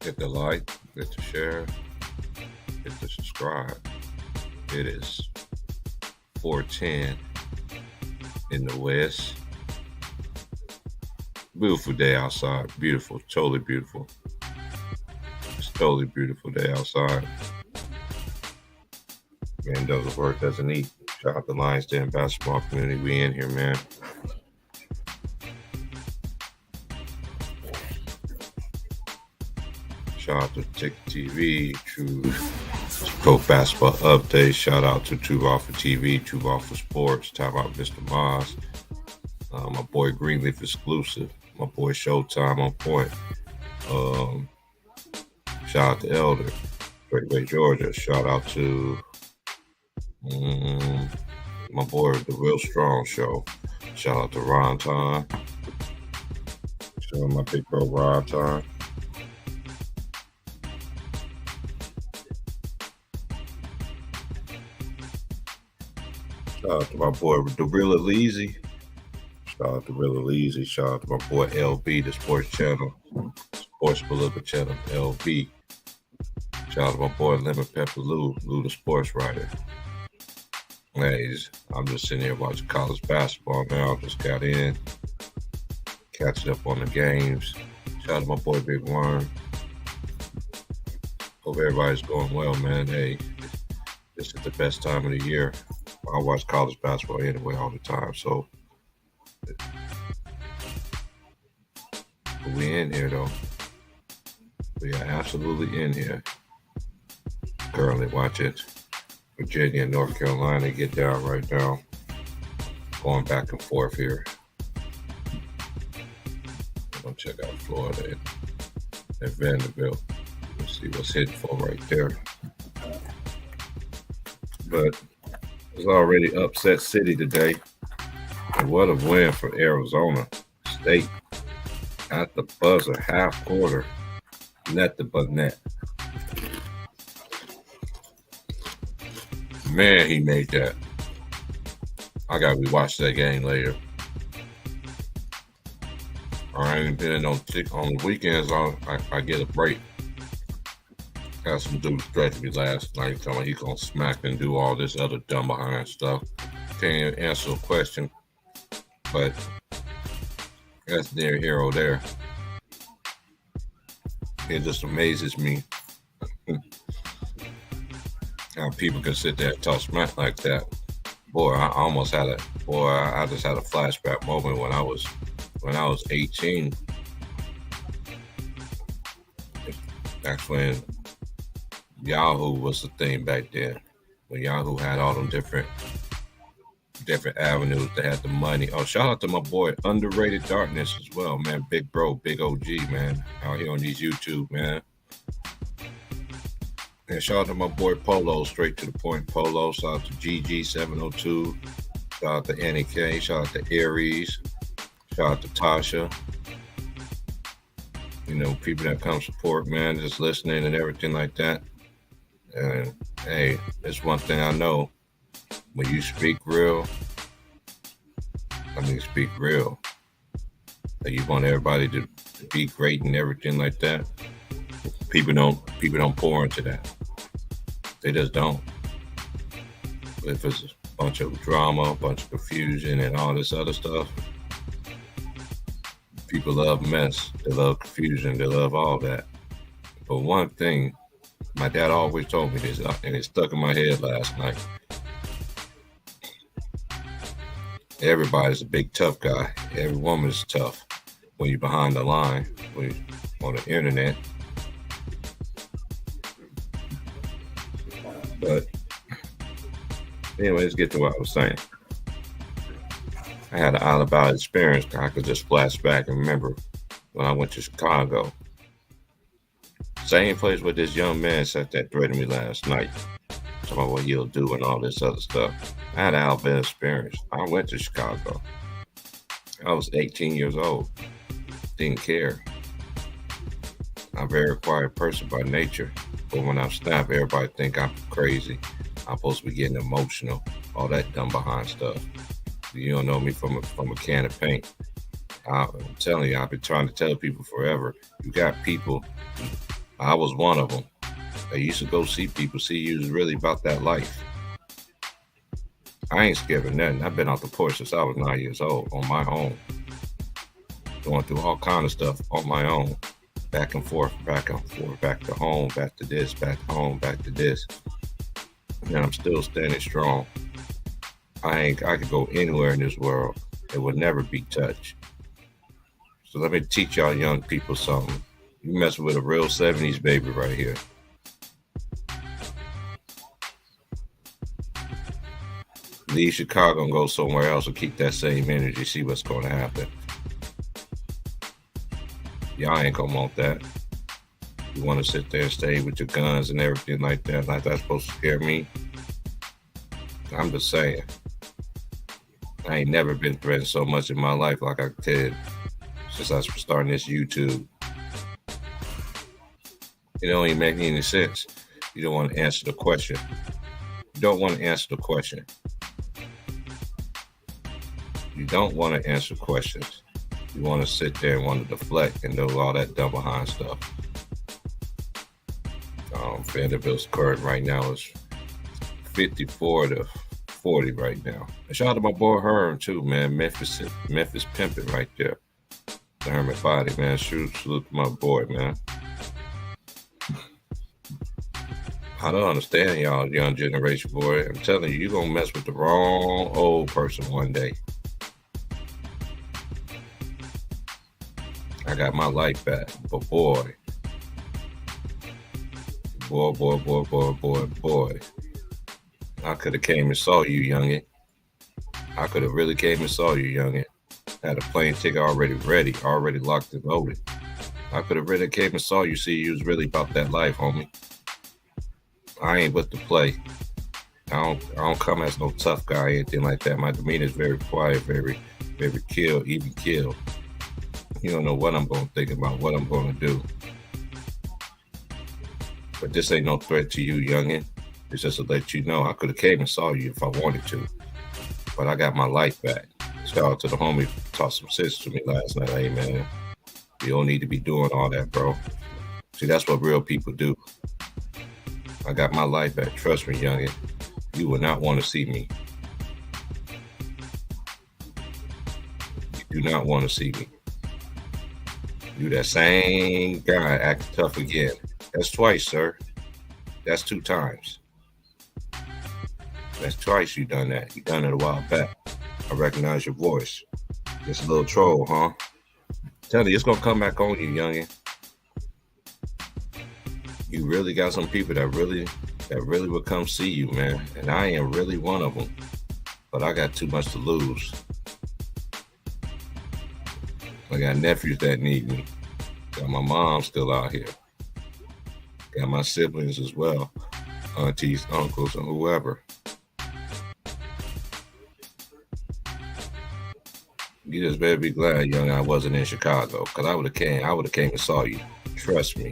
Hit the like, hit the share, hit the subscribe. It is 4:10 in the west. Beautiful day outside. Beautiful, totally beautiful. It's totally beautiful day outside. Man doesn't work, doesn't eat. Shout out to Lions Den basketball community. We in here, man. Shout out to Ticket TV, True Pro Basketball Update. Shout out to Two Ball for TV, Two Ball for Sports. Talk about Mr. Moss. My boy Greenleaf Exclusive. My boy Showtime on point. Shout out to Elder, Straightway Georgia. Shout out to my boy The Real Strong Show. Shout out to Ron Time. Shout out my big bro Ron Time. Shout out to my boy The Real Eleazy. Shout out to Real Eleazy. Shout out to my boy LB, the Sports Channel, Sports Political Channel, LB. Shout out to my boy Lemon Pepper Lou, the sports writer. Ladies, I'm just sitting here watching college basketball now. Just got in, catching up on the games. Shout out to my boy Big Worm. Hope everybody's going well, man. Hey, this is the best time of the year. I watch college basketball anyway all the time, so we in here though. We are absolutely in here. Currently watching Virginia and North Carolina get down right now. Going back and forth here. I'm gonna check out Florida and Vanderbilt. Let's see what's hitting for right there. But it's already upset city today. And what a win for Arizona State at the buzzer, half quarter, net to but net. Man, he made that. I gotta rewatch that game later. I ain't been on the weekends. I get a break. Got some dudes threatened me last night, telling me he gonna smack and do all this other dumb behind stuff. Can't even answer a question, but that's near hero there. It just amazes me how people can sit there and talk smack like that. Boy, I just had a flashback moment when I was 18. That's when Yahoo was the thing back then. When Yahoo had all them different avenues. They had the money. Oh, shout out to my boy Underrated Darkness as well, man. Big bro, big OG, man. Out here on these YouTube, man. And shout out to my boy Polo, straight to the point Polo. Shout out to GG702. Shout out to Annie K. Shout out to Aries. Shout out to Tasha. You know, people that come support, man, just listening and everything like that. And hey, it's one thing I know. When you speak real, speak real. And you want everybody to be great and everything like that. People don't pour into that. They just don't. If it's a bunch of drama, a bunch of confusion and all this other stuff, people love mess. They love confusion. They love all that. But one thing, my dad always told me this, and it stuck in my head last night. Everybody's a big tough guy. Every woman is tough when you're behind the line, when you're on the internet. But anyway, let's get to what I was saying. I had an Alabama experience. I could just flash back and remember when I went to Chicago. Same place where this young man sat there threatening me last night. Talking about what he'll do and all this other stuff. I had an Alabama experience. I went to Chicago. I was 18 years old. Didn't care. I'm a very quiet person by nature. But when I snap, everybody think I'm crazy. I'm supposed to be getting emotional. All that dumb behind stuff. You don't know me from a can of paint. I'm telling you, I've been trying to tell people forever. You got people I was one of them. I used to go see people, see you was really about that life. I ain't scared of nothing. I've been out the porch since I was 9 years old on my own, going through all kind of stuff on my own, back and forth, back to home, back to this, back to home, back to this. And I'm still standing strong. I could go anywhere in this world. It would never be touched. So let me teach y'all young people something. You messing with a real 70s baby right here. Leave Chicago and go somewhere else and keep that same energy. See what's going to happen. Y'all ain't gonna want that. You want to sit there and stay with your guns and everything like that. Like that's supposed to scare me. I'm just saying. I ain't never been threatened so much in my life like I did since I was starting this YouTube. It don't even make any sense. You don't want to answer the question. You don't want to answer the question. You don't want to answer questions. You want to sit there and want to deflect and do all that dumb behind stuff. Vanderbilt's current right now is 54 to 40 right now. And shout out to my boy Herm too, man. Memphis pimping right there. The Hermit Body, man. Salute to my boy, man. I don't understand y'all, young generation, boy. I'm telling you, you're going to mess with the wrong old person one day. I got my life back, but boy. I could have came and saw you, youngin. I could have really came and saw you, youngin. Had a plane ticket already ready, already locked and loaded. I could have really came and saw you, see you was really about that life, homie. I ain't with the play. I don't come as no tough guy or anything like that. My demeanor is very quiet, very, very even kill. You don't know what I'm going to think about, what I'm going to do. But this ain't no threat to you, youngin. It's just to let you know I could have came and saw you if I wanted to. But I got my life back. Shout out to the homie who taught some sense to me last night. Hey, man, you don't need to be doing all that, bro. See, that's what real people do. I got my life back. Trust me, youngin. You will not want to see me. You do not want to see me. You that same guy acting tough again. That's twice, sir. That's 2 times. That's twice you done that. You done it a while back. I recognize your voice. Just a little troll, huh? Tell you, it's gonna come back on you, youngin. You really got some people that really will come see you, man. And I ain't really one of them. But I got too much to lose. I got nephews that need me. Got my mom still out here. Got my siblings as well. Aunties, uncles, and whoever. You just better be glad, young, I wasn't in Chicago. Because I would have came and saw you. Trust me.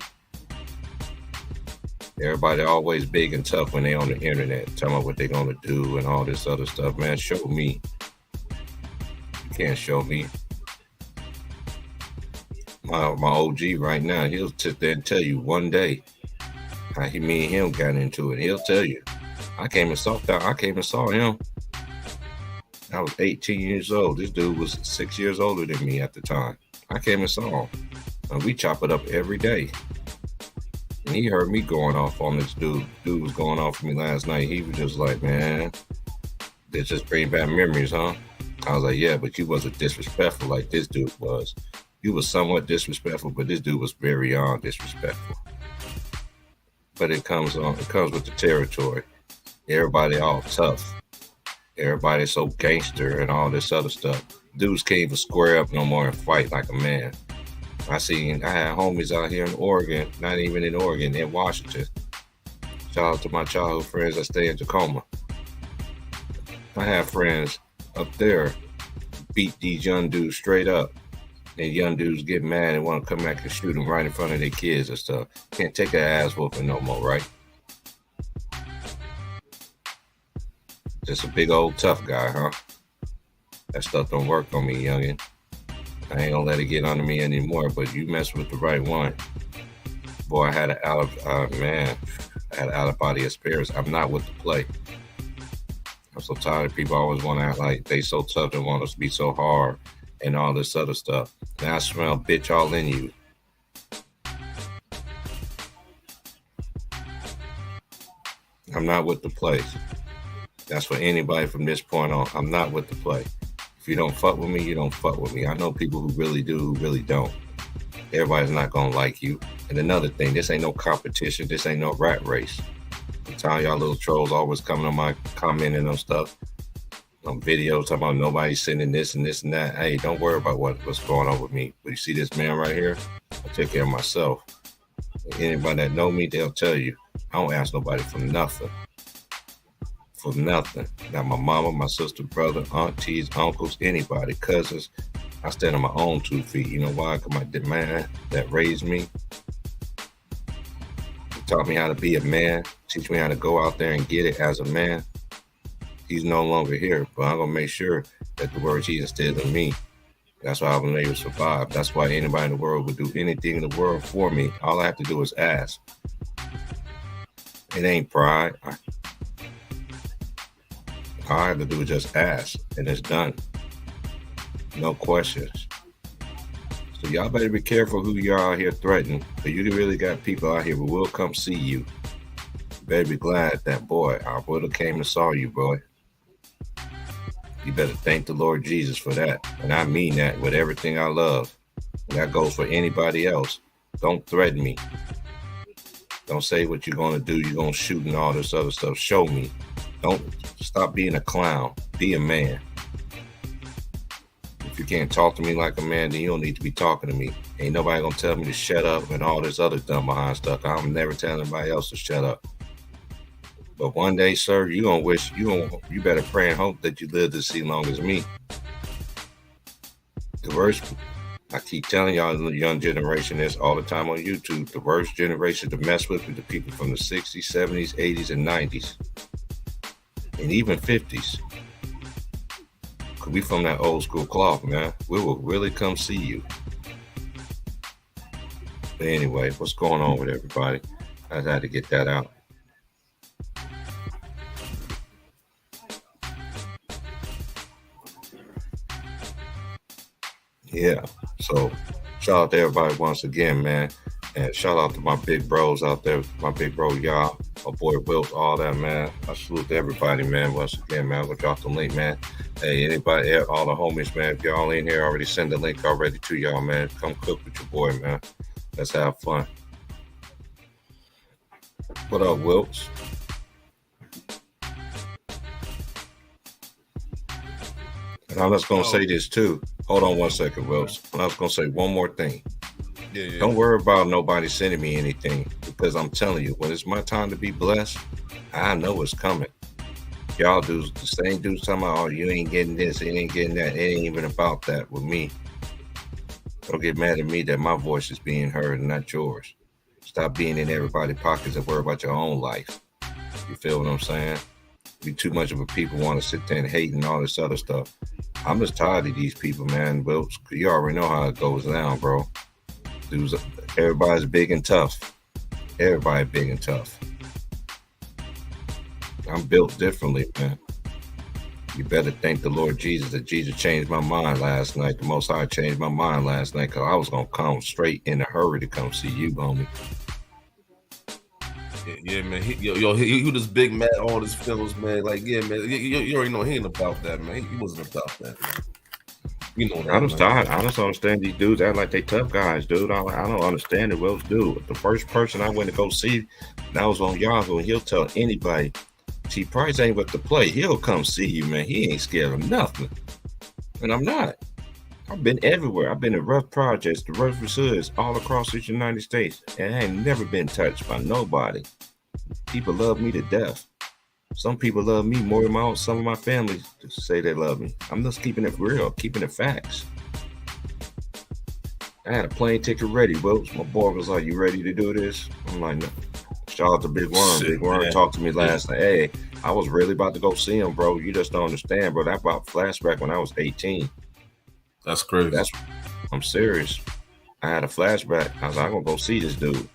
Everybody always big and tough when they on the internet. Talking about what they going to do and all this other stuff. Man, show me. You can't show me. My OG right now, he'll sit there and tell you one day how me and him got into it. He'll tell you. I came and saw him. I was 18 years old. This dude was 6 years older than me at the time. I came and saw him. And we chop it up every day. And he heard me going off on this dude. Dude was going off for me last night. He was just like, man, this just bring back memories, huh? I was like, yeah, but you wasn't disrespectful like this dude was. You was somewhat disrespectful, but this dude was very disrespectful. But it comes with the territory. Everybody all tough. Everybody so gangster and all this other stuff. Dudes can't even square up no more and fight like a man. I had homies out here in Oregon, not even in Oregon, in Washington. Shout out to my childhood friends that stay in Tacoma. I have friends up there beat these young dudes straight up. And young dudes get mad and want to come back and shoot them right in front of their kids and stuff. Can't take their ass whooping no more, right? Just a big old tough guy, huh? That stuff don't work on me, youngin. I ain't gonna let it get under me anymore, but you mess with the right one. Boy, I had an I had an out of body experience. I'm not with the play. I'm so tired of people always want to act like they so tough and want us to be so hard and all this other stuff. Now I smell bitch all in you. I'm not with the play. That's for anybody from this point on. I'm not with the play. If you don't fuck with me, you don't fuck with me. I know people who really do, who really don't. Everybody's not gonna like you. And another thing, this ain't no competition. This ain't no rat race. I'm telling y'all little trolls always coming on my commenting on stuff, on videos talking about nobody sending this and this and that. Hey, don't worry about what's going on with me. But you see this man right here? I take care of myself. Anybody that know me, they'll tell you. I don't ask nobody for nothing. For nothing. Got my mama, my sister, brother, aunties, uncles, anybody, cousins. I stand on my own 2 feet. You know why? Because my man that raised me taught me how to be a man, teach me how to go out there and get it as a man. He's no longer here, but I'm going to make sure that the words he instilled in me, that's why I've been able to survive. That's why anybody in the world would do anything in the world for me. All I have to do is ask. It ain't pride. All I have to do is just ask, and it's done. No questions. So y'all better be careful who y'all out here threatening, but you really got people out here who will come see you. You better be glad that, boy, I would have came and saw you, boy. You better thank the Lord Jesus for that. And I mean that with everything I love. And that goes for anybody else. Don't threaten me. Don't say what you're going to do. You're going to shoot and all this other stuff. Show me. Don't stop being a clown. Be a man. If you can't talk to me like a man, then you don't need to be talking to me. Ain't nobody going to tell me to shut up and all this other dumb behind stuff. I'm never telling anybody else to shut up. But one day, sir, you better pray and hope that you live to see long as me. The worst, I keep telling y'all, the young generation this all the time on YouTube. The worst generation to mess with is the people from the 60s, 70s, 80s, and 90s. And even 50s. Cause we from that old school cloth, man. We will really come see you. But anyway, what's going on with everybody? I had to get that out. Yeah, so shout out to everybody once again, man. And shout out to my big bros out there, my big bro, y'all, my boy Wilt, all that, man. I salute to everybody, man. Once again, man, I'm going to drop the link, man. Hey, anybody, all the homies, man, if y'all in here, already send the link already to y'all, man. Come cook with your boy, man. Let's have fun. What up, Wilts? And I was going to say this, too. Hold on one second, Wilts. I was going to say one more thing. Yeah. Don't worry about nobody sending me anything, because I'm telling you, when it's my time to be blessed, I know it's coming. Y'all dudes, the same dudes talking about, oh, you ain't getting this, you ain't getting that. It ain't even about that with me. Don't get mad at me that my voice is being heard and not yours. Stop being in everybody's pockets and worry about your own life. You feel what I'm saying? Be too much of a people want to sit there and hate and all this other stuff. I'm just tired of these people, man. Well, you already know how it goes down, bro. Dudes, everybody's big and tough. Everybody big and tough. I'm built differently, man. You better thank the Lord Jesus that Jesus changed my mind last night. The Most High changed my mind last night, because I was going to come straight in a hurry to come see you, homie. Yeah, man. He was big mad, all his feelings, man. Like, yeah, man. You already know he ain't about that, man. He wasn't about that, man. You know that, I just understand these dudes act like they tough guys, dude. I don't understand it. Well, dude, the first person I went to go see, that was on Yahoo, and he'll tell anybody, T. Price ain't with the play. He'll come see you, man. He ain't scared of nothing. And I'm not. I've been everywhere. I've been in rough projects, the rough facilities all across the United States, and I ain't never been touched by nobody. People love me to death. Some people love me more than some of my family to say they love me. I'm just keeping it real, keeping it facts. I had a plane ticket ready, Wilts. My boy was like, you ready to do this? I'm like, no. Shout out to Big Worm. Big Worm talked to me last night. Hey, I was really about to go see him, bro. You just don't understand, bro. That brought flashback when I was 18. That's crazy. I'm serious. I had a flashback. I was like, I'm going to go see this dude.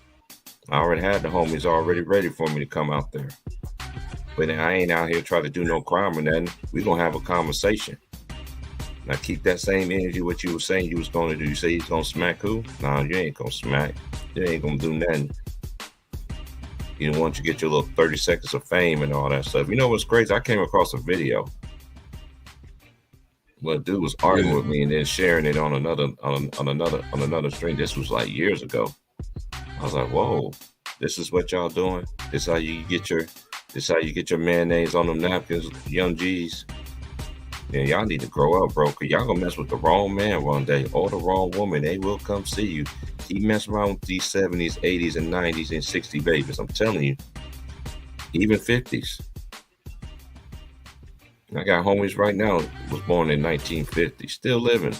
I already had the homies already ready for me to come out there. But I ain't out here trying to do no crime or nothing. We gonna have a conversation. Now keep that same energy. What you were saying you was gonna do. You say you gonna smack who? No, you ain't gonna smack. You ain't gonna do nothing. You know, once you get your little 30 seconds of fame and all that stuff. You know what's crazy? I came across a video. Well, dude was arguing with me and then sharing it on another stream. This was like years ago. I was like, whoa, this is what y'all doing? This how you get your mayonnaise on them napkins, young G's. Yeah, y'all need to grow up, bro, because y'all gonna mess with the wrong man one day or the wrong woman. They will come see you. Keep messing around with these 70s, 80s, and 90s and 60 babies. I'm telling you, even 50s. I got homies right now was born in 1950, still living.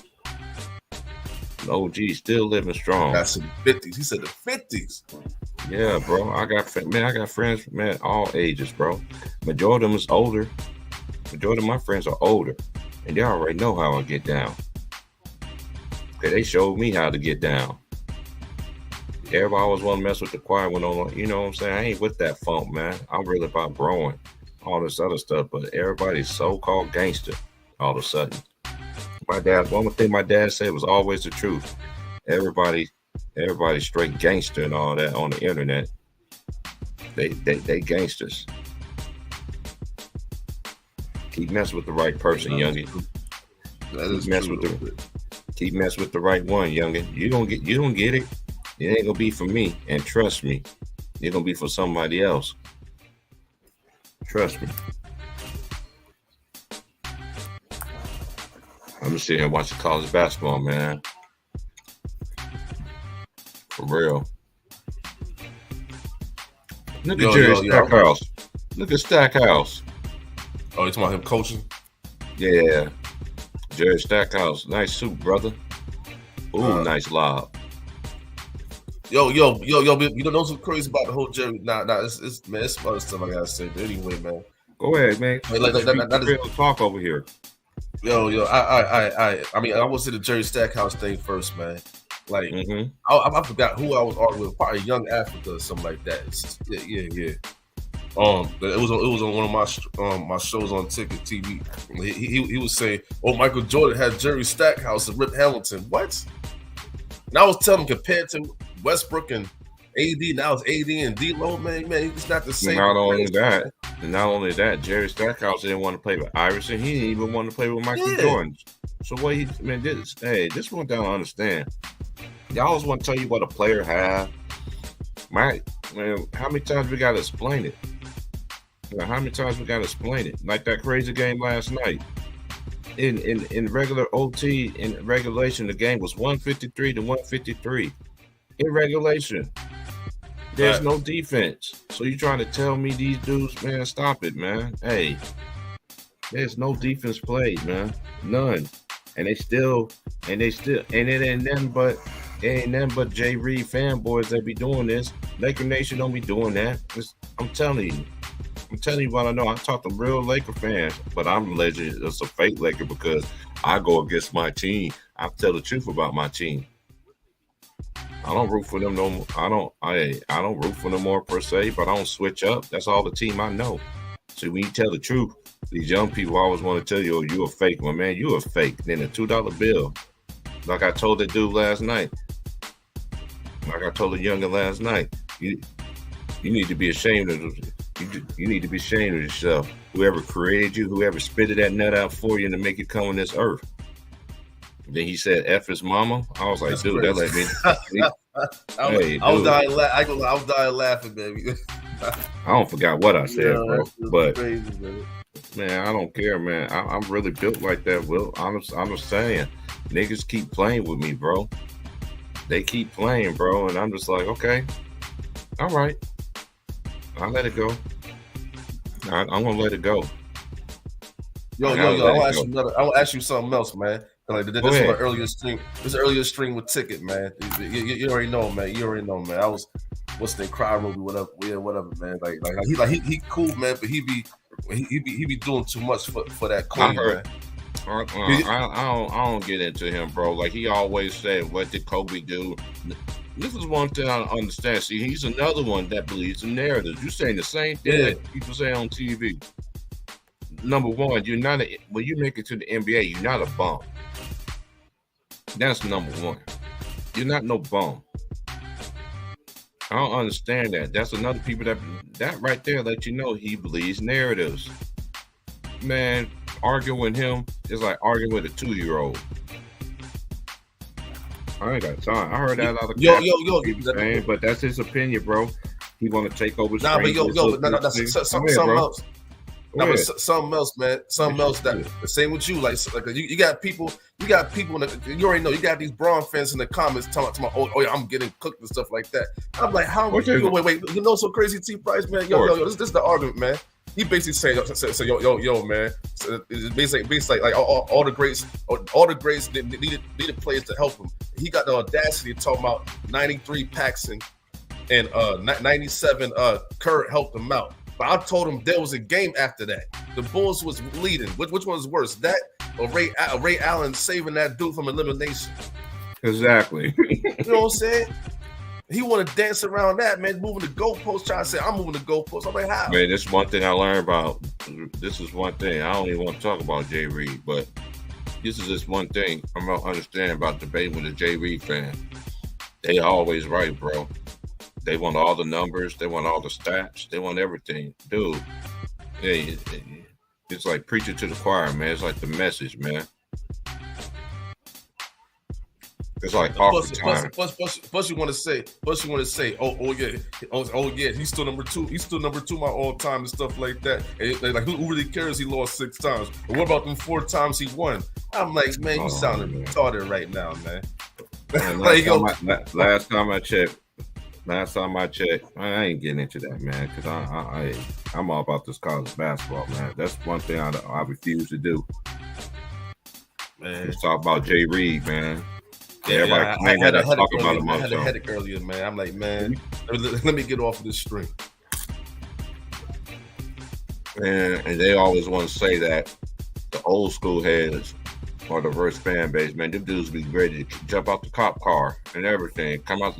OG, still living strong. That's in the 50s. He said the 50s. Yeah, bro. I got friends, man, all ages, bro. Majority of them is older. Majority of my friends are older, and they already know how I get down. Okay, they showed me how to get down. Everybody always want to mess with the choir when you know what I'm saying? I ain't with that funk, man. I'm really about growing, all this other stuff, but everybody's so-called gangster all of a sudden. One thing my dad said was always the truth. Everybody's straight gangster and all that on the internet. They gangsters. Keep messing with the right person, youngin. Keep messing with the right one, youngin. You don't get it. It ain't gonna be for me. And trust me, it's gonna be for somebody else. Trust me. I'm just sitting here watching college basketball, man. For real. Look at Jerry Stackhouse. Look at Stackhouse. Oh, you talking about him coaching? Yeah. Jerry Stackhouse. Nice suit, brother. Ooh, nice lob. Yo, you know what's crazy about the whole Jerry? Nah, it's some other stuff I gotta say. But anyway, man. Go ahead, man. That is talk over here. Yo, I mean, I want to say the Jerry Stackhouse thing first, man. Like, I forgot who I was arguing with, probably Young Africa or something like that. Yeah. It was on one of my shows on Ticket TV. He was saying, "Oh, Michael Jordan had Jerry Stackhouse and Rip Hamilton." What? And I was telling him, compared to Westbrook and AD, now it's AD and D-Lo, man, it's not the same. Not only that, Jerry Stackhouse didn't want to play with Iverson. He didn't even want to play with Michael Jordan. So what this one down to understand. Y'all always want to tell you what a player have. Man, how many times we gotta explain it? How many times we gotta explain it? Like that crazy game last night. In regular OT, in regulation, the game was 153 to 153. In regulation. There's no defense. So you trying to tell me these dudes, man, stop it, man. Hey, there's no defense played, man. None. And it ain't nothing but Jay Reed fanboys that be doing this. Laker Nation don't be doing that. I'm telling you what I know. I talk to real Laker fans, but I'm alleged it's a fake Laker because I go against my team. I tell the truth about my team. I don't root for them no more. I don't root for them more per se, but I don't switch up. That's all the team I know. So when you tell the truth, these young people always want to tell you, "Oh, you a fake." Well, man, you a fake. Then a $2 bill, like I told that dude last night. Like I told the youngin last night, you need to be ashamed of you need to be ashamed of yourself. Whoever created you, whoever spitted that nut out for you to make it come on this earth. Then he said, "F his mama." I was like, "That's dude, crazy." That let me. I was dying laughing, baby. I don't forgot what I said, bro. But crazy, man, I don't care, man. I'm really built like that, Will. I'm just saying, niggas keep playing with me, bro. They keep playing, bro, and I'm just like, okay, all right, I'll let it go. I'm gonna let it go. Yo, I will ask you something else, man. Like this was an earlier stream. This earlier stream with Ticket, man. You already know, man. I was what's the cry movie, whatever, man. Like he cool, man, but he be doing too much for that queen, man. I don't get into him, bro. Like he always said, "What did Kobe do?" This is one thing I don't understand. See, he's another one that believes in narratives. You're saying the same thing that people say on TV. Number one, you're not when you make it to the NBA, you're not a bum. That's number one. You're not no bum. I don't understand that. That's another people that right there let you know he believes narratives. Man, arguing with him is like arguing with a 2-year-old. I ain't got time. I heard that out of people saying, but that's his opinion, bro. He want to take over. Nah, but that's something else. No, but something else, man. Something else that the same with you. Like you got people. You got people. You already know. You got these Braun fans in the comments talking about, oh yeah, I'm getting cooked and stuff like that. I'm like, how much? Wait. You know, so crazy T Price, man. Yo. This is the argument, man. He basically saying, so yo, man. So it's basically like all the greats needed players to help him. He got the audacity to talk about 93 Paxson and 97 Kerr helped him out. But I told him there was a game after that. The Bulls was leading. Which one was worse, that or Ray Allen saving that dude from elimination? Exactly. You know what I'm saying? He want to dance around that, man, moving the goalpost, trying to say, I'm moving the goalpost. I'm like, how? Man, this is one thing I learned about. This is one thing. I don't even want to talk about Jay Reed, but this is just one thing I'm going to understand about debating with a Jay Reed fan. They always right, bro. They want all the numbers. They want all the stats. They want everything. Dude, hey, it's like preaching to the choir, man. It's like the message, man. It's like plus you want to say, oh yeah, he's still number two. He's still number 2 my all time and stuff like that. And they like, who really cares? He lost 6 times. But what about them 4 times he won? I'm like, man, you sounding retarded right now, man. Last time I checked, I ain't getting into that, man, because I'm all about this college basketball, man. That's one thing I refuse to do. Man, let's talk about Jay Reed, man. I had a headache earlier, man. I'm like, man, let me get off of this stream. And they always want to say that the old school heads or the worst fan base, man. Them dudes be ready to jump out the cop car and everything. Jump out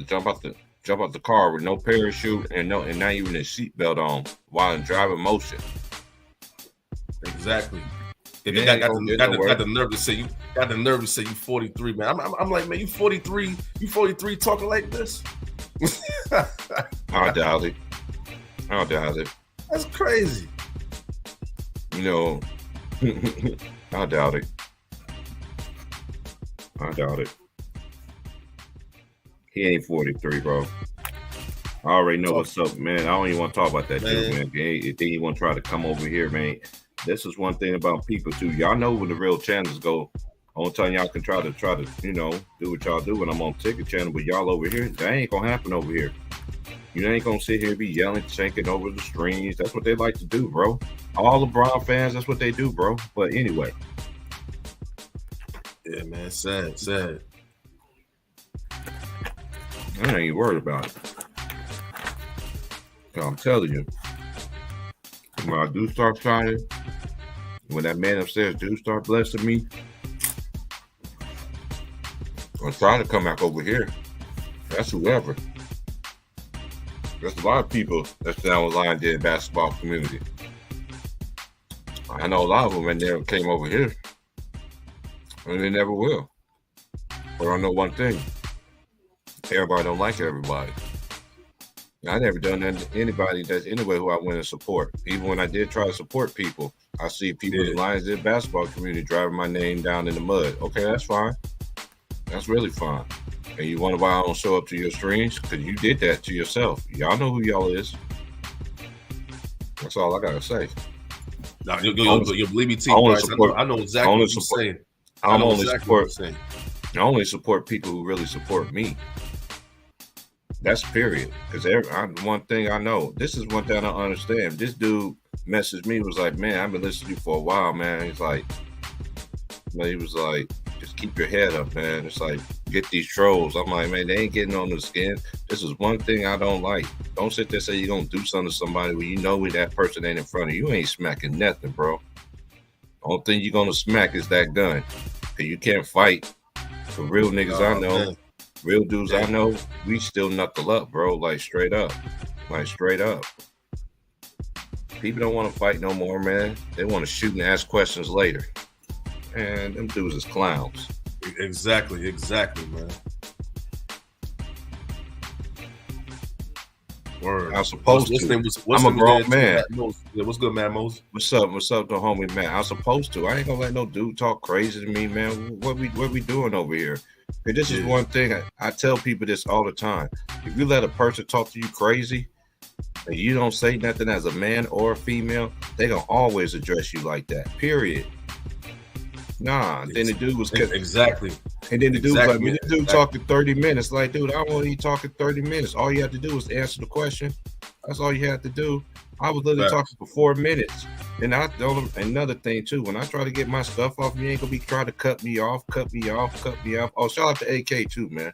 the car with no parachute and not even a seatbelt on while in driving motion. Exactly. If you got the nerve to say you 43, man. I'm like, man, you 43 talking like this? I doubt it. That's crazy. You know, I doubt it. He ain't 43, bro. I already know what's up, man. I don't even want to talk about that dude, man. If he want to try to come over here, man. This is one thing about people too. Y'all know when the real channels go. Only time y'all can try to do what y'all do when I'm on Ticket Channel, but y'all over here, that ain't gonna happen over here. You ain't gonna sit here and be yelling, shaking over the streams. That's what they like to do, bro. All the Braun fans, that's what they do, bro. But anyway. Yeah, man, sad. I ain't worried about it. I'm telling you, when I do start trying, when that man upstairs do start blessing me, I'm trying to come back over here. That's whoever. There's a lot of people that's down the line in the basketball community. I know a lot of them and never came over here. And they never will. But I know one thing. Everybody don't like everybody. I never done that to anybody that's anywhere who I went and support. Even when I did try to support people, I see people in the Lions Den basketball community driving my name down in the mud. Okay, that's fine. That's really fine. And you wonder why I don't show up to your streams? Because you did that to yourself. Y'all know who y'all is. That's all I gotta say. No, you believe me, T. I know exactly what you're saying. I only support people who really support me. That's period. Because one thing I know, this is one thing I don't understand. This dude messaged me, was like, man, I've been listening to you for a while, man. He was like, just keep your head up, man. It's like, get these trolls. I'm like, man, they ain't getting on the skin. This is one thing I don't like. Don't sit there and say you're going to do something to somebody when you know that person ain't in front of you. You ain't smacking nothing, bro. Only thing you're going to smack is that gun. Because you can't fight. For real niggas I know. Man. Real dudes I know, we still knuckle up, bro. Like straight up. People don't want to fight no more, man. They want to shoot and ask questions later. And them dudes is clowns. Exactly, man. Word. I'm supposed to. I'm a grown man. What's good, man, Moses? What's up, the homie, man? I'm supposed to. I ain't gonna let no dude talk crazy to me, man. What we doing over here? And this is one thing I tell people this all the time. If you let a person talk to you crazy and you don't say nothing as a man or a female, they gonna always address you like that. Period. Nah. Then the dude was exactly. And then the dude was like, man, this dude talking 30 minutes. Like, dude, I want you talking 30 minutes. All you have to do is answer the question. That's all you have to do. I was literally talking for 4 minutes. And I told him another thing too. When I try to get my stuff off, you ain't gonna be trying to cut me off. Oh, shout out to AK too, man.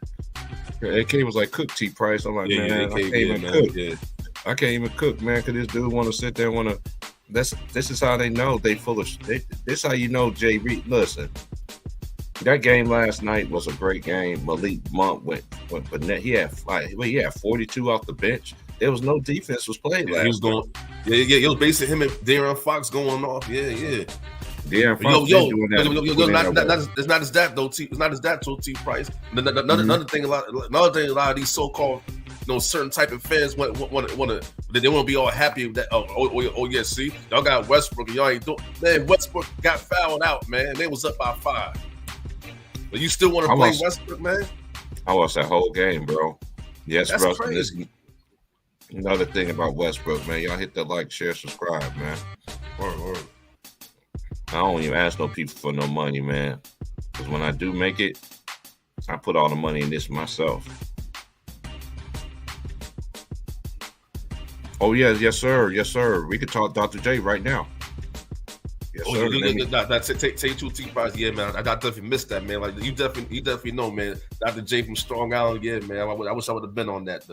AK was like, cook T Price. I'm like, man, I can't even cook. Yeah. I can't even cook, man, because this dude want to sit there and want to. This is how they know they full of. This how you know Jay Reed. Listen, that game last night was a great game. Malik Monk went but he had 42 off the bench. There was no defense was played last. He was going. Yeah. It was basically him and De'Aaron Fox going off. Yeah. De'Aaron Fox doing that. It's not as that though. It's not as that though. T Price. Another thing. A lot of these so-called, certain type of fans want to. They want to be all happy with that. Oh yeah. See, y'all got Westbrook and y'all ain't doing. Man, Westbrook got fouled out. Man, they was up by 5. But you still want to play Westbrook, man? I watched that whole game, bro. Yes, that's bro. Crazy. Another thing about Westbrook, man, y'all hit that like, share, subscribe, man. Word. I don't even ask no people for no money, man. Because when I do make it, I put all the money in this myself. Oh, yes, sir. We could talk Dr. J right now. Yes, sir. Take 2 T Price. Yeah, man. I definitely missed that, man. Like you definitely know, man. Dr. J from Strong Island. Yeah, man. I wish I would have been on that.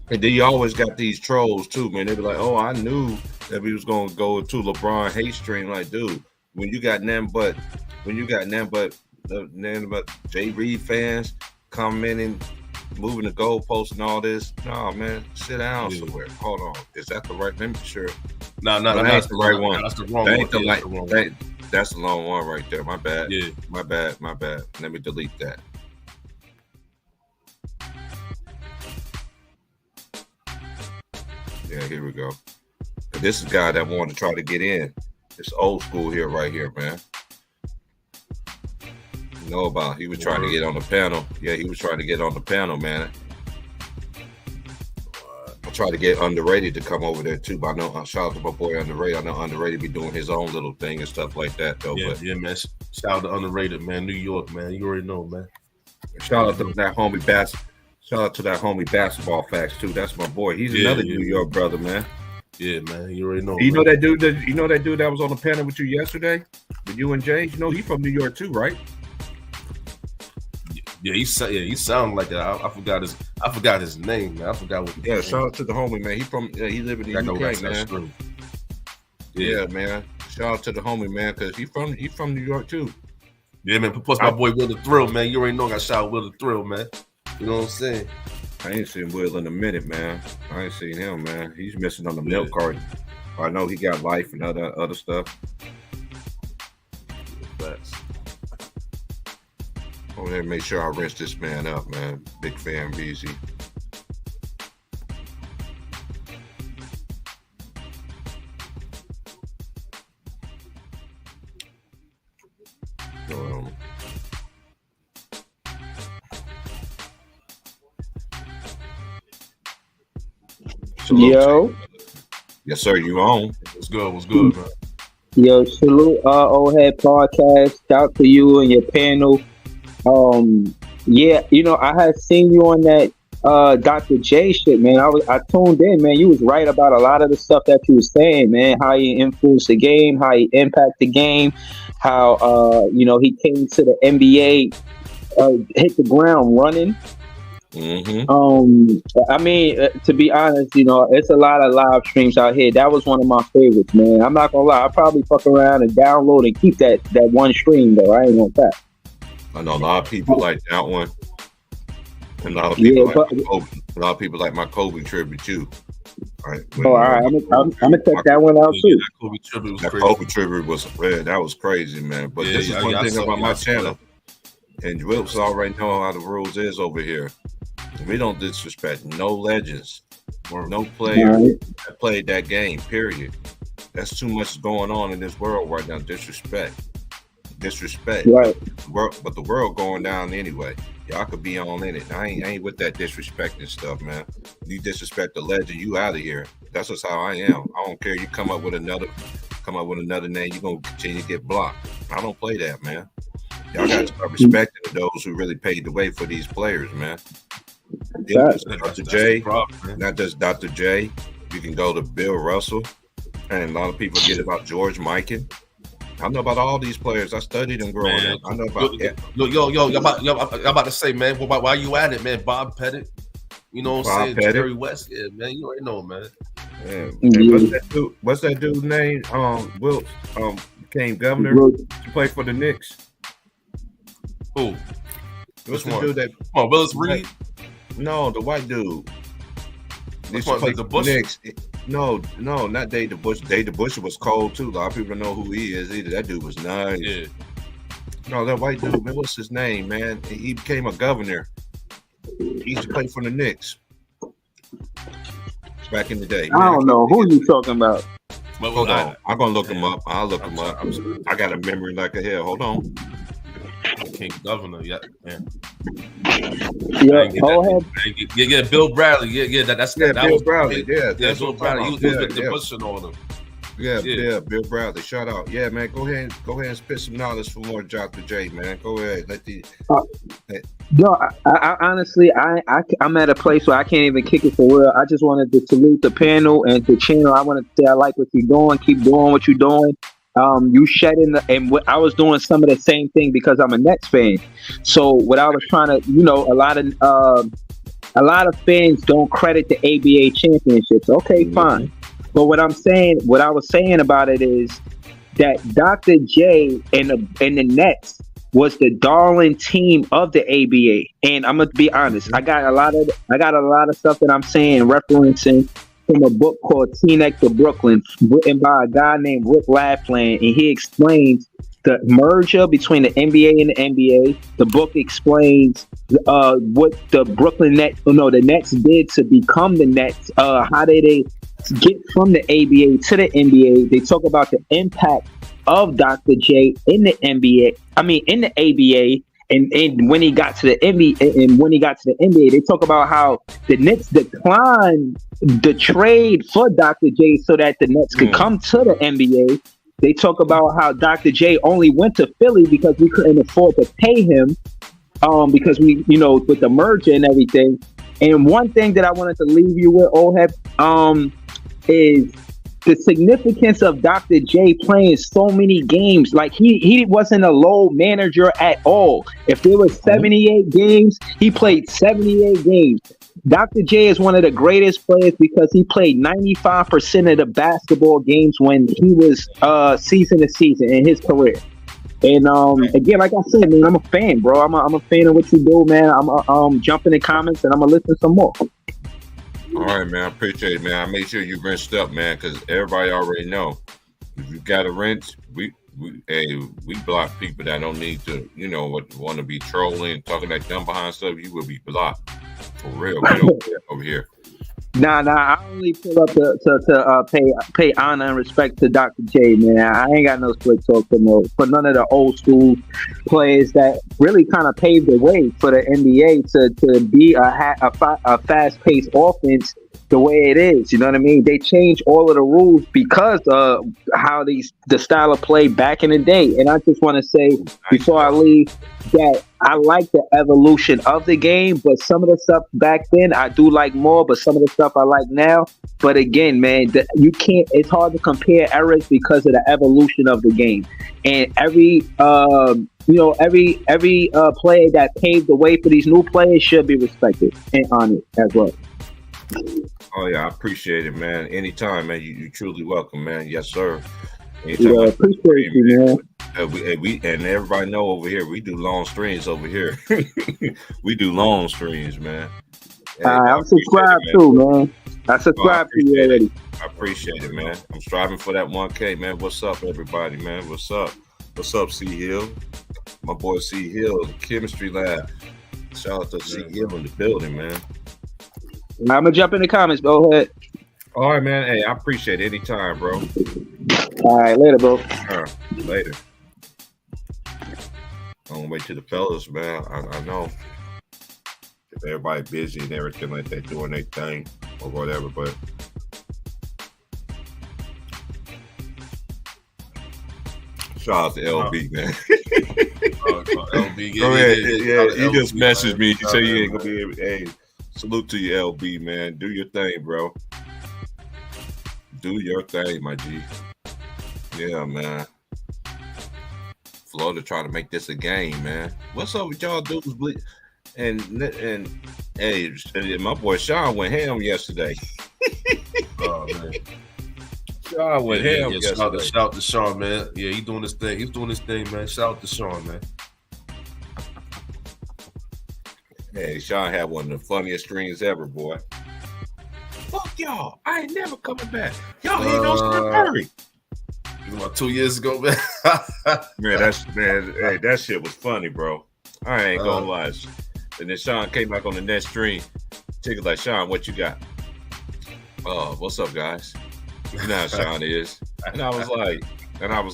And then you always got these trolls too, man. They be like, "Oh, I knew that we was gonna go to LeBron hate stream." Like, dude, when you got nothing but Jay Reed fans commenting, moving the goalposts and all this. No, man, sit down somewhere. Hold on, is that the right? Let me be sure. No, that's the right one. That's the wrong one. That's the long one right there. My bad. Yeah. My bad. Let me delete that. Yeah, here we go. This is a guy that wanted to try to get in. It's old school here, right here, man. You know about? He was trying to get on the panel. Yeah, he was trying to get on the panel, man. I tried to get Underrated to come over there too, but I know shout out to my boy Underrated. I know Underrated be doing his own little thing and stuff like that though. Yeah, man. Shout out to Underrated, man. New York, man. You already know, man. Shout out to that homie Basketball Facts too. That's my boy. He's another New York brother, man. Yeah, man. You already know. You know that dude that was on the panel with you yesterday, with you and Jay. You know he from New York too, right? Yeah, he sounded like that. I forgot his name, man. I forgot what. Yeah, shout out to the homie, man. He live in the UK, man. Yeah, man. Shout out to the homie, man, because he from New York too. Yeah, man. Plus my boy Will the Thrill, man. You already know I got shout out Will the Thrill, man. You know what I'm saying? I ain't seen Will in a minute, man. I ain't seen him, man. He's missing on the milk carton. I know he got life and other stuff. Facts. Over there, make sure I rinse this man up, man. Big fan, BZ. Yo. Yes, sir. You on? What's good, man? Yo, salute Old Head Podcast. Shout to you and your panel. Yeah, I had seen you on that Dr. J shit, man. I tuned in, man. You was right about a lot of the stuff that you was saying, man. How he influenced the game, how he impacted the game, how he came to the NBA, hit the ground running. Mm-hmm. I mean, to be honest, it's a lot of live streams out here. That was one of my favorites, man. I'm not gonna lie. I probably fuck around and download and keep that one stream though. I ain't gonna cap. I know a lot of people like that one. And a lot of people a lot of people like my Kobe tribute too. Right. All right, I'm gonna check that one out too. That Kobe tribute was that was crazy, man. But this is one thing about my channel, and Wilkes already know how the rules is over here. We don't disrespect no legends or no players that played that game. Period. That's too much going on in this world right now. Disrespect. Right. But the world going down anyway. Y'all could be on in it. I ain't with that disrespecting stuff, man. You disrespect the legend, you out of here. That's just how I am. I don't care. You come up with another name, you're gonna continue to get blocked. I don't play that, man. Y'all gotta start respecting those who really paid the way for these players, man. Dr. J, not just Dr. J. You can go to Bill Russell, and a lot of people get about George Mikan. I know about all these players. I studied them growing up. I know about I'm about to say, man. Why you at it, man? Bob Pettit. You know what I'm saying? Pettit. Jerry West. Yeah, man. You already know, man. Yeah. What's that dude's name? Wilt became governor. He played for the Knicks. Who? What's the dude that? Oh, Willis Reed. No, the white dude. Which one? The Bush. Knicks. No, not Dave DeBusschere. Dave DeBusschere was cold too. A lot of people don't know who he is either. That dude was nice. Yeah. No, that white dude, man, what's his name, man? He became a governor. He used to play for the Knicks back in the day. I don't know who you talking about. Hold on, I'm gonna look him up. I'll look him up. I got a memory like a hell. Hold on. King governor, yeah. Yeah, Bill Bradley, that's Bill was Bradley, that's Bill Bradley. He was the pushing on him. Yeah, Bill Bradley. Shout out, yeah, man. Go ahead and spit some knowledge for more Dr. J, man. Go ahead, Yo, I honestly, I'm at a place where I can't even kick it for real. I just wanted to salute the panel and the channel. I wanted to say I like what you're doing. Keep doing what you're doing. You shedding I was doing some of the same thing because I'm a Nets fan. So what I was trying to, a lot of fans don't credit the ABA championships. Okay, fine. But what I was saying about it is that Dr. J and the Nets was the darling team of the ABA. And I'm gonna be honest, I got a lot of stuff that I'm saying referencing from a book called Teaneck to Brooklyn, written by a guy named Rick Lafland, and he explains the merger between the NBA and the NBA. The book explains what the the Nets did to become the Nets. How did they get from the ABA to the NBA? They talk about the impact of Dr. J in the NBA. I mean, in the ABA. And when he got to the NBA, they talk about how the Knicks declined the trade for Dr. J so that the Nets could come to the NBA. They talk about how Dr. J only went to Philly because we couldn't afford to pay him, because we, with the merger and everything. And one thing that I wanted to leave you with, Oheb, is the significance of Dr. J playing so many games. Like he wasn't a low manager at all. If there was 78 games, he played 78 games. Dr. J is one of the greatest players because he played 95% of the basketball games when he was season to season in his career. And again, like I said, man, I'm a fan, bro. I'm a fan of what you do, man. I'm jumping in comments and I'm gonna listen some more. All right, man. I appreciate it, man. I make sure you rinsed up, man, because everybody already know if you got to rinse, we block people that don't need to, want to be trolling, talking that dumb behind stuff. You will be blocked for real. We don't care over here. Nah. I only pull up to pay honor and respect to Dr. J, man. I ain't got no split talk for none of the old school players that really kind of paved the way for the NBA to be a fast paced offense the way it is. You know what I mean? They changed all of the rules because of how the style of play back in the day. And I just want to say before I leave that I like the evolution of the game, but some of the stuff back then I do like more, but some of the stuff I like now. But again, man, you can't. It's hard to compare eras because of the evolution of the game. And every player that paved the way for these new players should be respected and honored as well. Oh yeah, I appreciate it, man. Anytime, man. You truly welcome, man. Yes, sir. Anytime, yeah, appreciate you, man. We and everybody know over here we do long streams over here. We do long streams, man. Hey, I'm subscribed too, man. I subscribe to you already. I appreciate it, man. I'm striving for that 1K, man. What's up, everybody, man? What's up? What's up, C Hill? My boy C Hill, the chemistry lab. Shout out to C Hill in the building, man. I'm gonna jump in the comments. Go ahead. All right, man. Hey, I appreciate it anytime, bro. All right, later, bro. Later. I'm gonna wait till the fellas, man. I know if everybody busy and everything like that, doing their thing or whatever, but shout out to LB, man. LB, Go ahead. Yeah, he just messaged me. He said he ain't gonna be able. Hey, salute to you, LB, man. Do your thing, bro. Do your thing, my G. Yeah, man. Florida trying to make this a game, man. What's up with y'all dudes? And hey, my boy Sean went ham yesterday. Oh man. Sean went ham yesterday. Shout out to Sean, man. Yeah, he's doing his thing. He's doing his thing, man. Shout out to Sean, man. Hey, Sean had one of the funniest streams ever, boy. Fuck y'all. I ain't never coming back. Y'all ain't no Steph Curry. About 2 years ago, man. Man, hey, that shit was funny, bro. I ain't gonna lie. And then Sean came back on the next stream. Ticket like, Sean, what you got? What's up, guys? You know how Sean is. And I was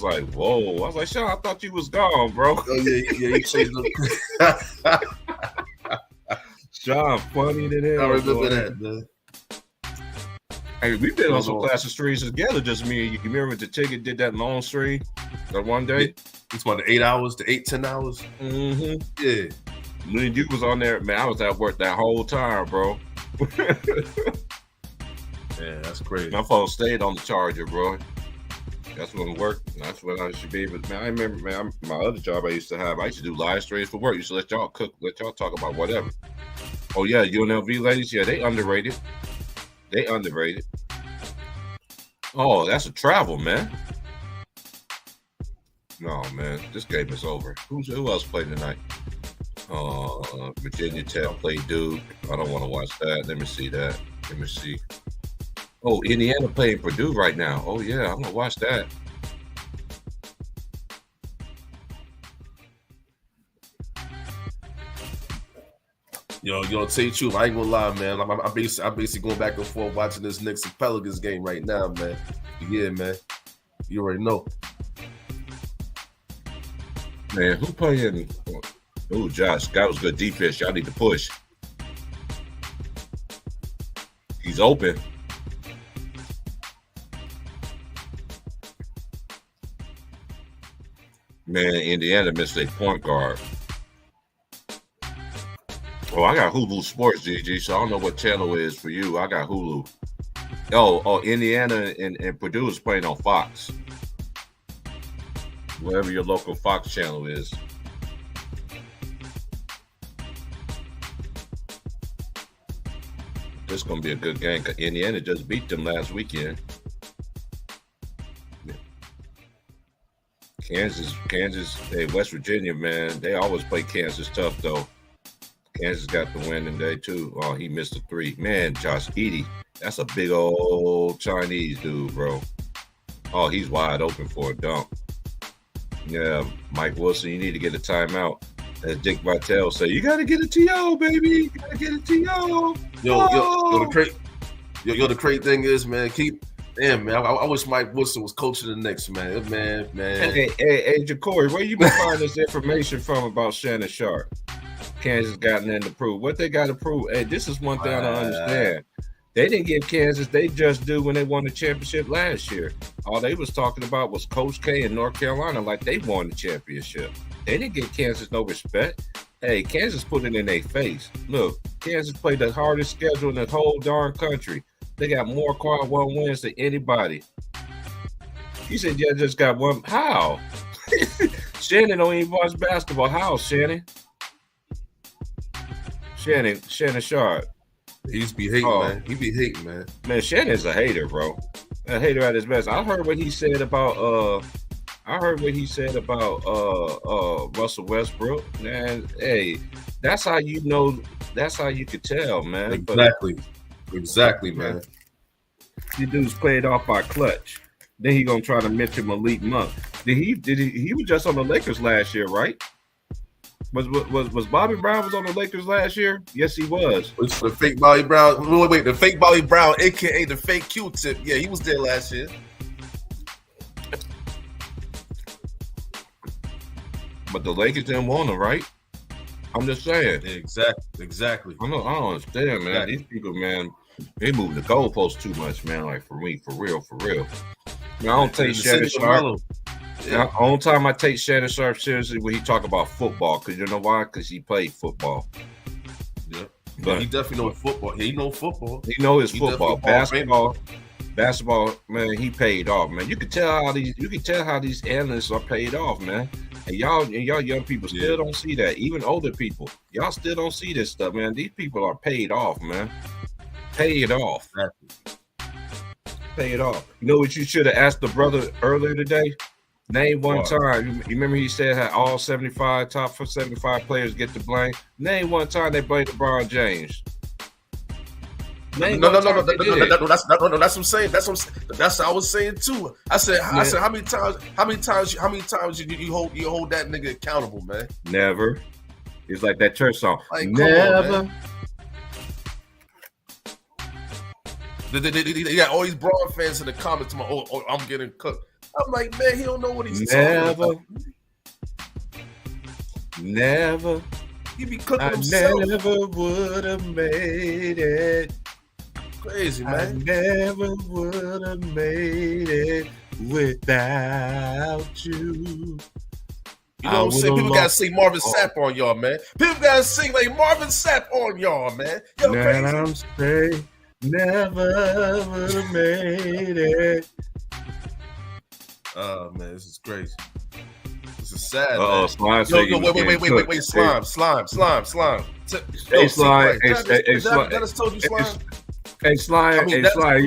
like, whoa. I was like, Sean, I thought you was gone, bro. Oh, yeah, you changed them. Sean, funny to hell. I remember that, man. Hey, we've been on some classic streams together, just me and you. You remember the Ticket did that long stream that one day? It's about the 8 hours, the 8-10 hours. Mm-hmm. Yeah. Me and you was on there, man. I was at work that whole time, bro. Yeah, that's crazy. My phone stayed on the charger, bro. That's when it worked. That's when I should be able to. Man, I remember, man, my other job I used to have, I used to do live streams for work. I used to let y'all cook, let y'all talk about whatever. Oh, yeah, UNLV ladies, yeah, they underrated. They underrated. Oh, that's a travel, man. No, man, this game is over. Who else played tonight? Virginia Tech played Duke. I don't want to watch that. Let me see that. Let me see. Oh, Indiana playing Purdue right now. Oh, yeah, I'm going to watch that. Yo, tell you the truth, I ain't gonna lie, man. I'm basically going back and forth watching this Knicks and Pelicans game right now, man. Yeah, man. You already know. Man, who playing? Oh, Josh, that was good defense. Y'all need to push. He's open. Man, Indiana missed a point guard. Oh, I got Hulu Sports, GG, so I don't know what channel it is for you. I got Hulu. Oh, Indiana and Purdue is playing on Fox. Wherever your local Fox channel is. This is going to be a good game. Indiana just beat them last weekend. Kansas, hey, West Virginia, man, they always play Kansas tough, though. Kansas got the win today, too. Oh, he missed a three. Man, Josh Giddey, that's a big old Chinese dude, bro. Oh, he's wide open for a dunk. Yeah, Mike Wilson, you need to get a timeout. As Dick Vitale say, you got to get a TO, baby. You got to get a TO. The great thing is, man, I wish Mike Wilson was coaching the Knicks, man. Man. Hey, Ja'Cory, where you been finding this information from about Shannon Sharp? Kansas got nothing to prove. What they got to prove? Hey, this is one thing I don't understand. They didn't give Kansas, they just do when they won the championship last year. All they was talking about was Coach K in North Carolina like they won the championship. They didn't give Kansas no respect. Hey, Kansas put it in their face. Look, Kansas played the hardest schedule in the whole darn country. They got more quad one wins than anybody. You said you just got one. How? Shannon don't even watch basketball. How, Shannon? Shannon Sharp. He used to be hating, man. He be hating, man. Man, Shannon's a hater, bro. A hater at his best. I heard what he said about I heard what he said about Russell Westbrook. Man, hey, that's how you know. That's how you could tell, man. Exactly, man. These dudes played off by clutch. Then he gonna try to mention Malik Monk. He was just on the Lakers last year, right? Was Bobby Brown was on the Lakers last year? Yes, he was. It's the fake Bobby Brown. Wait, the fake Bobby Brown, aka the fake Q-tip. Yeah, he was there last year. But the Lakers didn't want him, right? I'm just saying. Exactly. I don't understand, man. These people, man, they move the goalposts too much, man. Like for me, for real. I don't take Shannon Sharp. The only time I take Shannon Sharp seriously when he talk about football, because you know why? Because he played football. Yeah, but he definitely knows football. He know football. He know his football. Basketball, man. He paid off, man. You can tell how these analysts are paid off, man. And y'all young people still don't see that. Even older people, y'all still don't see this stuff, man. These people are paid off, man. Paid off. Paid off. You know what you should have asked the brother earlier today? Name one time. You remember he said how all top 75 players get the blame? Name one time they blamed LeBron James. No. That's what I'm saying. That's what I was saying too. I said how many times you hold that nigga accountable, man? Never. It's like that church song. Like, never. They got all these Braun fans in the comments. Oh, I'm getting cooked. I'm like, man, he don't know what he's talking about. Never. He be cooking himself. I never would have made it. Crazy, man. I never would have made it without you. You know what I'm saying? People gotta sing Marvin Sapp on y'all, man. People gotta sing like Marvin Sapp on y'all, man. Yo, crazy. I'm saying, never would have made it. Oh man, this is crazy. This is sad. Oh, Slime. Wait, Slime. Hey, Slime. I just told you, Slime. Hey, Slime. You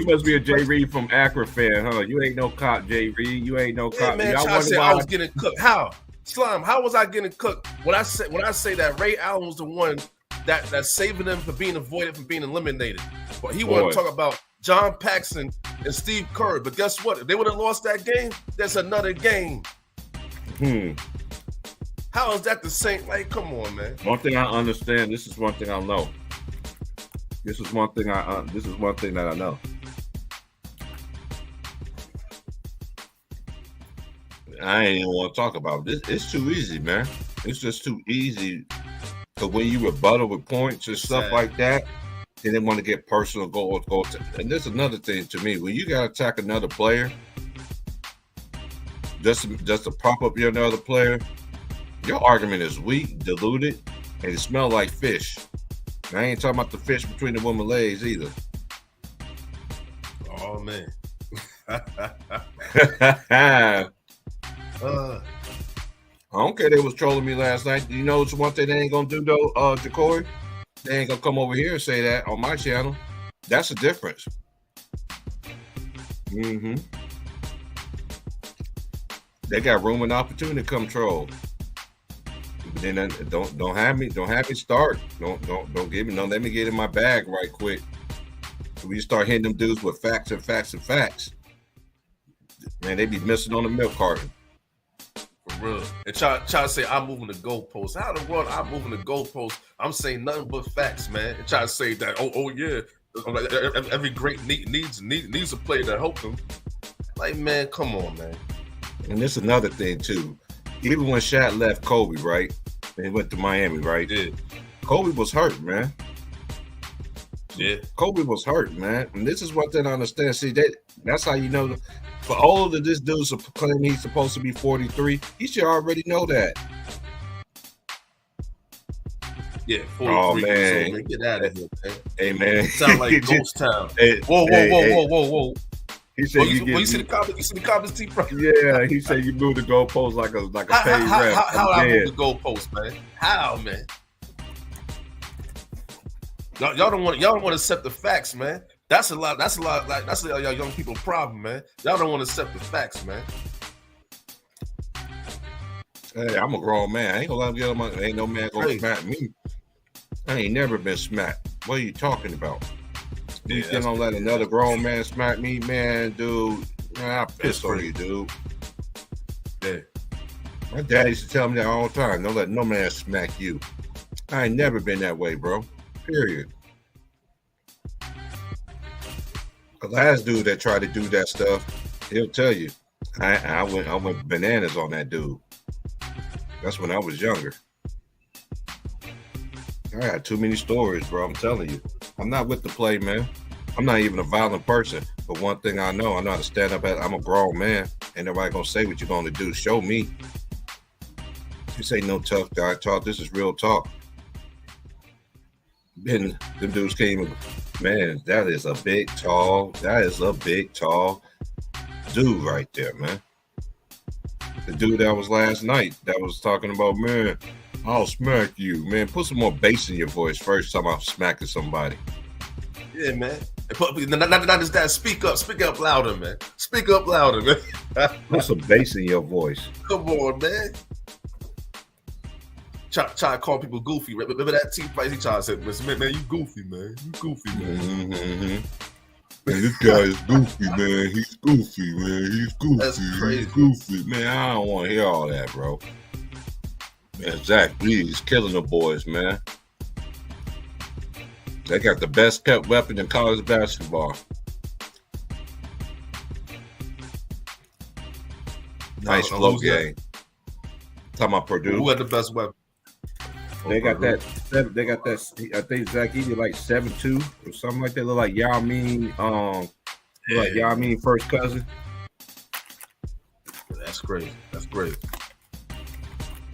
must be a Jay Reed from Akron fan, huh? You ain't no cop, Jay Reed. You ain't no cop. Man, I said I was getting cooked. How? Slime, how was I getting cooked? When I say that Ray Allen was the one that's saving them from being avoided from being eliminated. But he wanted to talk about John Paxson and Steve Kerr. But guess what? If they would have lost that game, there's another game. How is that the same? Like, come on, man. One thing I understand. This is one thing I know. This is one thing that I know. I ain't even want to talk about this. It's too easy, man. It's just too easy. Because when you rebuttal with points and stuff like that, and they want to get personal, go. And there's another thing to me. When you got to attack another player, just to prop up your other player, your argument is weak, diluted, and it smells like fish. And I ain't talking about the fish between the woman's legs either. Oh, man. I don't care they was trolling me last night. You know it's one thing they ain't gonna do though, Jacory? They ain't gonna come over here and say that on my channel. That's the difference. They got room and opportunity to come troll. But then don't have me start. Don't let me get in my bag right quick. We start hitting them dudes with facts. Man, they be missing on the milk carton. For real. And try to say I'm moving the goalposts. How the world I'm moving the goalposts? I'm saying nothing but facts, man. And try to say that, oh yeah, every great needs a player to help them. Like, man, come on, man. And this is another thing too. Even when Shaq left Kobe, right? And he went to Miami, right? Yeah. Kobe was hurt, man. Yeah. Kobe was hurt, man. And this is what they don't understand. See, that's how you know. For all of this dude's claiming he's supposed to be 43, he should already know that. Yeah, 43. Oh, man. So, man, get out of here, man. Hey, man. Sound like Ghost Town. Hey, whoa. He said you see the comments, T. Yeah, he said you moved the goalpost like a paid rep. How I move the goalpost, man? How, man? Y'all don't want to accept the facts, man. That's a lot. That's y'all young people problem, man. Y'all don't want to accept the facts, man. Hey, I'm a grown man. I ain't gonna let him get on my. Ain't no man gonna smack me. I ain't never been smacked. What are you talking about? You think I'm let another grown man smack me, man, dude? Man, I piss on you, dude. Yeah. My dad used to tell me that all the time. Don't let no man smack you. I ain't never been that way, bro. Period. The last dude that tried to do that stuff, he'll tell you. I went bananas on that dude. That's when I was younger. I got too many stories, bro. I'm telling you. I'm not with the play, man. I'm not even a violent person. But one thing I know how to stand up I'm a grown man. Ain't nobody gonna say what you're gonna do. Show me. This ain't no tough guy talk. This is real talk. Then them dudes came, man, that is a big, tall dude right there, man. The dude that was last night that was talking about, man, I'll smack you. Man, put some more bass in your voice first time I'm smacking somebody. Yeah, man. Not just that. Speak up louder, man. Speak up louder, man. Put some bass in your voice. Come on, man. Try to call people goofy. Remember that team fight? He tried to say, man, you goofy, man. You goofy, man. Mm-hmm. Man, this guy is goofy, man. He's goofy, man. He's goofy. That's crazy. He's goofy. Man, I don't want to hear all that, bro. Man, Zach Bleed's killing the boys, man. They got the best kept weapon in college basketball. Nice flow game. Talking about Purdue. Who had the best weapon? They got that. They got that. I think Zach Edey like 7'2" or something like that. Look like Yao Ming. Like Yao Ming first cousin. That's great. That's great.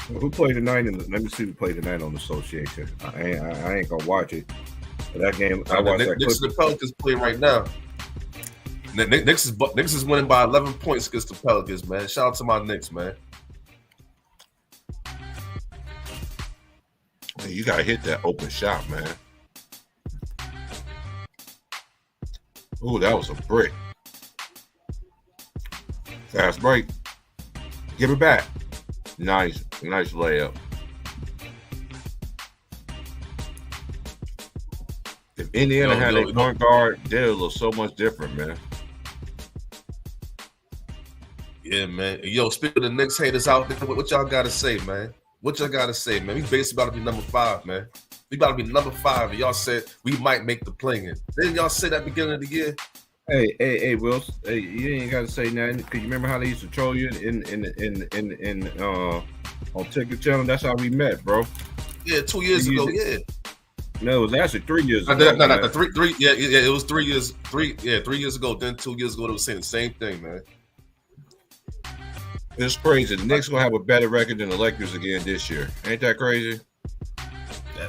Who played tonight? Let me see who played tonight on the association. I ain't gonna watch it. But that game, I watched that. Knicks and the Pelicans play right now. Knicks is winning by 11 points against the Pelicans, man. Shout out to my Knicks, man. Man, you gotta hit that open shot, man. Ooh, that was a brick. Fast break. Give it back. Nice layup. If Indiana had a point guard, they'd look so much different, man. Yeah, man. Yo, speaking of the Knicks haters out there, what y'all gotta say, man? What y'all gotta say, man? We basically about to be number 5, man. We about to be number 5, and y'all said we might make the play-in. Didn't y'all say that beginning of the year? Hey, Will. Hey, you ain't gotta say nothing. Cause you remember how they used to troll you on Ticket Channel? That's how we met, bro. Yeah, 2 years ago. Yeah. No, it was actually 3 years ago. No, three. Yeah, it was 3 years. 3 years ago. Then 2 years ago, they were saying the same thing, man. It's crazy. The Knicks gonna have a better record than the Lakers again this year. Ain't that crazy?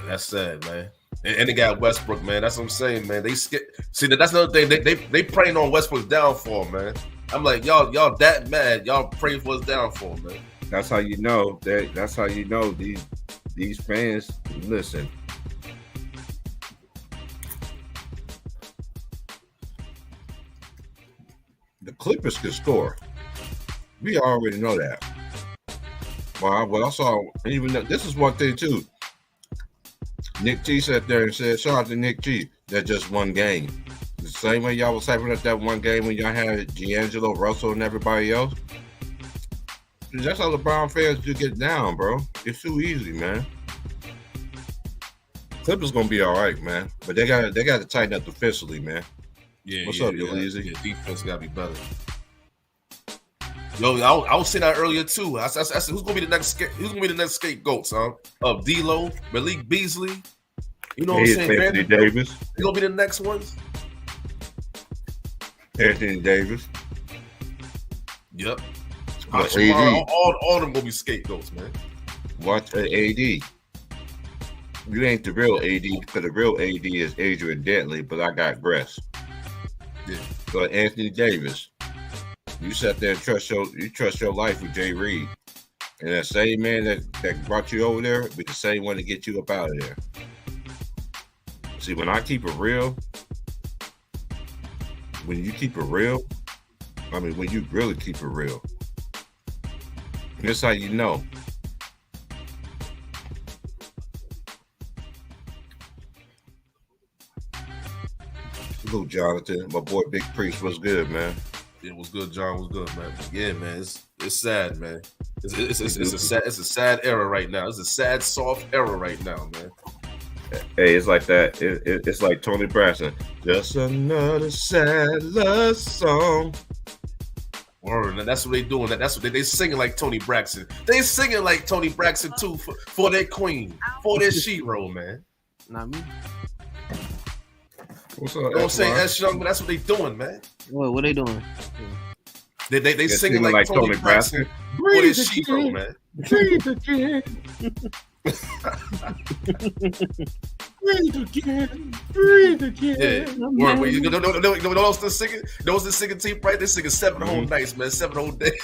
That's sad, man. And they got Westbrook, man. That's what I'm saying, man. They skip. See, that's another thing. They praying on Westbrook's downfall, man. I'm like, y'all that mad. Y'all praying for his downfall, man. That's how you know. That's how you know these fans listen. The Clippers can score. We already know that. Well, what I saw, even this is one thing too. Nick T sat there and said, "Shout out to Nick T. That just one game. The same way y'all was hyping up that one game when y'all had D'Angelo Russell and everybody else. That's how LeBron fans do get down, bro. It's too easy, man. Clippers gonna be all right, man. But they got to tighten up defensively, man. Yeah. What's up, Yaleezy? Yeah, defense gotta be better. Yo, I was saying that earlier too. I said, who's gonna be the next scapegoat, son? Of D'Lo, Malik Beasley. You know what I'm saying? Anthony Davis. They gonna be the next ones. Anthony Davis. Yep. AD. All of them gonna be scapegoats, man. Watch AD. You ain't the real AD because the real AD is Adrian Dantley, but I got Gress. Yeah. So Anthony Davis. You sat there and trust your life with Jay Reed. And that same man that brought you over there be the same one to get you up out of there. See, when I keep it real, when you keep it real, I mean, when you really keep it real, this how you know. Salute, Jonathan. My boy Big Priest was good, man. It was good, John. Was good, man. Yeah, man. It's sad, man. It's a sad era right now. It's a sad, soft era right now, man. Hey, it's like that. It's like Tony Braxton. Just another sad love song. Word, and that's what they doing. That's what they singing like Tony Braxton. They singing like Tony Braxton too for their queen, for their shero, man. Not me. What's up? Don't say S Young, but that's what they doing, man. What they doing? They singing like Tony Braxton for their shero, man. Breathe again. Breathe again. Breathe again. Yeah. Word, you know those the singing? Those the singing team, right? They singing 7 whole nights, man. 7 whole days.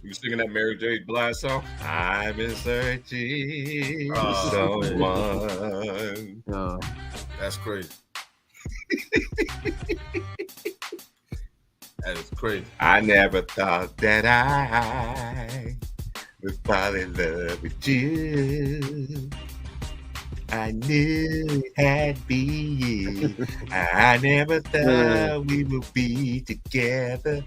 You singing that Mary J. Blige song? I've been searching for someone. That's crazy. That is crazy. I never thought that I would fall in love with you. I knew it had to be you. I never thought we would be together.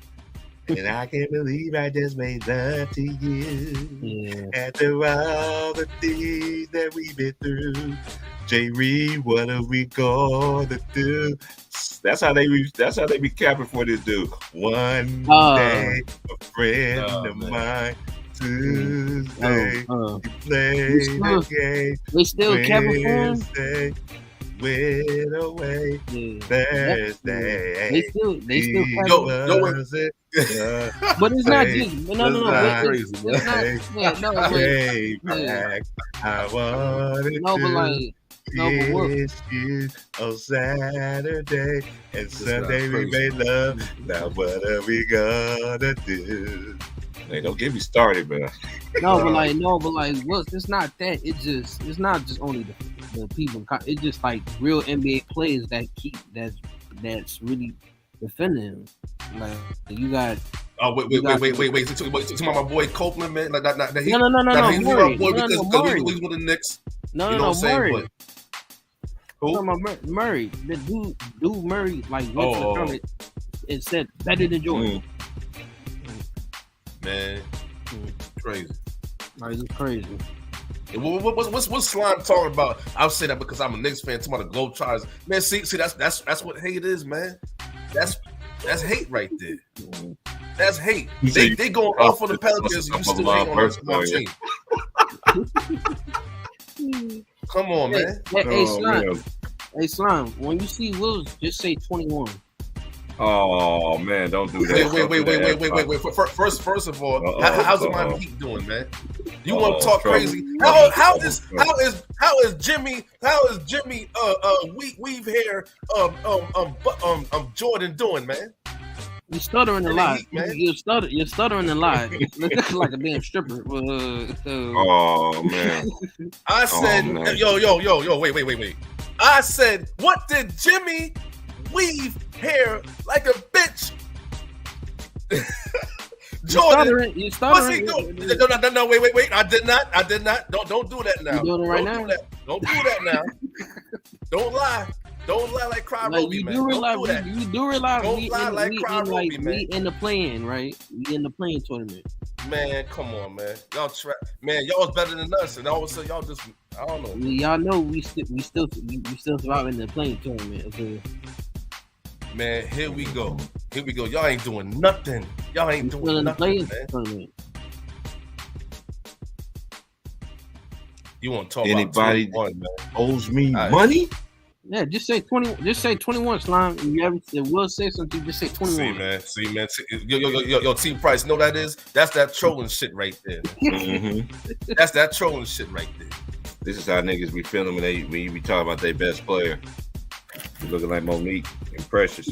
And I can't believe I just made love to you. Yeah. After all the things that we've been through. J. Reed, what are we gonna do? That's how they be capping for this dude. One day, a friend of mine. Tuesday, you play the game. They still capping for him? Went away Thursday. They still no, but it's not just no. It's not back. I wanted to kiss you on Saturday and Sunday we made love. Now what are we gonna do? Hey, don't get me started, man. Look, it's not that. It's not just only the people. It's just like real NBA players that's really defending him. Like you got. Oh wait! To my boy Copeland, man. Like that. No. He's my boy because he's with the Knicks. No, Murray. Who? Murray. The dude Murray went to the tournament and said better than Jordan. Man, crazy. It's crazy. What's Slime talking about? I'll say that because I'm a Knicks fan. Talking about the Globetrotters, man. See, that's what hate is, man. That's hate right there. That's hate. They going off on the Pelicans. You still hate on my team. Come on, man. Hey, Slime. When you see Wills, just say 21. Oh man, don't do that. Wait. First of all, how's the Miami Heat doing, man? You want to talk crazy? How is Jimmy weave hair Jordan doing, man? You stuttering a lot, man. You're stuttering a lot. Looking like a damn stripper. Oh man. I said, yo, wait. I said, what did Jimmy weave hair like a bitch? Jordan, you stuttering. What's he doing? No, wait. I did not. Don't do that now. You doing it right now? Don't do that now. Don't lie. Don't lie like Cry Roby, man. You do realize Don't lie like Cry Roby, man. We in the playing, right? We in the playing tournament. Man, come on, man. Y'all was better than us, and all of a sudden y'all just, I don't know. Y'all know we still survive in the playing tournament. Okay. Man, here we go. Y'all ain't doing nothing. Y'all ain't doing nothing, man. You want to talk anybody about 21, man? Owes me money? Yeah, just say 20. Just say 21, Slime. If you ever will say something, just say 21. See, man. Yo, T Price, know that is? That's that trolling shit right there. Mm-hmm. That's that trolling shit right there. This is how niggas be feeling when you be talking about their best player. You looking like Monique and Precious.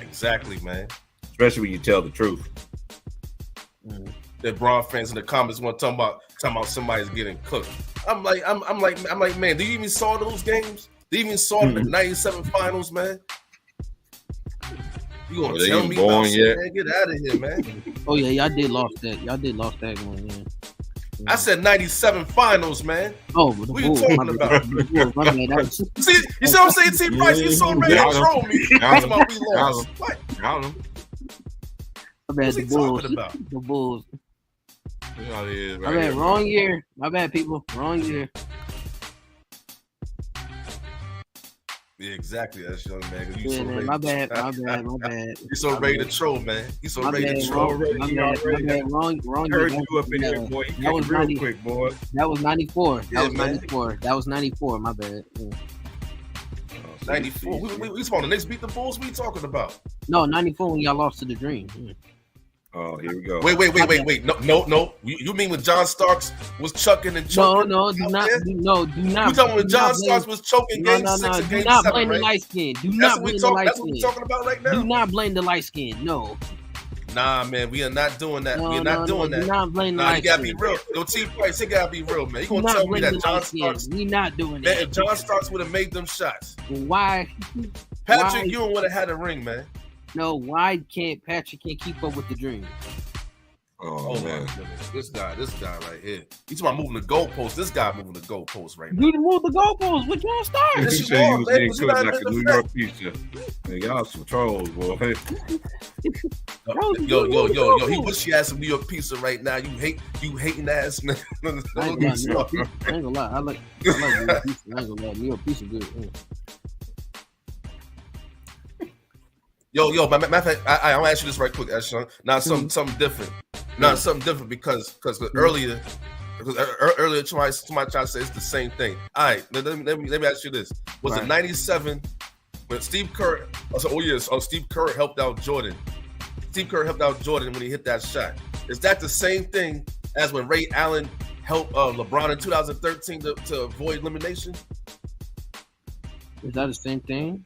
Exactly, man. Especially when you tell the truth. The Braun fans in the comments want to talk about somebody's getting cooked. I'm like, man, do you even saw those games? Do you even saw the 97 finals, man? You gonna tell me about shit, man? Get out of here, man. Oh yeah, y'all did lost that one, yeah. I said 97 finals, man. Oh, what are you talking about? See, you see what I'm saying? T Price, you so ready to troll me. That's why we lost. What? My bad, the Bulls. The Bulls. My bad, wrong year. My bad, people. Wrong year. Yeah, exactly. That's young man. You so man, my bad. You so ready to troll, man. You so ready to troll. My bad. Wrong. Heard you up in here, boy. That was real quick, boy. That was 94. That was 94. My bad. Yeah. 94. We spawned the Knicks beat the Bulls. What are you talking about? No, 94 when y'all lost to the Dream. Yeah. Oh, here we go. Wait. No. You mean when John Starks was chucking and choking? No, do not. You talking when John Starks was choking game 6 and game 7, right? Do not blame the light skin. Do not blame the light skin. That's what we're talking about right now. Do not blame the light skin. No. Nah, man, we are not doing that. We are not doing that. Do not blame the light skin. You gotta be real. Yo, T Price, you gotta be real, man. You gonna tell me that John Starks? We not doing that. Man, if John Starks would have made them shots, why? Patrick Ewing would have had a ring, man. No, why can't Patrick keep up with the Dream? Oh man, this guy right here. He's about moving the goalpost. This guy moving the goalpost right now. You move the goalpost with John Starks. He said you was getting cooked like a New York pizza. Man, y'all some trolls, boy. Yo. He wish he had some New York pizza right now. You hating ass man. I ain't gonna lie. I like New York pizza. I ain't gonna lie. New York pizza good. Yo, matter of fact, I want to ask you this right quick, Ashton. Now something different. Now something different because earlier somebody tried to say it's the same thing. All right, let me ask you this: was it 97 when Steve Kerr? Steve Kerr helped out Jordan. Steve Kerr helped out Jordan when he hit that shot. Is that the same thing as when Ray Allen helped LeBron in 2013 to avoid elimination? Is that the same thing?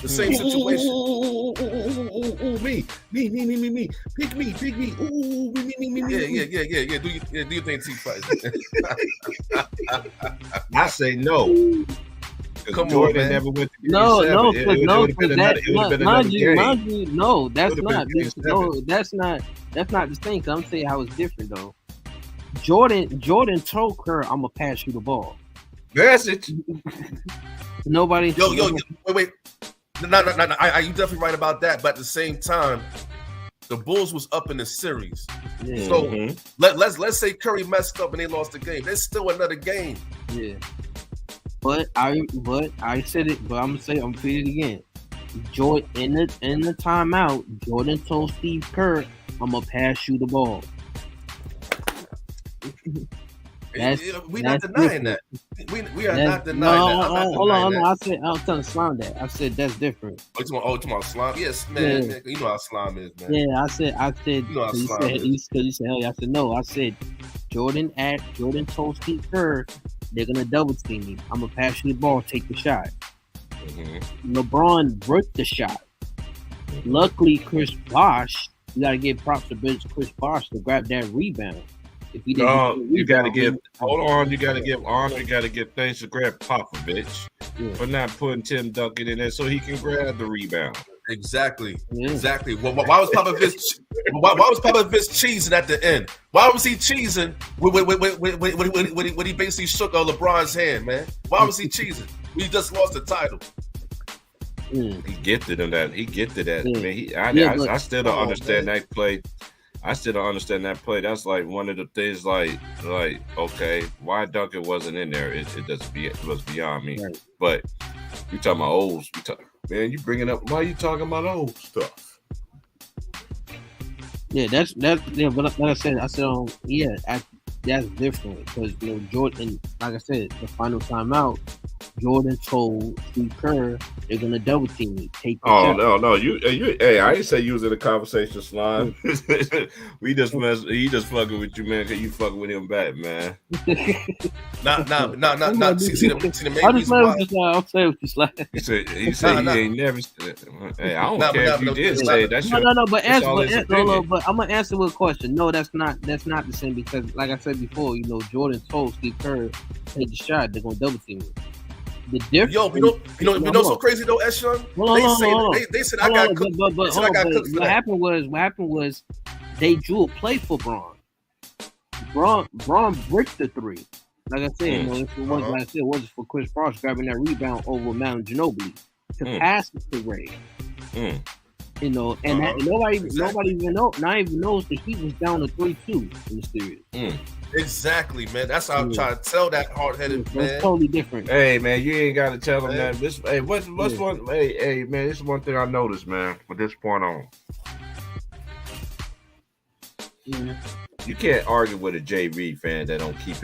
The same situation. Me. Pick me. Ooh, me. Yeah. Do you think T Price? I say no. Come Jordan on, man. Never went to No, that's not the thing. I'm saying how it's different though. Jordan told Kerr, "I'm gonna pass you the ball." That's it. Nobody. Yo, wait. No. You definitely right about that. But at the same time, the Bulls was up in the series. Yeah. So let's say Curry messed up and they lost the game. There's still another game. Yeah. But I said it. But I'm gonna repeat it again. Jordan in the timeout, Jordan told Steve Kerr, "I'm gonna pass you the ball." We're not denying that. We are not denying that. Hold on. I was telling Slime that. I said that's different. Oh, you talking about Slime? Yes, man. You know how Slime is, man. Yeah, I said. You know how Slime is. You said, hell yeah. I said, no. I said, Jordan told Steve Kerr, they're going to double team me. I'm going to pass you the ball, take the shot. Mm-hmm. LeBron broke the shot. Mm-hmm. Luckily, Chris Bosh, you got to give props to Chris Bosh to grab that rebound. If he didn't you got to give. Hold on, you got to give honor. You got to give thanks to Greg Popovich for not putting Tim Duncan in there so he can grab the rebound. Exactly. Well, why was Popovich cheesing at the end? Why was he cheesing when he basically shook LeBron's hand, man? Why was he cheesing? We just lost the title. He gifted him that. Man, I still don't understand that play. I still don't understand that play. That's like one of the things. Like, okay, why Duncan wasn't in there? It was beyond me. Right. But we talking about old. Man, you bringing up? Why are you talking about old stuff? Yeah, that's yeah. But like I said, that's different because Jordan. Like I said, the final timeout, Jordan told Steve Kerr they're gonna double team me. Take the shot. No. You. Hey, I didn't say you was in a conversation, Slime. He just fucking with you, man. Cause you fucking with him back, man. Nah. See the main reason why. I'll say what you Slime. He said he ain't never. Hey, I don't care if you did say that. No. But I'm gonna answer with a question. No, that's not the same because, like I said before, Jordan told Steve Kerr take the shot. They're gonna double team me. The difference. Yo, you know so crazy though, Eshon. They said I got cooked. What happened was they drew a play for Braun. Braun bricked the three. Like I said, if it was like I said, it wasn't for Chris Bosh grabbing that rebound over Mount Ginobili to pass it to Ray. You know, and nobody even knows the Heat was down to 3-2 in the series. Exactly, man. That's how I'm trying to tell that hard-headed man. It's totally different. Hey, man, you ain't got to tell him that. This, hey, what's one? Hey, man, this is one thing I noticed, man. From this point on, you can't argue with a J. Reed fan that don't keep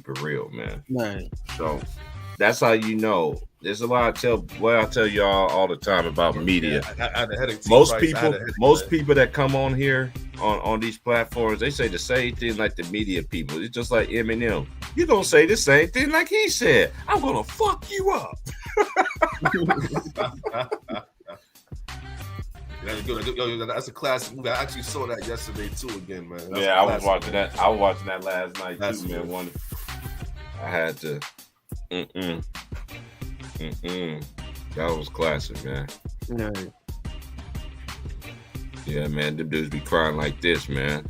it real, man. Right. So that's how you know. There's a lot I tell y'all all the time about media. Most people that come on here on these platforms, they say the same thing like the media people. It's just like Eminem. You're gonna say the same thing like he said. I'm gonna fuck you up. That's a classic movie. I actually saw that yesterday too again, man. I was watching that. I was watching that last night too, man. I had to. That was classic, man. Yeah, man. Them dudes be crying like this, man.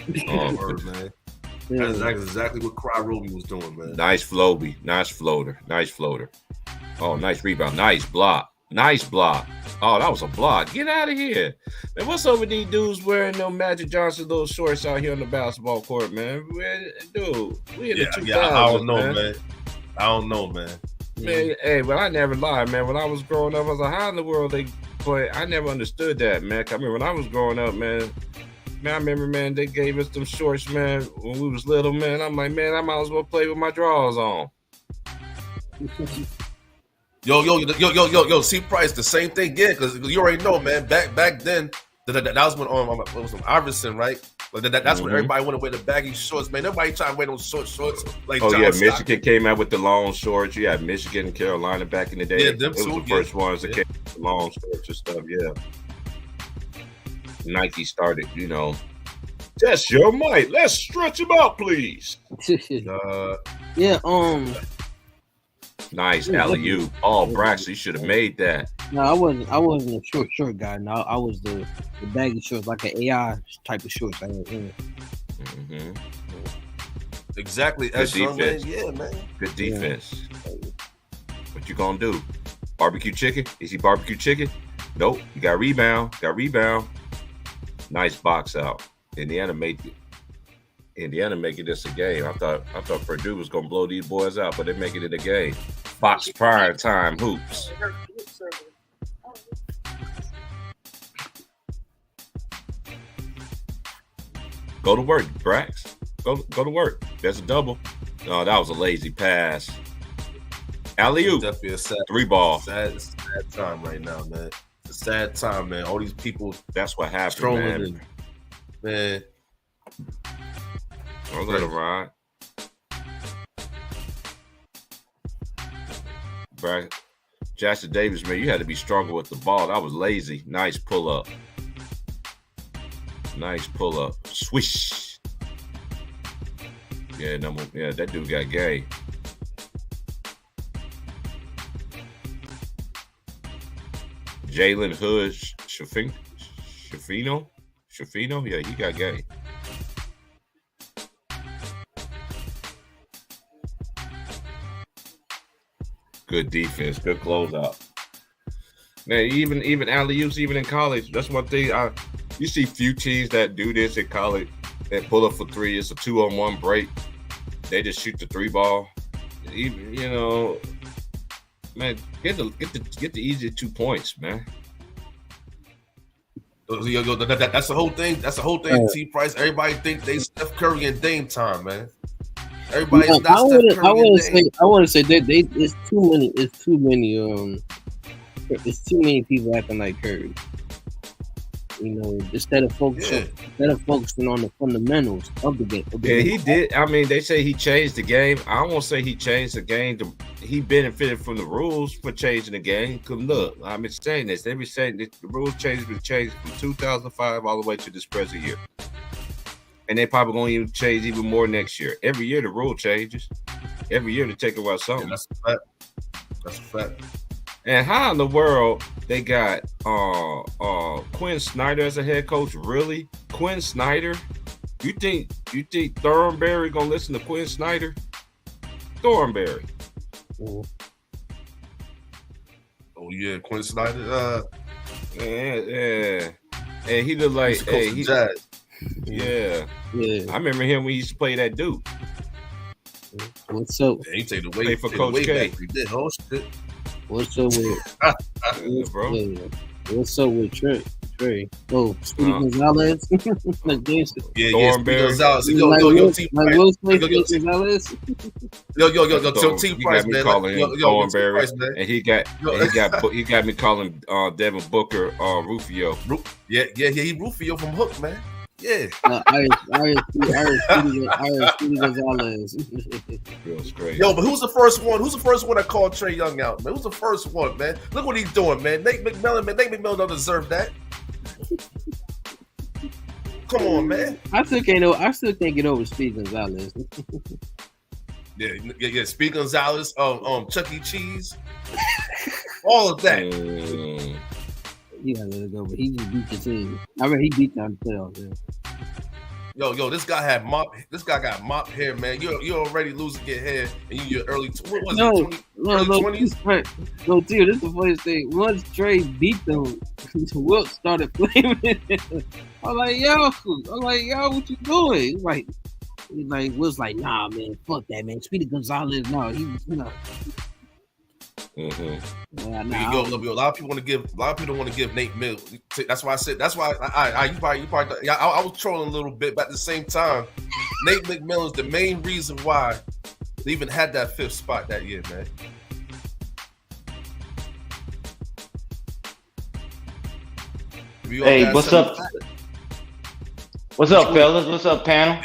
Man. That's exactly what Cry Roby was doing, man. Nice floater. Oh, nice rebound. Nice block. Oh, that was a block. Get out of here. Man, what's up with these dudes wearing no Magic Johnson little shorts out here on the basketball court, man? Dude, we in the 2000s, I don't know, man. Man, hey, but I never lied, man. When I was growing up, I was like, how in the world they play? I never understood that, man. I mean, when I was growing up, man, I remember, man, they gave us them shorts, man, when we was little, man. I'm like, man, I might as well play with my drawers on. Yo, C Price, the same thing again, because you already know, man. Back then, that was when it was from Iverson, right? Like that's when everybody wanted to wear the baggy shorts, man. Nobody trying to wear those shorts. Like John Michigan Stockton. came out with the long shorts. You had Michigan and Carolina back in the day. Yeah, it was the first ones that came with the long shorts and stuff. Yeah, Nike started, test your might. Let's stretch them out, please. Nice alley-oop. Oh, Braxton, you should have made that. No, I wasn't a short guy. No, I was the baggy shorts, like an AI type of shorts. Exactly. Good defense. Yeah, man. Good defense. What you gonna do? Barbecue chicken? Is he barbecue chicken? Nope. You got rebound. Nice box out. Indiana making this a game. I thought Purdue was gonna blow these boys out, but they're making it a game. Fox prime time hoops. Go to work, Brax. Go to work. There's a double. No, that was a lazy pass. Alley-oop. Definitely a sad 3-ball. Sad time right now, man. It's a sad time, man. All these people. That's what happened, man. I'll let him ride. Jackson Davis, man, you had to be stronger with the ball. That was lazy. Nice pull up. Swish. Yeah, that dude got gay. Jalen Hood, Shafino? Yeah, he got gay. Good defense, good closeout. Man, even alley-oops, even in college, that's one thing. You see few teams that do this in college. They pull up for three. It's a 2-on-1 break. They just shoot the 3-ball. Even man, get the easy 2 points, man. That's the whole thing. T Price. Everybody think they Steph Curry and Dame time, man. Everybody's not Steph Curry. I want to say that it's too many people acting like Curry. Instead of focusing on the fundamentals of the game. He did. I mean, they say he changed the game. I won't say he changed the game. He benefited from the rules for changing the game. Because look, I'm saying this. They be saying that the rules changed from 2005 all the way to this present year. And they probably going to even change even more next year. Every year the rule changes. Every year they take away something. Yeah, that's a fact. And how in the world They got Quinn Snyder as a head coach. Really, Quinn Snyder? You think Thornberry gonna listen to Quinn Snyder? Thornberry. Oh yeah, Quinn Snyder. Yeah. And he looked like Jazz. Yeah. I remember him when he used to play that Duke. What's up? Yeah, he take the way for Coach K. He did. Oh shit. What's up with Yeah, bro. What's up with Trey? Oh, Speedy Gonzalez. Yeah, Thornberry. Gonzalez. Yo, T Gonzalez. Yo, T Price, man. Thornberry, and he got me calling Devin Booker Rufio. Yeah, he Rufio from Hook, man. Yeah. I Speedy Gonzalez. Real straight. Yo, but who's the first one? Who's the first one that called Trae Young out, man? Who's the first one, man? Look what he's doing, man. Nate McMillan, man. Nate McMillan don't deserve that. Come on, man. I still can't get over Speedy Gonzalez. Yeah. Speedy Gonzalez, Chuck E. Cheese, all of that. You gotta let it go, but he just beat the team. I mean, he beat them playoffs. Yeah. Yo, this guy got mop hair, man. You're already losing your hair, and you're early. What was it? Early 20s? No, dude, this is the funniest thing. Once Trey beat them, Wilt started flaming. I'm like, yo, what you doing? He was like, nah, man, fuck that, man. Speedy Gonzalez, no, he, you know. Mm-hmm. A lot of people want to give Nate Mill. That's why I said. That's why I was trolling a little bit, but at the same time, Nate McMillan is the main reason why they even had that 5th spot that year, man. Hey, what's up? What's up, fellas? What's up, panel?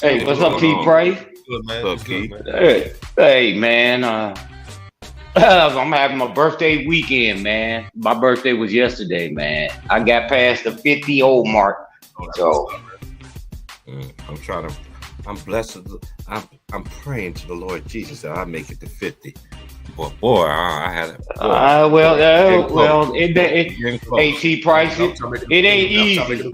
Hey, what's up, T Price? Good, man. What's up, Keith? Hey, man. I'm having my birthday weekend, man. My birthday was yesterday, man. I got past the 50-year-old mark. So I'm blessed. I'm praying to the Lord Jesus that I make it to 50. Boy, I had it. Hey, T Price, it ain't easy.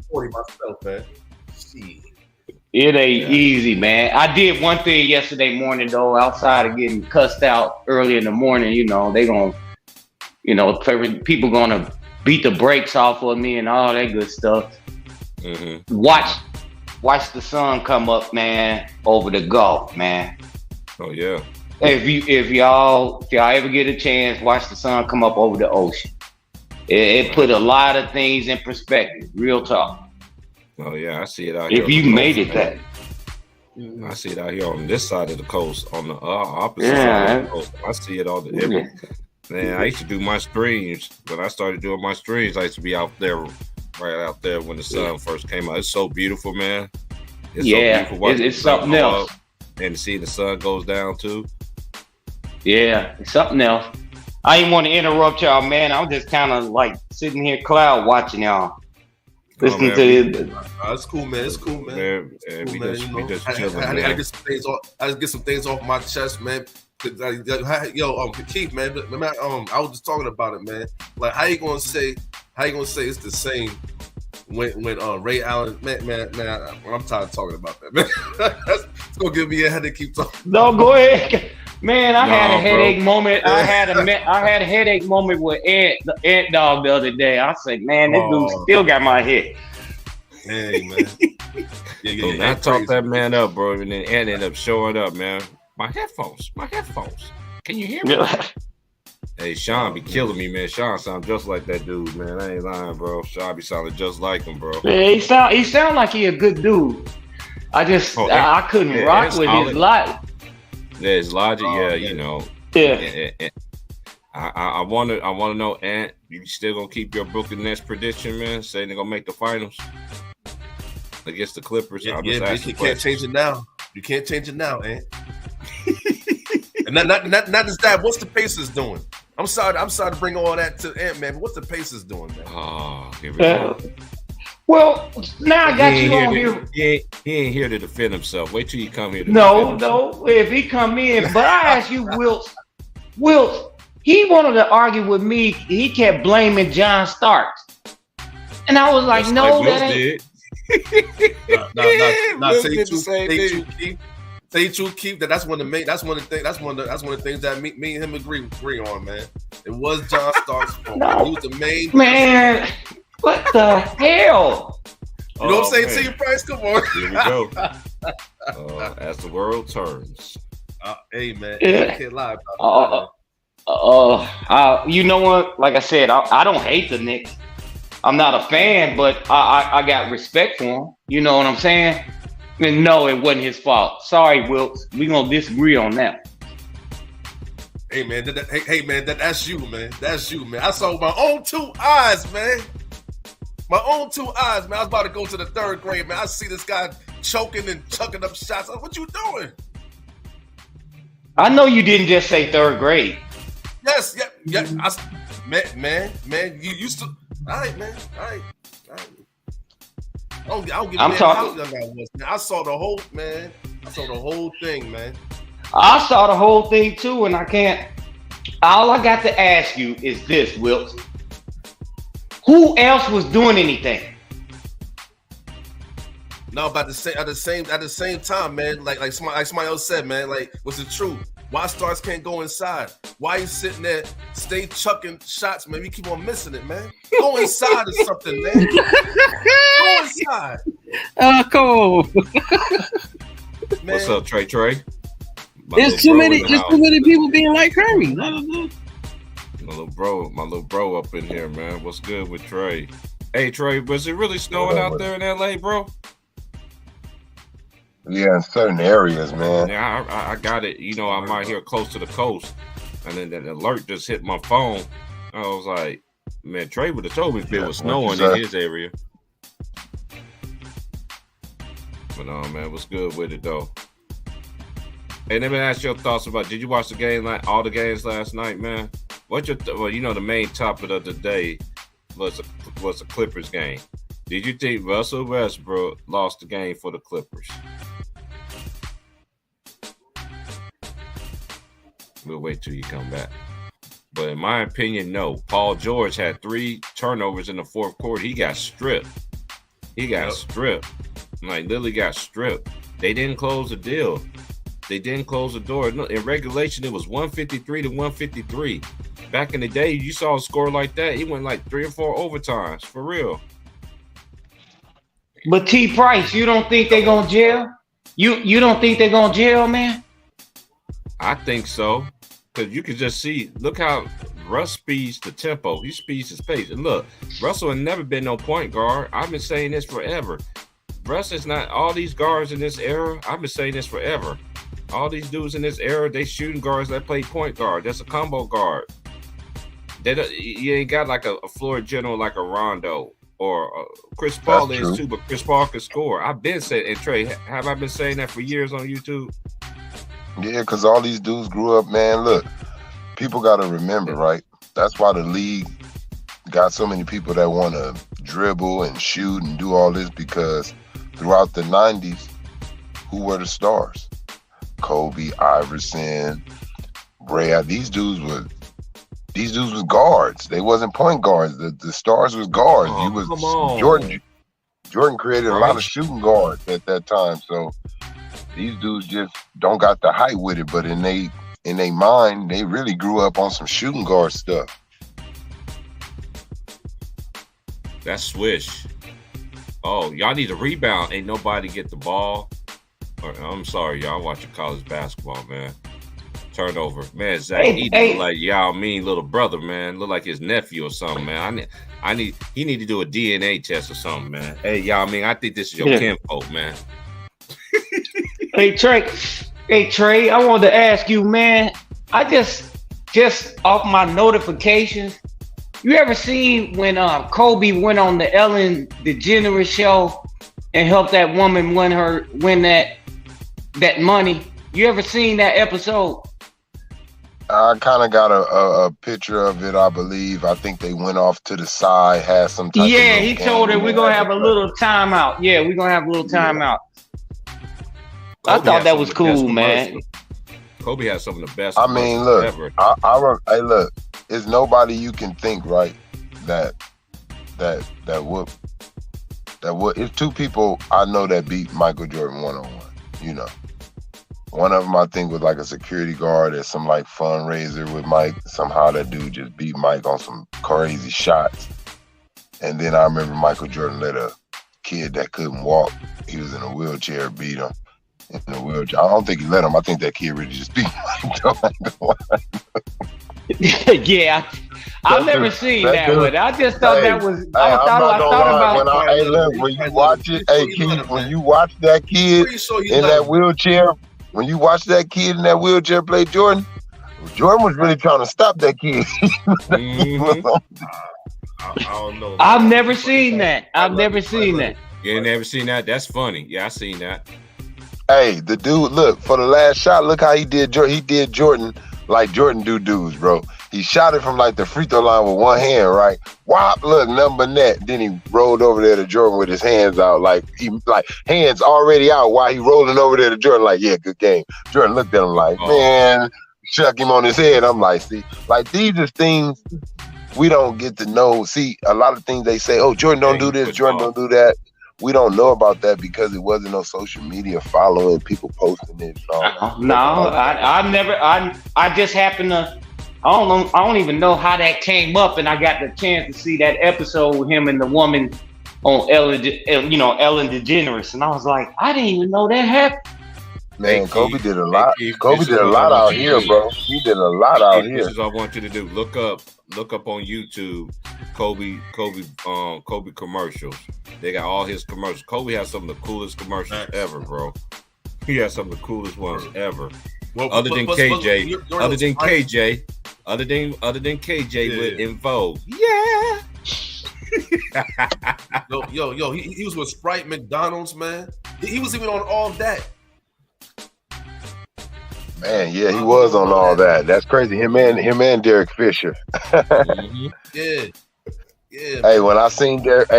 It ain't easy, man. I did one thing yesterday morning, though, outside of getting cussed out early in the morning. You know, they gonna, people gonna beat the brakes off of me and all that good stuff. Mm-hmm. Watch the sun come up, man, over the Gulf, man. Oh yeah. If y'all ever get a chance, watch the sun come up over the ocean. It put a lot of things in perspective. Real talk. Oh yeah, I see it out here. If you made it that. I see it out here on this side of the coast, on the opposite side of the coast. I see it all the man. I used to do my streams. When I started doing my streams, I used to be out there, right out there when the sun first came out. It's so beautiful, man. It's so beautiful. It's something else. And to see the sun goes down too. Yeah, it's something else. I didn't want to interrupt y'all, man. I'm just kind of like sitting here cloud watching y'all. Listening to it's cool, man. It's cool, man. We just chilling, man. I get some things off my chest, man. Yo, Keith, man. I was just talking about it, man. Like, how you gonna say it's the same when Ray Allen, man, I'm tired of talking about that, man. It's gonna give me a headache. Keep talking. No, go ahead. Man, I had a headache moment. I had a headache moment with Ant Dog the other day. I said, man, this dude still got my head. Hey, man. I talked that man up, bro, and then Ant ended up showing up, man. My headphones. Can you hear me? Hey, Sean be killing me, man. Sean sound just like that dude, man. I ain't lying, bro. Sean be sounding just like him, bro. Yeah, he sound like he a good dude. I just I couldn't rock with his life. Yeah, his logic, you know. Yeah. I want to know, Ant, you still gonna keep your Brooklyn Nets prediction, man? Saying they're gonna make the finals against the Clippers. Yeah, but you can't change it now. You can't change it now, Ant. And not just that. What's the Pacers doing? I'm sorry to bring all that to Ant, man. But what's the Pacers doing, man? Oh, here we go. Well, now I got you on here. He ain't here to defend himself. Wait till you come here. No. If he come in, but I ask you, Wilt, he wanted to argue with me. He kept blaming John Starks, and I was like, "No, like that ain't." Say true, keep that. That's one of the things that me and him agree on, man. It was John Stark's fault. No. He was the main man. What the hell? You know what I'm saying? To your price, come on. Here we go. As the world turns. Hey man, I can't lie about that. You know what? Like I said, I don't hate the Knicks. I'm not a fan, but I got respect for him. You know what I'm saying? And no, it wasn't his fault. Sorry, Wilkes. We're gonna disagree on that. Hey man, that's you, man. That's you, man. I saw with my own 2 eyes, man. My own 2 eyes, man. I was about to go to the 3rd grade, man. I see this guy choking and chucking up shots. What you doing? I know you didn't just say 3rd grade. Yes, yeah. Man, you used to. All right, man. All right. I don't give a damn how young I was, man. I saw the whole thing, man. I saw the whole thing too, and I can't. All I got to ask you is this, Wilkes. Who else was doing anything? No, but at the same time, man. Like somebody else said, man. Like, was it true? Why Starks can't go inside? Why you sitting there, stay chucking shots, man? You keep on missing it, man. Go inside or something, man. Go inside. Oh, come on. Man. What's up, Trey? There's too many people being like Curry. My little bro up in here, man. What's good with Trey? Hey, Trey, was it really snowing out there in LA, bro? Yeah, in certain areas, man. Yeah, I got it. You know, I'm out here close to the coast, and then that alert just hit my phone. I was like, man, Trey would have told me if it was snowing in his area. But no, man, what's good with it though? Hey, let me ask your thoughts about. Did you watch the game, like all the games last night, man? What's your the main topic of the day was the Clippers game. Did you think Russell Westbrook lost the game for the Clippers? We'll wait till you come back. But in my opinion, no. Paul George had 3 turnovers in the 4th quarter. He got stripped. Stripped. Like, literally got stripped. They didn't close the deal. They didn't close the door. No, in regulation, it was 153 to 153. Back in the day, you saw a score like that. He went like 3 or 4 overtimes. For real. But T. Price, you don't think they're going to jail? You don't think they're going to jail, man? I think so. Because you can just see, look how Russ speeds the tempo. He speeds his pace. And look, Russell had never been no point guard. I've been saying this forever. Russ is not all these guards in this era. I've been saying this forever. All these dudes in this era, they shooting guards that play point guard. That's a combo guard. You ain't got like a floor general like a Rondo or Chris Paul is too, but Chris Paul can score. I've been saying, and Trey, have I been saying that for years on YouTube? Yeah, because all these dudes grew up, man. Look, people got to remember, right? That's why the league got so many people that want to dribble and shoot and do all this, because throughout the 90s, who were the stars? Kobe, Iverson, Ray. These dudes was guards. They wasn't point guards. The stars was guards. Jordan created a lot of shooting guards at that time. So these dudes just don't got the height with it, but in they mind, they really grew up on some shooting guard stuff. That's swish. Oh, y'all need a rebound. Ain't nobody get the ball. I'm sorry, y'all watching college basketball, man. Turnover, man. Zach Edey look like Yao Ming little brother, man. Look like his nephew or something, man. He need to do a DNA test or something, man. Hey, Yao Ming, I think this is your kinfolk, man. Hey Trey, I wanted to ask you, man. I just off my notifications. You ever seen when Kobe went on the Ellen DeGeneres show and helped that woman win that money? You ever seen that episode? I kind of got a picture of it, I believe. I think they went off to the side, had some type of he told her we're going to have a little timeout. Yeah, we're going to have a little timeout. I thought that was cool, man. Kobe has some of the best. I mean, look, ever. Hey, look, it's nobody you can think right that would. It's two people I know that beat Michael Jordan 1-on-1. You know, one of them I think was like a security guard at some like fundraiser with Mike. Somehow that dude just beat Mike on some crazy shots. And then I remember Michael Jordan let a kid that couldn't walk. He was in a wheelchair, beat him in a wheelchair. I don't think he let him. I think that kid really just beat Mike Jordan. Yeah. I've never seen that one. I just thought that was. I thought about. When you watch it, Keith, when you watch that kid in that wheelchair, when you watch that kid in that wheelchair play Jordan was really trying to stop that kid. I don't know. I've never seen that. I've never seen that. You ain't never seen that? That's funny. Yeah, I seen that. Hey, the dude, look, for the last shot, look how he did Jordan. He did Jordan like Jordan do dudes, bro. He shot it from like the free throw line with one hand, right? Whop, look, number net. Then he rolled over there to Jordan with his hands out, like hands already out while he rolling over there to Jordan, like, yeah, good game. Jordan looked at him like, man, chuck him on his head. I'm like, see, like these are things we don't get to know. See, a lot of things they say, oh, Jordan don't do this, Jordan don't do that. We don't know about that because it wasn't no social media following, people posting it. I just happened to. I don't even know how that came up, and I got the chance to see that episode with him and the woman on Ellen DeGeneres, and I was like, I didn't even know that happened. Man, Kobe did a lot. Kobe did a lot out here, bro. He did a lot out here. This is what I want you to do. Look up on YouTube Kobe commercials. They got all his commercials. Kobe has some of the coolest commercials ever, bro. He has some of the coolest ones ever. Other than KJ with In Vogue. Yeah. Yo, he was with Sprite McDonald's, man. He was even on all that. Man, yeah, he was on all that. That's crazy. Him and Derek Fisher. Yeah. Hey, when I seen Derek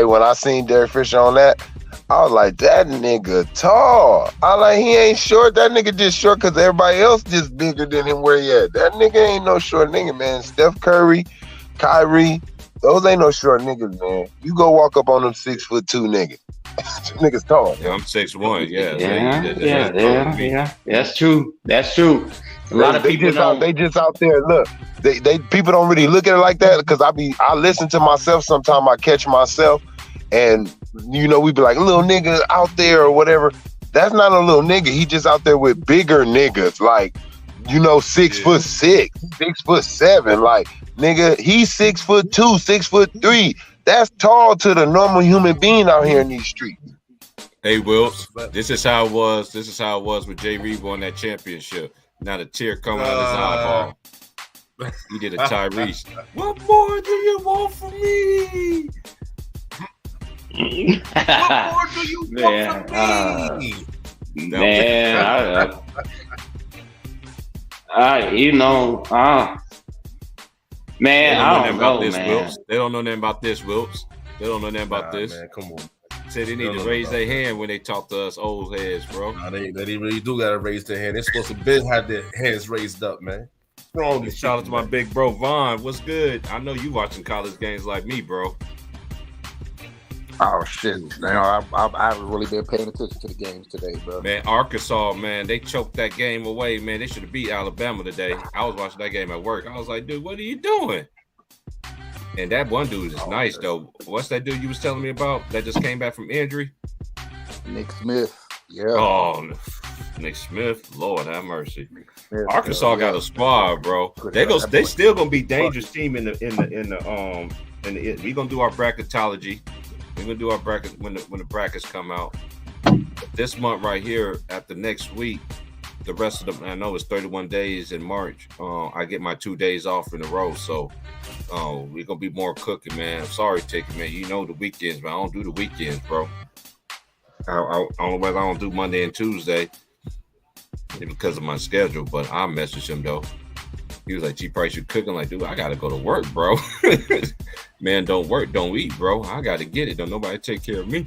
Fisher on that, I was like, that nigga tall. I like, he ain't short. That nigga just short because everybody else just bigger than him where he at. That nigga ain't no short nigga, man. Steph Curry, Kyrie, those ain't no short niggas, man. You go walk up on them 6'2" niggas. Niggas tall. Yeah, I'm 6'1". Yeah. That's true. A lot of people they just out there. Look, they people don't really look at it like that because I listen to myself. Sometimes I catch myself, and you know we be like little nigga out there or whatever. That's not a little nigga. He just out there with bigger niggas, like 6'6", 6'7". Like nigga, he's 6'2", 6'3". That's tall to the normal human being out here in these streets. Hey, Wilts, this is how it was. This is how it was with Jay Reed on that championship. Now the tear coming out of his eyeball. He did a Tyrese. What more do you want from me? What more do you want from me? Man, Man, I don't know, this, man. Wilts. They don't know nothing about this, Wilts. They don't know nothing about this. Man, come on. Say they need to raise their hand when they talk to us old heads, bro. Nah, they really do gotta raise their hand. They're supposed to have their hands raised up, man. Wrong. Shout out to my big bro Vaughn. What's good? I know you watching college games like me, bro. Oh shit! I haven't really been paying attention to the games today, bro. Man, Arkansas, man, they choked that game away, man. They should have beat Alabama today. I was watching that game at work. I was like, dude, what are you doing? And that one dude is nice, though. What's that dude you was telling me about that just came back from injury? Nick Smith. Yeah. Oh, Nick Smith. Lord have mercy. Smith, Arkansas got a squad, bro. They still gonna be dangerous team in the we gonna do our bracketology. We're gonna do our bracket when the brackets come out. This month right here, after next week, the rest of them, I know it's 31 days in March. I get my 2 days off in a row, so we're gonna be more cooking, man. I'm sorry, Ticky, man. You know the weekends, man. I don't do the weekends, bro. I don't do Monday and Tuesday because of my schedule, but I messaged him though. He was like, G-Price, you cooking? Like, dude, I gotta go to work, bro. Man, don't work, don't eat, bro. I gotta get it. Don't nobody take care of me.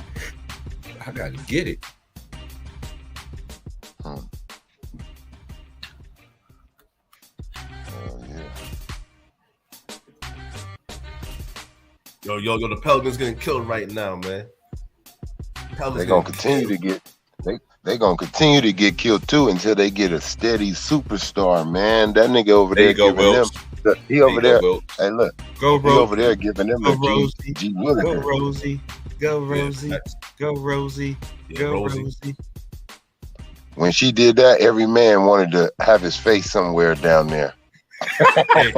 I gotta get it. Yo, the Pelicans getting killed right now, man. They're gonna continue to get they gonna continue to get killed too until they get a steady superstar, man. That nigga over there giving them. He over there. Hey, look. Go, he over there giving them go, the Rosie. G Go, Rosie. Go, Rosie. Go, Rosie. Go, Rosie. When she did that, every man wanted to have his face somewhere down there. Hey,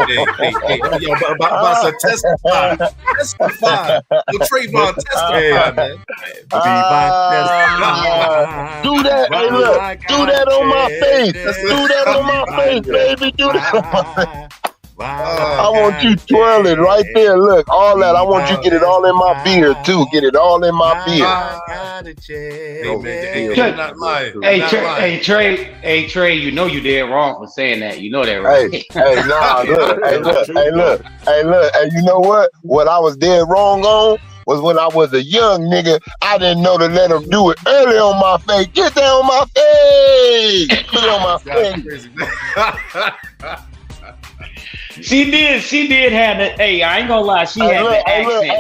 yo, about to testify. The Trayvon testify, man. Do that, hey, look, do that on my face. Do that on my face, baby. Do that on my face. I want you twirling right there. Look, all that. I want you to get it all in my beard too. Get it all in my beard. Hey, Trey, you know you did wrong for saying that. You know that, right? Hey, nah, look. Hey, you know what? What I was dead wrong on was when I was a young nigga, I didn't know to let him do it early on my face. Get down on my face. Put it on my face. She did have the. Hey, I ain't gonna lie. She had the accent.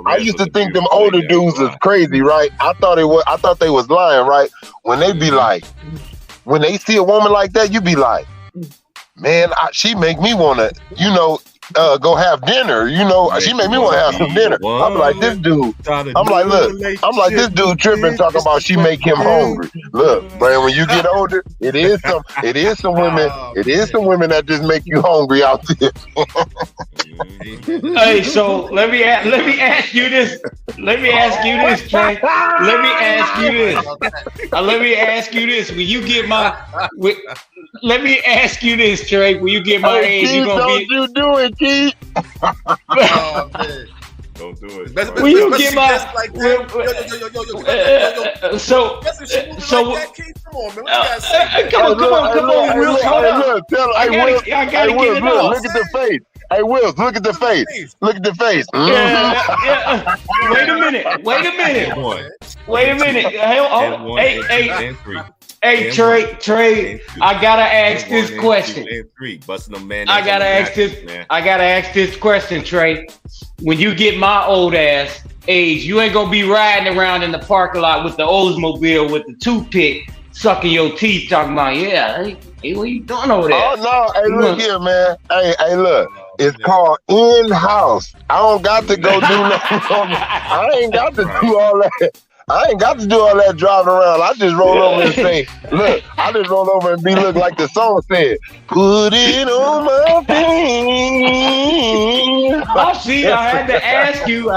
I used to think them older dudes was crazy, right? I thought they was lying, right? When they be like, when they see a woman like that, you be like, man, she make me wanna, go have dinner. She made me want to have some dinner. I'm like, this dude. I'm like, this dude tripping, talking about she make him hungry. Look, man, when you get older, it is some women that just make you hungry out there. Hey, so let me ask you this. Trey. Let me ask you this. When you get my, let me ask you this, Trey. When you get my age, you gonna be. Don't you do it, Keith? Oh, man. Don't do it. When you get my, come on, Will. I gotta get it off. Look at the face. Hey, Will, look at the face. Look at the face. Yeah. Wait a minute. Hey, Trey, I gotta ask this question. I gotta ask this question, Trey. When you get my old ass age, you ain't gonna be riding around in the parking lot with the Oldsmobile with the toothpick sucking your teeth, talking about, hey, what you doing over there? Oh no, hey, look here, man. Hey, look. It's called in-house. I don't got to go do nothing. I ain't got to do all that. I ain't got to do all that driving around. I just roll over and say, look, I just roll over and look like the song said, put it on my face. Oh, see, I had to ask you.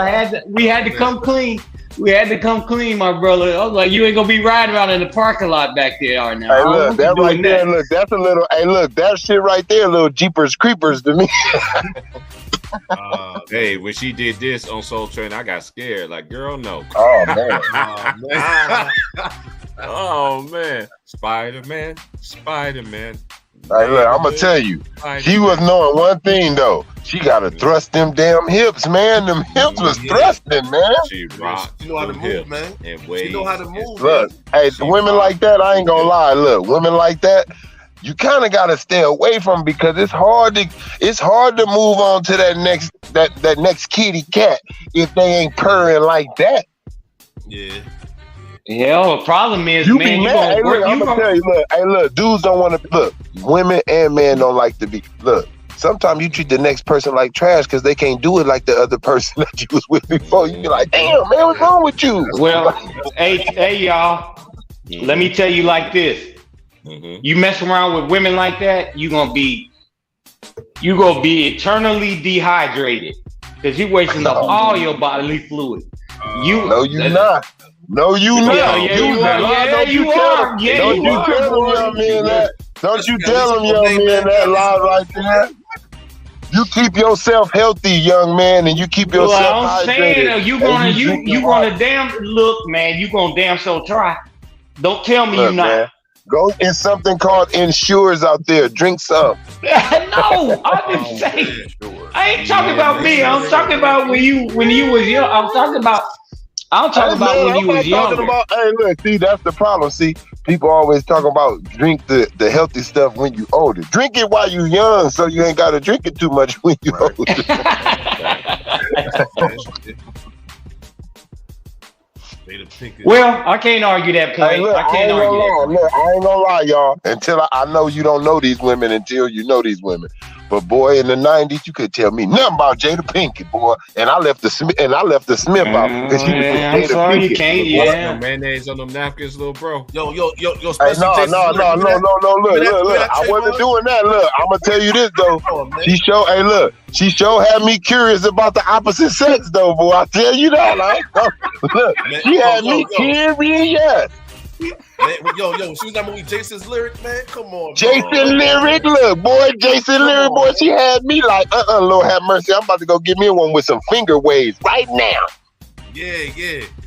We had to come clean. My brother. I was like, you ain't gonna be riding around in the parking lot back there, are now. Hey, look, that right there, look, that's a little, hey, look, that shit right there, little Jeepers Creepers to me. Hey, when she did this on Soul Train, I got scared. Like, girl, no. Oh, man. Oh, man. Spider-Man. Hey, look, I'm gonna tell you, she was knowing one thing though. She gotta thrust them damn hips, man. Them hips was thrusting, man. She rocked. She know how to move, man. She know how to move. Look, hey, women like that, I ain't gonna lie. Look, women like that, you kind of gotta stay away from because it's hard to move on to that next kitty cat if they ain't purring like that. Yeah. Yeah, the problem is, you man, be mad. I'm gonna tell you, look, dudes don't want to look. Women and men don't like to be. Look, sometimes you treat the next person like trash because they can't do it like the other person that you was with before. You be like, damn, man, what's wrong with you? Well, hey, y'all, let me tell you like this. You mess around with women like that, you gonna be eternally dehydrated because you wasting up all your bodily fluid. No, you not. No, you not. Yeah, you are. Don't you tell them young men that. Don't you tell them young men that lie right there. You keep yourself healthy, young man, and you keep yourself hydrated. I'm saying you gonna damn look, man. You gonna damn so try. Don't tell me you not. Man, go in something called Ensures out there. Drink some. No, I'm just saying. I ain't talking about me. I'm talking about when you was young. I'm talking about when you was younger. Hey, look, see, that's the problem. See, people always talk about drink the healthy stuff when you older. Drink it while you young, so you ain't got to drink it too much when you older. Well, I can't argue that point. Hey, look, I can't argue that. Look, I ain't gonna lie, y'all. Until I know you don't know these women until you know these women. But boy, in the '90s, you could tell me nothing about Jada Pinkett, boy. And I left the Smith out because she was I'm sorry, Pinkett. you can't. No Yeah. mayonnaise on them napkins, little bro. Yo. Hey, no. Look. I wasn't doing that. Look, I'm gonna tell you this though. She sure had me curious about the opposite sex though, boy. I tell you that. Look, she had me curious. Man, yo, she was that movie Jason's Lyric, man. Come on, Jason Lyric, look, boy, Jason Lyric, boy, she had me like, Lord have mercy. I'm about to go get me one with some finger waves right now. Yeah.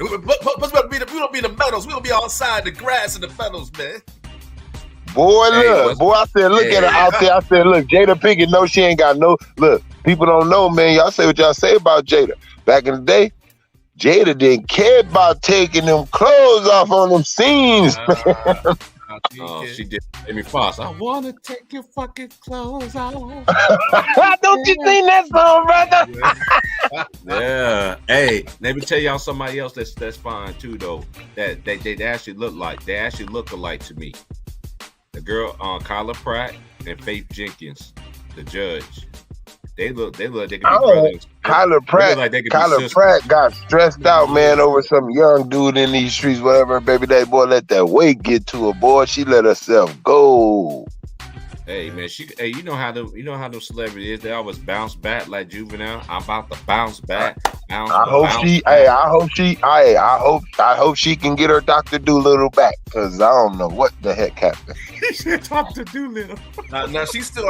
We don't be the meadows. We don't be outside the grass and the meadows, man. Boy, look, I said, look at her out there. I said, look, Jada Pinkett, no, she ain't got no, look, people don't know, man. Y'all say what y'all say about Jada. Back in the day, Jada didn't care about taking them clothes off on them scenes. She did Amy Fox. I want to take your fucking clothes off. Don't you sing that song, brother? Yeah. Hey, let me tell y'all somebody else that's fine too, though. That they actually look like. They actually look alike to me. The girl Kyla Pratt and Faith Jenkins, the judge. They look like they could be brothers. Kyla Pratt got stressed out, man, over some young dude in these streets, whatever. Baby, that boy let that weight get to her, boy. She let herself go. Hey man, you know how them celebrities is. They always bounce back like Juvenile. I'm about to bounce back. I hope she can get her Dr. Doolittle back, because I don't know what the heck happened. He said Dr. Doolittle. Nah, she's still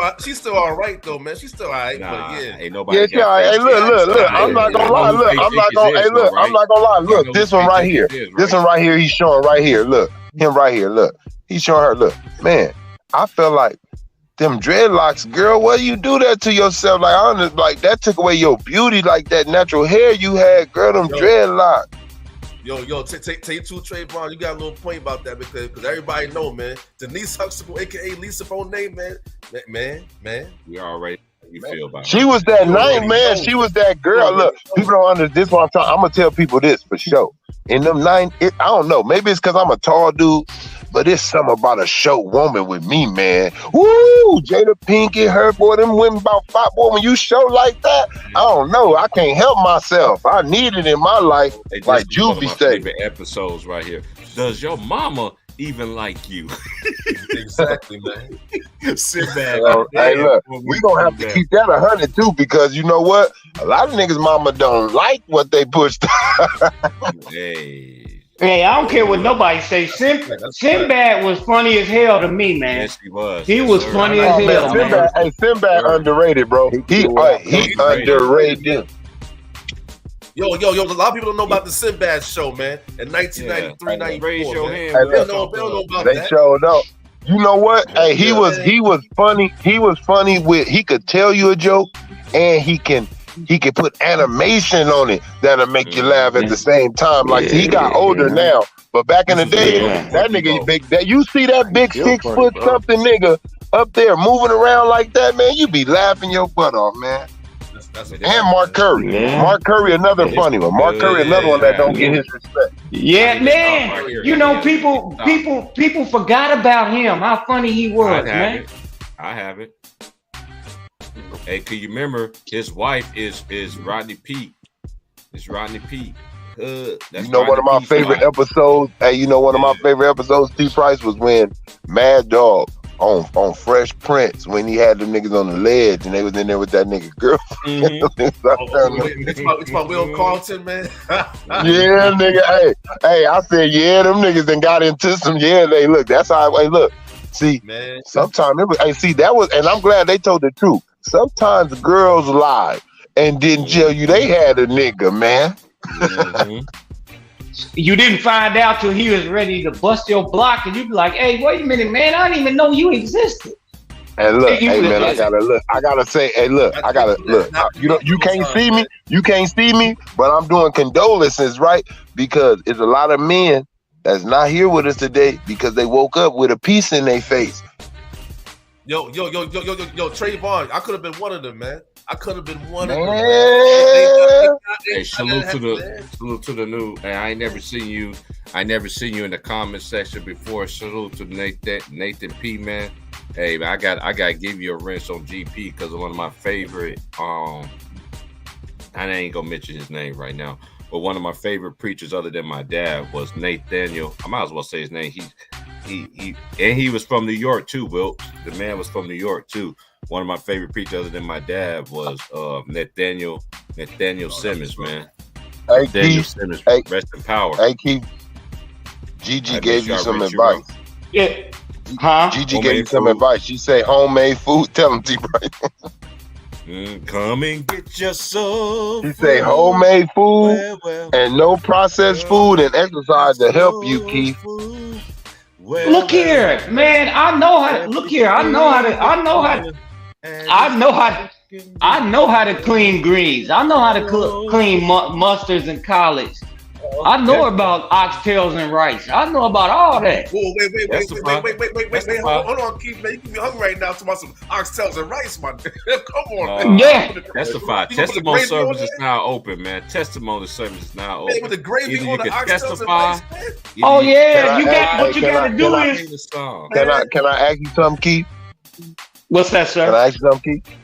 all right though, man. She's still all right. Nah, but yeah, ain't nobody. Yeah, she all right. Hey, look. I'm not gonna lie. I'm not gonna lie. Look, this one right here. This one right here. He's showing right here. Look, him right here. Look, he's showing her. Look, man. I felt like them dreadlocks, girl. Why you do that to yourself? Like, honest, like that took away your beauty, like that natural hair you had, girl. Them dreadlocks. Yo, take two Trayvon. You got a little point about that because everybody know, man. Denise Huxtable, aka Lisa Bonet, man. We already. You feel about she was that night, man. She was that girl. Look, people don't understand this. What I'm gonna tell people this for sure. In them I don't know. Maybe it's because I'm a tall dude, but it's something about a short woman with me, man. Woo! Jada Pinkett, her boy, them women about 5. Boy, when you show like that, I don't know. I can't help myself. I need it in my life, like Juvie said. Episodes right here. Does your mama even like you? Exactly, man. Sit back. Hey, look, we gonna have to keep that 100 too, because you know what? A lot of niggas' mama don't like what they pushed. Hey, I don't care what nobody say. Sinbad was funny as hell to me, man. Yes, he was. He was funny as hell, man. Hey, Sinbad underrated, bro. He underrated. Yo, a lot of people don't know about the Sinbad show, man. In 1993, 94, man. They don't know about that. They showed up. You know what? Hey, he was funny. He was funny with, he could tell you a joke and he can put animation on it that'll make you laugh at the same time. Like, he got older now, but back in the day, that nigga big. That you see that big 6 foot something nigga up there moving around like that, man, you be laughing your butt off, man. And Mark Curry. Yeah. Mark Curry, another funny one. Mark Curry, another one that don't get his respect. Yeah, man. You know, people forgot about him. How funny he was, man. I have it. Hey, can you remember his wife is Rodney Peete? It's Rodney Peete. You know, one of my favorite episodes. Hey, you know, one of my favorite episodes, T. Price, was when Mad Dog on Fresh Prince, when he had them niggas on the ledge and they was in there with that nigga girl. It's my Will Carlton, man. Yeah, nigga. Hey, I said, yeah, them niggas then got into some. Yeah, they look. That's how. Hey, look. See, man. Sometimes it was. Hey, see, that was, and I'm glad they told the truth. Sometimes girls lie and didn't tell you they had a nigga, man. Mm-hmm. You didn't find out till he was ready to bust your block, and you'd be like, "Hey, wait a minute, man! I didn't even know you existed." And look, hey man, I gotta say, hey, look, you can't see me, but I'm doing condolences, right? Because it's a lot of men that's not here with us today because they woke up with a piece in their face. Yo, Trayvon, I could have been one of them, man. I could have been one of them. Hey, salute to the new. Hey, I ain't never seen you. I never seen you in the comment section before. Salute to Nathan P, man. Hey, man, I gotta give you a rinse on GP because of one of my favorite. I ain't gonna mention his name right now, but one of my favorite preachers, other than my dad, was Nathaniel. I might as well say his name. He was from New York too, Will. The man was from New York too. One of my favorite preachers, other than my dad, was Nathaniel Simmons, man. Hey, Nathaniel Keith, Simmons, hey, rest in power. Hey, Keith. Gigi gave you some advice. Yeah. Huh? Gigi gave you some advice. She said homemade food. Tell him, T-Bright. Come and get yourself. She say homemade food and no processed food and exercise to help you, Keith. Look here, man. I know how to clean greens. I know how to clean mustards and collards. I know about oxtails and rice. I know about all that. Whoa, wait. Hold on, Keith, man. You can be hungry right now talking about some oxtails and rice, man. Come on, man. Yeah. Testify. Testimony service is now open, man. Testimony service is now open. Man, with the gravy on the oxtails and rice, man. Oh yeah, what you gotta do is. Can I ask you something, Keith? What's that, sir? Can I ask you something, Keith?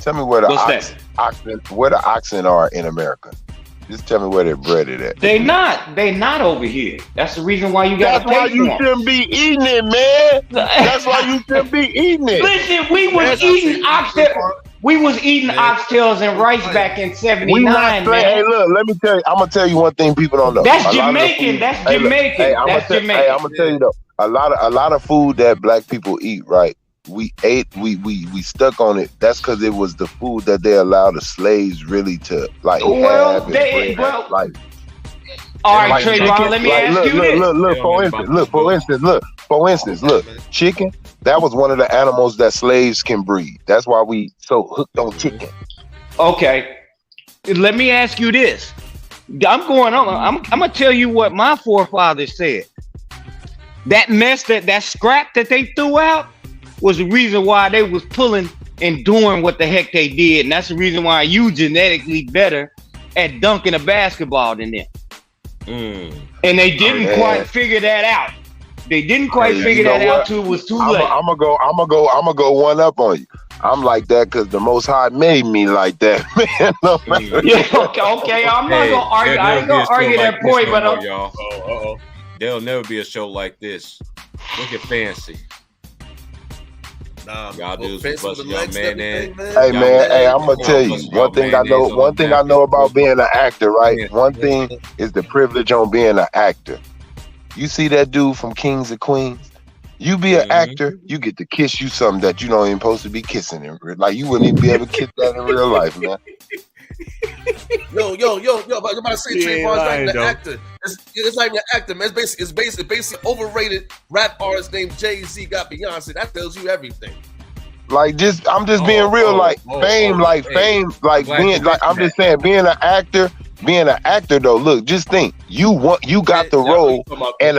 Tell me where the oxen are in America. Just tell me where they're breaded at. They not over here. That's the reason why you got to pay for them. That's why you shouldn't be eating it, man. That's why you shouldn't be eating it. Listen, we was eating oxtails and rice back in '79, man. Hey, look, let me tell you. I'm gonna tell you one thing people don't know. That's Jamaican. That's Jamaican. Hey, I'm gonna tell you though. A lot of food that black people eat, right? We stuck on it. That's because it was the food that they allowed the slaves really to like have. All right, Trayvon, let me ask you this. For instance, chicken. That was one of the animals that slaves can breed. That's why we so hooked on chicken. Okay, let me ask you this. I'm gonna tell you what my forefathers said. That mess, that scrap that they threw out, was the reason why they was pulling and doing what the heck they did. And that's the reason why you genetically better at dunking a basketball than them. And they didn't quite figure that out. They didn't quite figure that out till it was too late. I'm gonna go one up on you. I'm like that because the Most High made me like that, man. Okay. I'm not gonna argue. I ain't gonna argue that point, but y'all. There'll never be a show like this. Look at Fancy. Nah, y'all dudes busting y'all man in. Hey man, I'm gonna tell you one thing I know. One thing I know about being an actor, right? One thing is the privilege on being an actor. You see that dude from Kings and Queens? You be an actor, you get to kiss you something that you don't even supposed to be kissing in real. Like you wouldn't even be able to kiss that in real life, man. Yo, but you're about to say Trayvon's not even an actor. It's not even an actor, man. It's basically overrated rap artist named Jay-Z got Beyonce. That tells you everything. Like I'm just being real, fame, I'm just saying, being an actor though, look, just think, you got the role and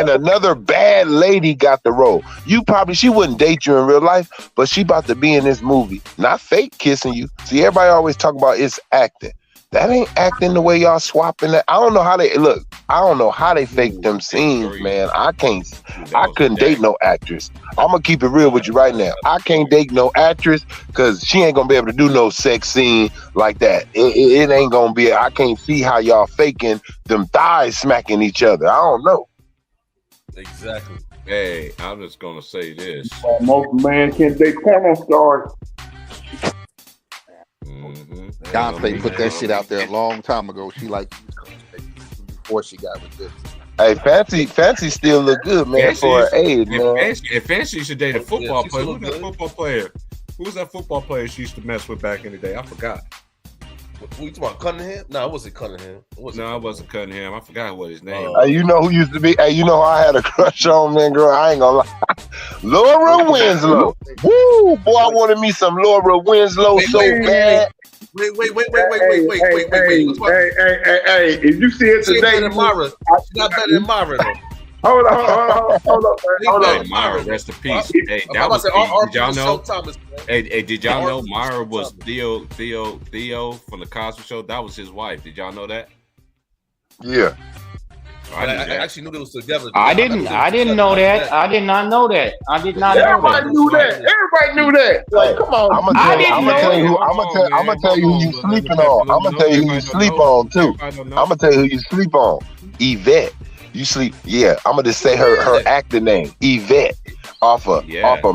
another bad lady got the role. She wouldn't date you in real life, but she about to be in this movie, not fake kissing you. See, everybody always talk about it's acting. That ain't acting the way y'all swapping that. I don't know how they fake them scenes, man. I couldn't date no actress. I'm gonna keep it real with you right now. I can't date no actress because she ain't gonna be able to do no sex scene like that. It ain't gonna be. I can't see how y'all faking them thighs smacking each other. I don't know. Exactly. Hey, I'm just gonna say this. Most man can date porno stars. Dante put that shit out there a long time ago. She before she got with this. Hey, Fancy still look good, man, for her age, man. If Fancy used to date a football player, who's that football player? Who was that football player she used to mess with back in the day? I forgot. Who you talking about? Cunningham? No, it wasn't Cunningham. It wasn't Cunningham. I forgot what his name. You know who used to be? Hey, you know who I had a crush on, man, girl. I ain't gonna lie. Laura Winslow. Woo, boy, I wanted me some Laura Winslow so bad. Wait. Hey, if you see it today, She's not better than Myra, though. Hold on. Hey, Myra, rest in peace. Hey, that was did y'all know? Hey, did y'all know Myra was Theo from the Cosby Show? That was his wife. Did y'all know that? Yeah. I actually knew they was together. I didn't know that. I did not know that. I did not know that. Everybody knew that. Like, come on. I'm gonna tell you who you sleeping on. I'm gonna tell you who you sleep on too. I'm gonna tell you who you sleep on. Yvette. You sleep. Yeah. I'm gonna just say her acting name. Yvette. Off of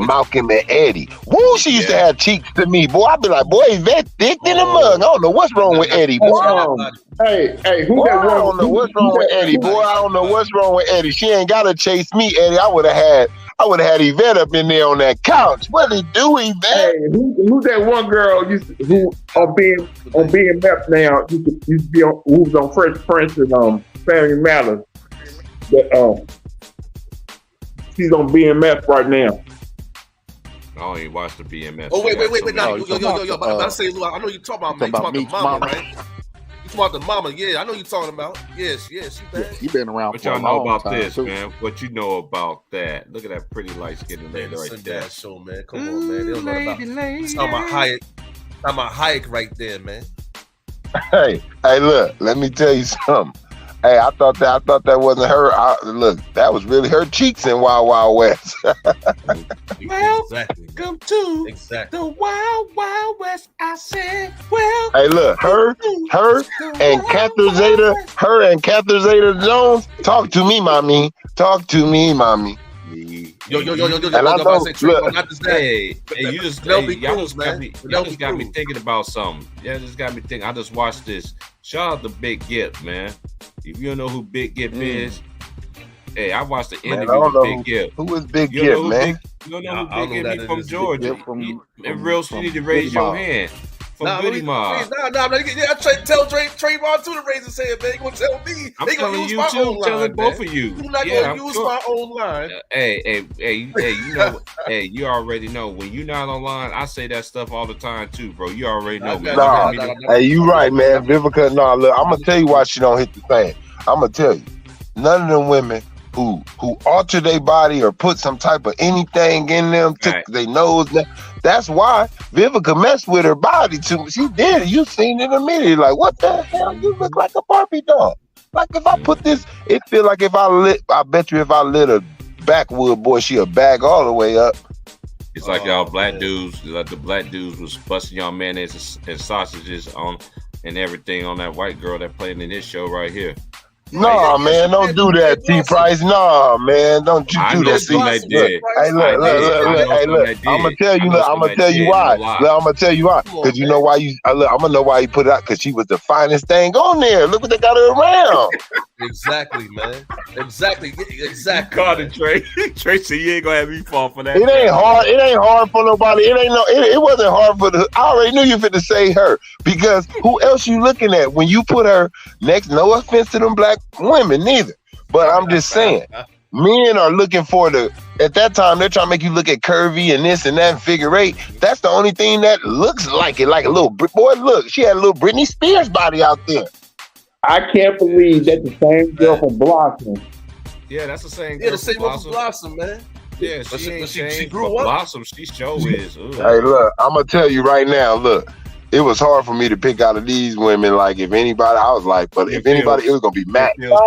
Malcolm and Eddie. Woo, she used to have cheeks to me. Boy, I'd be like, boy, Yvette thick in the mug. I don't know what's wrong with Eddie, boy. Hey, who boy, that I don't know what's wrong with Eddie, boy. I don't know what's wrong with Eddie. She ain't gotta chase me, Eddie. I would have had Yvette up in there on that couch. What did he do, Yvette? Hey, who that one girl who on being meth now used to be on, who was on Fresh Prince and Family Matters. She's on BMF right now. I don't even watch the BMF. Oh, wait. Now, yo. I say, Lou, I know you're talking about, man. You talking about the mama, right? You talking about the mama. Yeah, I know you're talking about. Yes, she bad. She been around what for y'all a know long about time, this, too. man? What you know about that? Look at that pretty light-skinned lady right there. That show, man. Come on, man. They don't know about. Talking about Hayek right there, man. Hey, look, let me tell you something. Hey, I thought that wasn't her. Look, that was really her cheeks in Wild Wild West. Welcome to the Wild Wild West. I said, well. Hey, look, her and Catherine Zeta Jones. Talk to me, mommy. Yo. And I know, hey, you just got me thinking about something. Yeah, just got me thinking. I just watched this. Shout out to Big Gift, man. If you don't know who Big Gift is, hey, I watched the interview with Big Gift. Who is Big Gift, man? You don't know who Big Gift is? From Georgia. In real, you need to raise your hand. From Goody Mob. Nah. Tell Trayvon too to raise his hand, man. He gonna tell me. I'm telling you too. Telling both of you. You're not gonna use my own line. Hey, you know, you already know when you're not online. I say that stuff all the time too, bro. You already know. Hey, you right, man. Vivica, look, I'm gonna tell you why she don't hit the thing. I'm gonna tell you, none of them women who alter their body or put some type of anything in them, took their nose. That's why Vivica messed with her body too. She did. You seen it immediately. Like, what the hell? You look like a Barbie doll. Like, if I put this, it feel like I bet you if I lit a backwood, boy, she'll bag all the way up. It's like y'all black dudes, like the black dudes was busting y'all mayonnaise and sausages on and everything on that white girl that played in this show right here. Nah, man, don't do that, T Price. Nah, man, don't you do that. Hey, look. I'm gonna tell you why. I'm gonna tell you why. Because you know why I'm gonna know why you put it out. Because she was the finest thing on there. Look what they got her around. Exactly, man. Exactly. Called it, Trey. Trey said you ain't gonna have me fall for that. It ain't hard for nobody. It wasn't hard for I already knew you fit to say her. Because who else you looking at when you put her next? No offense to them black women neither, but I'm just saying, men are looking for at that time they're trying to make you look at curvy and this and that and figure eight. That's the only thing that looks like it, like a little boy. Look, she had a little Britney Spears body out there. I can't believe that the same girl from Blossom. Yeah, that's the same. Yeah, the same girl from Blossom, man. Yeah, she grew up. Blossom, she show is. Hey, look, I'm gonna tell you right now. Look. It was hard for me to pick out of these women. Like, if anybody, I was like, but if anybody, it was gonna be Mac. It was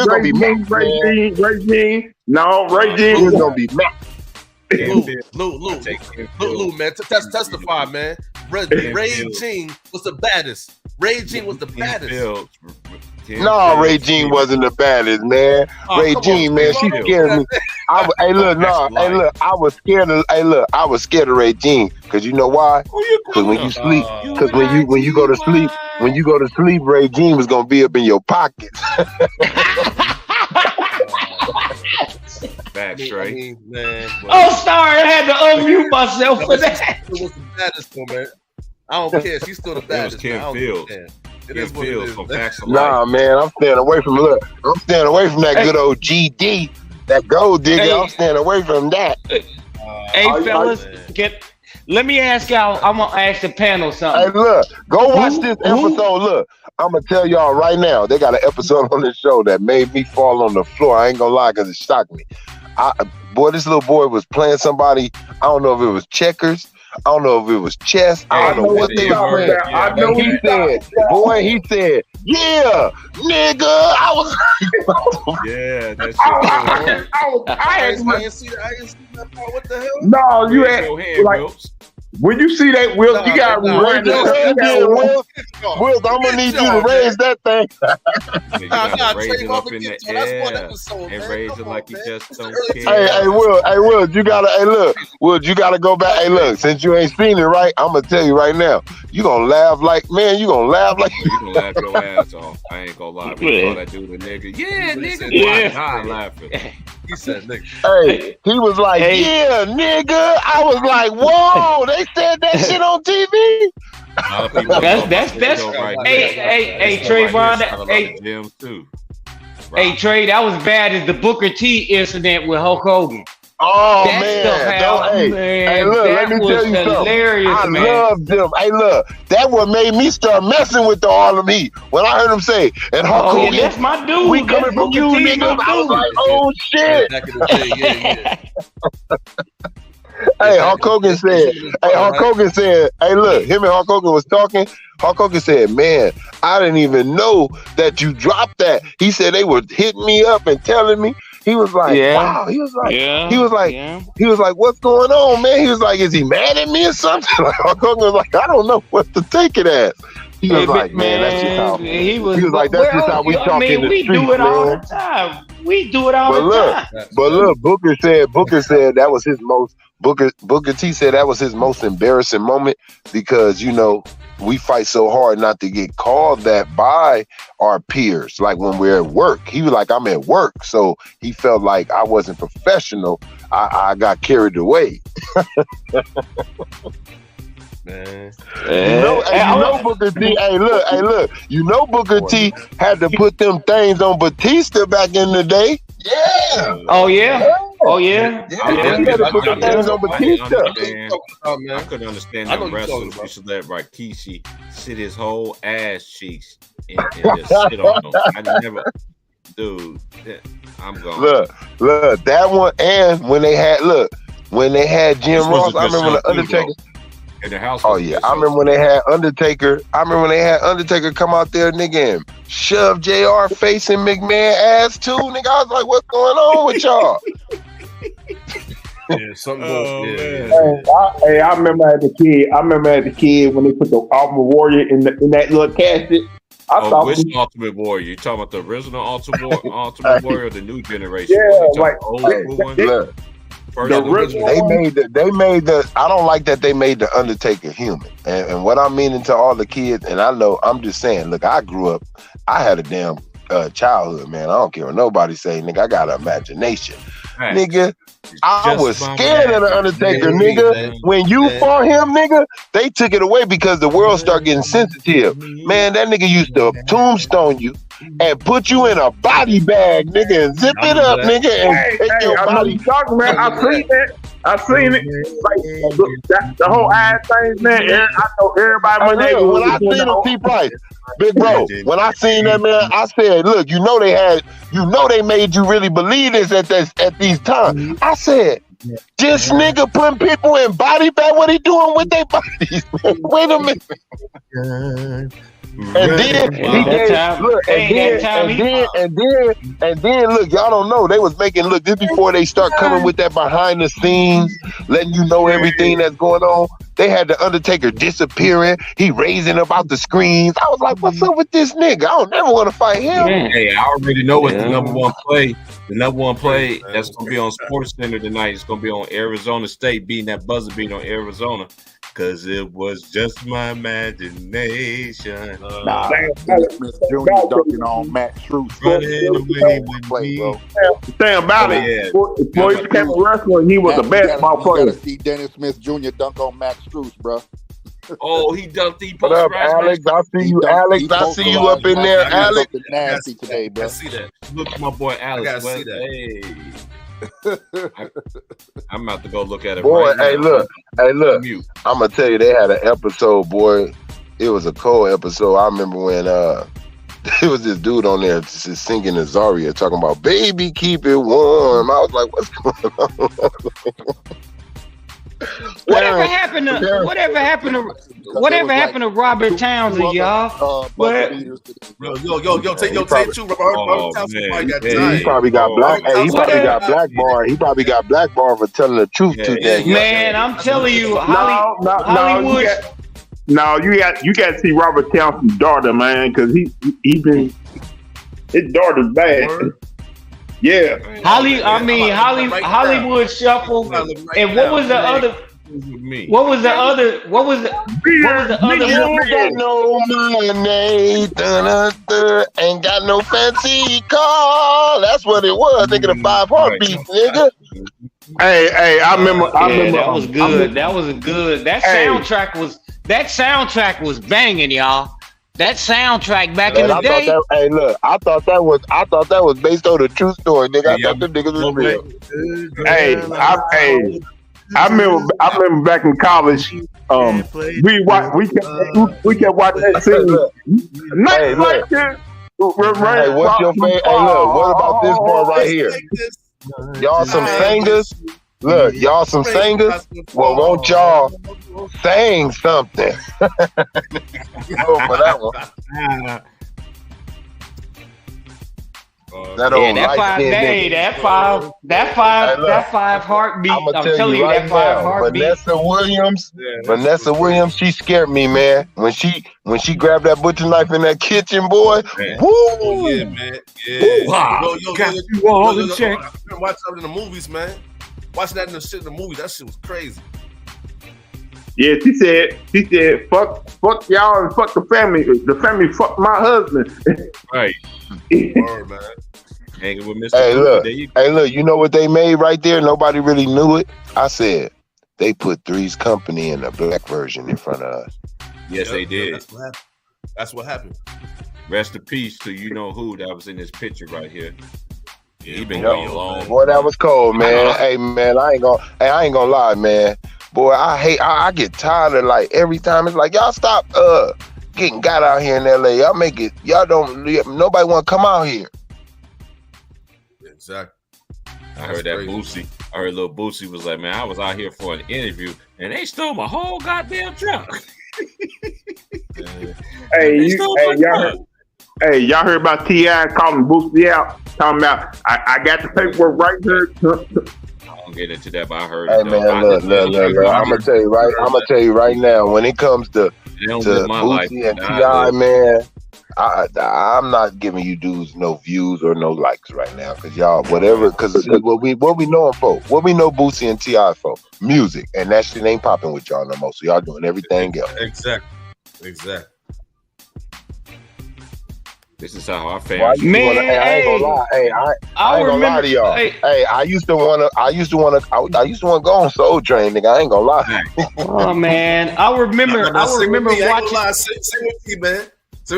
gonna be Mac. Regine. No, Regine was gonna be Mac. Lou, man, testify, man. Regine was the baddest. Regine was the baddest. No, Regine wasn't the baddest, man. Regine, man, she scared me. I was scared of Regine. Cause you know why? Cause when you sleep, when you go to sleep, Regine was gonna be up in your pockets. Back straight. Oh, sorry, I had to unmute myself for that. It was the baddest one, man. I don't care. She's still the baddest. It was Kim Fields. It is what it is. Nah, man, I'm staying away from that good old GD. That gold digger, I'm staying away from that. Hey, fellas, let me ask y'all. I'm gonna ask the panel something. Hey, look, go watch this episode. Look, I'm gonna tell y'all right now. They got an episode on this show that made me fall on the floor. I ain't gonna lie, because it shocked me. Boy, this little boy was playing somebody. I don't know if it was checkers. I don't know if it was chess. I don't know what they were playing. I know He said, yeah, nigga. I was Yeah, that's I didn't see that part. What the hell? No, you had your hand, like Wilkes. when you see that, Will, you got to run Will, I'm gonna need you to raise that thing. You gotta raise it up in the air and raise it like you just don't care. Hey, Will, you gotta. Hey, look, Will, you gotta go back. Hey, look, since you ain't seen it right, I'm gonna tell you right now. You gonna laugh like, man. You gonna laugh like. You gonna laugh your ass off. I ain't gonna lie. We saw that dude, a nigga. Yeah, nigga. Yeah. Laughing. He said, nigga. Hey, he was like, yeah, nigga. I was like, whoa, they said that shit on TV. That's hey Trayvon, hey Trey, that was bad as the Booker T incident with Hulk Hogan. Oh that man, hey, look, let me tell you hilarious, something. I loved them. Hey, look, that what made me start messing with the Harlem Heat when I heard him say, "And Hulk Hogan, yeah, that's my dude. We coming from you, nigga." I was like, "Oh shit!" Back in the day, yeah. Hey, Hulk Hogan said, hey, look, him and Hulk Hogan was talking. Hulk Hogan said, man, I didn't even know that you dropped that. He said they were hitting me up and telling me. He was like, wow. He was like, what's going on, man? He was like, is he mad at me or something? Like, Hulk Hogan was like, I don't know what to take it as. He was like, man, that's just how. He was like, that's just how we talk in the streets, man. We do it all the time. We do it all the time. But look, Booker said that was his most. Booker T said that was his most embarrassing moment because, you know, we fight so hard not to get called that by our peers. Like when we're at work, he was like, I'm at work. So he felt like I wasn't professional. I got carried away. Man. You know Booker T. Hey, look. You know Booker T had to put them things on Batista back in the day. Yeah. Oh yeah. Oh yeah. I couldn't understand the wrestlers who should let Rikishi sit his whole ass cheeks and just sit on them. I never, dude. I'm going. Look, that one, and when they had Jim Ross, I remember the Undertaker. In the house. Oh yeah, I remember when they had Undertaker. Come out there, nigga, and shove JR facing McMahon ass too, nigga. I was like, what's going on with y'all? Yeah, something goes. Hey, I remember as a kid when they put the Ultimate Warrior in that little casket. Which Ultimate Warrior? You talking about the original Ultimate Warrior or the new generation? Yeah, like old school one? They made the. I don't like that they made the Undertaker human. And what I'm meaning to all the kids, and I know, I'm just saying. Look, I grew up. I had a damn childhood, man. I don't care what nobody say, nigga. I got an imagination, nigga. I was scared of the Undertaker, nigga. When you fought him, nigga, they took it away because the world started getting sensitive. Man, that nigga used to tombstone you and put you in a body bag, nigga, and zip it up, nigga, and take your body. Man, I seen that. I seen it. Like the whole ass thing, man. I know everybody. My nigga. When I seen him, T-Price, big bro. When I seen that, man, I said, "Look, you know they made you really believe this at these times." I said, "This nigga putting people in body bag. What he doing with their bodies? Wait a minute." And then look, y'all don't know. They was making this before they start coming with that behind the scenes, letting you know everything that's going on. They had the Undertaker disappearing. He raising up out the screens. I was like, what's up with this nigga? I don't never want to fight him. Hey, I already know what the number one play. The number one play that's gonna be on Sports Center tonight is gonna be on Arizona State beating that buzzer beating on Arizona. Cause it was just my imagination. Smith Jr. dunking on Matt Strus. Damn about it. Before he became a wrestler, he was the best ball player. You gotta see Dennis Smith Jr. dunk on Matt Strus, bro. Oh, he dumped. He What up, Alex? I see you, Alex. I see you up in there, Alex. Nasty today, bro. I see that. Look at my boy Alex. I gotta see that. Hey. I'm about to go look at it. Boy, right hey, now. look. Hey, look. Mute. I'm gonna tell you, they had an episode, boy. It was a cold episode. I remember when there was this dude on there just singing Azaria, talking about "Baby, keep it warm." I was like, "What's going on?" Whatever happened to Robert Townsend, y'all? Yo, take two. Robert Townsend probably got He tired. probably got black. Hey, he probably got blackballed. He probably got blackballed for telling the truth too damn. Man, I'm telling you, Hollywood. No, you got to see Robert Townsend's daughter, man, because he been his daughter's bad. Yeah, Hollywood Shuffle. And what was the other? What was the other? You got no money, ain't got no fancy car. That's what it was. Thinking of 5 Heartbeats, nigga. Hey, I remember. That was good. That was good. That soundtrack was banging, y'all. That soundtrack back in the day. I thought that was based on a true story, nigga. I thought the niggas was real. I remember back in college. We kept watching that scene. Hey, what's your favorite? Hey, look, what about this part right here? Y'all some singers? Look, y'all some singers? Well, won't y'all sing something? Oh, for that one. That five heartbeat. I'm telling you, that five heartbeat. Vanessa Williams, she scared me, man. When she grabbed that butcher knife in that kitchen, boy. Woo! Yeah, man. Yeah. Got you all in check. I watched that in the movies, man. Watching that in the movies, that shit was crazy. Yeah, she said, fuck y'all and fuck the family. The family fucked my husband. Right. Word, man. Hanging with Mr. Hey, look, you know what they made right there? Nobody really knew it. I said, they put Three's Company in the black version in front of us. Yes, they did. That's what happened. Rest in peace to you know who that was in this picture right here. Yeah, he been gone long. Boy, that was cold, man. Hey, man, I ain't gonna lie, man. Boy, I get tired of like every time it's like y'all stop getting got out here in LA. Y'all make it. Nobody want to come out here. Exactly. I heard that Boosie. I heard little Boosie was like, man, I was out here for an interview and they stole my whole goddamn truck. Y'all heard about T.I. calling Boosie out, talking about I got the paperwork right here. I don't get into that, but I heard. Hey man, look. I'm gonna tell you right now. When it comes to Boosie and T.I., man, I'm not giving you dudes no views or no likes right now, cause y'all whatever. Cause what we know them for, what we know Boosie and T.I. for, music, and that shit ain't popping with y'all no more. So y'all doing everything else. Exactly. This is how our family. Man, I ain't gonna lie. Hey, I ain't gonna lie to y'all. Hey, I used to wanna go on Soul Train, nigga. I ain't gonna lie. Oh man, I remember watching. Sing with me, man. Hey,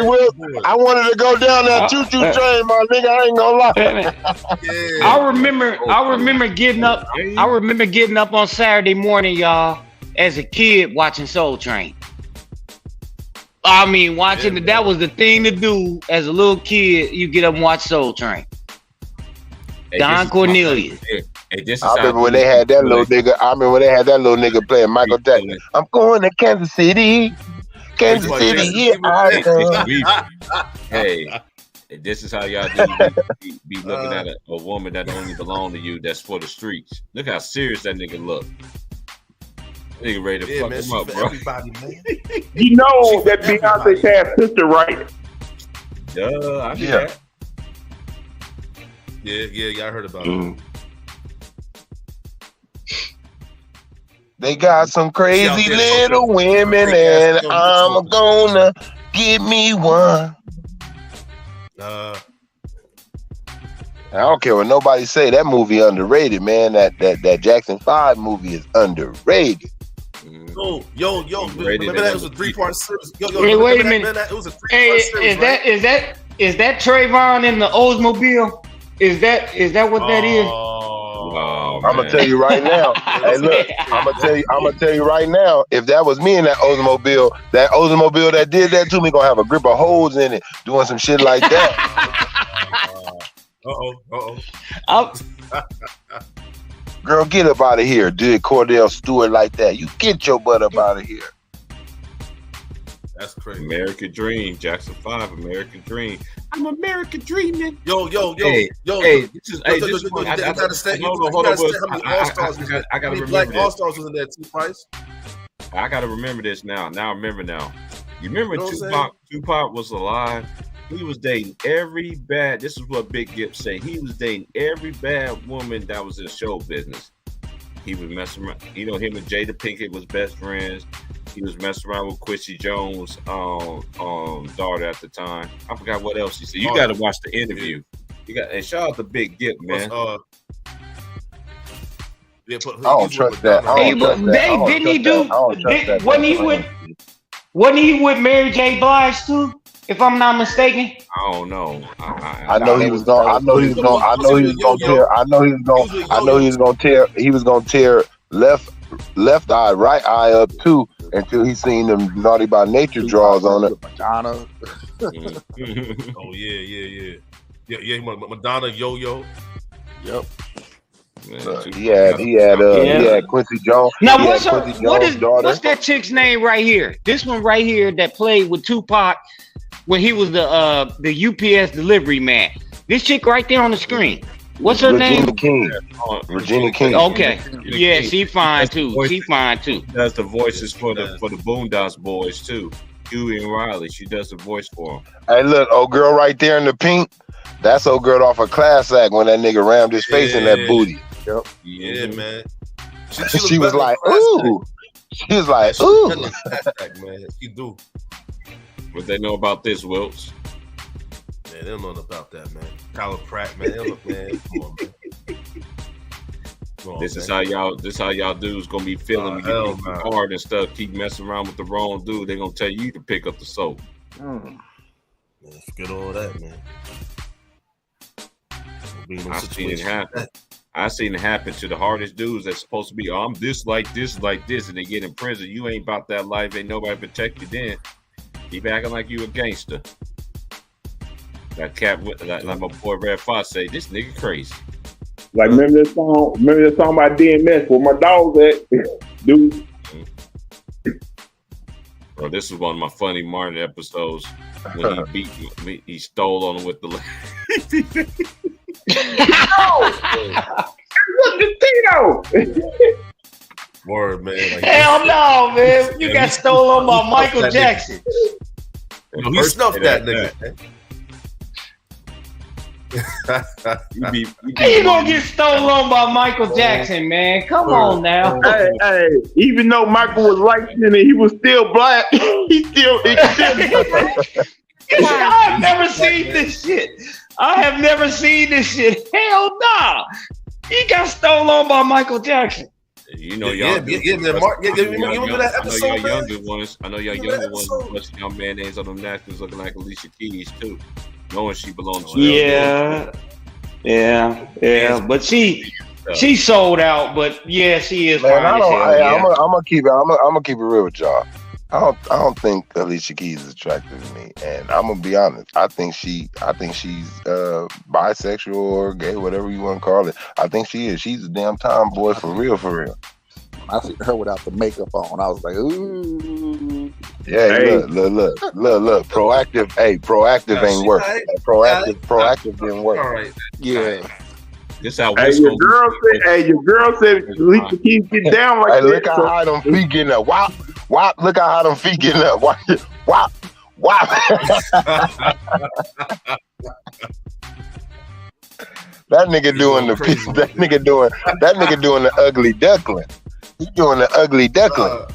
Will, I wanted to go down that choo-choo train, my nigga. I ain't gonna lie. I remember getting up. I remember getting up on Saturday morning, y'all, as a kid watching Soul Train. I mean, watching it, that was the thing to do as a little kid. You get up and watch Soul Train. Don Cornelius. I remember when they had that little nigga. Playing Michael Jackson. I'm going to Kansas City. Kansas City, yeah. Hey, this is how y'all do. Be looking at a woman that don't even belong to you. That's for the streets. Look how serious that nigga look. Nigga ready to fuck him up, bro. Everybody, man. You know that Beyonce had sister, right? I knew that. Yeah, I heard about it. They got some crazy little women, and I'm gonna give me one. I don't care what nobody say. That movie underrated, man. That Jackson 5 movie is underrated. Yo, remember that? It was a 3-part series. Hey, wait a minute. It was a 3-part series. Is that Trayvon in the Oldsmobile? Is that what that is? Oh, I'm gonna tell you right now. Hey, look, I'm gonna tell you right now. If that was me in that Oldsmobile that did that to me, gonna have a grip of holes in it, doing some shit like that. Girl, get up out of here. Did Cordell Stewart like that? You get your butt up out of here. That's crazy. American Dream, Jackson 5, American Dream. I'm American Dreaming. Yo. Hey, this is. Hey, this is. I gotta remember. Black All-Stars was in there too, Price. I gotta remember this now. Now I remember now. You remember Tupac was alive? He was dating every bad. This is what Big Gipp said. He was dating every bad woman that was in show business. He was messing around. You know, him and Jada Pinkett was best friends. He was messing around with Quincy Jones' daughter at the time. I forgot what else he said. You got to watch the interview. And shout out to Big Gipp, man. I don't trust that. Didn't he do? Wasn't he with Mary J. Blige too? If I'm not mistaken. I don't know. I know he was gonna tear left eye, right eye up too, until he seen them Naughty by Nature draws on it. Madonna. Oh yeah. Madonna, Yo-Yo. Yep. He had Quincy Jones. Now what's that chick's name right here? This one right here that played with Tupac when he was the UPS delivery man. This chick right there on the screen. What's her name? Regina King. Okay. Yeah, she fine too. She fine too. She does the voices for the Boondocks Boys too. Huey and Riley. She does the voice for them. Hey, look, old girl right there in the pink. That's old girl off of Class Act when that nigga rammed his face in that booty. Yep. Yeah, man. She was like, ooh. She was like, ooh. Man, she do. What they know about this, Wilts? Man, they don't know about that, man. Tyler Pratt, man. They don't know, man. Come on, man. This is how y'all dudes gonna be feeling when you get hard and stuff. Keep messing around with the wrong dude. They're gonna tell you to pick up the soap. Man, forget all that, man. I seen it happen. I seen it happen to the hardest dudes that's supposed to be, I'm this, like this, and they get in prison. You ain't about that life. Ain't nobody protect you then. Keep acting like you a gangster. That cat, like my boy Red Fox say, this nigga crazy. Like remember that song by DMS where my dog's at, dude. Bro, this is one of my funny Martin episodes when he beat me. He stole on him with the. Look at Tito. Word, man. Like, hell no, man. You got stolen by Michael Jackson. He snuffed that nigga. You gonna get stolen by Michael Jackson, man. Come on now. Hey, even though Michael was light-skinned, he was still black. he still I've never seen this shit. Hell no. He got stolen by Michael Jackson. You know, y'all. Remember that episode, I know y'all younger ones busting y'all mayonnaise on them napkins looking like Alicia Keys too, knowing she belongs to Yeah. But she sold out. But yeah, she is. Man, I'm gonna keep it. I'm gonna keep it real with y'all. I don't think Alicia Keys is attractive to me, and I'm gonna be honest. I think she's bisexual or gay, whatever you want to call it. I think she is. She's a damn tomboy for real. I see her without the makeup on. I was like, ooh. Yeah, hey. Look. Proactive. Hey, proactive ain't work. Proactive didn't work. All right. Yeah. This how your girl said Alicia Keys get down like hey, that. Look how high them feet getting up. Wop. Look how high them feet getting up. Wop. That nigga doing the ugly duckling. He doing the ugly duckling.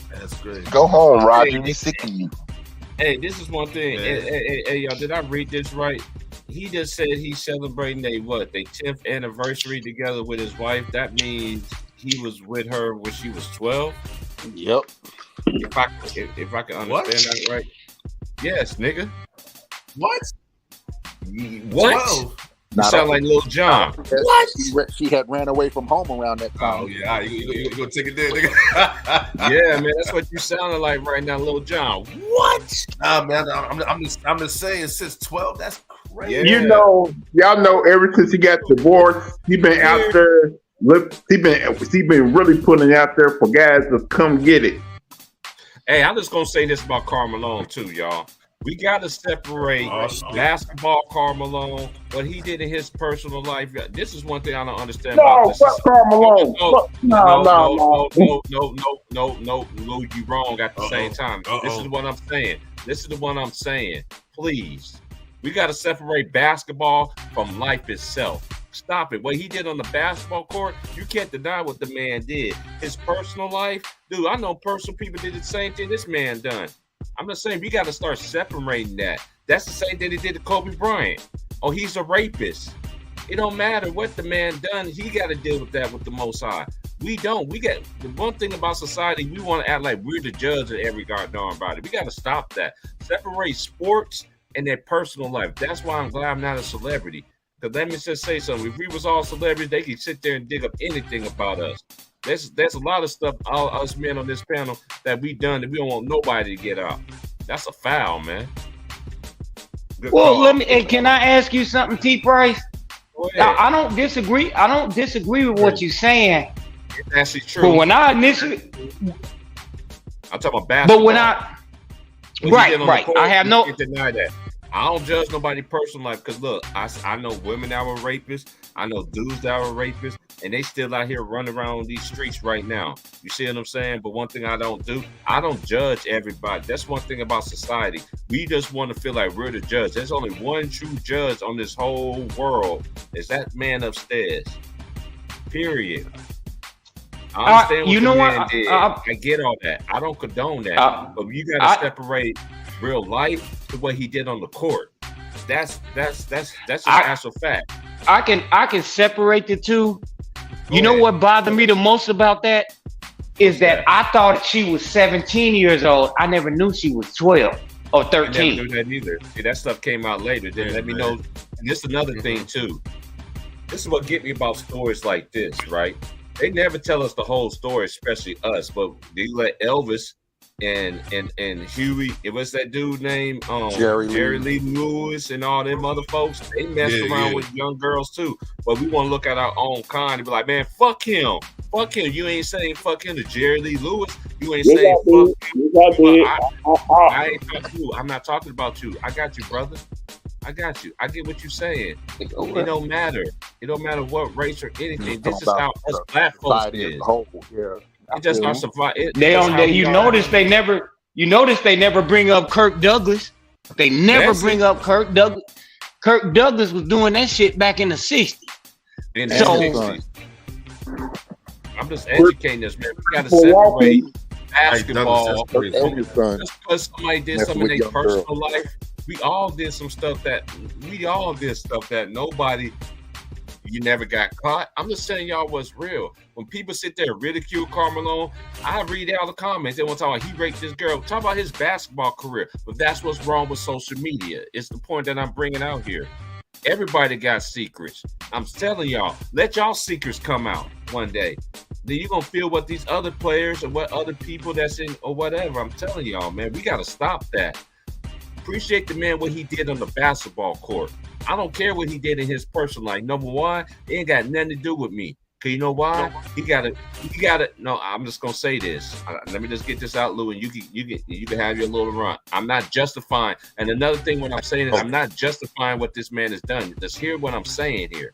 That's great. Go home, Roger. We sick of you. Hey, this is one thing. Hey, y'all, did I read this right? he just said he's celebrating their 10th anniversary together with his wife. That means he was with her when she was 12. Yep. If I can understand that right. Yes, nigga. What? What? 12. You sound like Lil Jon. What? She had ran away from home around that time. Oh yeah, you gonna take it there, nigga? Yeah, man, that's what you sounding like right now, Lil Jon. What? Nah, man, I'm just saying. Since 12, that's crazy. Yeah. You know, y'all know ever since he got divorced, he been out there. He been really putting it out there for guys to come get it. Hey, I'm just gonna say this about Karl Malone too, y'all. We gotta separate basketball Karl Malone, what he did in his personal life. This is one thing I don't understand about this. Fuck Karl Malone. No, Lou, you wrong at the same time. This is what I'm saying. This is the one I'm saying. Please, we gotta separate basketball from life itself. Stop it. What he did on the basketball court, you can't deny what the man did. His personal life, dude, I know personal people did the same thing this man done. I'm just saying we got to start separating that. That's the same thing they did to Kobe Bryant. Oh, he's a rapist. It don't matter what the man done. He got to deal with that with the Most High. We don't. We got the one thing about society. We want to act like we're the judge of every goddamn body. We got to stop that. Separate sports and their personal life. That's why I'm glad I'm not a celebrity. Because let me just say something. If we was all celebrities, they could sit there and dig up anything about us. There's a lot of stuff, all us men on this panel, that we done that we don't want nobody to get out. That's a foul, man. Good call. Let me. And can I ask you something, T. Price? Now, I don't disagree. I don't disagree with what you're saying. It's actually true. But when I initially, I'm talking about basketball. but when I, right, court, I have no. You can't deny that. I don't judge nobody's personal life because look, I know women that were rapists. I know dudes that were rapists, and they still out here running around these streets right now. You see what I'm saying? But one thing I don't do, I don't judge everybody. That's one thing about society. We just want to feel like we're the judge. There's only one true judge on this whole world. Is that man upstairs. Period. I understand what the man did. I get all that. I don't condone that. But you got to separate real life to what he did on the court. That's just actual fact. I can separate the two. You know what bothered me the most about that is that I thought she was 17 years old. I never knew she was 12 or 13. I never knew that either. See, that stuff came out later. Then let me know. And this is another thing too. This is what get me about stories like this, right? They never tell us the whole story, especially us. But they let Elvis and Huey, it was that dude named Jerry Lee Lewis and all them other folks. They messed around with young girls too. But we want to look at our own kind and be like, man, fuck him. Fuck him. You ain't saying fuck him to Jerry Lee Lewis. You ain't saying fuck him. I ain't talking to you. I'm not talking about you. I got you, brother. I got you. I get what you're saying. It don't matter. It don't matter what race or anything. This is how us black folks is. It just our survival. You notice they never bring up Kirk Douglas. They never bring up Kirk Douglas. Kirk Douglas was doing that shit back in the 60s. In the 60s. I'm just educating this, man. We gotta separate basketball. Just because somebody did something in their personal life. We all did stuff that nobody, you never got caught. I'm just saying y'all what's real. When people sit there and ridicule Karl Malone, I read out the comments. They want to talk about he raped this girl. Talk about his basketball career. But that's what's wrong with social media. It's the point that I'm bringing out here. Everybody got secrets. I'm telling y'all, let y'all secrets come out one day. Then you're going to feel what these other players or what other people that's in or whatever. I'm telling y'all, man, we got to stop that. Appreciate the man what he did on the basketball court. I don't care what he did in his personal life. Number one, it ain't got nothing to do with me. Cause you know why? He got it. No, I'm just gonna say this. Let me just get this out, Lou, and you can have your little run. I'm not justifying. And another thing, when I'm saying it, I'm not justifying what this man has done. Just hear what I'm saying here.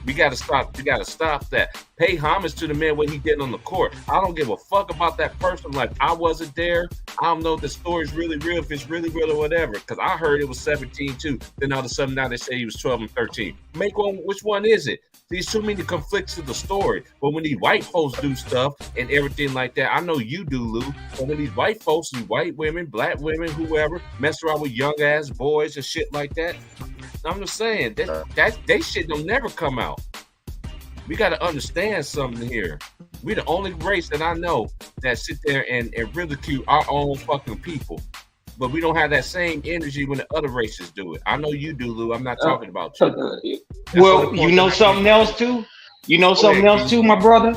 We got to stop. We got to stop that. Pay homage to the man what he did on the court. I don't give a fuck about that person. Like, I wasn't there. I don't know if the story's really real, if it's really real or whatever. Because I heard it was 17 too. Then all of a sudden now they say he was 12 and 13. Make one. Which one is it? There's too many conflicts to the story. But when these white folks do stuff and everything like that, I know you do, Lou. But when these white folks, these white women, black women, whoever, mess around with young ass boys and shit like that, I'm just saying that they shit don't never come out. We got to understand something here. We the only race that I know that sit there and ridicule our own fucking people. But we don't have that same energy when the other races do it. I know you do, Lou. I'm not talking about you. Well, you know something else too? You know something else too, my brother?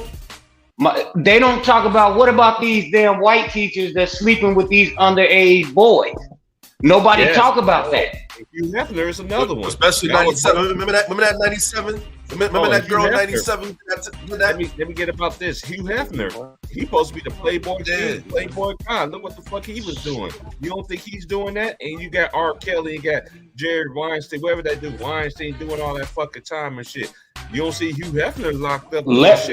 They don't talk about what about these damn white teachers that's sleeping with these underage boys. Nobody talk about that. Hugh Hefner is another one. Especially 97. Remember that 97? Remember that girl 97? Let me get about this. Hugh Hefner. He's supposed to be the Playboy kid, Playboy guy. Look what the fuck he was doing. You don't think he's doing that? And you got R. Kelly, you got Jerry Weinstein, whatever they do, Weinstein doing all that fucking time and shit. You don't see Hugh Hefner locked up. Les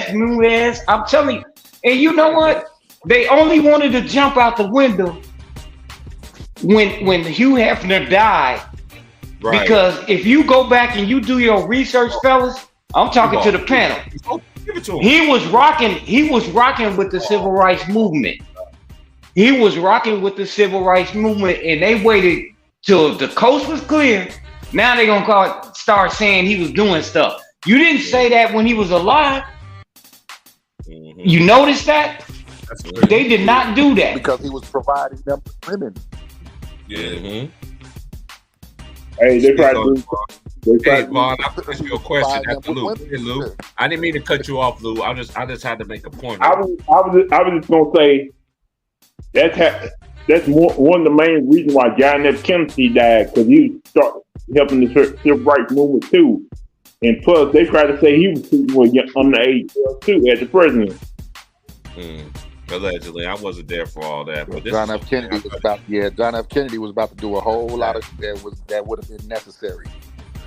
Munez. I'm telling you. And you know what? They only wanted to jump out the window when Hugh Hefner died. Right. Because if you go back and you do your research, fellas, I'm talking to the panel. He was rocking with the civil rights movement. He was rocking with the civil rights movement, and they waited till the coast was clear. Now they're gonna start saying he was doing stuff. You didn't say that when he was alive. Mm-hmm. You noticed that? They did not do that because he was providing them with women. Yeah. Mm-hmm. Hey, they tried to. Hey, Vaughn, I'll ask you a question after Lou. Hey, Lou, I didn't mean to cut you off, Lou. I just had to make a point. I was just gonna say that's one of the main reasons why John F. Kennedy died, because he started helping the civil rights movement too, and plus they tried to say he was underage too as the president. Allegedly, I wasn't there for all that. But John F. Kennedy was about to do a whole lot of that would have been necessary.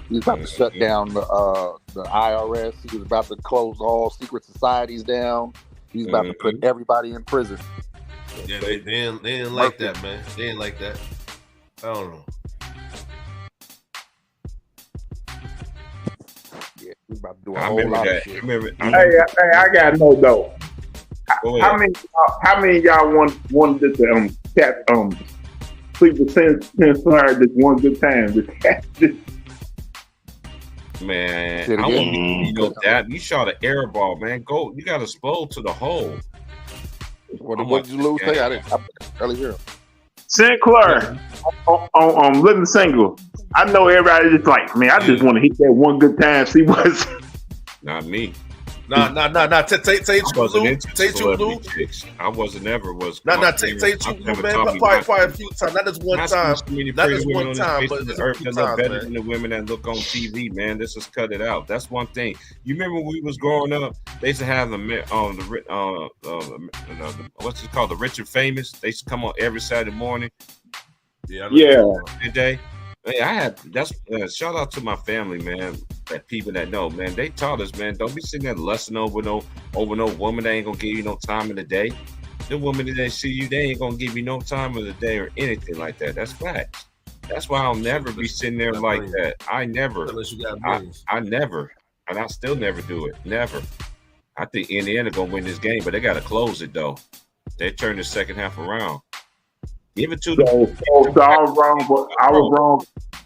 He was about to shut down the IRS. He was about to close all secret societies down. He was about to put everybody in prison. Yeah, they didn't like that, man. They didn't like that. I don't know. Yeah, he was about to do a whole lot of shit. Hey, I gotta know though. How many of y'all wanted to sleep with Sinclair this one good time? Man, I want that. You shot an air ball, man. Go, you got to spoil to the hole. What did you lose? I didn't really hear him. Sinclair on Living Single. I know everybody just like, man, I just want to hit that one good time. See what's not me. Nah. Take you, Lou. I wasn't ever was. Take you, man. Probably a few times. Not just one time. Not just one time, but it's a few times, better than the women that look on TV, man. Let's just cut it out. That's one thing. You remember when we was growing up? They used to have what's it called? The Rich and Famous. They used to come on every Saturday morning. Yeah. Today. Man, shout out to my family, man. That people that know, man, they taught us, man, don't be sitting there lusting over no woman that ain't gonna give you no time of the day. The woman that they see you, they ain't gonna give you no time of the day or anything like that. That's facts. That's why I'll never be sitting there like that. I never, and I still never do it. Never. I think Indiana gonna win this game, but they gotta close it though. They turn the second half around. Give it to them. So I was wrong, but I was wrong.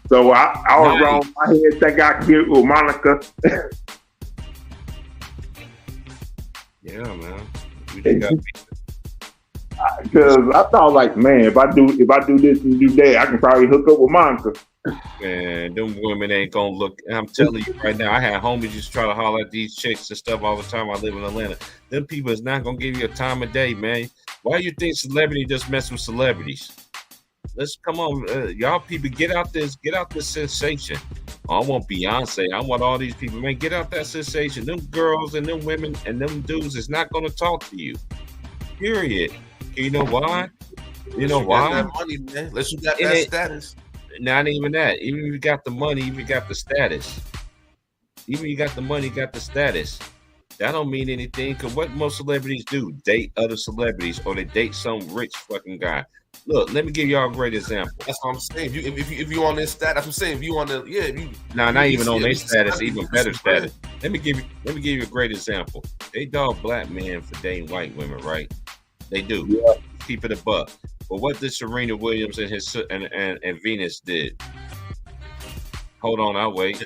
So I was wrong. I head think I could get with Monica. Yeah, man. Because I thought, like, man, if I do this and do that, I can probably hook up with Monica. Man, them women ain't gonna look. I'm telling you right now, I had homies just try to holler at these chicks and stuff all the time. I live in Atlanta. Them people is not gonna give you a time of day, man. Why do you think celebrity just mess with celebrities? Let's come on, y'all people, get out this sensation. I want Beyonce. I want all these people, man. Get out that sensation. Them girls and them women and them dudes is not gonna talk to you. Period. You know why? You know why? That money, man. Unless you got that status. Not even that. Even if you got the money, even if you got the status. Even if you got the money, got the status. That don't mean anything, because what most celebrities do, date other celebrities or they date some rich fucking guy. Look, let me give y'all a great example. That's what I'm saying. If you on this status, that's what I'm saying. If you on the not even on their status, even better status. Let me give you a great example. They dog black men for dating white women, right? They do. Yeah. keep it a buck. But what did Serena Williams and Venus did? Hold on, I'll wait.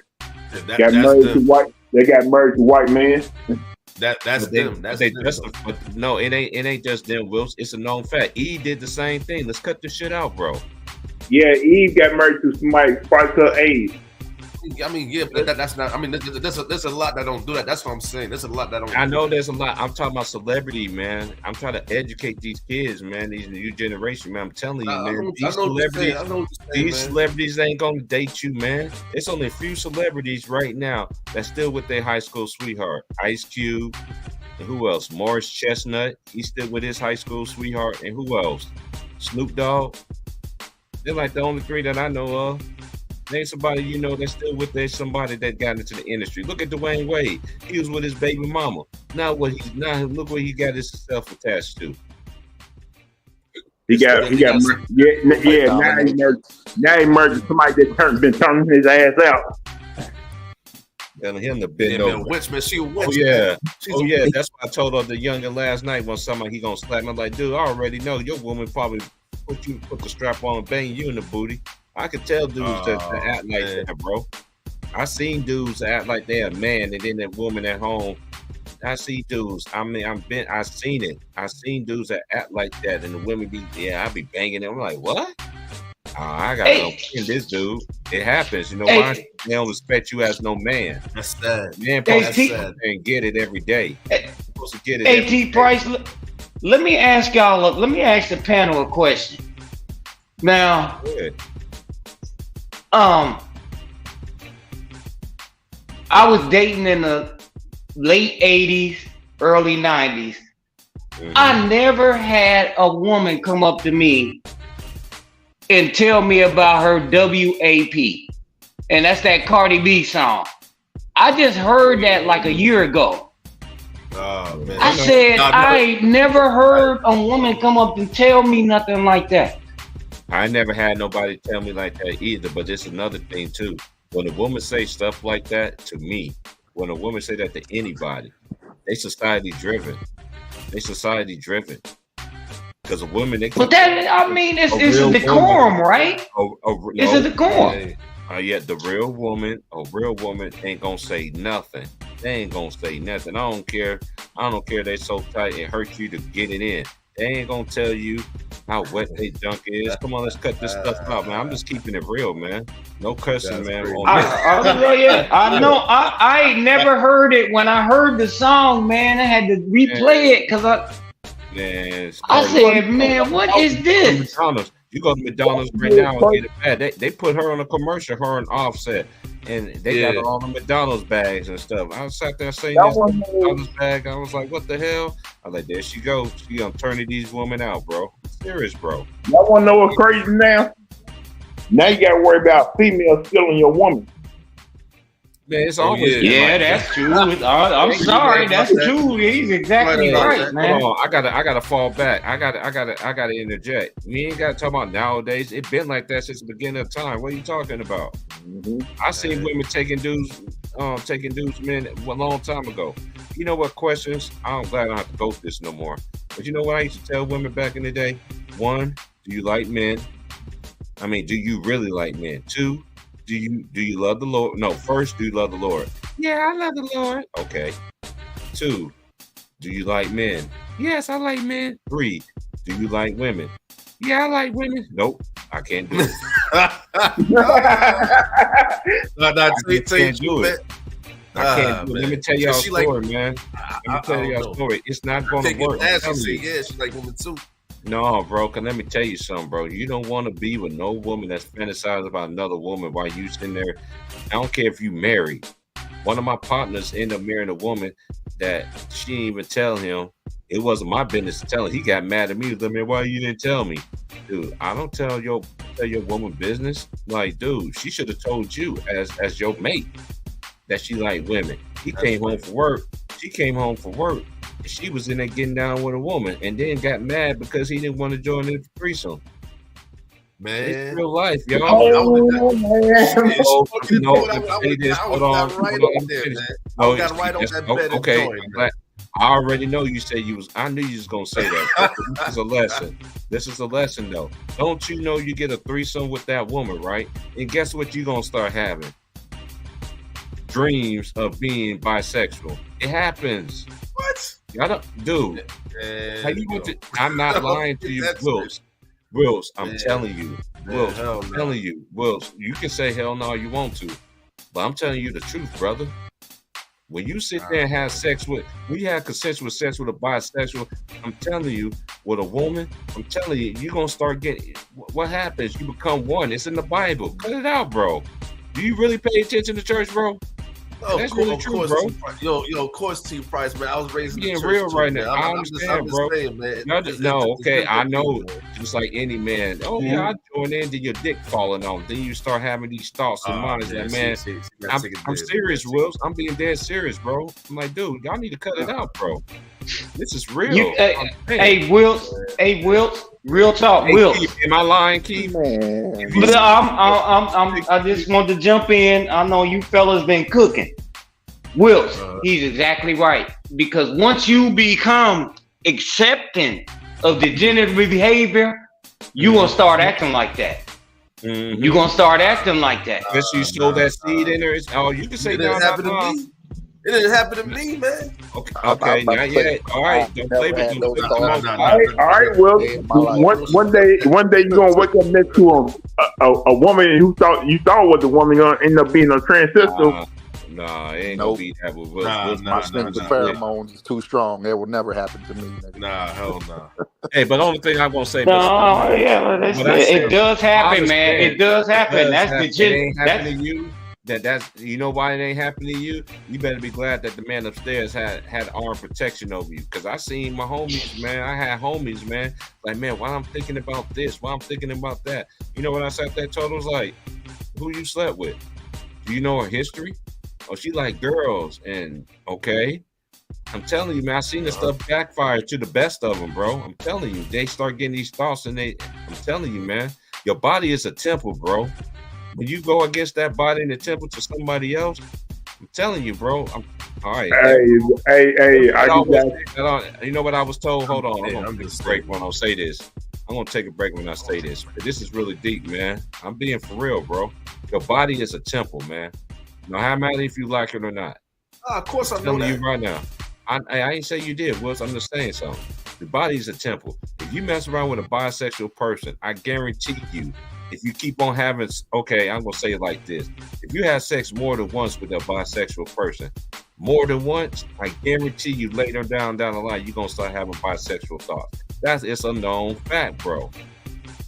They got married to white men. That's them. That's them. No, it ain't just them, Wills. It's a known fact. Eve did the same thing. Let's cut this shit out, bro. Yeah, Eve got married to somebody spiked her age. I mean, yeah, but that's not. I mean, there's a lot that don't do that. That's what I'm saying. There's a lot that don't. I know there's a lot. I'm talking about celebrity, man. I'm trying to educate these kids, man. These new generation, man. I'm telling you, man. These celebrities ain't gonna date you, man. It's only a few celebrities right now that's still with their high school sweetheart. Ice Cube, and who else? Morris Chestnut. He's still with his high school sweetheart, and who else? Snoop Dogg. They're like the only three that I know of. Name somebody you know that's still with somebody that got into the industry. Look at Dwayne Wade. He was with his baby mama. Now look what he got himself attached to. He got now he merged somebody that been turning his ass out. And him to bend over. Oh yeah. That's why I told her the youngin last night when somebody he gonna slap me. I'm like, dude, I already know your woman probably put the strap on and bang you in the booty. I could tell dudes that act like that, bro. I seen dudes act like they're a man, and then that woman at home. I see dudes. I mean, I seen it. I seen dudes that act like that, and the women I be banging them. I'm like, what? I gotta go in this dude. It happens. You know why? They don't respect you as no man. That's sad. Man, that's sad. And get it every day. Supposed to get it. A.T. Price. Let me ask y'all. Let me ask the panel a question. Now. Good. I was dating in the late 80s, early 90s. Mm-hmm. I never had a woman come up to me and tell me about her WAP. And that's that Cardi B song. I just heard that like a year ago. Oh, man. I said, I never heard a woman come up and tell me nothing like that. I never had nobody tell me like that either, but it's another thing too. When a woman say stuff like that to me, when a woman say that to anybody, they society driven. Because a woman, but that, I mean, it's a decorum, woman, right? It's a decorum. Yet the real woman ain't gonna say nothing. They ain't gonna say nothing. I don't care they so tight it hurts you to get it in. They ain't gonna tell you how wet they junk is. Come on, let's cut this stuff out, man. I'm just keeping it real, man. No cussing, man. I know. I ain't never heard it. When I heard the song, man, I had to replay it because I said, man, what is this? You go to McDonald's right now and get it bad. They put her on a commercial, her and Offset, and they got all the McDonald's bags and stuff. I sat there saying this McDonald's bag. I was like, what the hell? I was like, there she goes. She gonna turn these women out, bro. Serious, bro. Y'all wanna know what's crazy now? Now you gotta worry about females stealing your woman. Man, it's always that's true. I'm sorry, that's true. He's exactly right, man. Hold on, I gotta fall back. I gotta interject. We ain't gotta talk about nowadays. It's been like that since the beginning of time. What are you talking about? Mm-hmm. I seen women taking dudes men a long time ago. You know what questions? I'm glad I don't have to go through this no more. But you know what I used to tell women back in the day? 1, do you like men? I mean, do you really like men? 2, do you love the Lord? No, first, do you love the Lord? Yeah, I love the Lord. Okay. 2, do you like men? Yes, I like men. 3, do you like women? Yeah, I like women. Nope, I can't do it. I can't do it. Let me tell y'all a story, man. Let me tell y'all a story. It's not going to work. Yeah, she like women too. No, bro. Cause let me tell you something, bro. You don't want to be with no woman that's fantasizing about another woman while you sitting there. I don't care if you married. One of my partners ended up marrying a woman that she didn't even tell him. It wasn't my business to tell him. He got mad at me. He was like, man, why you didn't tell me? Dude, I don't tell your woman business. Like, dude, she should have told you as your mate that she liked women. He came home for work. She came home for work. She was in there getting down with a woman and then got mad because he didn't want to join in the threesome. Man, it's real life, y'all. Okay. I already know you said you was. I knew you was gonna say that. This is a lesson. This is a lesson, though. Don't you know you get a threesome with that woman, right? And guess what? You gonna start having dreams of being bisexual. It happens. What? I don't, dude. How you went to? I'm not lying to you, Wills. Wills, I'm telling you, Wills. I'm telling you, Wills. You can say hell no you want to, but I'm telling you the truth, brother. When you sit there and have sex with, we have consensual sex with a bisexual, I'm telling you, with a woman, I'm telling you, you're going to start getting, what happens? You become one. It's in the Bible. Cut it out, bro. Do you really pay attention to church, bro? That's really true, bro. Yo, of course, T. Price, man. I was raised in the getting church real too, right man. now. I understand, bro. Saying, man. Okay, I know. Just like any man. Oh, yeah, I join in, then your dick falling off. Then you start having these thoughts and minds that, man, I'm serious, Wills. I'm being dead serious, bro. I'm like, dude, y'all need to cut it out, bro. This is real. Hey, Wills. Real talk, Will. Am I lying, Keith? But I just want to jump in. I know you fellas been cooking. Will, he's exactly right. Because once you become accepting of degenerate behavior, you gonna start acting like that. Mm-hmm. You gonna start acting like that. Guess you sow that seed in there. You can say no. It didn't happen to me, man. Okay, not yet. All right, don't play with them. All right. Well, one day you're gonna wake up next to a woman you thought was a woman, gonna end up being a transistor. Nah, it ain't gonna be that with Will. My sense of pheromones is too strong. That will never happen to me. Nah, hell no. Hey, but the only thing I'm gonna say, it does happen, man. It does happen. That's legit. That's to you. That's you know why it ain't happening to you. You better be glad that the man upstairs had arm protection over you. Because I seen my homies, man. I had homies, man. Like, man, why I'm thinking about this? Why I'm thinking about that? You know what I sat there told? I was like, who you slept with? Do you know her history? Oh, she like girls, and okay. I'm telling you, man, I seen this stuff backfire to the best of them, bro. I'm telling you, they start getting these thoughts, and I'm telling you, man, your body is a temple, bro. When you go against that body in the temple to somebody else, I'm telling you, bro. All right. Hey, you know what I was told? Hold on, I'm gonna take a break when I say this. I'm gonna take a break when I say this. But this is really deep, man. I'm being for real, bro. Your body is a temple, man. No matter if you like it or not. Of course, I'm telling you right now. I ain't say you did, Wills. I'm just saying something. The body is a temple. If you mess around with a bisexual person, I guarantee you, if you keep on having, okay, I'm gonna say it like this: if you have sex more than once with a bisexual person, more than once, I guarantee you, later down the line, you're gonna start having bisexual thoughts. It's a known fact, bro.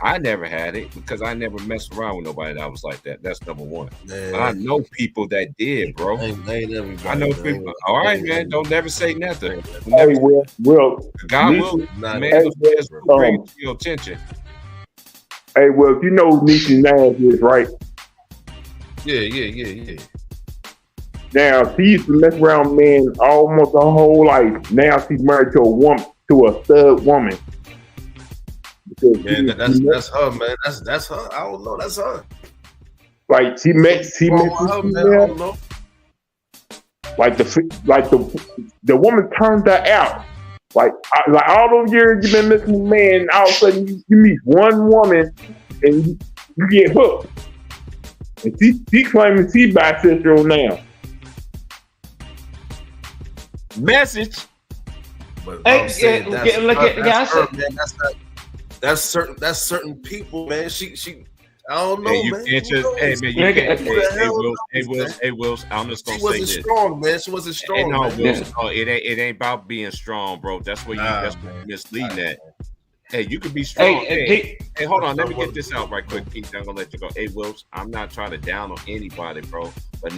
I never had it because I never messed around with nobody that was like that. That's number one. But I know people that did, bro. I know people. All right, man. Don't never say nothing. Hey, Will. God will, man, bring it to your attention. Hey, well, if you know who Niecy Nash is, right? Yeah. Now, she used to mess around men almost her whole life. Now she's married to a woman, to a stud woman. Yeah, that's her, man. That's her. I don't know. That's her. Like she met like the woman turned her out. Like all those years you've been missing a man, all of a sudden you meet one woman and you get hooked. And she claiming she's bisexual now. Message. But hey, look at that's certain people, man. She I don't know, hey, man. Can't just, hey, man, you can't. Hey, Wills, I'm just gonna say this. She wasn't strong, man. She wasn't strong. Hey, no, Wills, no, it ain't about being strong, bro. That's where that's misleading that. Hey, you could be strong. Hey, hold on. Let me get this out right quick, Pete. I'm gonna let you go. Hey, Wills, I'm not trying to down on anybody, bro. But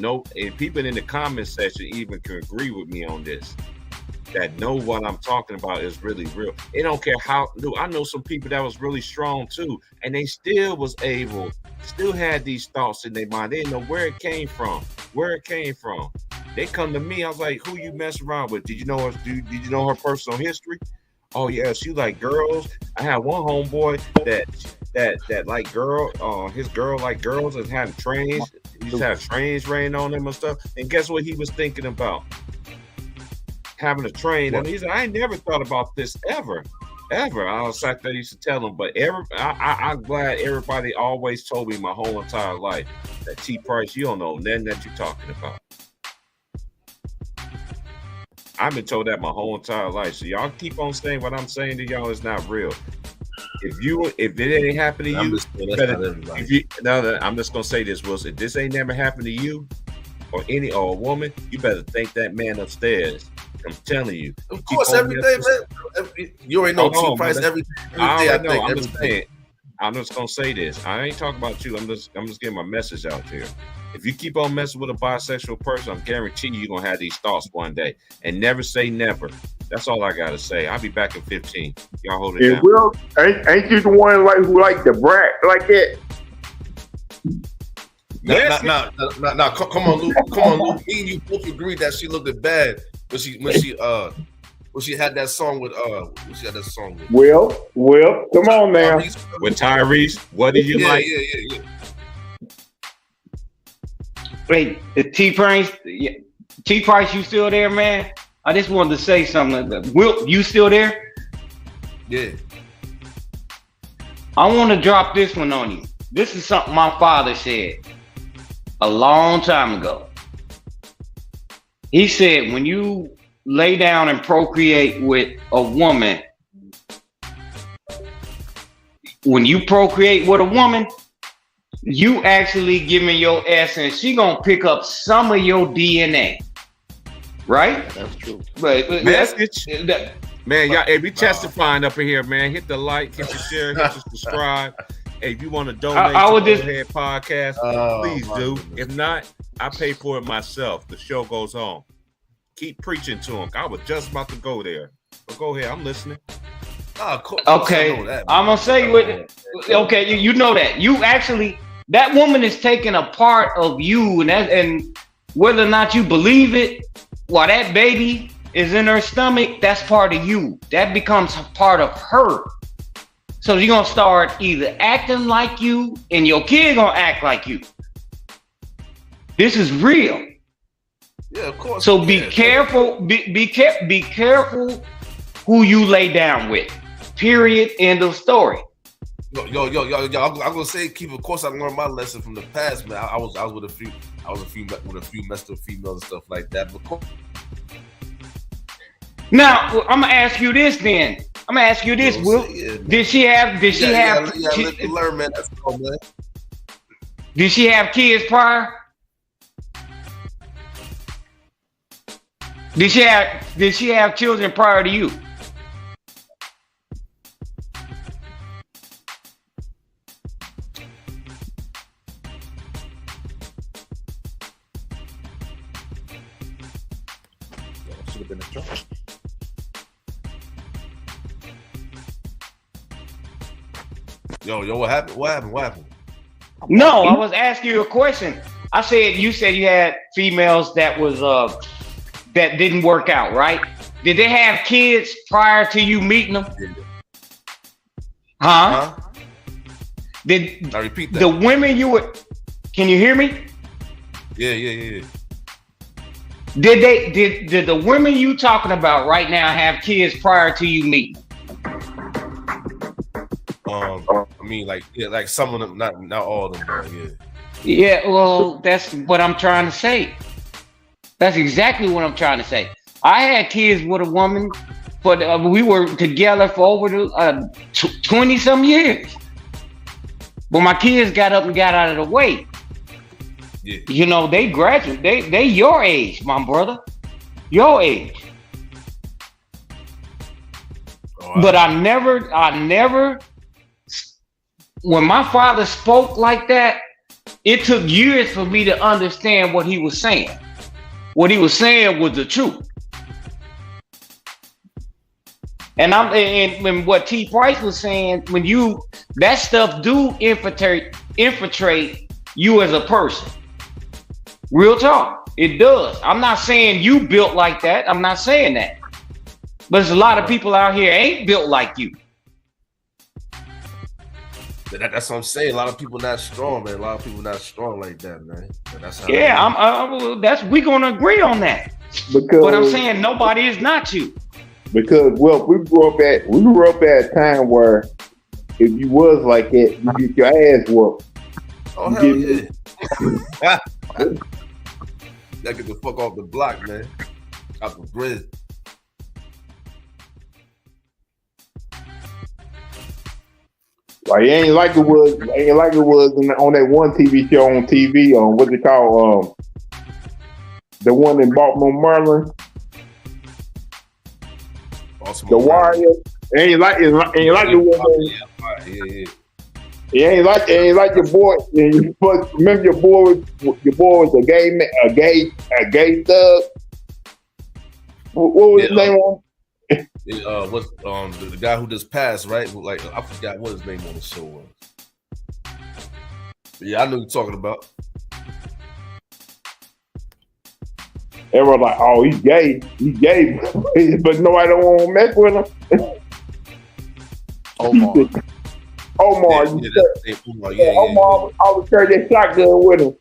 people in the comment section even can agree with me on this. That know what I'm talking about is really real. They don't care how. Dude, I know some people that was really strong too, and they still had these thoughts in their mind. They didn't know where it came from. They come to me. I was like, "Who you mess around with? Did you know her? Did you know her personal history? Oh yeah, she like girls. I had one homeboy that like his girl like girls and had trains. He used to have trains raining on him and stuff. And guess what he was thinking about? having a train. And he said, I ain't never thought about this ever. I was like that. I used to tell him, but I'm glad everybody always told me my whole entire life that T Price, you don't know nothing that you're talking about. I've been told that my whole entire life. So y'all keep on saying what I'm saying to y'all is not real. If it ain't happened to you, I'm just gonna say this, Wilson. If this ain't never happened to you or a woman, you better thank that man upstairs. I'm telling you. Of course, every day, man. You already know T Price every day. I'm just gonna say this. I ain't talking about you. I'm just getting my message out here. If you keep on messing with a bisexual person, I'm guaranteeing you're gonna have these thoughts one day. And never say never. That's all I gotta say. I'll be back in 15. Y'all hold it down. Will, ain't you the one who like the brat like that? Now, come on, Luke. Me and you both agreed that she looked bad when she had that song with Will, come on now. With Tyrese, what do you like? Yeah. Wait, T Price, you still there, man? I just wanted to say something. Will, you still there? Yeah. I want to drop this one on you. This is something my father said a long time ago. He said, when you lay down and procreate with a woman, you actually giving your essence. She gonna pick up some of your DNA, right? That's true. But message, man, y'all. Hey, we testifying up in here, man. Hit the like, hit the share, hit the subscribe. Hey, if you want to donate to the Head Podcast, please do. If not, I pay for it myself. The show goes on. Keep preaching to him. I was just about to go there, but go ahead. I'm listening. Okay, I'm gonna say what. Okay, you know that you actually. That woman is taking a part of you, and whether or not you believe it, while that baby is in her stomach, that's part of you. That becomes a part of her. So you're gonna start either acting like you, and your kid gonna act like you. This is real. Yeah, of course. So be careful. Be careful who you lay down with. Period. End of story. Yo, I'm gonna say, of course, I learned my lesson from the past, man. I was with a few messed up females and stuff like that. But now I'm gonna ask you this then. Will. Did she have? Learn, man. That's all, man. Did she have kids prior? Did she have children prior to you? Should have been a joke. Yo, what happened? No, I was asking you a question. I said you had females that was that didn't work out, right? Did they have kids prior to you meeting them? Huh? I repeat that. The women you were? Can you hear me? Yeah. Did the women you talking about right now have kids prior to you meeting? I mean, like some of them, not all of them, yeah. Yeah, well, that's what I'm trying to say. That's exactly what I'm trying to say. I had kids with a woman, but we were together for over 20 some years. But my kids got up and got out of the way. Yeah. You know, they graduate. They your age, my brother. Your age. Oh, but I never. When my father spoke like that, it took years for me to understand what he was saying. What he was saying was the truth. And what T Price was saying, when that stuff do infiltrate you as a person. Real talk, it does. I'm not saying you built like that. I'm not saying that. But there's a lot of people out here ain't built like you. That's what I'm saying. A lot of people not strong, man. A lot of people not strong like that, man. But that's how we gonna agree on that. Because, but I'm saying nobody is not you. Because we grew up at a time where if you was like that, you get your ass whooped. Oh hell yeah! That get the fuck off the block, man. Out the grid. Like it ain't like it was on that one TV show on TV on what's it called? The one in Baltimore, Maryland. The Warriors. It ain't like it was. It ain't like your boy. Remember your boy was a gay thug. What was his name on? What's the guy who just passed, right? Like I forgot what his name on the show was. But yeah, I know what you're talking about. Everyone like, oh, he's gay, but nobody don't want to mess with him. Omar, Omar always carried that shotgun with him.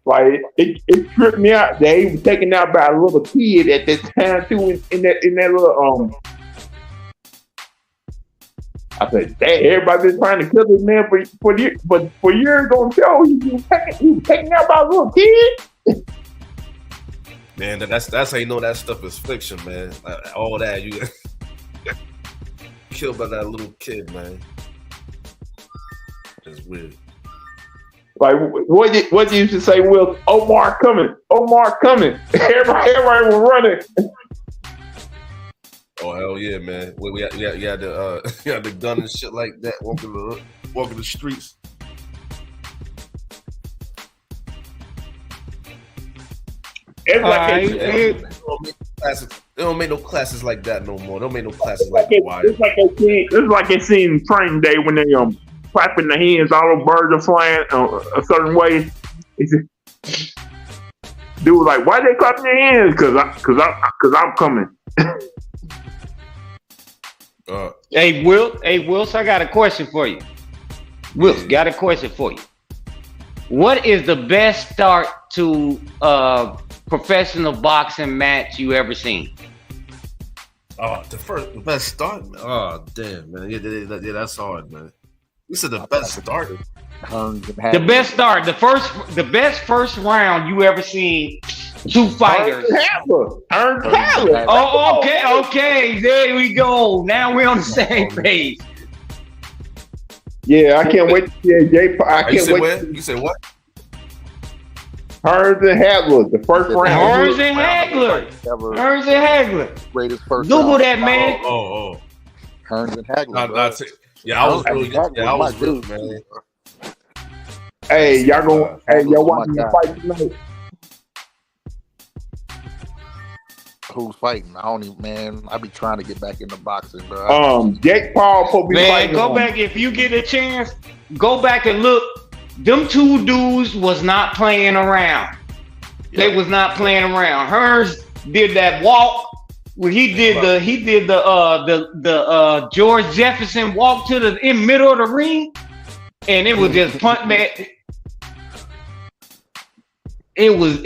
Like it tripped me out that he was taken out by a little kid at that time too. In that little I said, "Dang, everybody been trying to kill this man for years on show. He was taken out by a little kid." Man, that's how you know that stuff is fiction, man. All that you killed by that little kid, man. It's weird. Like what you used to say, Will? Omar coming. Everybody was running. Oh hell yeah, man! We had the gun and shit like that, walking the streets. It's like they don't make no classes like that no more. They don't make no classes like that. It's like they seen Training Day when they clapping the hands, all the birds are flying a certain way. Dude was like, why they clapping their hands? Cause I'm coming. Hey Wills, I got a question for you. Wills, got a question for you. What is the best start to a professional boxing match you ever seen? Oh, the best start? Oh, damn, man. Yeah, that's hard, man. You said the best start. The best start. The best first round you ever seen. Two fighters. Ernst Haller. Oh, okay. There we go. Now we're on the same page. Yeah, I can't wait to see Jay. I can't wait. You said what? Ernst Haller, the first round. Ernst Haller. Greatest first Google round. that, man. Oh. Ernst Haller. I was really good. I was good, man. Hey, y'all watching the fight tonight? Who's fighting? I don't even, man. I be trying to get back into boxing, bro. Jake Paul probably fighting. Go back if you get a chance. Go back and look. Them two dudes was not playing around. They was not playing around. Hearns did that walk. When he did the George Jefferson walk to the in middle of the ring, and it was just punt man. It was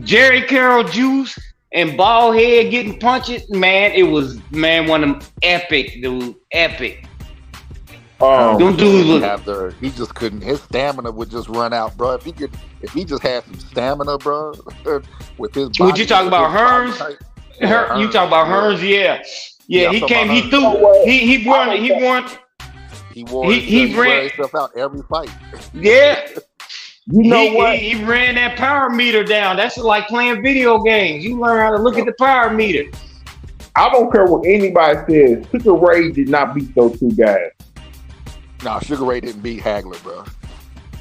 Jerry Carroll juice and bald head getting punches. Man, it was one of them epic, dude. Epic. Them dudes was he just couldn't. His stamina would just run out, bro. If he just had some stamina, bro, with his body. Would you talk about Hearns? You talk about Hearns, yeah. He came, he threw, he won. He wore himself out every fight. Yeah. You know what? He ran that power meter down. That's like playing video games. You learn how to look at the power meter. I don't care what anybody says. Sugar Ray did not beat those two guys. No, Sugar Ray didn't beat Hagler, bro.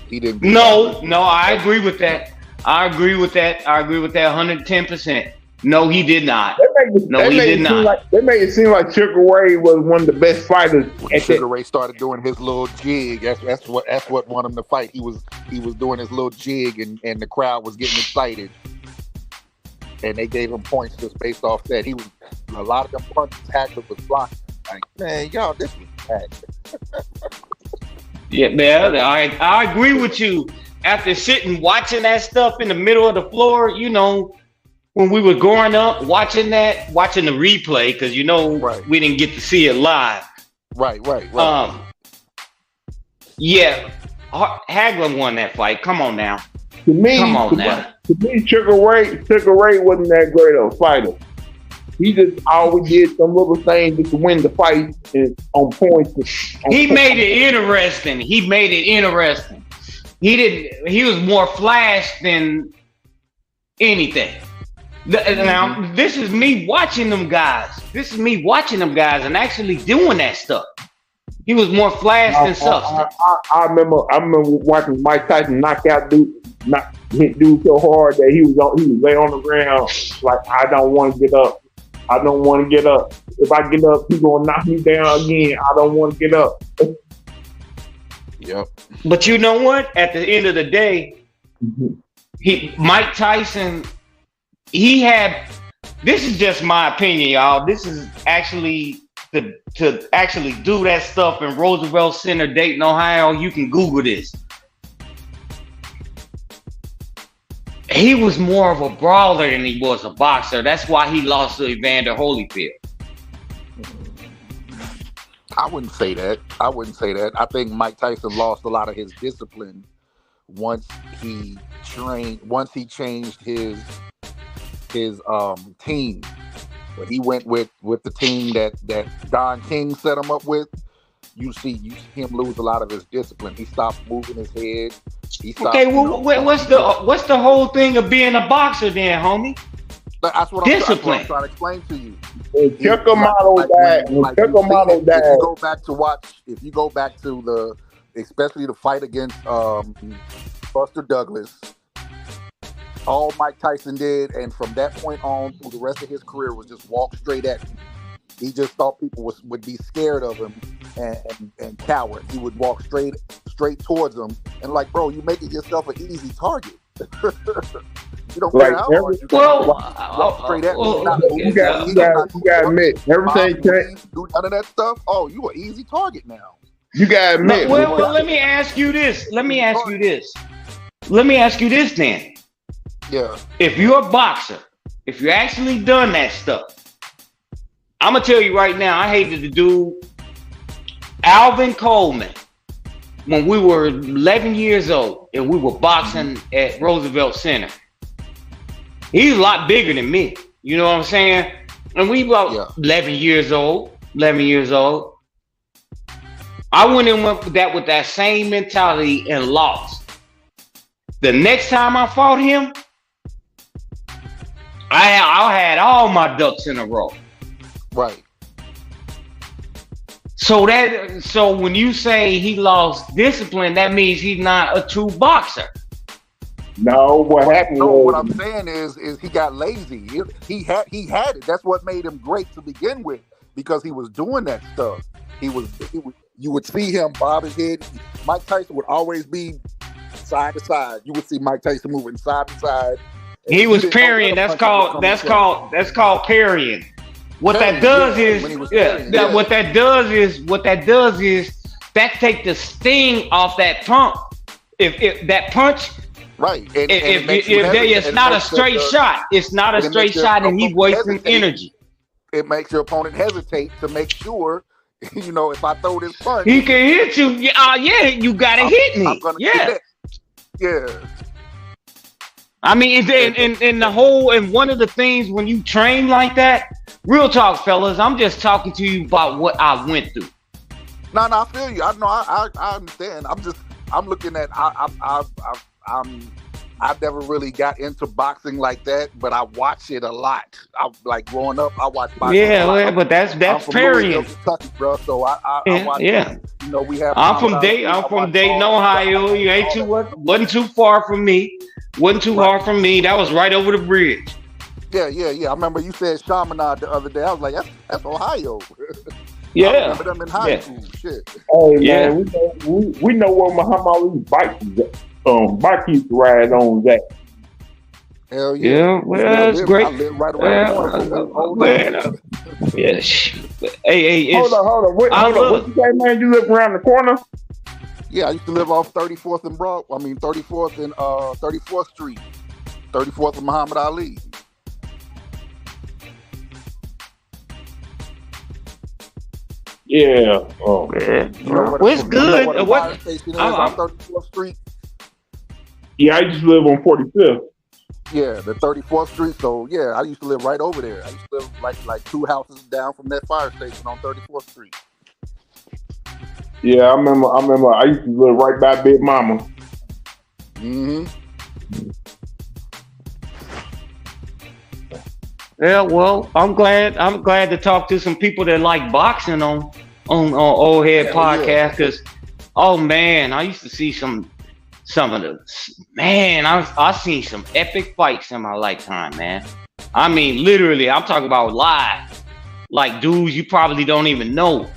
He didn't. No, I agree with that. I agree with that 110%. No, he did not. He did not. They made it seem like Sugar Ray was one of the best fighters. When Sugar Ray started doing his little jig, that's what won him the fight. He was doing his little jig, and the crowd was getting excited, and they gave him points just based off that. He was a lot of them punches Hagler was blocking. Like, man, y'all, this was bad. Yeah, man, I agree with you. after sitting watching that stuff in the middle of the floor, you know, when we were growing up, watching the replay, because you know we didn't get to see it live. Right. Yeah, Hagler won that fight. Come on now. To me, Sugar Ray wasn't that great of a fighter. He just always did some little things just to win the fight and on points. He made it interesting. He was more flash than anything. Now, this is me watching them guys. And actually doing that stuff. He was more flash than substance. I remember watching Mike Tyson knock out hit dude so hard that he was lay on the ground like, I don't want to get up. If I get up, he's gonna knock me down again. I don't want to get up. Yep. But you know what? At the end of the day, Mike Tyson, this is just my opinion, y'all. This is actually to actually do that stuff in Roosevelt Center, Dayton, Ohio. You can Google this. He was more of a brawler than he was a boxer. That's why he lost to Evander Holyfield. I wouldn't say that. I think Mike Tyson lost a lot of his discipline once he changed his team. When he went with the team that Don King set him up with, you see him lose a lot of his discipline. He stopped moving his head. What's the whole thing of being a boxer then, homie? That's what discipline. I'm trying to explain to you. If you go back to especially the fight against Buster Douglas, all Mike Tyson did, and from that point on through the rest of his career, was just walk straight at him. He just thought people would be scared of him and cower. He would walk straight towards them, and like, bro, you making yourself an easy target. You don't care how hard you walk straight at me. You gotta admit, everything changed. Do none of that stuff. Oh, you an easy target now. You gotta admit. Well, let me ask you this. Then. Yeah. If you're a boxer, if you actually done that stuff, I'm gonna tell you right now, I hated the dude Alvin Coleman when we were 11 years old and we were boxing at Roosevelt Center. He's a lot bigger than me. You know what I'm saying? And we were 11 years old. I went in with that same mentality and lost. The next time I fought him, I had all my ducks in a row. Right. So when you say he lost discipline, that means he's not a true boxer. No, what happened was, what I'm saying is he got lazy. He had it. That's what made him great to begin with, because he was doing that stuff. He was you would see him bob his head. Mike Tyson would always be side to side. You would see Mike Tyson moving side to side. He was parrying. That's called parrying. What that does is that take the sting off that pump. If that punch, right? It's not a straight shot. It's not a straight shot, and he's wasting energy. It makes your opponent hesitate to make sure, if I throw this punch, he can hit you. You gotta hit me. Yeah. I mean, and one of the things when you train like that, real talk, fellas, I'm just talking to you about what I went through. No, I feel you. I understand. I'm looking at. I never really got into boxing like that, but I watch it a lot. Like growing up, I watched boxing. Yeah, but that's parrying, Kentucky, bro. So I watch. Yeah. We have. I'm from Dayton, Ohio. You ain't wasn't too far from me. Wasn't too hard from me. That was right over the bridge. Yeah. I remember you said Chaminade the other day. I was like, that's Ohio. Yeah. I remember them in high school. Shit. Hey, man, we know where Muhammad Ali's bike used to ride on that. Hell yeah. Yeah, well, it's great. I live right around the corner. Yes. Hey, hold on. What you say, man? You live around the corner? Yeah, I used to live off 34th and 34th and 34th Street, 34th and Muhammad Ali. Yeah. Oh man. You know Well, it's good. You know what the fire station is on 34th Street? Yeah, I used to live on 45th. Yeah, the 34th Street. So yeah, I used to live right over there. I used to live like 2 houses down from that fire station on 34th Street. Yeah, I remember. I used to live right by Big Mama. Mm-hmm. Yeah, well, I'm glad to talk to some people that like boxing on Old Head Podcast because, oh man, I used to see some of the man. I seen some epic fights in my lifetime, man. I mean, literally, I'm talking about live, like dudes you probably don't even know.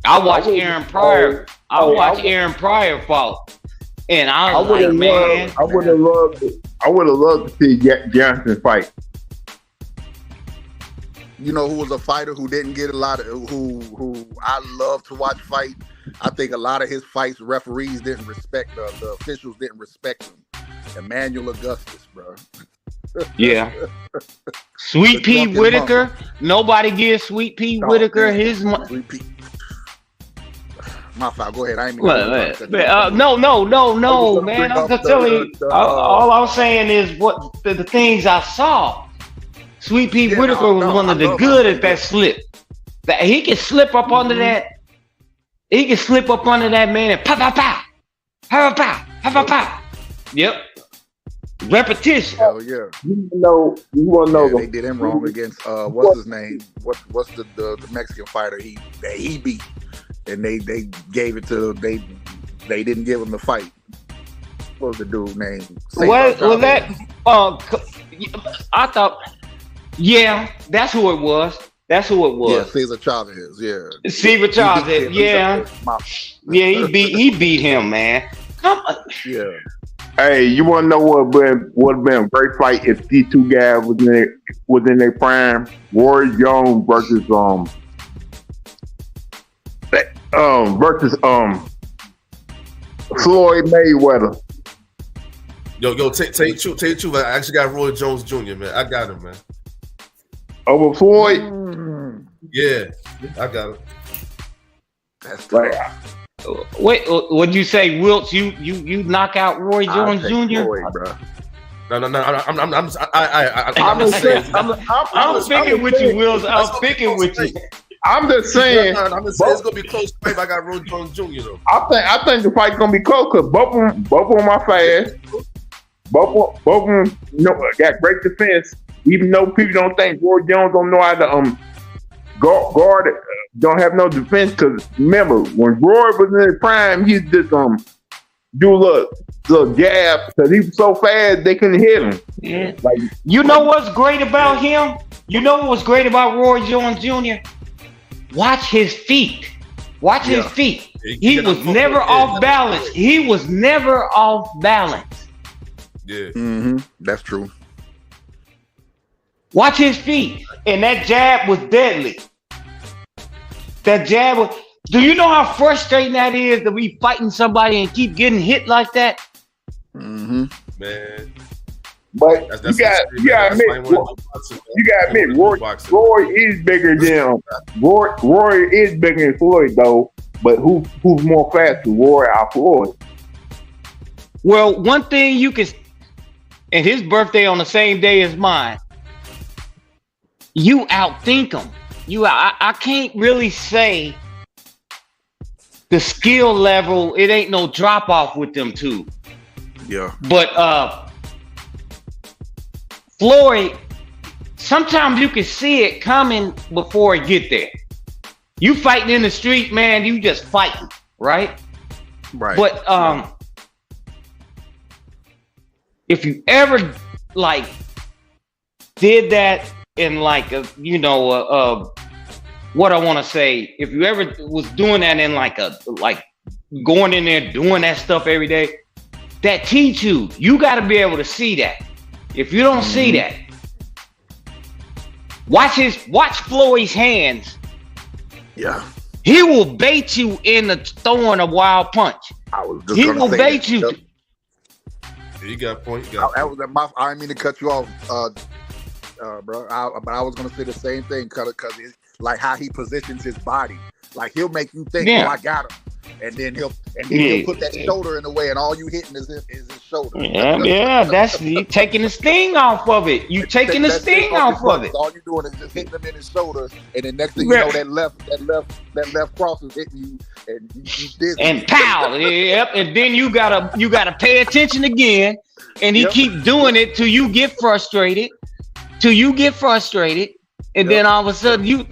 I watched Aaron Pryor. Aaron Pryor fought, and I was like, man, I would have loved to see Jack Johnson fight. You know who was a fighter who didn't get a lot of who I love to watch fight? I think a lot of his fights, referees didn't respect the officials didn't respect him. Emmanuel Augustus, bro. Yeah. Sweet Pea Whitaker. Nobody gives Sweet Pea Whitaker his money. My fault. Go ahead. I ain't mean no, man. I'm just telling you. All I'm saying is what the things I saw. Sweet Pea Whitaker was one of the good at that slip. That he can slip up under that. He can slip up under that man and pow. Yep. Repetition. Hell yeah. You want to know they did him wrong against what's his name? What's the Mexican fighter that he beat, and they gave it to they didn't give him the fight. What was the dude name? Was that? I thought. Yeah, that's who it was. Yeah, Cesar Chavez. Yeah, Cesar Chavez. Yeah, he beat him, man. Come on. Yeah. Hey, you want to know what would have been a great fight if these two guys was in their prime? Roy Jones versus Floyd Mayweather. Yo, tell you truth. I actually got Roy Jones Jr., man. I got him, man. Over Floyd? Yeah, I got him. That's right. Wait, what'd you say, Wilts? You knock out Roy Jones Jr.? Floyd, bro. No. I'm picking with you, Wills. I'm picking with you. I'm just saying. I'm just saying it's gonna be close if I got Roy Jones Jr. though. I think the fight's gonna be close because both of them are fast. Both of them got great defense. Even though people don't think Roy Jones don't know how to guard it, don't have no defense. Because remember, when Roy was in his prime, he just do a little jab because he was so fast they couldn't hit him. Yeah. Like, you know what's great about him? You know what's great about Roy Jones Jr.? Watch his feet. His feet. He was never off balance. Yeah. Mm-hmm. That's true. Watch his feet. And that jab was deadly. Do you know how frustrating that is to be fighting somebody and keep getting hit like that? Mm-hmm. Man. But you got to admit, Roy is bigger than Roy is bigger than Floyd though. But who's more fast, Roy or Floyd? Well, one thing you can, and his birthday on the same day as mine. You outthink him. I can't really say the skill level. It ain't no drop off with them two. Yeah. But Floyd, sometimes you can see it coming before it get there. You fighting in the street, man. You just fighting, right? Right. But if you ever did that in what I want to say, if you ever was doing that in going in there doing that stuff every day, that teach you got to be able to see that. If you don't see that, watch Floyd's hands. Yeah. He will bait you into throwing a wild punch. I was just He gonna will say bait that. you. Yep. You got a point. You I, got a that point. was I didn't mean to cut you off, bro. But I was gonna say the same thing, because like how he positions his body, like he'll make you think, Yeah. "Oh, I got him," and then he'll Yeah. put that shoulder in the way, and all you hitting is his shoulder. Yeah, that's you taking the sting off of it. You taking the That sting off off his of it. punches. All you doing is just hitting him in his shoulder, and then next thing you know, that left cross is hitting you, and you dizzy. And pow, yep. And then you gotta pay attention again, and he Yep. keep doing it till you get frustrated, and then all of a sudden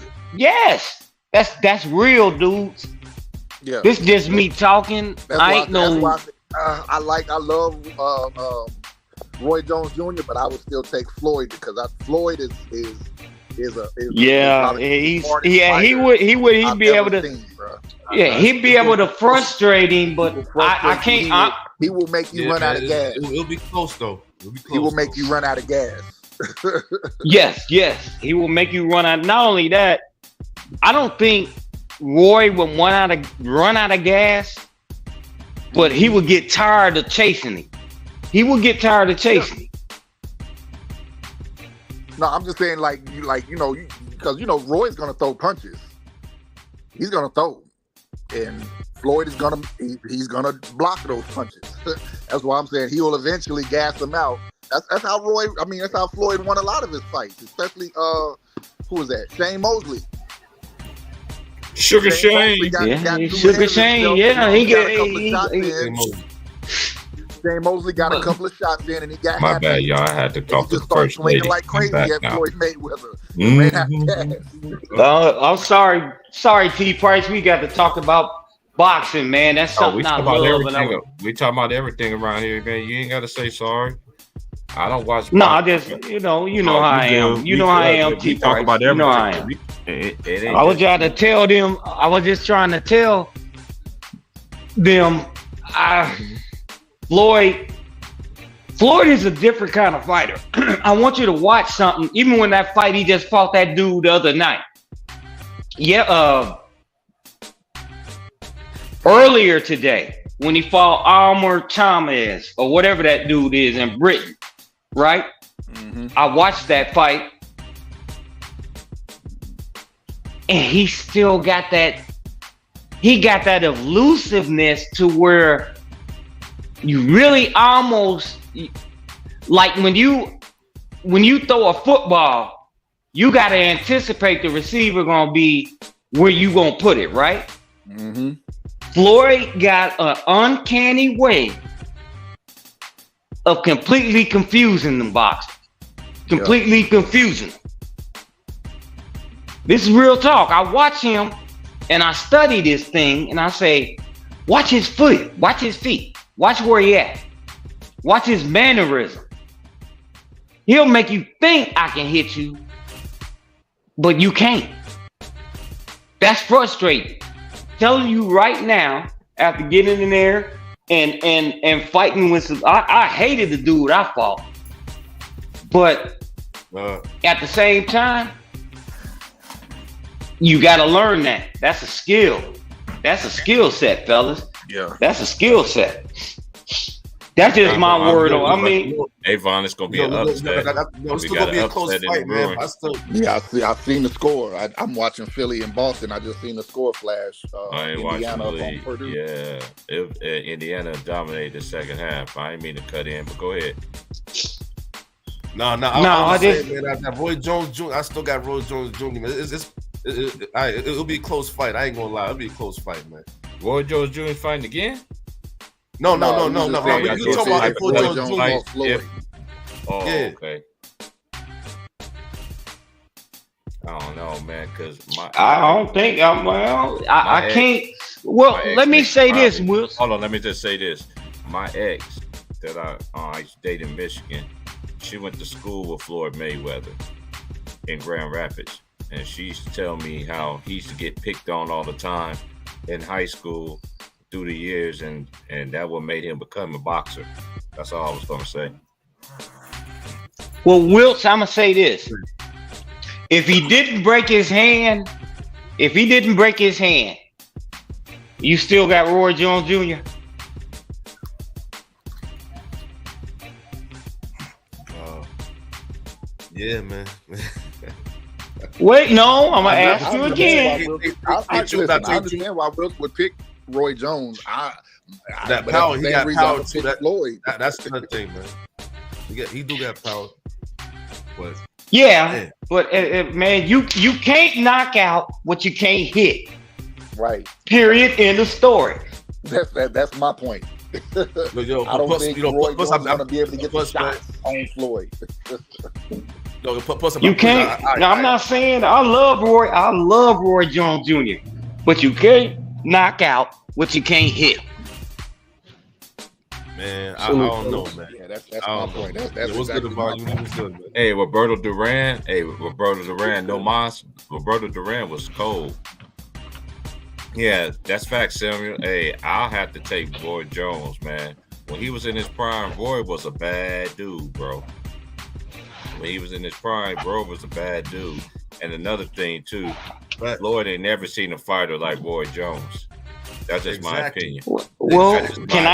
that's real, dudes. Yeah. This just me talking. I love Roy Jones Jr., but I would still take Floyd, because Floyd is he's he'd be able to. Yeah, he'd be able to frustrate him, but I can't. He will make you run out of gas. It'll be close though. He will make you run out of gas. Yes, he will make you run out. Not only that, I don't think Roy would run out of gas, but he would get tired of chasing him. No, I'm just saying, because Roy's gonna throw punches. He's gonna throw, and Floyd is he's gonna block those punches. That's why I'm saying he will eventually gas him out. That's how that's how Floyd won a lot of his fights, especially who was that? Shane Mosley. Sugar Shane. Sugar Shane. Yeah, Shane Mosley got a couple of shots in, and he got My happy. bad, y'all. I had to talk to He just the started first lady. swinging like I'm crazy back at now. Floyd Mayweather. Mhm. I'm sorry, T. Price. We got to talk about boxing, man. That's Oh, something we I talk about love. everything. We talk about everything around here, man. You ain't got to say sorry. I don't watch. No, I boxing. just how I am. You know how I am, T. We talk Price. about You everything. know how I am. It ain't I was just- trying to tell them. I was just trying to tell them. Floyd is a different kind of fighter. I want you to watch something. Even when that fight, he just fought that dude the other night. Yeah. Earlier today, when he fought Almer Chavez or whatever that dude is in Britain, right? Mm-hmm. I watched that fight, and he still got that. He got that elusiveness to where you really almost like when you throw a football, you got to anticipate the receiver gonna be where you gonna put it, right? Mm-hmm. Floyd got an uncanny way of completely confusing them boxers. Completely confusing them. This is real talk. I watch him and I study this thing and I say, watch his foot, watch his feet, watch where he at, watch his mannerism. He'll make you think I can hit you, but you can't. That's frustrating. Telling you right now, after getting in there and fighting with some, I hated the dude I fought, but at the same time, you got to learn that. That's a skill. That's a skill set, fellas. Yeah, that's a skill set. That's just my word. I mean, Avon is gonna be an upset. It's still gonna be a close fight, man. I've seen the score. I'm watching Philly and Boston. I just seen the score flash. I ain't Indiana watching on Purdue. Yeah, Indiana dominated the second half. I ain't mean to cut in, but go ahead. I just man, I got Roy Jones Jr. I still got Roy Jones Jr. Man, it'll be a close fight. I ain't gonna lie, it'll be a close fight, man. Roy Jones Jr. fighting again? No. You talking about Roy Jones Jr. Oh, yeah. Okay. I don't know, man, because I don't think I can't. Well, let me say this, Will. Hold on, let me just say this. My ex that I used to date in Michigan, she went to school with Floyd Mayweather in Grand Rapids. And she used to tell me how he used to get picked on all the time in high school through the years, and that what made him become a boxer. That's all I was going to say. Well, Wilts, I'm going to say this. If he didn't break his hand, You still got Roy Jones Jr.? Yeah, man. Wait, no, I'm gonna ask you again. I understand why Wilkes would pick Roy Jones. That power, he got power too. Floyd. That's another thing, man. He do got power. But yeah, but man, you can't knock out what you can't hit. Right. Period. End of story. That's my point. Yo, I don't think Roy Jones is going to be able to get the shots on Floyd. You can't. I'm not saying I love Roy Jones Jr., but you can't knock out what you can't hit. Man, I don't know, man. Yeah, that's my point. That's what's exactly good about you? What's good, man? Hey, Roberto Duran. No mas. Roberto Duran was cold. Yeah, that's fact, Samuel. Hey, I'll have to take Roy Jones, man. When he was in his prime, Roy was a bad dude, bro. When he was in his prime, Roy was a bad dude. And another thing, too, Floyd ain't never seen a fighter like Roy Jones. That's just my opinion. Well, can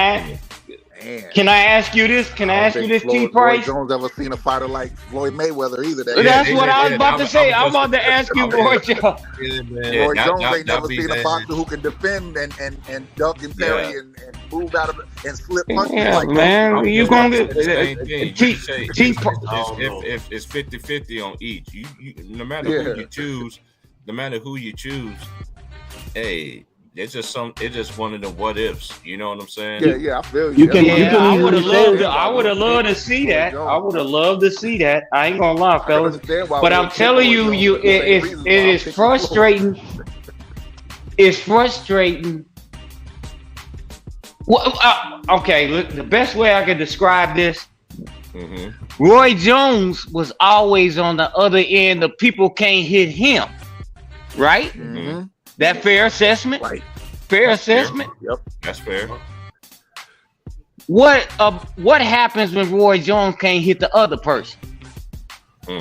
I ask you this? Can I ask you this, T. Price? Roy Jones ever seen a fighter like Floyd Mayweather either? That's what I was about to say. I'm about to ask you, Roy Jones. Roy Jones ain't never seen a boxer who can defend and duck and parry and move out of and slip punches. Yeah, like man, that. you gonna get If it's 50-50 on each, you no matter who you choose, hey. It's just one of the what ifs. You know what I'm saying? Yeah, I feel you. I would have loved to see that. I would have loved to see that. I ain't gonna lie, fellas. But I'm telling you, it is frustrating. It's frustrating. Well, okay, look, the best way I could describe this. Mm-hmm. Roy Jones was always on the other end. The people can't hit him, right? Mm-hmm. That fair assessment? Right. Fair assessment? Yep. That's fair. What happens when Roy Jones can't hit the other person?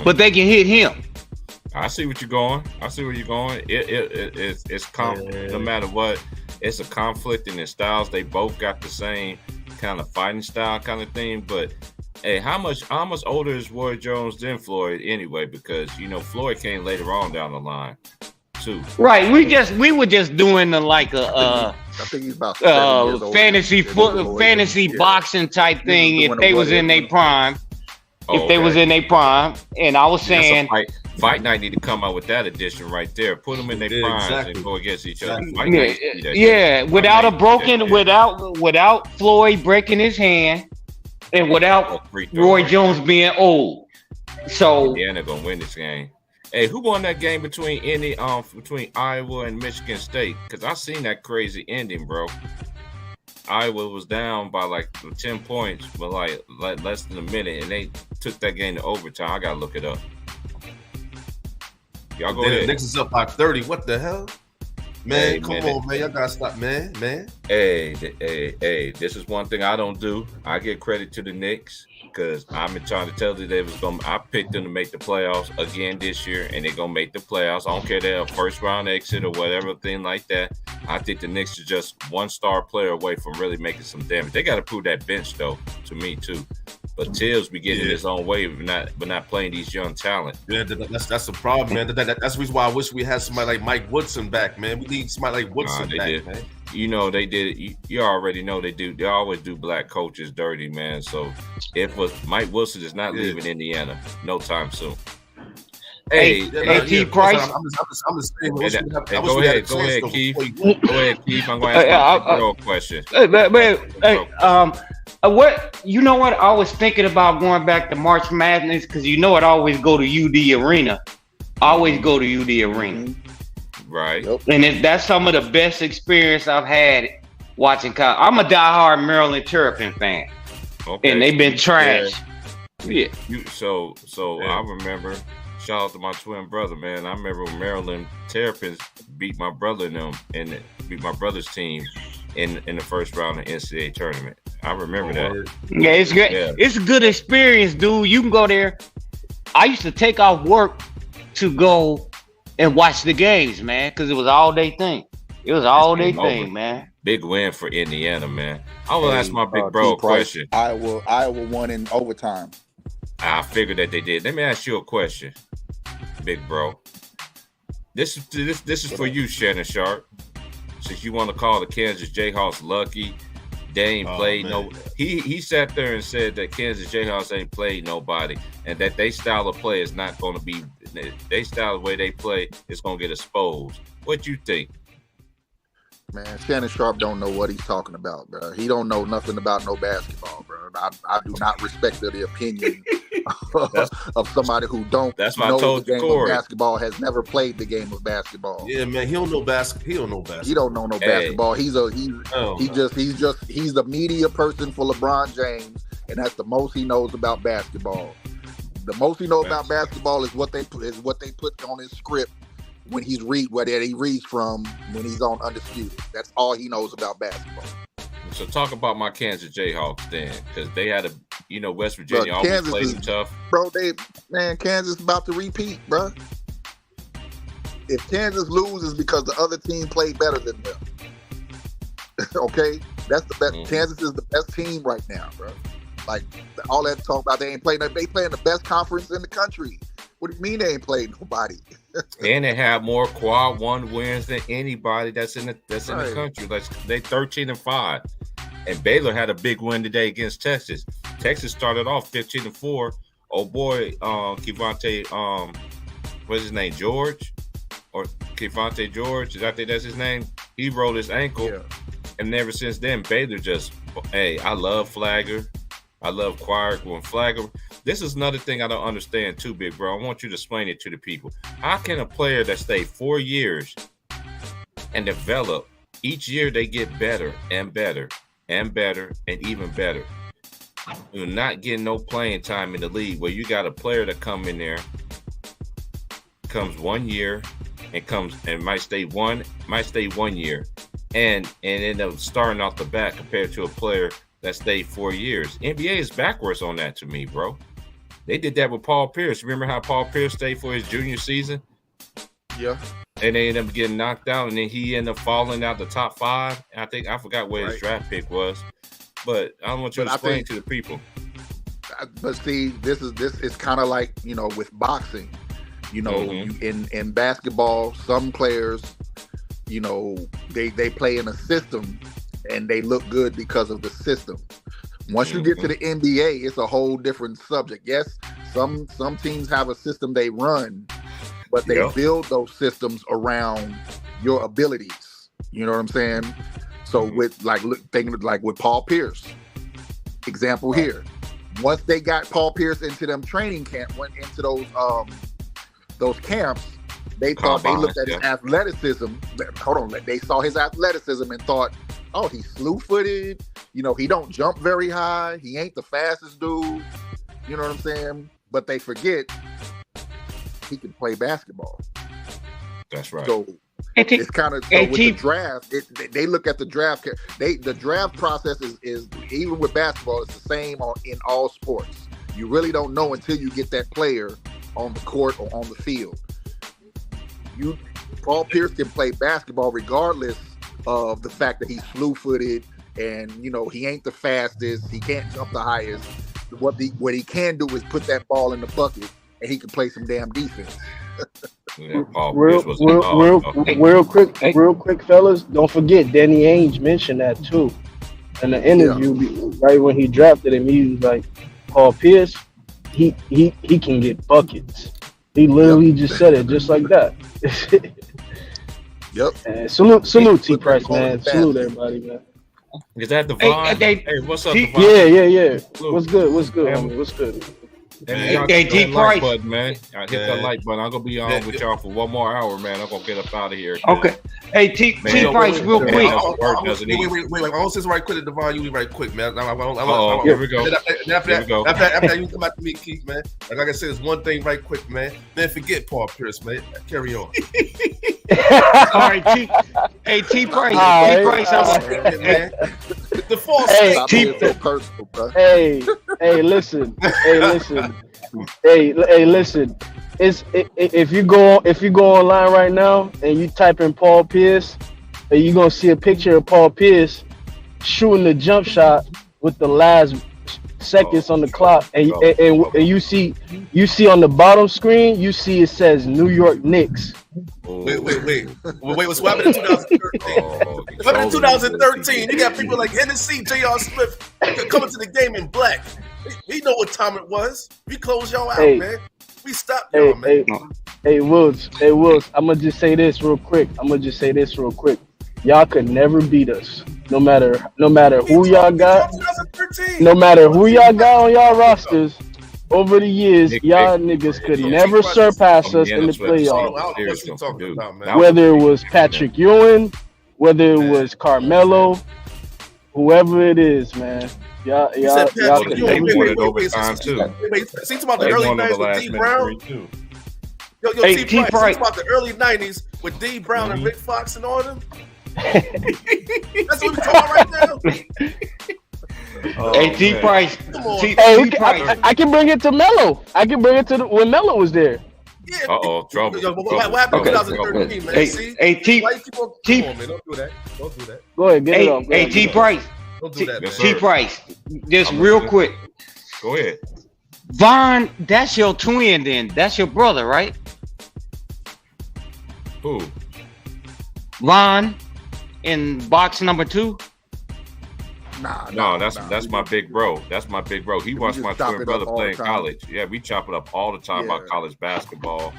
But they can hit him? I see what you're going. It's no matter what, it's a conflict in their styles. They both got the same kind of fighting style kind of thing. But hey, how much older is Roy Jones than Floyd anyway? Because Floyd came later on down the line. Too. Right, we were just doing I think he's about fantasy boxing type thing. If they was in their prime, and I was saying, Fight Night need to come out with that edition right there. Put them in their primes and go against each other. Without Floyd breaking his hand, and without Roy Jones being old. So Indiana gonna win this game. Hey, who won that game between Iowa and Michigan State? Because I seen that crazy ending, bro. Iowa was down by like 10 points, but like less than a minute, and they took that game to overtime. I gotta look it up. Y'all go ahead. Knicks is up by 30. What the hell? Man, come on, man. Y'all gotta stop, man. Hey, this is one thing I don't do. I give credit to the Knicks because I've been trying to tell you I picked them to make the playoffs again this year, and they're gonna make the playoffs. I don't care they're a first round exit or whatever thing like that. I think the Knicks are just one star player away from really making some damage. They got to prove that bench though, to me too. But Tibbs be getting his own way, but not playing these young talent. Yeah, that's the problem, man. That's the reason why I wish we had somebody like Mike Woodson back, man. We need somebody like Woodson back, man. They did it. You already know they do. They always do black coaches dirty, man. So Mike Wilson is not leaving Indiana no time soon. Hey, T. Price. I'm just saying. Go ahead, Keith. Go ahead, Keith. I'm going to ask you a question. What I was thinking about going back to March Madness because it always go to UD Arena. Right. And that's some of the best experience I've had watching college. I'm a diehard Maryland Terrapin fan. Okay. And they've been trash. Yeah. So I remember, shout out to my twin brother, man. I remember when Maryland Terrapins beat my brother and beat my brother's team in the first round of the NCAA tournament. I remember that. Yeah, it's good. Yeah. It's a good experience, dude. You can go there. I used to take off work to go and watch the games, man, because it was all day thing. It was all they thing, man. Big win for Indiana, man. I will ask my big bro a question. Iowa won in overtime. I figured that they did. Let me ask you a question, big bro. This is for you, Shannon Sharp. Since you want to call the Kansas Jayhawks lucky, they ain't played no. He sat there and said that Kansas Jayhawks ain't played nobody, and that they style of play is not going to be. They style the way they play is going to get exposed. What you think? Man, Shannon Sharp don't know what he's talking about, bro. He don't know nothing about no basketball, bro. I do not respect the opinion of somebody who don't know the game of basketball, has never played the game of basketball. Yeah, man, he don't know basketball. He don't know basketball. He don't know no basketball. He's the media person for LeBron James, and that's the most he knows about basketball. The most he knows about basketball is what they put on his script when he reads from when he's on Undisputed. That's all he knows about basketball. So talk about my Kansas Jayhawks then, because they had West Virginia always played them tough. Bro, Kansas about to repeat, bro. If Kansas loses because the other team played better than them, okay, that's the best. Kansas is the best team right now, bro. Like all that talk about they ain't playing. They playing the best conference in the country. What do you mean they ain't played nobody? And they have more quad one wins than anybody that's in the country. Like they 13-5, and Baylor had a big win today against Texas. Texas started off 15-4. Oh boy, Kevonte, what's his name, George, or Kevonte George? I think that's his name. He rolled his ankle, and ever since then, Baylor just. Hey, I love Flagger. I love Quark when Flagger. This is another thing I don't understand too, big bro. I want you to explain it to the people. How can a player that stay 4 years and develop, each year they get better and better and better and even better? You're not getting no playing time in the league where you got a player that come in there, comes 1 year and might stay one year and end up starting off the bat compared to a player that stayed 4 years. NBA is backwards on that to me, bro. They did that with Paul Pierce. Remember how Paul Pierce stayed for his junior season? Yeah. And they ended up getting knocked out, and then he ended up falling out the top 5. I forgot where his draft pick was. But I don't want you to explain to the people. But see, this is kind of like, with boxing. In basketball, some players, they play in a system and they look good because of the system. Once you get to the NBA, it's a whole different subject. Yes, some teams have a system they run, but they build those systems around your abilities. You know what I'm saying? So with with Paul Pierce, example here. Once they got Paul Pierce into them training camp, went into those camps, they thought they looked at his athleticism. They saw his athleticism and thought, oh, he's slew-footed. He don't jump very high. He ain't the fastest dude. You know what I'm saying? But they forget he can play basketball. That's right. So it's kind of with the draft. They look at the draft. The draft process is even with basketball, it's the same in all sports. You really don't know until you get that player on the court or on the field. Paul Pierce can play basketball regardless of the fact that he's slew-footed and he ain't the fastest, he can't jump the highest. What he can do is put that ball in the bucket and he can play some damn defense. Real quick, fellas, don't forget Danny Ainge mentioned that too in the interview. Right when he drafted him, he was like, Paul Pierce, he can get buckets. He literally just said it just like that. Yep. And salute T Price, man. Salute everybody, man. Is that Devon? Hey, what's up, Devon? Yeah. What's good? What's good? Hey, T Price, button, man. I hit that like button. I'm gonna be on with y'all for one more hour, man. I'm gonna get up out of here. Okay. Hey, T Price, real quick. Wait. I want to say right quick to Devon. You right quick, man. Here we go. After that, you come out to me, Keith, man. Like I said, there's one thing right quick, man. Man, forget Paul Pierce, man. Carry on. All right, T Price. Man. The false. Hey, listen. If you go online right now and you type in Paul Pierce, and you're gonna see a picture of Paul Pierce shooting the jump shot with the last seconds on the clock, and you see on the bottom screen, you see it says New York Knicks. Wait, what's happening in 2013? What happened in 2013? You got people like Hennessy, J.R. Smith coming to the game in black. We know what time it was. We close y'all out, man. We stopped y'all, man. Hey, Wills, I'm gonna just say this real quick. Y'all could never beat us. No matter who y'all got, no matter who y'all got on y'all rosters, over the years, y'all niggas could never surpass us in the playoffs. Whether it was Patrick Ewing, whether it was Carmelo, whoever it is, man. Y'all could wait, overtime too. See about the early 90s with D Brown. T Price. About the early 90s with D Brown and Rick Fox and all them. That's what we're talking about right now. Hey, T Price. I can bring it to Melo. I can bring it to when Melo was there. Yeah. Trouble. What happened in 2013, man? Hey, T. Why you keep on? Come on, man. Don't do that. Go ahead, get it off. Hey, T Price. Don't do that, man. T Price. Just real quick. Go ahead. Von, that's your twin then. That's your brother, right? Who? Von in box number 2. No, that's my big bro. That's my big bro. He watched my twin brother play in college. Yeah, we chop it up all the time about college basketball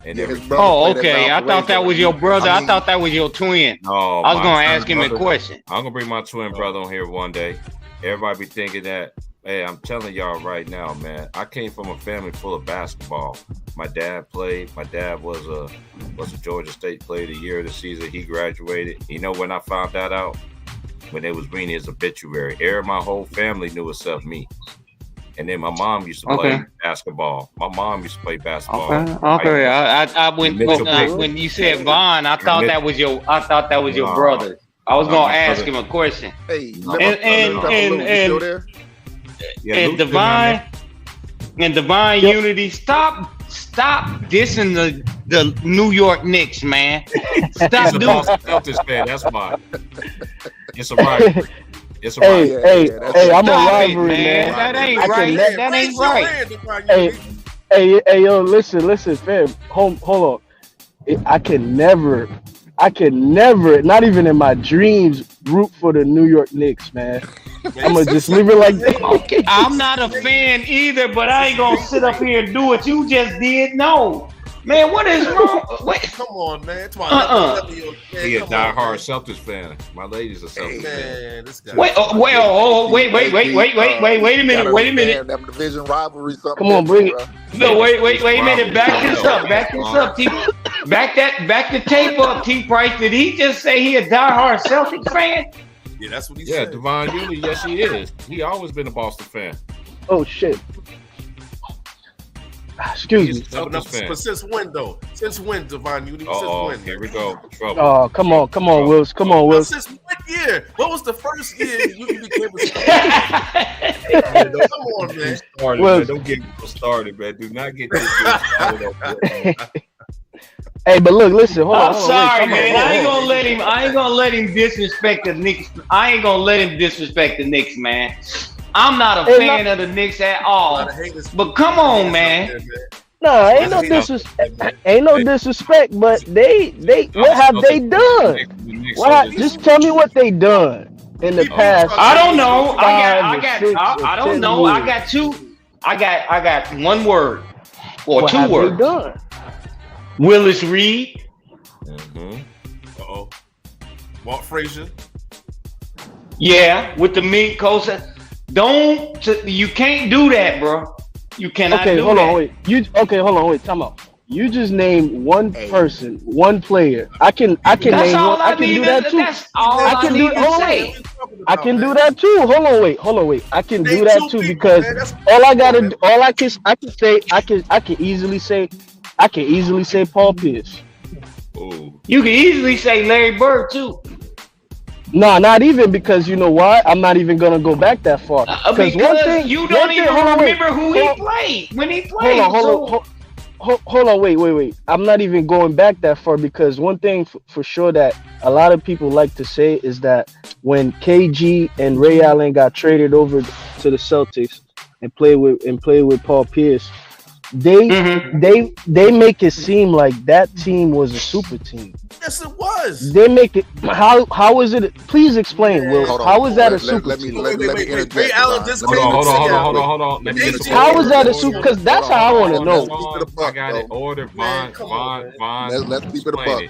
and everything. Oh, okay. I thought that was your brother. I thought that was your twin. No, I was gonna ask him a question. I'm gonna bring my twin brother on here one day. Everybody be thinking that. Hey, I'm telling y'all right now, man. I came from a family full of basketball. My dad played. My dad was a Georgia State Player of the Year of the season. He graduated. You know when I found that out? When they was reading his obituary. My whole family knew except me. And then my mom used to play basketball. My mom used to play basketball. Okay. I when you said Von, I thought that was your brother. I was gonna ask him a question. Hey, and Divine Unity, stop dissing the New York Knicks, man. Stop doing Celtics fan. That's why. It's a rivalry. It's a rivalry. Hey, I'm a rivalry, man. That ain't right. That ain't right. Hey, yo, listen, fam. Hold on. I can never, not even in my dreams, root for the New York Knicks, man. I'm gonna just leave it like that. Okay. I'm not a fan either, but I ain't gonna sit up here and do what you just did. No, man, what is wrong? Wait. Come on, man. He a diehard Celtics fan. My lady's a Celtics fan. This guy. Wait a minute. Wait a minute. That division rivalry. Come on, bring it. No, wait a minute. Back this up, T. Back the tape up, T. Price. Did he just say he a diehard Celtics fan? Yeah, that's what he said. Yeah, Divine Unity, yes, he is. He always been a Boston fan. Oh shit. Excuse me. But since when though? Since when, Divine Unity? Since when? Here we go. Trouble. Oh, come on, Wills. Come on, Wills. Since what year? What was the first year you became a Come on, man. Man. Don't get started, man. Do not get this started. Hey, but look, listen, hold on. I'm sorry, man. I ain't gonna let him disrespect the Knicks. I ain't gonna let him disrespect the Knicks, man. I'm not a fan of the Knicks at all. But come on, man. No, ain't no disrespect, but they what have they done? Just tell me what they done in the past. I don't know. I don't know. I got two. I got one word or what 2 have words. they done? Willis Reed. Walt Frazier. Yeah, with the mink coast. You can't do that, bro. You cannot do that. Hold on, wait. Time out. You just named one person, one player. I can name one. I can do that too. That's all I can do. I can do that too. Hold on, wait. I can do that too because I can easily say Paul Pierce. Ooh. You can easily say Larry Bird too. No, not even, because you know why? I'm not even gonna go back that far. Because you don't even remember who he played when he played. hold on, wait. I'm not even going back that far because one thing for sure that a lot of people like to say is that when KG and Ray Allen got traded over to the Celtics and played with Paul Pierce, they make it seem like that team was a super team. Yes, it was. They make it how is it? Please explain, Will. How is that a super team? Let me Ray Allen just came. Hold on. How is that a super? Because that's how I want to know. I got it. Order, Vaughn. Let's keep it a buck.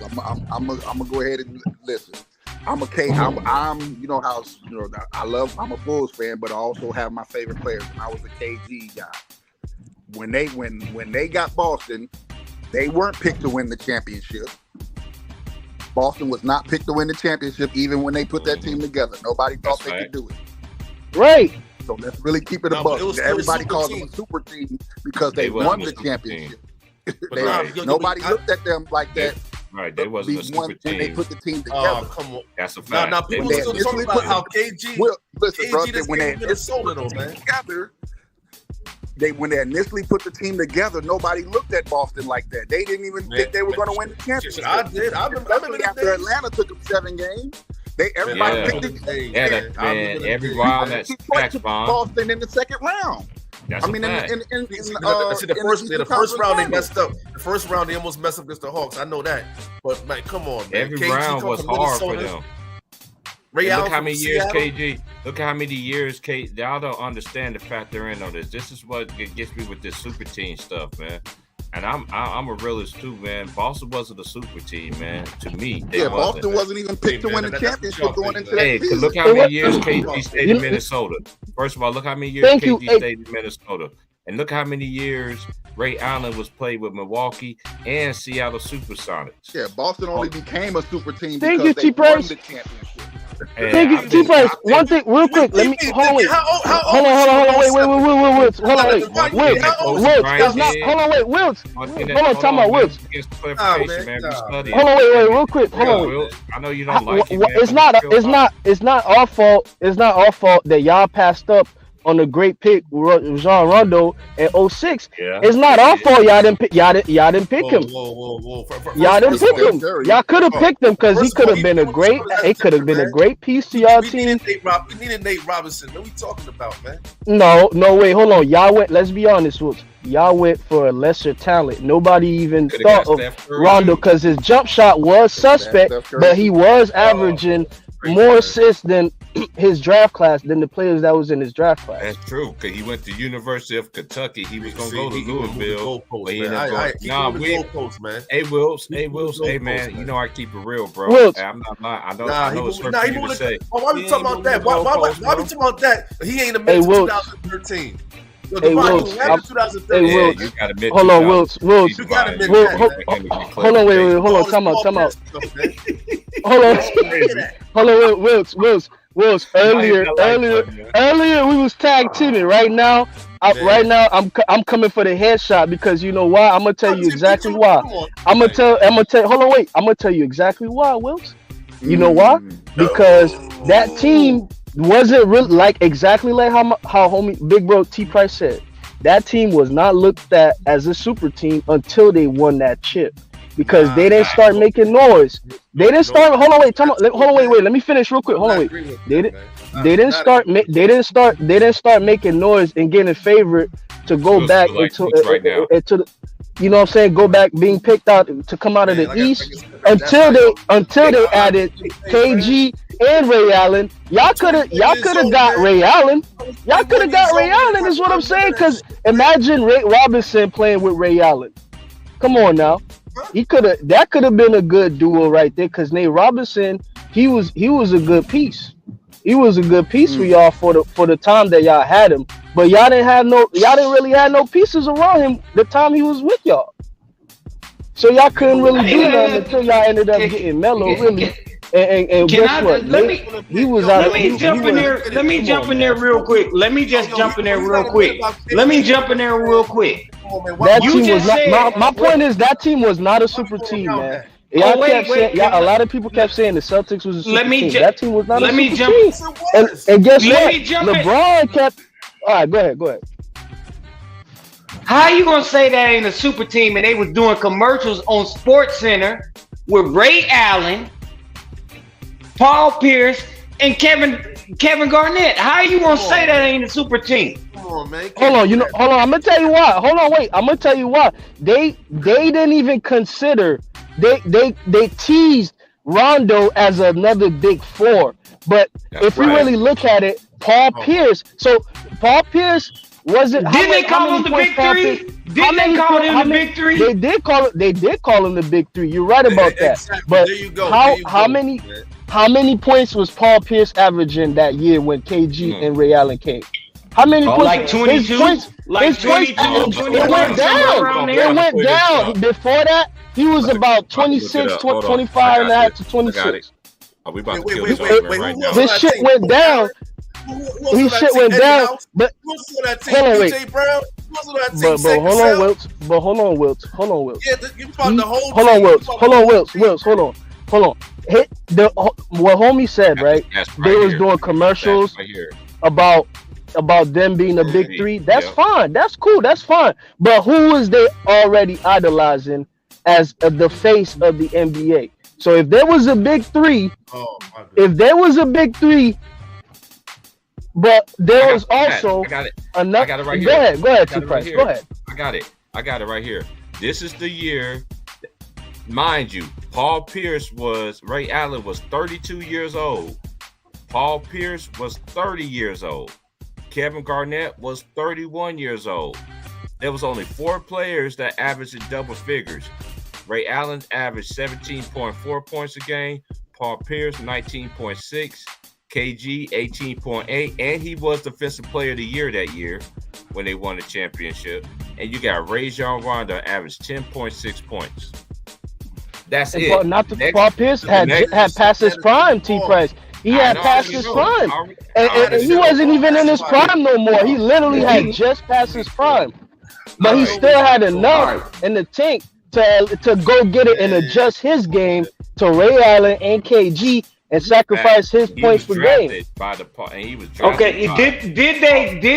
I'm gonna go ahead and listen. I'm you know how I'm a Bulls fan, but I also have my favorite players. And I was a KG guy. When they got Boston, they weren't picked to win the championship. Boston was not picked to win the championship, even when they put that team together. Nobody thought they could do it. Right. So let's really keep it a buck. Everybody calls them a super team because they won the championship. Nobody looked at them like that. Right, they wasn't a super team. When they put the team together. Come on. That's a fact. Now people still talking about how KG. Listen, bro, when they Minnesota though, man. Together. When they initially put the team together, nobody looked at Boston like that. They didn't even think they were going to win the championship. I did. I remember after Atlanta took them 7 games. Everybody picked it. Every round that stacks, Boston in the second round. That's in the first round they messed up. The first round they almost messed up against the Hawks. I know that. But man, come on, man. Every round was hard for them. Look how many years KG. Look how many years y'all don't understand the factor in on this. This is what gets me with this super team stuff, man. And I'm a realist too, man. Boston wasn't a super team, man. To me, Boston wasn't even picked to win the championship going into that season. Look how many years KG stayed in Minnesota. First of all, look how many years KG stayed in Minnesota, and look how many years Ray Allen was played with Milwaukee and Seattle Supersonics. Yeah, Boston only became a super team because they won the championship. Thank you, T-Price. One thing, real quick. Let me hold on. Wait. Hold on. Wilts. Hold on, time out, Wilts. Hold on, wait, real quick. Hold on. I know you don't like it. It's not our fault. It's not our fault that y'all passed up on the great pick, Rajon Rondo at 06. Yeah. It's not our fault y'all didn't pick him. Y'all didn't pick him. Y'all could have picked him because he could have been a great. It could have been a great piece to y'all team. We needed Nate Robinson. What are we talking about, man? No, wait, hold on. Y'all went. Let's be honest, y'all went for a lesser talent. Nobody even thought of Rondo because his jump shot was suspect, but he was averaging more assists than his draft class than the players that was in his draft class. That's true, because he went to University of Kentucky. He was going to go to Louisville. Man. Hey, Wills, hey, man, you know I keep it real, bro. Wills. I'm not lying. I know it's hard for you to say. Why we talking about that? Why we talking about that? He ain't a man 2013. Hey, Wills. You gotta admit. Hold on, Wills. You gotta admit. Hold on, wait. Hold on. Time out. Hold on, Wills. Earlier we was tag teaming. Right now, I'm coming for the headshot because you know why? I'm gonna tell you exactly why. I'm gonna tell. Hold on, wait. I'm gonna tell you exactly why, Wills. You know why? Because that team wasn't really exactly like how homie Big Bro T Price said. That team was not looked at as a super team until they won that chip. Because they didn't start making noise. They didn't start. Hold on, wait. Let me finish real quick. Hold on, wait. They didn't start making noise and getting favored to go back into the. You know what I'm saying? Go back being picked out to come out of the East until they added KG and Ray Allen. Y'all could have got Ray Allen. Y'all could have got Ray Allen is what I'm saying. Because imagine Ray Robinson playing with Ray Allen. Come on now. That could have been a good duo right there because Nate Robinson, he was a good piece. He was a good piece for y'all for the time that y'all had him. But y'all didn't really have no pieces around him the time he was with y'all. So y'all couldn't really do nothing until y'all ended up getting Melo, really. And guess what? Let me jump in there real quick. That team was not. My point is that team was not a super team, man. A lot of people kept saying the Celtics was a super team. That team was not a super team. And guess what? LeBron kept. All right, go ahead. how you gonna say that ain't a super team? And they was doing commercials on Sports Center with Ray Allen, Paul Pierce, and Kevin Garnett. How you gonna say that ain't a super team? Come on, man. Hold on, hold on. I'm gonna tell you why. Hold on, wait. I'm gonna tell you why. They didn't even consider. They teased Rondo as another big four. But if you really look at it, Paul Pierce. So Paul Pierce wasn't. Did they call him the big three? Did they call him the big three? They did call it. They did call him the big three. You're right about that. Exactly. But there you go. How many points was Paul Pierce averaging that year when KG and Ray Allen came? How many points? Like 22. It went down. It went down. Before that, he was about 26, 25 and a half to 26. Are we about to kill this argument right now? This shit went down. His shit went down. But hold on, wait. But hold on, Wilts. Yeah, you talking the whole. Hold on, Wilts. Hold on. What homie said, right? They was doing commercials about them being a big three. That's fine. That's cool. That's fine. But who was they already idolizing as the face of the NBA? So if there was a big three, but there was also another. I got it right here. Go ahead, T-Price. Go ahead. I got it right here. This is the year, mind you. Ray Allen was 32 years old. Paul Pierce was 30 years old. Kevin Garnett was 31 years old. There was only 4 players that averaged in double figures. Ray Allen averaged 17.4 points a game. Paul Pierce 19.6. KG 18.8, and he was Defensive Player of the Year that year when they won the championship. And you got Rajon Rondo averaged 10.6 points. That's it. Paul Pierce had passed his prime, T-Price. He had passed his prime. And he wasn't even in his prime no more. He literally had just passed his prime. But he still had enough in the tank to go get it and adjust his game to Ray Allen and KG and sacrifice his points per game. Okay, did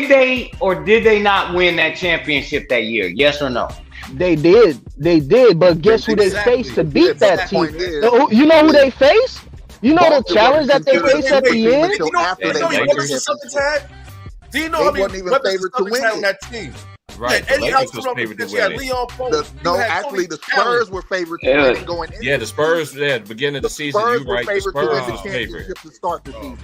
they or did they not win that championship that year? Yes or no? They did. But guess who they faced to beat that team? You know who they faced? You know the challenge that they faced at the end? Do you know how many weapons the Celtics had on that team? Right, Eddie House was favored to win it. The Spurs were favored to win it going in. Yeah, the Spurs, at the beginning of the season, you're right. The Spurs was favored to start the season.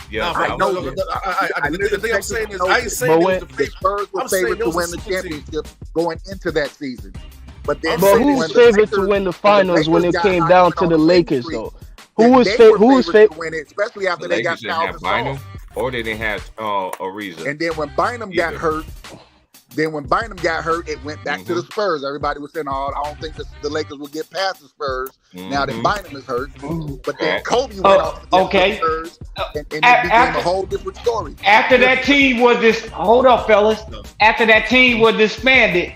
Yeah, the thing I'm saying is, I ain't saying the Spurs were favored to win the championship going into that season. But who was favored to win the finals when it came down to the Lakers, though? Who was favored to win it, especially after they got Bynum, or they didn't have Ariza. And then when Bynum got hurt. It went back to the Spurs. Everybody was saying, "Oh, I don't think the Lakers will get past the Spurs now that Bynum is hurt." But then Kobe went off the Spurs, and it became a whole different story. After that team was After that team was disbanded,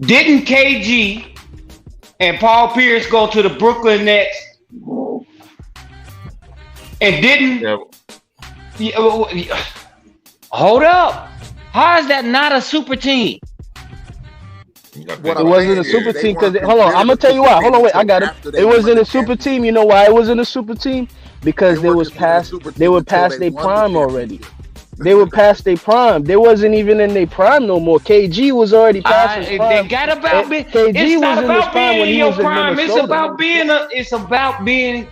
didn't KG and Paul Pierce go to the Brooklyn Nets? And didn't? Hold up. How is that not a super team? It wasn't a super team because hold on, I'm gonna tell you why. Hold on, wait, I got it. It wasn't a super team. You know why it wasn't a super team? Because they were past their prime already. They were past their prime. They wasn't even in their prime no more. KG was already past his prime. It's not about being in your prime. It's about being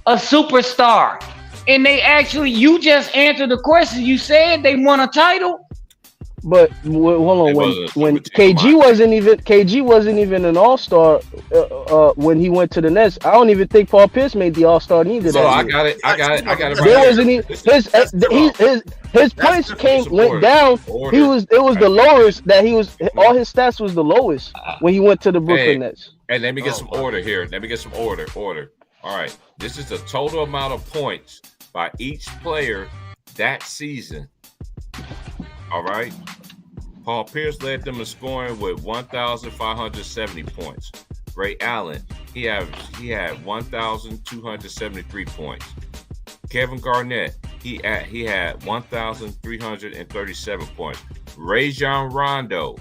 a superstar. And they actually, you just answered the question. You said they won a title. But hold on, when KG wasn't even an all-star when he went to the Nets. I don't even think Paul Pierce made the all-star either. So I got it. There wasn't his points went down. It was the lowest that he was. All his stats was the lowest when he went to the Brooklyn Nets. And let me get some order here. Order. All right, this is the total amount of points by each player that season. All right. Paul Pierce led them in scoring with 1,570 points. Ray Allen, he had 1,273 points. Kevin Garnett, he had 1,337 points. Rajon Rondo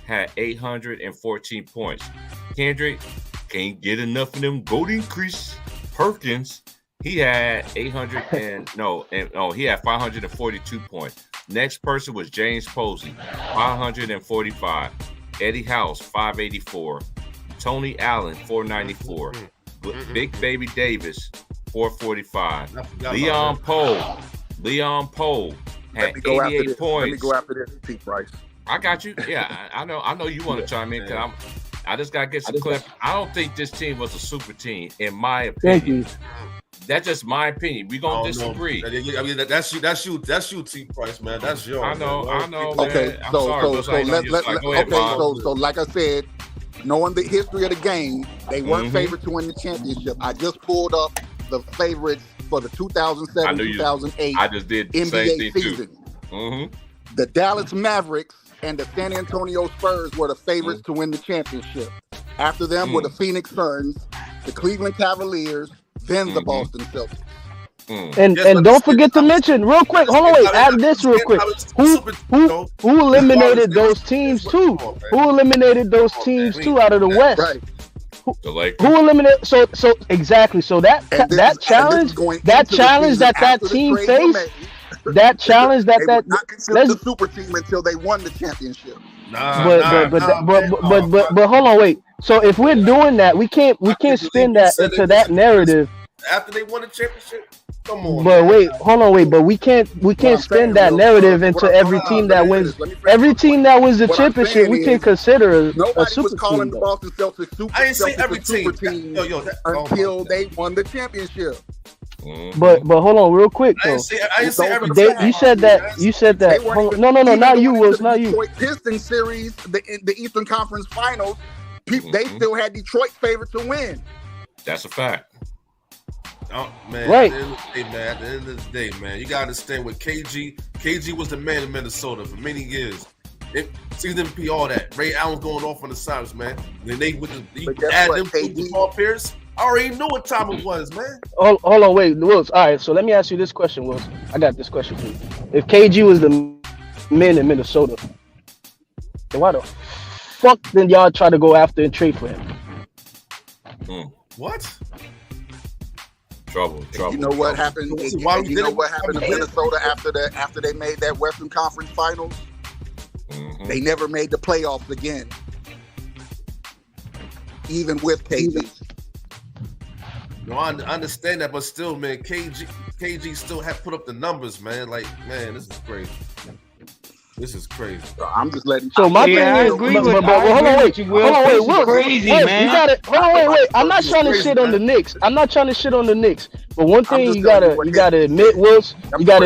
had 814 points. Kendrick can't get enough of them Golden Crease Perkins. He had he had 542 points. Next person was James Posey, 545. Eddie House, 584. Tony Allen, 494. Big Baby Davis, 445. Leon Poole had 88 points. Let me go after this, T. Price. I got you. Yeah, I know you want to chime in because I just got to get some clip. I don't think this team was a super team, in my opinion. Thank you. That's just my opinion. We're gonna disagree. I mean, that's you, T. Price, man. That's yours. I know. Okay, man. so So like I said, knowing the history of the game, they weren't favored to win the championship. I just pulled up the favorites for the 2007-2008 I just did the NBA same thing season. Too. The Dallas Mavericks and the San Antonio Spurs were the favorites to win the championship. After them were the Phoenix Suns, the Cleveland Cavaliers, then the Boston Celtics. And don't forget to mention real quick. Hold on, wait. Add this real quick. Who eliminated those teams too? Who eliminated those teams too out of the West? Right. Who eliminated? So exactly. So that challenge that team faced. That challenge that were not considered the super team until they won the championship. But hold on, wait. So if we're doing that, we can't spin that into that narrative. After they won the championship, come on. But wait, hold on, wait. But we can't spin that narrative into every team that wins. Every team that wins the championship, we can consider a super was calling team. the Boston Celtics super. I ain't say every super team. Until they won the championship. But hold on, real quick though. I didn't say every team. You said that. Hold on. No, not you, Wills, not you. Detroit Pistons series, the Eastern Conference Finals, they still had Detroit favored to win. That's a fact. Oh man, right. At the end of the day, man, you gotta understand what KG was the man in Minnesota for many years. Season MP, all that. Ray Allen's going off on the sides, man. Then they add them to Paul Pierce. I already knew what time it was, man. Hold on, wait, Wills. All right, so let me ask you this question, Wills. I got this question for you. If KG was the man in Minnesota, then why the fuck then y'all try to go after and trade for him? What? Trouble. You know what happened? You know what happened to Minnesota after they made that Western Conference Finals? They never made the playoffs again, even with KG. No, I understand that, but still, man, KG still have put up the numbers, man. Like, man, this is crazy. This is crazy. I'm just letting. So my thing is, hold on, wait, crazy, man. You got it. Hold on, wait. I'm not trying to shit on the Knicks. I'm not trying to shit on the Knicks. But one thing you gotta admit, Wills. You gotta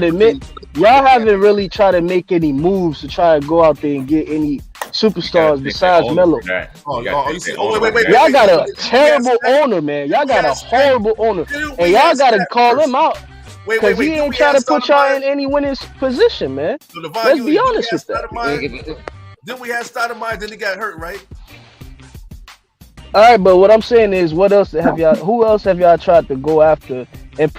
admit, y'all haven't really tried to make any moves to try to go out there and get any superstars besides Melo. Wait. Y'all got a terrible owner, man. Y'all got a horrible owner, and y'all gotta call him out. Because he ain't trying to put y'all in any winning position, man. So let's be honest with that. Then we had Stoudemire, then he got hurt, right? All right, but what I'm saying is, who else have y'all tried to go after and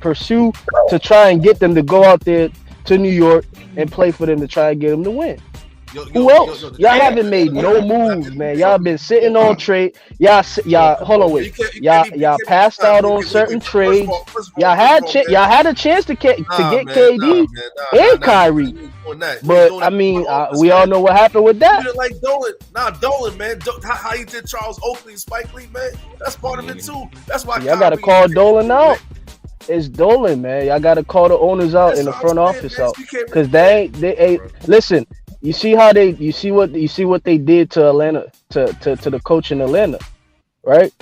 pursue to try and get them to go out there to New York and play for them to try and get them to win? Who else? Y'all haven't made no moves, man. Y'all been sitting on trade. Y'all hold on, wait. Y'all passed out on certain trades. Y'all had a chance to get KD and Kyrie. But I mean, we all know what happened with that. Like Dolan, man. How he did Charles Oakley, Spike Lee, man. That's part of it too. That's why y'all gotta call Dolan out. It's Dolan, man. Y'all gotta call the owners out and the front office out, because they listen. You see what they did to Atlanta, to the coach in Atlanta, right?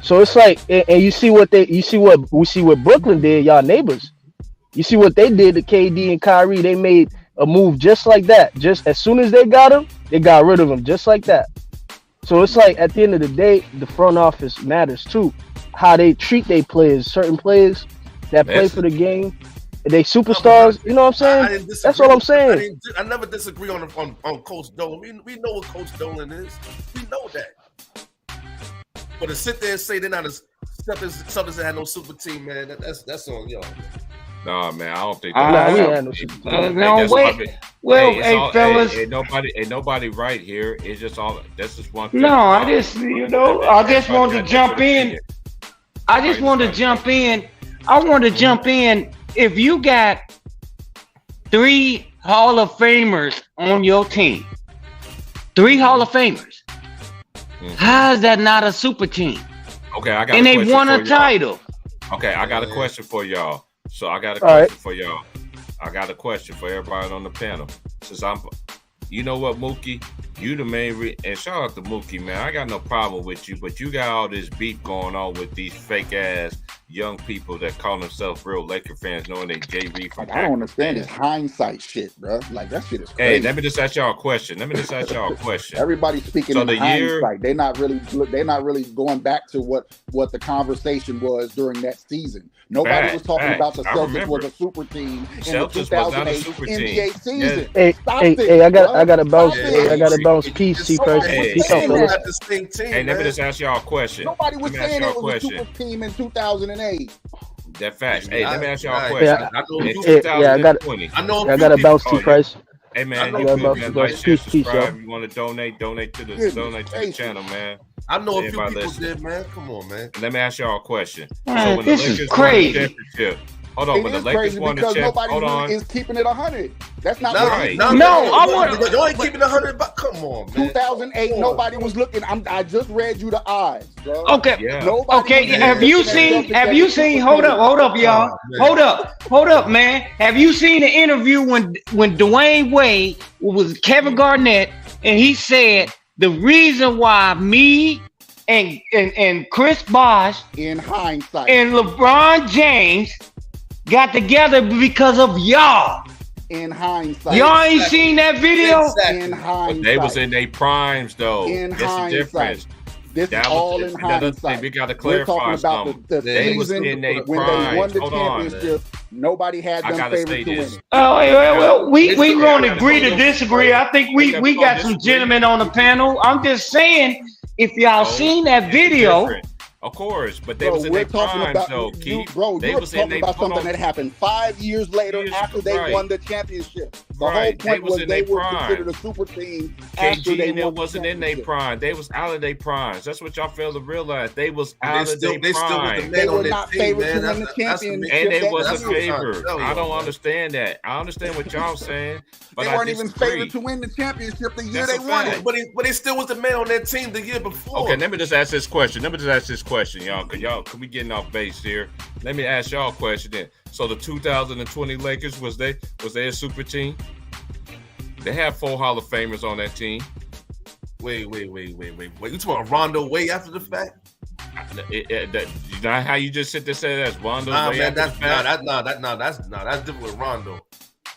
So it's like, and you see what Brooklyn did, y'all neighbors. You see what they did to KD and Kyrie. They made a move just like that. Just as soon as they got him, they got rid of him just like that. So it's like, at the end of the day, the front office matters too. How they treat their players, certain players that play for the game. They superstars, you know what I'm saying? That's all I'm saying. I never disagree on Coach Dolan. We know what Coach Dolan is. We know that. But to sit there and say they're not as Celtics that had no super team, man, that's on y'all. No, man, I don't think Nah, we that's ain't had no super team. No, that's wait. what I mean. Well, Hey, it's hey, all, fellas. ain't nobody right here. It's just all. That's just one. No, I just, I just wanted to jump in. I just wanted to jump in. I want to jump in. If you got 3 Hall of Famers on your team, 3 Hall of Famers, how is that not a super team? Okay, I got. And a they question won for a y'all. title. Okay, I got a question for y'all. So I got a All right. question for y'all. I got a question for everybody on the panel. Since you know what, Mookie, you the main and shout out to Mookie, man. I got no problem with you, but you got all this beef going on with these fake ass young people that call themselves real Laker fans, knowing they J. Reed from. Like, I don't understand this hindsight shit, bro. Like that shit is crazy. Hey, let me just ask y'all a question. Everybody's speaking So in the year- hindsight. They're not really going back to what the conversation was during that season. Nobody was talking about the I Celtics remember. was a super team in the Celtics was not a 2008 super NBA team. season. Hey, Stop hey, it, hey, I got to bounce. Stop Hey, I it. got to bounce. Peace, Peace out, Hey, fellas. At the same team, Hey, let me man. just ask y'all a question. Nobody was Let me ask saying y'all it a was a question. super team in 2008. That facts. Hey, let me ask y'all a I- question. Yeah, I know In you- yeah, I got- 2020. I know. Yeah, I got to bounce. Oh, T-Price. Hey man, I you know good, about man. you, Like, boss. share, Peace, peace, subscribe. You want to donate to the Goodness gracious. channel, man. I know a few Everybody people listening. did, man. Come on, man. And let me ask y'all a question. Man, So when the this is Lakers won the crazy. championship, hold on. It When the is Lakers crazy won the because championship, nobody hold on. is keeping it 100. That's not No, what Right. no, I want- You ain't keeping 100. But come on, man. 2008, Come on. nobody was looking. I just read you the odds, bro. Okay. Yeah. Nobody Okay, was have you looking at seen? Celtics Have as you a seen? super Hold team. up, y'all. Oh, man. Hold up, man. Have you seen the interview when Dwayne Wade was with Kevin Garnett and he said the reason why me and Chris Bosh In hindsight, and LeBron James got together because of y'all. in hindsight, Y'all ain't seen that video? Exactly. in But hindsight, they was in their primes though. In That's the hindsight. difference. This That is was all in another thing. hindsight. We got to We're talking clarify about something. the They was season in their when they won primes. the Hold on. championship. Nobody had I them gotta say favored to this. win. Oh, well, we gonna agree to Hold on. disagree. I think we got some disagree. gentlemen on the panel. I'm just saying, if y'all No, seen that it's video, different. Of course, but they Bro, was in we're their talking primes about though, you, Keith. bro. They You're was in talking their about hold something on. that happened 5 years later Years after ago, they right. won the championship. The Right. whole They point was was in they their were prime. considered a super team after KG they and them won the wasn't in their championship. prime. They was out of their primes. That's what y'all fail to realize. They was They out of still their was the prime. man They on were that not team, favored man. to win the That's the championship. And they that wasn't what I'm trying to favored. tell I y'all, don't man. understand that. I understand what y'all saying, but They I weren't even disagree. favored to win the championship the year That's they a won fact. it. But he still was the man on that team the year before. Okay, let me just ask this question. Y'all, because we getting off base here. Let me ask y'all a question then. So the 2020 Lakers, was they a super team? They have 4 Hall of Famers on that team. Wait. You talking about Rondo way after the fact? You know how you just sit there and say that's Rondo? Nah, way man, after that's the fact? that's different with Rondo.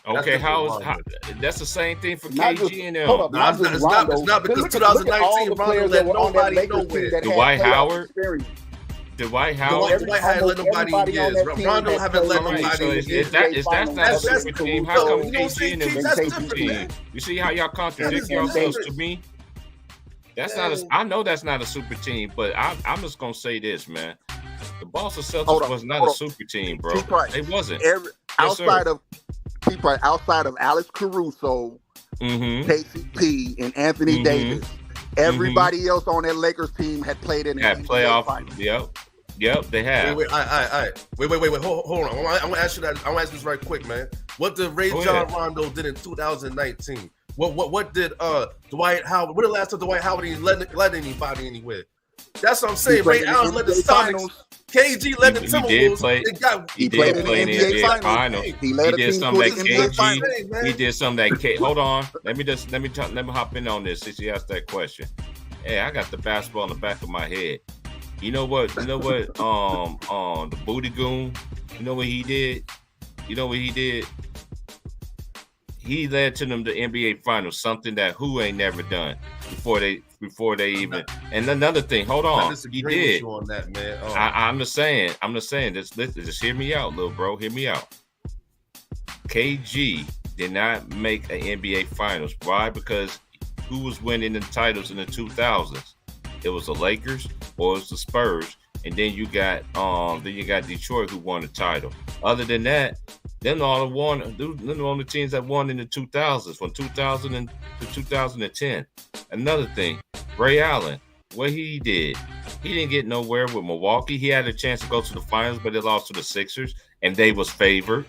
Okay, different how with is that's the same thing for Not KG just- and them. hold up, Nah, not it's not- just it's not- Rondo. it's not because Look at all 2019 the Rondo players let that were on that nobody Lakers nowhere. team that Dwight had playoff Howard? experience. Dwight Dwight Howard. hadn't let nobody in years. on that team Rondo had haven't let played Right, nobody so in is years. that's not a That's super team. How Caruso. come You know what I'm KG saying, and them Keith? is a That's super different, team? man. You see how y'all contradict That's yourselves different. to me? That's not. Yeah. I know that's not a super team, but I'm just gonna say this, man. The Boston Hold Celtics on, was not hold a on. super team, bro. T-Price. They wasn't. Every Yes, sir. outside of Alex Caruso, Mm-hmm. KCP, and Anthony Mhm. Davis, everybody else on that Lakers team had played in the Had NBA playoff. finals. Yep. They have. Wait, hold on. I'm gonna ask you that. I'm gonna ask this right quick, man. What did Ray Go John ahead. Rondo did in 2019? What did Dwight Howard? What the last time Dwight Howard didn't let anybody anywhere? That's what I'm saying. Ray Allen led the Sonics. KG led the He did Timberwolves. play. They got He played did in play in the the NBA NBA finals. Finals. He led a did team some to that the NBA KG. finals. He did some that K. Hold on. Let me hop in on this since you asked that question. Hey, I got the basketball in the back of my head. You know what? The Booty Goon. You know what he did? He led to them to NBA Finals, something that who ain't never done before they even. And another thing, hold I on, disagree he with did. you on that, man. I'm just saying. Just hear me out, little bro. Hear me out. KG did not make an NBA Finals. Why? Because who was winning the titles in the 2000s? It was the Lakers or it was the Spurs, and then you got Detroit who won the title. Other than that, Then all the won. Then the only teams that won in the 2000s, from 2000 to 2010. Another thing, Ray Allen, what he did, he didn't get nowhere with Milwaukee. He had a chance to go to the finals, but they lost to the Sixers, and they was favored.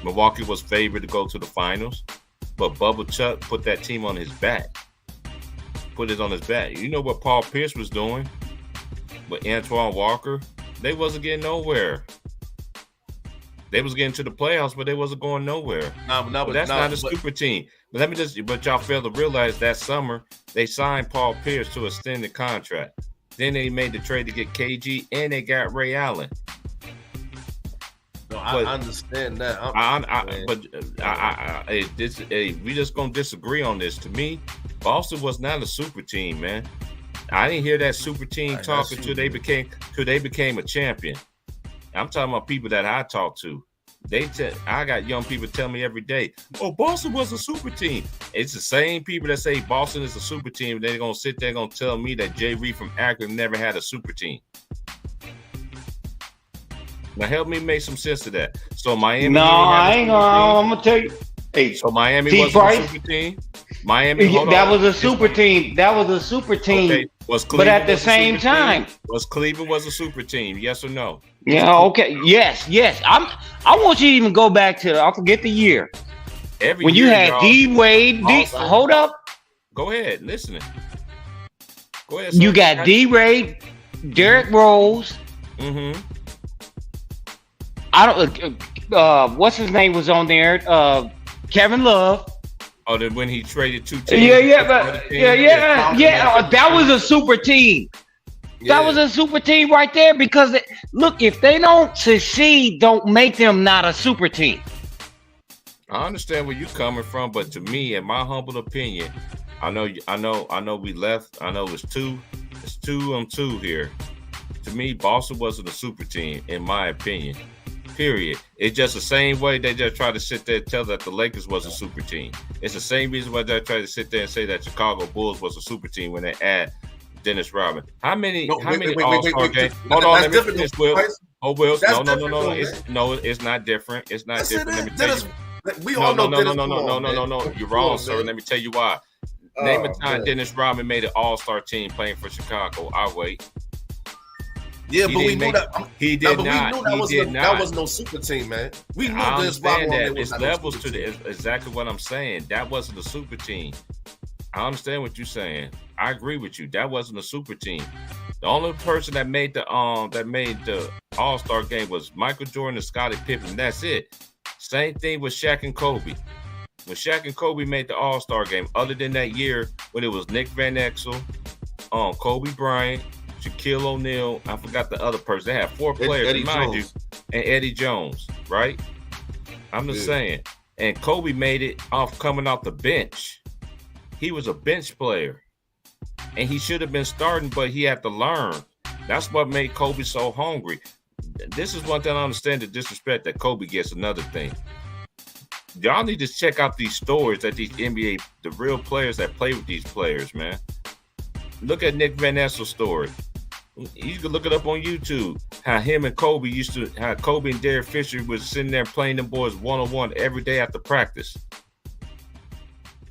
Milwaukee was favored to go to the finals, but Bubba Chuck put that team on his back. Put it on his back. You know what Paul Pierce was doing with Antoine Walker? They wasn't getting nowhere. They was getting to the playoffs, but they wasn't going nowhere. But that's not a super team. But y'all fail to realize that summer they signed Paul Pierce to extend the contract. Then they made the trade to get KG, and they got Ray Allen. No, I understand that. We just gonna disagree on this. To me, Boston was not a super team, man. I didn't hear that super team talking till they became a champion. I'm talking about people that I talk to. I got young people tell me every day, "Oh, Boston was a super team." It's the same people that say Boston is a super team. They're gonna sit there and gonna tell me that Jay Reed from Akron never had a super team. Now help me make some sense of that. So Miami. No, I ain't gonna. I'm gonna tell you. Hey, so Miami was a super team. Miami. That was a super team. That was a super team. Okay. But at the same time, was Cleveland a super team? Yes or no? Yeah. Okay. Yes. I want you to even go back to. I forget the year. When you had D Wade. Hold up. Go ahead. Listening. Go ahead. You got D Wade, Derrick Rose. Mm-hmm. I don't. What's his name was on there? Kevin Love. Oh, then when he traded 2 teams. Yeah. That was a super team. Yeah. That was a super team right there because look, if they don't succeed, don't make them not a super team. I understand where you're coming from, but to me, in my humble opinion, I know we left. I know it's 2-2 here. To me, Boston wasn't a super team, in my opinion. Period. It's just the same way they just try to sit there and tell that the Lakers was a super team. It's the same reason why they try to sit there and say that Chicago Bulls was a super team when they add Dennis Rodman. How many All-Star games? Hold on, let me finish, Will. Oh, Will. No. It's not different. It's not different. Let me tell you. We all know Dennis. No. You're wrong, sir. Let me tell you why. Name a time Dennis Rodman made an All-Star team playing for Chicago. I'll wait. Yeah, but we knew that. He did not. That was no super team, man. We knew this. It's levels to the. Exactly what I'm saying. That wasn't a super team. I understand what you're saying. I agree with you. That wasn't a super team. The only person that made the All-Star game was Michael Jordan and Scottie Pippen. That's it. Same thing with Shaq and Kobe. When Shaq and Kobe made the All-Star game, other than that year when it was Nick Van Exel, Kobe Bryant, Shaquille O'Neal, I forgot the other person. They had 4 players, mind you, and Eddie Jones, right? I'm just saying. And Kobe made it off coming off the bench. He was a bench player. And he should have been starting, but he had to learn. That's what made Kobe so hungry. This is one thing I understand, the disrespect that Kobe gets. Another thing. Y'all need to check out these stories that these NBA, the real players that play with these players, man. Look at Nick Van Exel's story. You can look it up on YouTube. How him and Kobe how Kobe and Derek Fisher was sitting there playing them boys one-on-one every day after practice.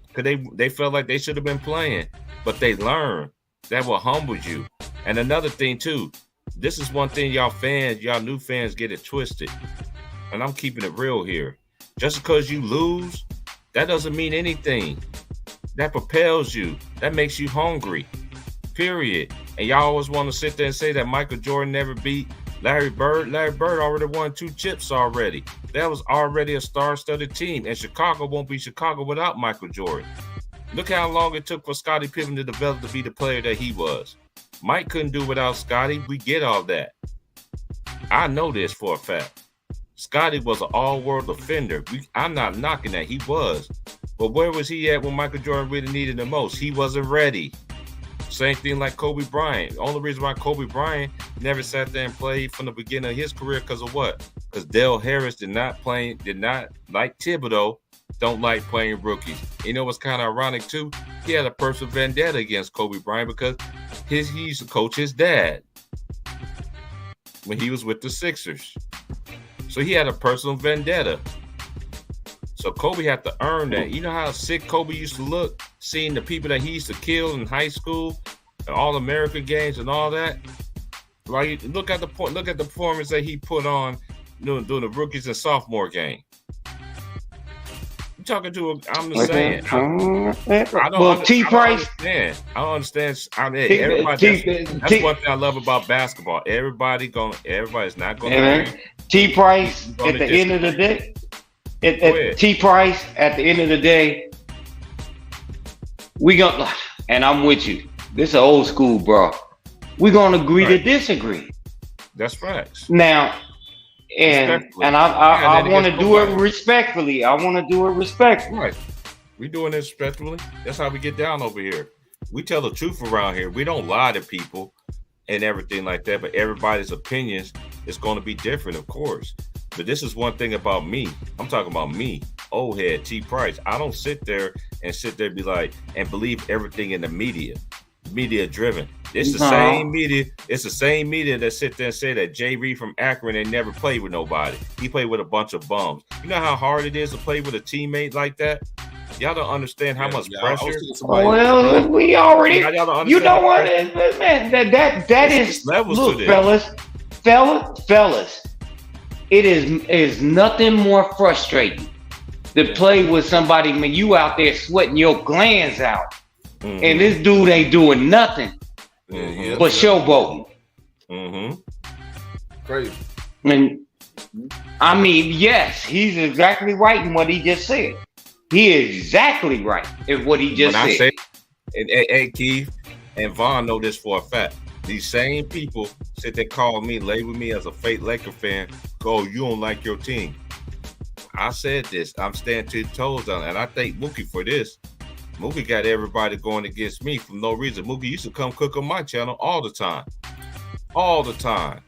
Because they felt like they should have been playing, but they learned. That will humble you. And another thing too, this is one thing y'all new fans get it twisted. And I'm keeping it real here. Just because you lose, that doesn't mean anything. That propels you. That makes you hungry. Period. And y'all always want to sit there and say that Michael Jordan never beat Larry Bird. Larry Bird already won 2 chips already. That was already a star-studded team. And Chicago won't be Chicago without Michael Jordan. Look how long it took for Scottie Pippen to develop to be the player that he was. Mike couldn't do without Scottie. We get all that. I know this for a fact. Scottie was an all-world defender. I'm not knocking that. He was. But where was he at when Michael Jordan really needed the most? He wasn't ready. Same thing like Kobe Bryant. The only reason why Kobe Bryant never sat there and played from the beginning of his career because of what? Because Dale Harris did not like Thibodeau, don't like playing rookies. You know what's kind of ironic too? He had a personal vendetta against Kobe Bryant because he used to coach his dad when he was with the Sixers. So he had a personal vendetta. So Kobe had to earn that. You know how sick Kobe used to look, seeing the people that he used to kill in high school, and All-American games and all that. Right? Look at the performance that he put on doing the rookies and sophomore game. I'm talking to I'm just saying. T Price. I don't understand. Everybody. That's one thing I love about basketball. Everybody's not going to. T Price at the end of the day. T Price at the end of the day. We gonna, and I'm with you. This is old school, bro. We're gonna agree to disagree. That's facts. Now. And I want to do it respectfully. Right. We doing it respectfully. That's how we get down over here. We tell the truth around here. We don't lie to people and everything like that. But everybody's opinions is going to be different, of course. But this is one thing about me. I'm talking about me, old head T Price. I don't sit there and be like and believe everything in the media driven. It's the same media. It's the same media that sit there and say that Jay Reed from Akron ain't never played with nobody. He played with a bunch of bums. You know how hard it is to play with a teammate like that? Y'all don't understand how much pressure. Well, we already. You know what, man? That is levels look, to this. fellas. It is nothing more frustrating to play with somebody when you out there sweating your glands out, and this dude ain't doing nothing. But showboating. Crazy. I mean, yes, he's exactly right in what he just said. He is exactly right in what he just said. And Keith and Vaughn know this for a fact. These same people sit there, call me, label me as a fake Laker fan. Go, you don't like your team. I said this. I'm standing 2 toes on, and I thank Mookie for this. Mookie got everybody going against me for no reason. Mookie used to come cook on my channel all the time. All the time.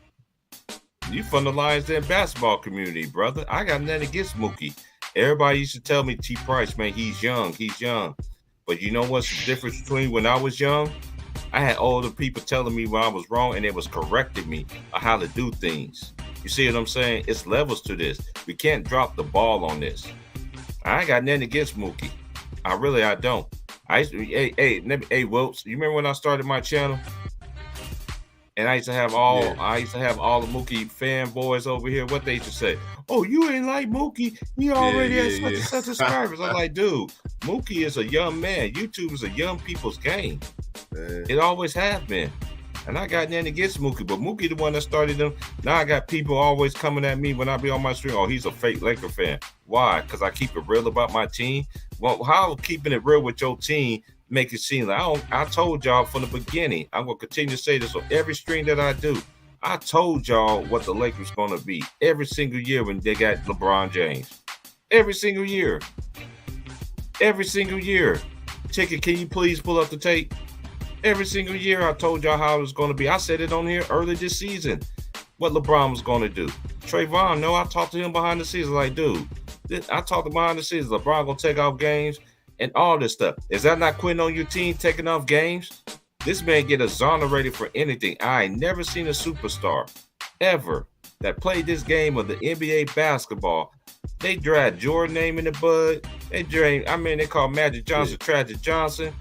You from the Lions Den basketball community, brother. I got nothing against Mookie. Everybody used to tell me, T Price, man, he's young. But you know what's the difference between when I was young? I had older people telling me when I was wrong, and it was correcting me on how to do things. You see what I'm saying? It's levels to this. We can't drop the ball on this. I ain't got nothing against Mookie. I don't. Hey, Wilts, you remember when I started my channel? And I used to have all the Mookie fanboys over here. What they used to say? Oh, you ain't like Mookie. He already has such and such subscribers. I'm like, dude, Mookie is a young man. YouTube is a young people's game. It always has been. And I got nothing against Mookie, but Mookie the one that started them. Now I got people always coming at me when I be on my stream. Oh, he's a fake Laker fan. Why? Because I keep it real about my team. Well, how keeping it real with your team make it seem like I told y'all from the beginning. I'm gonna continue to say this on every stream that I do. I told y'all what the Lakers gonna be every single year when they got LeBron James. Every single year. Ticket, can you please pull up the tape? Every single year I told y'all how it was going to be. I said it on here early this season, what LeBron was going to do. Trayvon, no, I talked to him behind the scenes like, dude, I talked to him behind the scenes. LeBron going to take off games and all this stuff. Is that not quitting on your team, taking off games? This man get exonerated for anything. I ain't never seen a superstar ever that played this game of the NBA basketball. They dragged Jordan name in the bud. They call Magic Johnson Tragic Johnson.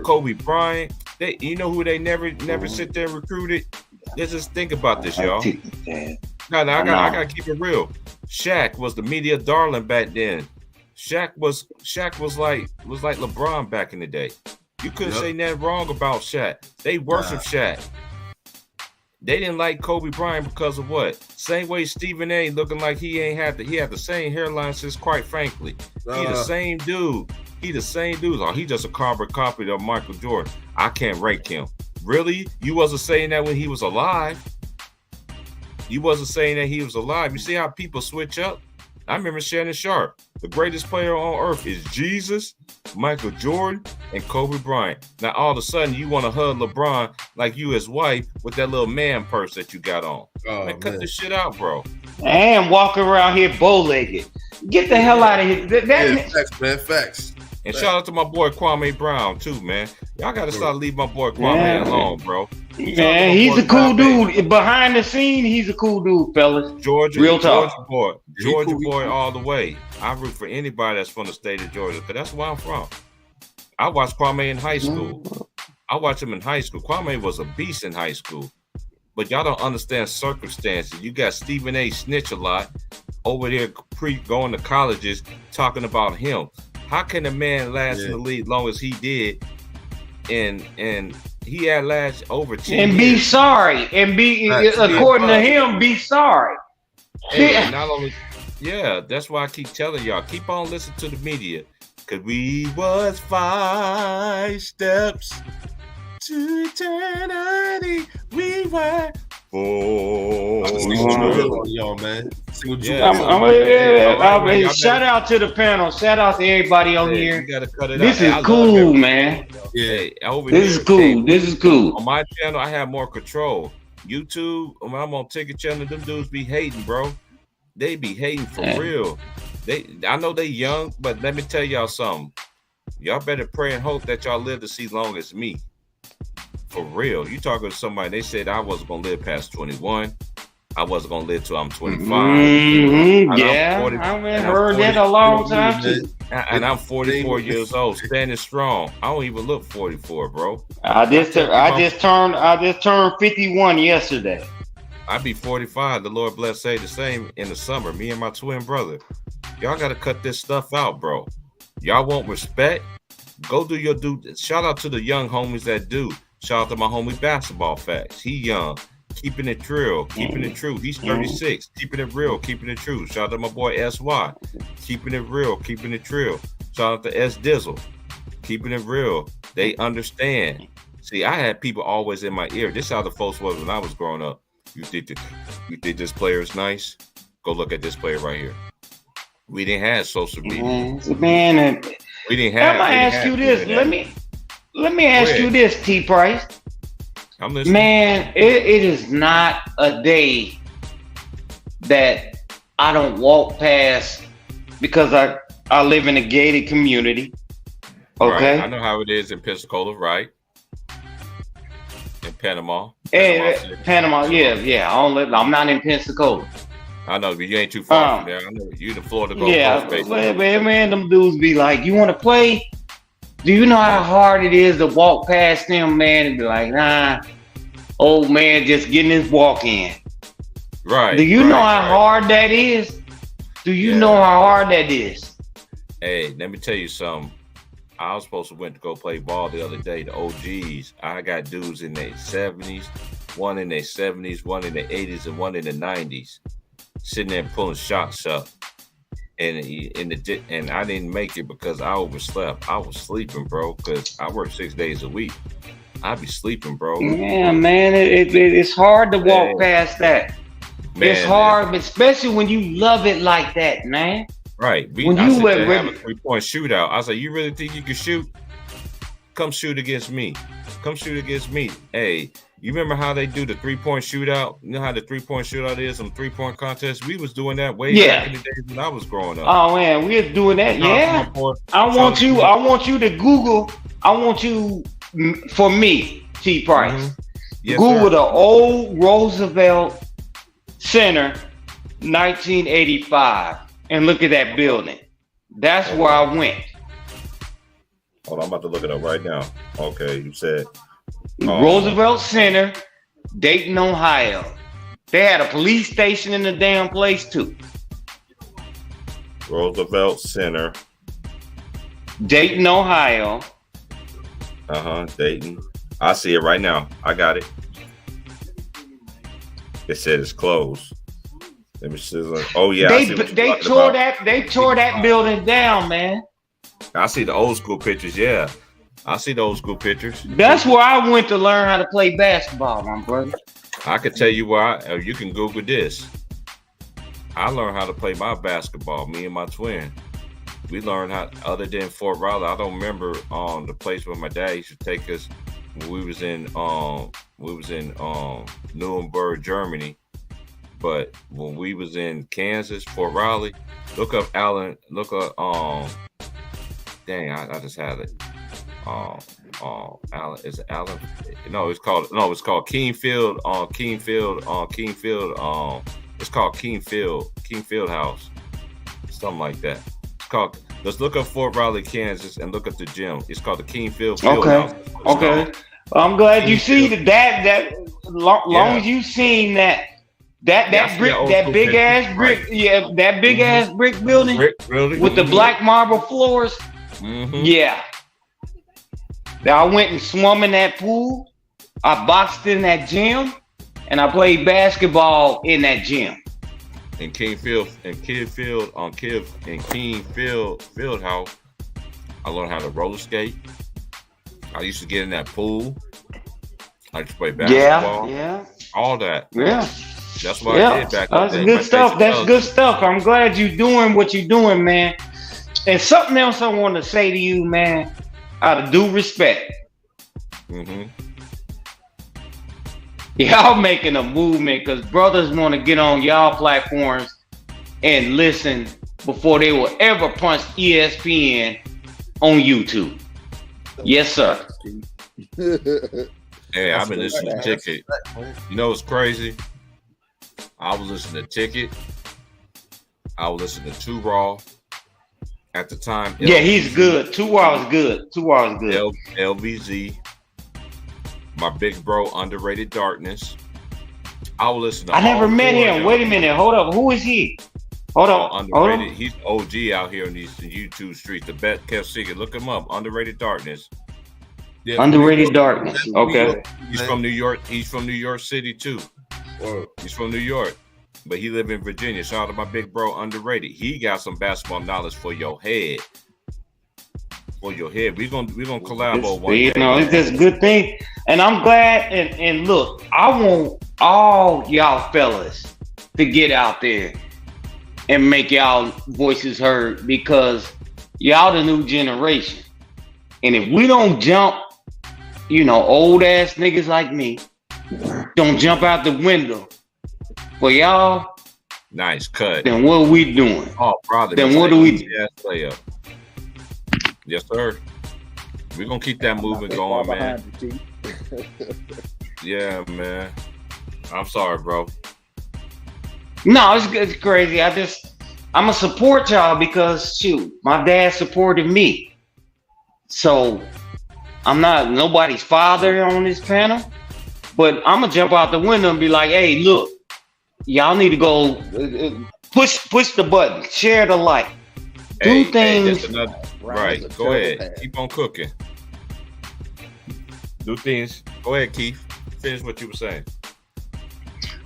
Kobe Bryant. You know who they never sit there and recruited? Let's just think about this, y'all. No, I gotta keep it real. Shaq was the media darling back then. Shaq was like LeBron back in the day. You couldn't say nothing wrong about Shaq. They worship Shaq. They didn't like Kobe Bryant because of what? Same way Stephen A. looking like he had the same hairline since, quite frankly. He the same dude. Oh, he just a carbon copy of Michael Jordan. I can't rate him. Really? You wasn't saying that when he was alive. You see how people switch up? I remember Shannon Sharp. The greatest player on earth is Jesus, Michael Jordan, and Kobe Bryant. Now, all of a sudden, you want to hug LeBron like you his wife with that little man purse that you got on. Cut this shit out, bro. And walking around here bow-legged. Get the hell out of here. Facts, man. Facts. And shout out to my boy Kwame Brown, too, man. Y'all got to start leaving my boy Kwame alone, bro. Man, he's a cool dude. Behind the scene, he's a cool dude, fellas. Real talk. Georgia boy all the way. I root for anybody that's from the state of Georgia, because that's where I'm from. I watched Kwame in high school. I watched him in high school. Kwame was a beast in high school. But y'all don't understand circumstances. You got Stephen A. Snitch a lot over there going to colleges talking about him. How can a man last in the league long as he did? And he had last over 10 and years. Be sorry. And be according to him, be sorry. Hey, not only, that's why I keep telling y'all, keep on listening to the media. Cause we was 5 steps to eternity. We were 4. Y'all, man. Shout out to the panel. Shout out to everybody on here. You gotta cut it this out. Is cool, man. This is cool. This is cool. On my channel, I have more control. YouTube, when I'm on Ticket Channel, them dudes be hating, bro. They be hating for real. I know they young, but let me tell y'all something. Y'all better pray and hope that y'all live to see long as me. For real. You talking to somebody, they said I wasn't gonna live past 21. I wasn't gonna live till I'm 25. I heard that a long time too. And I'm 44 years old, standing strong. I don't even look 44, bro. I just turned 51 yesterday. I'd be 45. The Lord bless, say the same in the summer. Me and my twin brother. Y'all gotta cut this stuff out, bro. Y'all want respect? Go do your due. Shout out to the young homies that do. Shout out to my homie Basketball Facts. He young, keeping it real, keeping it true. He's 36, keeping it real, keeping it true. Shout out to my boy SY, keeping it real, keeping it true. Shout out to S Dizzle, keeping it real. They understand. See, I had people always in my ear. This is how the folks was when I was growing up. You think this player is nice? Go look at this player right here. We didn't have social media. Man, we didn't have. I'm gonna ask you this. Let me ask you this, T Price. I'm listening. Man, it is not a day that I don't walk past because I live in a gated community. Okay, right. I know how it is in Pensacola, right? In Panama. Panama, yeah. I'm not in Pensacola. I know, but you ain't too far from there. I know you the Florida Gulf Coast. Man, them dudes be like, "You want to play? Do you know how hard it is to walk past them, man?" And be like, "Nah, old man, just getting his walk in." Right. Do you know how hard that is? Do you know how hard that is? Hey, let me tell you something. I was supposed to went to go play ball the other day. The OGs. I got dudes in their 70s, one in their 70s, one in their 80s, and one in the 90s. Sitting there pulling shots up, and I didn't make it because I overslept. I was sleeping, bro, because I work 6 days a week. I be sleeping, bro. Yeah, man, it's hard to walk past that. It's hard, especially when you love it like that, man. Right. When you have a 3-point shootout, I was like, "You really think you can shoot? Come shoot against me. Come shoot against me." Hey. You remember how they do the 3-point shootout? You know how the 3-point shootout is, some 3-point contests? We was doing that way back in the days when I was growing up. Oh man, we was doing that. Yeah. I want you to Google. I want you for me, T Price. Mm-hmm. Yes, Google sir. the old Roosevelt Center, 1985, and look at that building. That's where I went. Hold on, I'm about to look it up right now. Okay, you said Roosevelt Center, Dayton, Ohio. They had a police station in the damn place too. Roosevelt Center, Dayton, Ohio. Dayton. I see it right now. I got it. It said it's closed. Let me see. Oh yeah, they tore that building down, man. I see the old school pictures. Yeah. I see the old school pictures. That's where I went to learn how to play basketball, my brother. I could tell you where you can Google this. I learned how to play my basketball, me and my twin. We learned how, other than Fort Riley, I don't remember the place where my dad used to take us when we was in Nuremberg, Germany. But when we was in Kansas, Fort Riley, look up I just had it. Allen, is it Allen? No, it's called Keenfield. It's called Keenfield House, something like that. It's called. Let's look up Fort Riley, Kansas, and look at the gym. It's called the Keenfield Field House. Okay. I'm glad you see that. Long as you seen that big ass brick, that big ass brick building with the black marble floors. Mm-hmm. Yeah. I went and swum in that pool. I boxed in that gym, and I played basketball in that gym. In Keenfield Field House, I learned how to roller skate. I used to get in that pool. I used to play basketball. Yeah. All that. Yeah. That's what I did back then. That's good stuff. That's good stuff. I'm glad you're doing what you're doing, man. And something else I want to say to you, man, out of due respect. Mm-hmm. Y'all making a movement because brothers want to get on y'all platforms and listen before they will ever punch ESPN on YouTube. Yes, sir. Hey, I've been listening to Ticket. You know what's crazy? I was listening to Ticket. I was listening to Too Raw at the time. Yeah, he's good. 2 hours good. LVZ. My big bro, Underrated Darkness. I will listen to. I never met him. Wait a minute. Hold up. Who is he? Hold up. Underrated. He's OG out here in these YouTube streets. The best kept secret. Look him up. Underrated Darkness. Yeah, Underrated Darkness. Okay. He's from New York. He's from New York City too. He's from New York, but he live in Virginia. Shout out to my big bro, Underrated. He got some basketball knowledge for your head. For your head, we're gonna collabo one day. It's just a good thing, and I'm glad. And look, I want all y'all fellas to get out there and make y'all voices heard because y'all the new generation. And if we don't jump, old ass niggas like me, don't jump out the window for y'all. Nice cut. Then what are we doing? Oh, brother. Then what do we do? Yes, sir. We're gonna keep that movement going, man. Yeah, man. I'm sorry, bro. No, it's crazy. I'm gonna support y'all because shoot, my dad supported me. So I'm not nobody's father on this panel, but I'm gonna jump out the window and be like, hey, look, y'all need to go push the button, share the like, do things. Right. Go ahead. Keep on cooking. Do things. Go ahead, Keith. Finish what you were saying.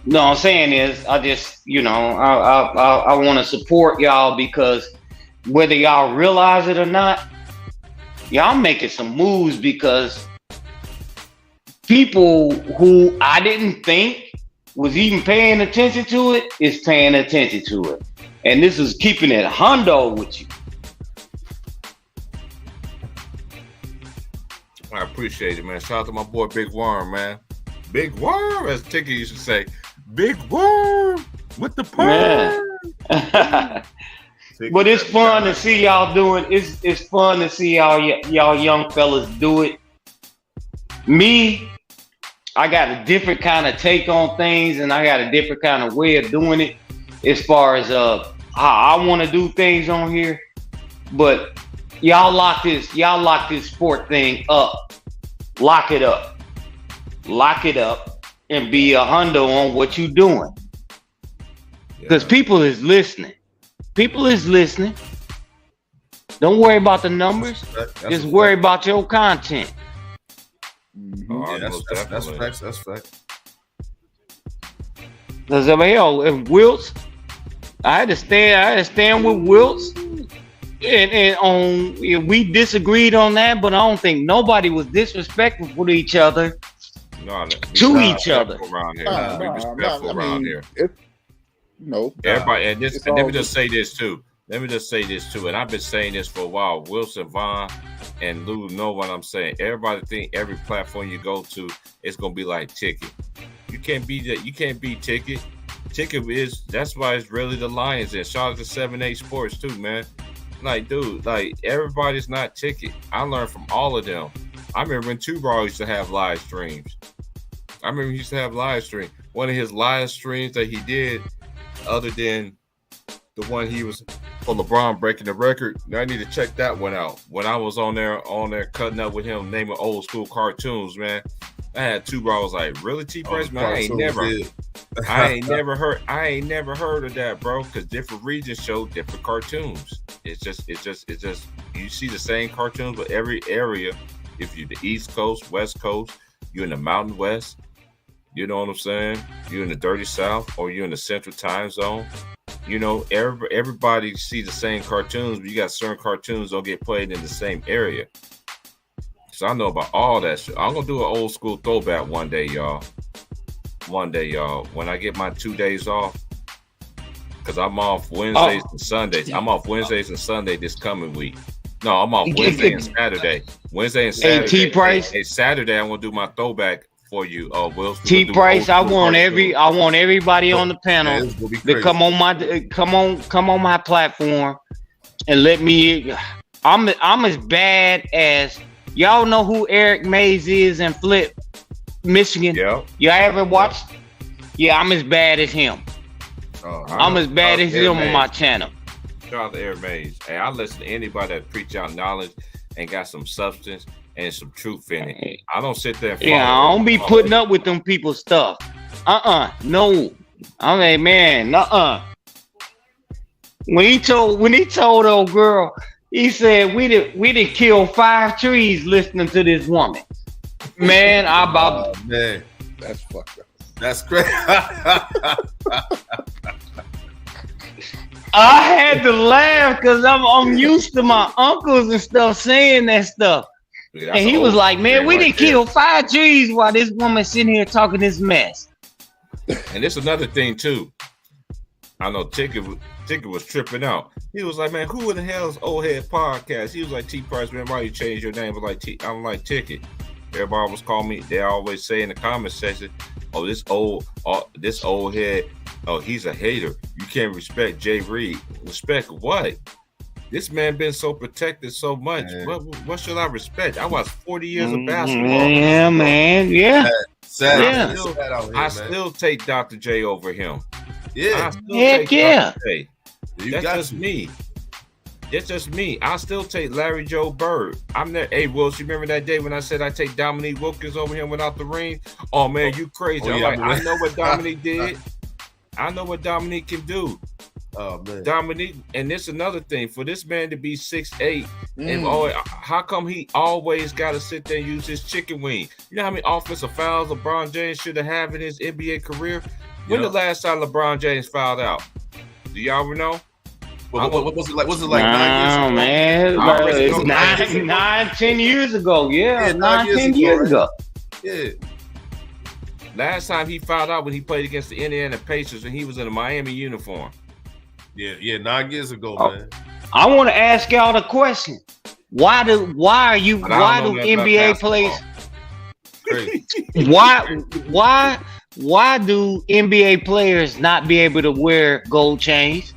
No, I'm saying is I just, I want to support y'all because whether y'all realize it or not, y'all making some moves because people who I didn't think was even paying attention to it is paying attention to it. And this is keeping it hundo with you. I appreciate it, man. Shout out to my boy Big Worm, man. Big Worm, as Ticket used to say. Big Worm with the perm. But it's fun to see y'all doing. It's fun to see y'all young fellas do it. Me, I got a different kind of take on things, and I got a different kind of way of doing it as far as how I want to do things on here. But y'all lock this sport thing up. Lock it up, and be a hundo on what you doing. Because people is listening. Don't worry about the numbers. Just worry about your content. That's fact. Because if Wilts, I had to stand with Wilts. And we disagreed on that, but I don't think nobody was disrespectful to each other. Each other. Around here. We respectful around here. Everybody, and let me just say this too. And I've been saying this for a while. Wilson Vaughn and Lou know what I'm saying. Everybody think every platform you go to, it's gonna be like Ticket. You can't be that. You can't be Ticket. Ticket that's why it's really the Lions. And shout out to 7-8 Sports too, man. like, dude, like everybody's not ticket. I learned from all of them. I remember when Two Ball used to have live streams. I remember he used to have live stream. One of his live streams that he did, other than the one he was for LeBron breaking the record, I need to check that one out. When I was on there cutting up with him, naming old school cartoons, man. I had Two Ball. I was like, really, T-Price, man? I ain't never heard of that, bro. Because different regions show different cartoons. It's just you see the same cartoons, but every area, if you're the East Coast, West Coast, you're in the Mountain West, you know what I'm saying? You're in the Dirty South, or you're in the Central Time Zone. You know, everybody see the same cartoons, but you got certain cartoons don't get played in the same area. So I know about all that shit. I'm gonna do an old school throwback one day, y'all. When I get my 2 days off, because I'm off Wednesdays and Sundays. I'm off Wednesdays and Sunday this coming week. No, I'm off Wednesday and Saturday. Wednesday and Saturday. Hey, T-Price. Hey, Saturday I'm gonna do my throwback for you. Will T-Price, I want everybody on the panel to come on my platform and let me. I'm as bad as y'all know who Eric Mays is in Flip, Michigan. Yeah. Y'all ever watched? Yeah, I'm as bad as him. I'm as bad as him on my channel. Shout out to Eric Mays. Hey, I listen to anybody that preach out knowledge and got some substance and some truth in it. I don't sit there and follow. Yeah, I don't be putting up with them people's stuff. No. I mean, man, When he told old girl, he said we did kill 5 trees listening to this woman. Man, man, that's fucked up. That's crazy. I had to laugh because I'm used to my uncles and stuff saying that stuff. And he was like, man, we didn't kill 5 trees while this woman sitting here talking this mess. And there's another thing too. I know Ticket was tripping out. He was like, man, who in the hell is Old Head Podcast? He was like, T-Price, man, why you change your name? I'm like Ticket. Everybody was calling me. They always say in the comment section, oh, this old head, oh, he's a hater. You can't respect Jay Reed. Respect what? This man been so protected so much. What should I respect? I watched 40 years of basketball. Yeah, man. Yeah. I still take Dr. J over him. Yeah. Heck yeah. That's just me. That's just me. I still take Larry Joe Bird. I'm there. Hey, Wills, you remember that day when I said I take Dominique Wilkins over him without the ring? Oh, man, you crazy. I know what Dominique did. I know what Dominique can do. Oh, man. Dominique, and this another thing. For this man to be 6'8", and how come he always got to sit there and use his chicken wing? You know how many offensive fouls LeBron James should have had in his NBA career? When the last time LeBron James fouled out? Do y'all know? What was it like? Was it like 9 years ago? Man, it's 10 years ago. Yeah, 10 years ago. Yeah. Last time he fouled out when he played against the Indiana Pacers and he was in a Miami uniform. Yeah, 9 years ago, man. I want to ask y'all the question. Why do NBA players why do NBA players not be able to wear gold chains?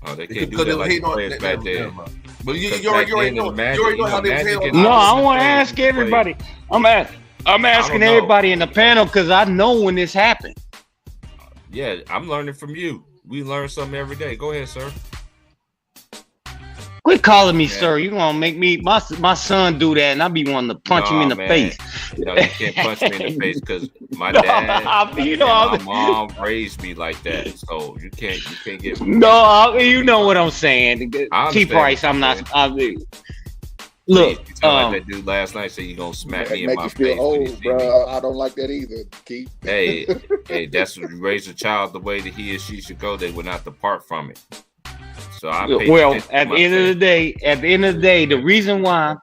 Oh, they can't do that like the players back then. But you already know how they was. No, I want to ask everybody. I'm asking everybody in the panel because I know when this happened. Yeah, I'm learning from you. We learn something every day. Go ahead, sir. Quit calling me sir. You're gonna make me my son do that, and I be wanting to punch him in the face. No, you can't punch me in the face because my dad, my mom raised me like that. So you can't get. No, you know what I'm saying. T-Price, I'm not. Look, you sound like that dude last night said you gonna smack me in my face. Feel old, bro. I don't like that either, Keith. Hey, that's what you raise a child the way that he or she should go. They will not depart from it. So at the end of the day, the reason why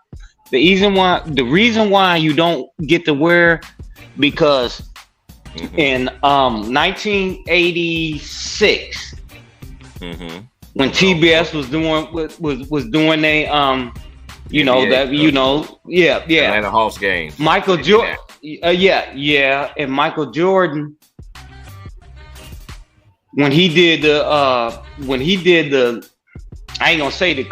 you don't get to wear, because in 1986, when TBS was doing Atlanta Hawks games. Michael Jordan, and Michael Jordan, when he did the I ain't gonna say the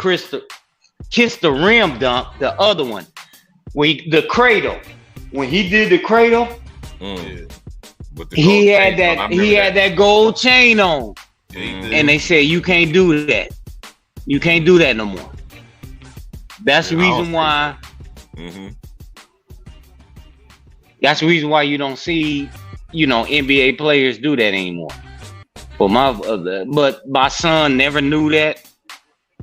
kiss the rim dunk, the other one. The cradle. When he did the cradle, he had that gold chain on. And they said you can't do that. You can't do that no more. That's the reason why. That's the reason why you don't see, NBA players do that anymore. But my son never knew that.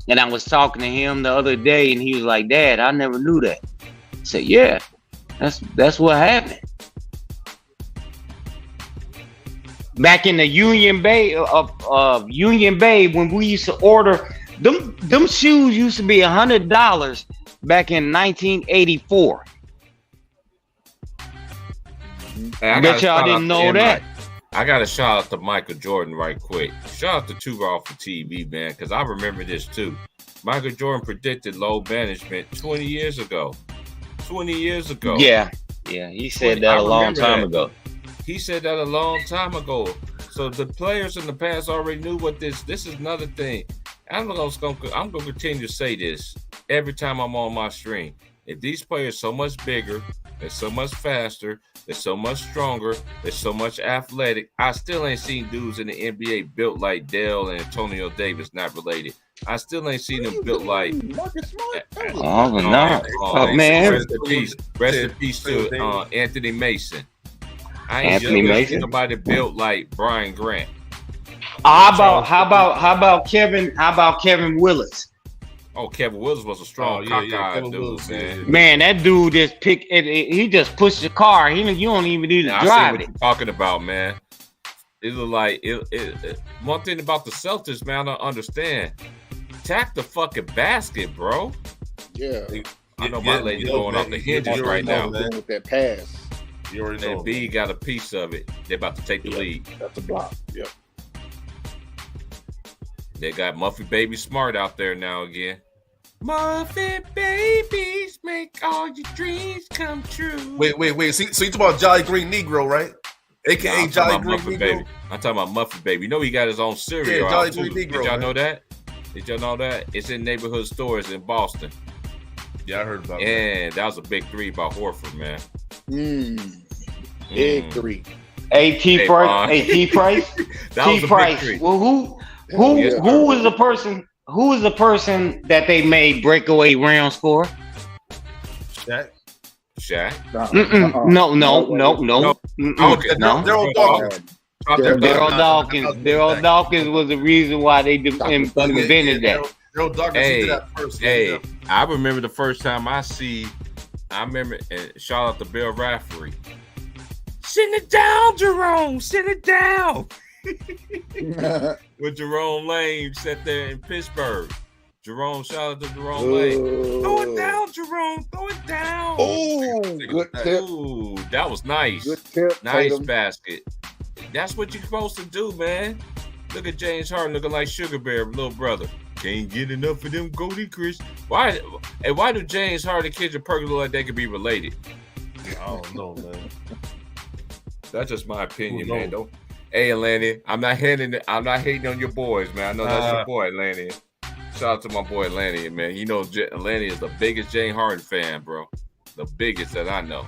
And I was talking to him the other day, and he was like, "Dad, I never knew that." I said, "Yeah, that's what happened." Back in the Union Bay when we used to order them shoes used to be $100 back in 1984. Hey, I bet y'all didn't know that. I got to shout out to Michael Jordan right quick. Shout out to Two Raw for TV, man, because I remember this too. Michael Jordan predicted low management 20 years ago. 20 years ago. Yeah, he said that a long time ago. He said that a long time ago. So the players in the past already knew what this is another thing. I'm gonna continue to say this every time I'm on my stream. If these players so much bigger, they're so much faster, they're so much stronger, they're so much athletic, I still ain't seen dudes in the NBA built like Dell and Antonio Davis, not related. I still ain't seen them built like Marcus Smart. Man. Rest in peace to Anthony Mason. I ain't seen somebody built like Brian Grant. How about Kevin Willis? Oh, Kevin Willis was a strong cockeyed dude, Willis, man. Man, that dude just he just pushed the car. You don't even need to drive I see what it. you're talking about, man. It look like it. One thing about the Celtics, man, I don't understand. Attack the fucking basket, bro. Yeah. I know my lady's going off the hinges right now. With that pass. You already know. And B got a piece of it. They're about to take the lead. That's a block. Yep. They got Muffy Baby Smart out there now again. Muffin babies make all your dreams come true. Wait. So you talking about Jolly Green Negro, right? AKA Jolly Green Negro. Baby. I'm talking about Muffin Baby. You know he got his own cereal. Yeah, Jolly Green Negro. Did y'all know that? Did y'all know that? It's in neighborhood stores in Boston. Yeah, I heard about that. And that was a big three by Horford, man. Big three. A.T. Price. That was a big three. Well, who was the person? Who was the person that they made breakaway rounds for? Shaq. No. Daryl Dawkins was the reason why they invented that. Daryl Dawkins did that first. Hey, I remember the first time I remember, and shout out to Bill Raftery. Sit it down, Jerome. Sit it down. With Jerome Lane sat there in Pittsburgh. Shout out to Jerome Lane. Throw it down, Jerome. Throw it down. Oh, good tip. Ooh, that was nice. Good tip. Nice basket. That's what you're supposed to do, man. Look at James Harden looking like Sugar Bear, little brother. Can't get enough of them Goldie Chris. Why do James Harden and Kendrick Perkins look like they could be related? I don't know, man. That's just my opinion, man. Don't. Hey, Atlanta, I'm not hating on your boys, man. I know that's your boy, Atlanta. Shout out to my boy, Atlanta, man. You know, Atlanta is the biggest James Harden fan, bro. The biggest that I know.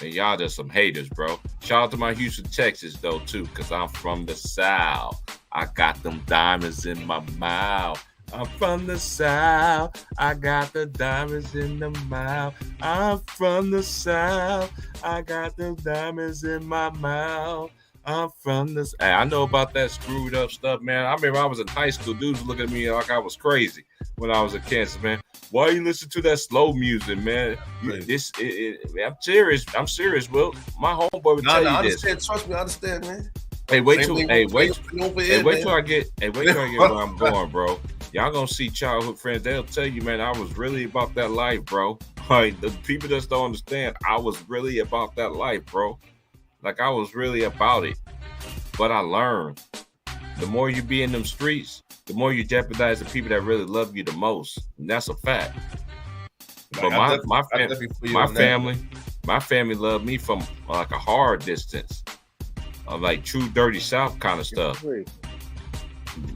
And y'all just some haters, bro. Shout out to my Houston, Texas, though, too, because I'm from the South. I got them diamonds in my mouth. I'm from the South. I got the diamonds in the mouth. I'm from the South. I got the diamonds in my mouth. I'm from this. Hey, I know about that screwed up stuff, man. I remember I was in high school. Dudes looking at me like I was crazy when I was in Kansas, man. Why you listen to that slow music, man? I'm serious. I'm serious, Will. My homeboy would tell you this. Trust me, I understand, man. Hey, wait till I get where I'm going, bro. Y'all gonna see childhood friends. They'll tell you, man, I was really about that life, bro. Like, the people just don't understand. I was really about that life, bro. Like, I was really about it. But I learned. The more you be in them streets, the more you jeopardize the people that really love you the most. And that's a fact. But my family loved me from like a hard distance. Like true dirty South kind of stuff.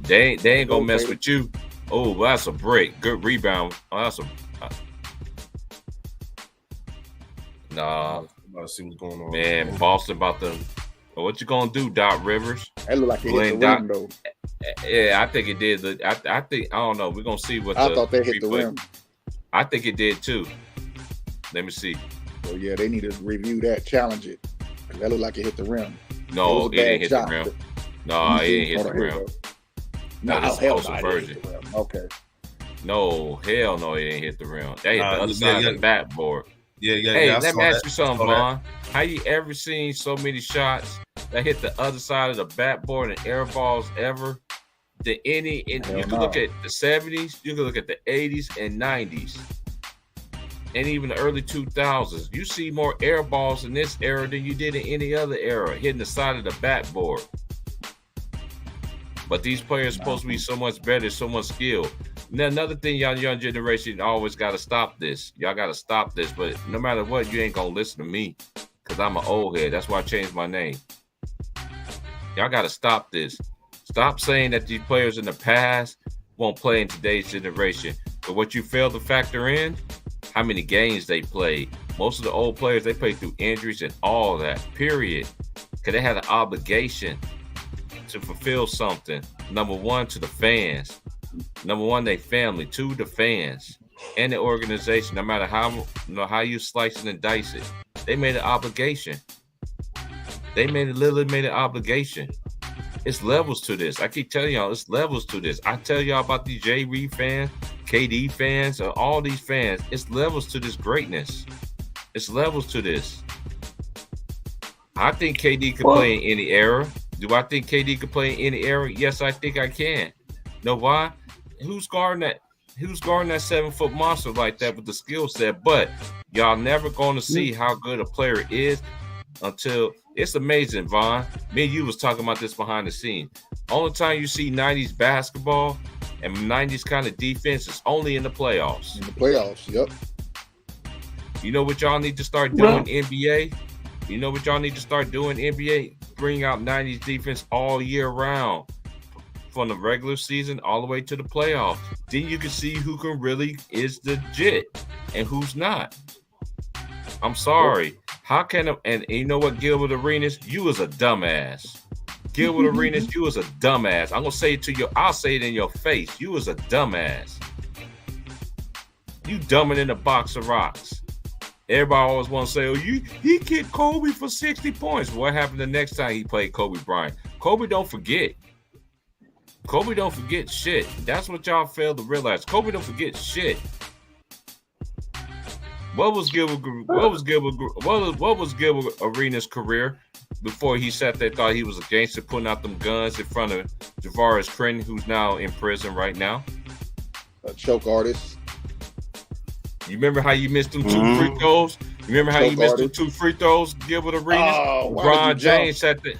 They ain't gonna mess with you. Oh, well, that's a break. Good rebound. Oh, that's a. Nah. I'm about to see what's going on. Man, Boston about to. What you gonna do, Doc Rivers? That look like it hit the rim, though. Yeah, I think it did. I think I don't know. We're gonna see what. I thought they hit the rim. I think it did too. Let me see. So yeah, they need to review that, challenge it. Cause that looked like it hit the rim. No, it didn't hit the rim. No, it didn't hit the rim. No, hell no, version. Okay. No, hell no, it didn't hit the rim. They hit the other side of the backboard. Yeah. Hey, let me ask you something, Vaughn. How you ever seen so many shots that hit the other side of the backboard and air balls ever? You can look at the 70s, you can look at the 80s and 90s, and even the early 2000s. You see more air balls in this era than you did in any other era, hitting the side of the backboard. But these players are supposed to be so much better, so much skilled. Now, another thing, y'all young generation always got to stop this. Y'all got to stop this. But no matter what, you ain't going to listen to me because I'm an old head. That's why I changed my name. Y'all got to stop this. Stop saying that these players in the past won't play in today's generation. But what you fail to factor in, how many games they played. Most of the old players, they played through injuries and all that, period. Because they had an obligation to fulfill something. Number one, to the fans. Number one, they family. Two, the fans and the organization. No matter how you slice it and dice it, they made an obligation. They literally made an obligation. It's levels to this. I keep telling y'all, it's levels to this. I tell y'all about these J. Reed fans, KD fans, all these fans. It's levels to this greatness. It's levels to this. I think KD could play in any era. Do I think KD could play in any era? Yes, I think I can. Know why? Who's guarding that 7-foot monster like that with the skill set? But y'all never going to see how good a player is until it's amazing, Vaughn. Me and you was talking about this behind the scene. Only time you see 90s basketball and 90s kind of defense is only in the playoffs. In the playoffs, yep. You know what y'all need to start doing, NBA? You know what y'all need to start doing, NBA? Bring out 90s defense all year round. From the regular season all the way to the playoffs. Then you can see who can really is legit and who's not. I'm sorry. How can and you know what, Gilbert Arenas? You was a dumbass. Gilbert Arenas, you was a dumbass. I'm gonna say it to you. I'll say it in your face. You was a dumbass. You dumber than a box of rocks. Everybody always want to say, "Oh, he kicked Kobe for 60 points." What happened the next time he played Kobe Bryant? Kobe don't forget. Kobe don't forget shit. That's what y'all fail to realize. Kobe don't forget shit. What was Gilbert Arenas' career before he sat there thought he was a gangster putting out them guns in front of Javaris Critton, who's now in prison right now? A choke artist. You remember how you missed them two free throws? You remember how you missed them two free throws, Gilbert Arenas? LeBron James sat there.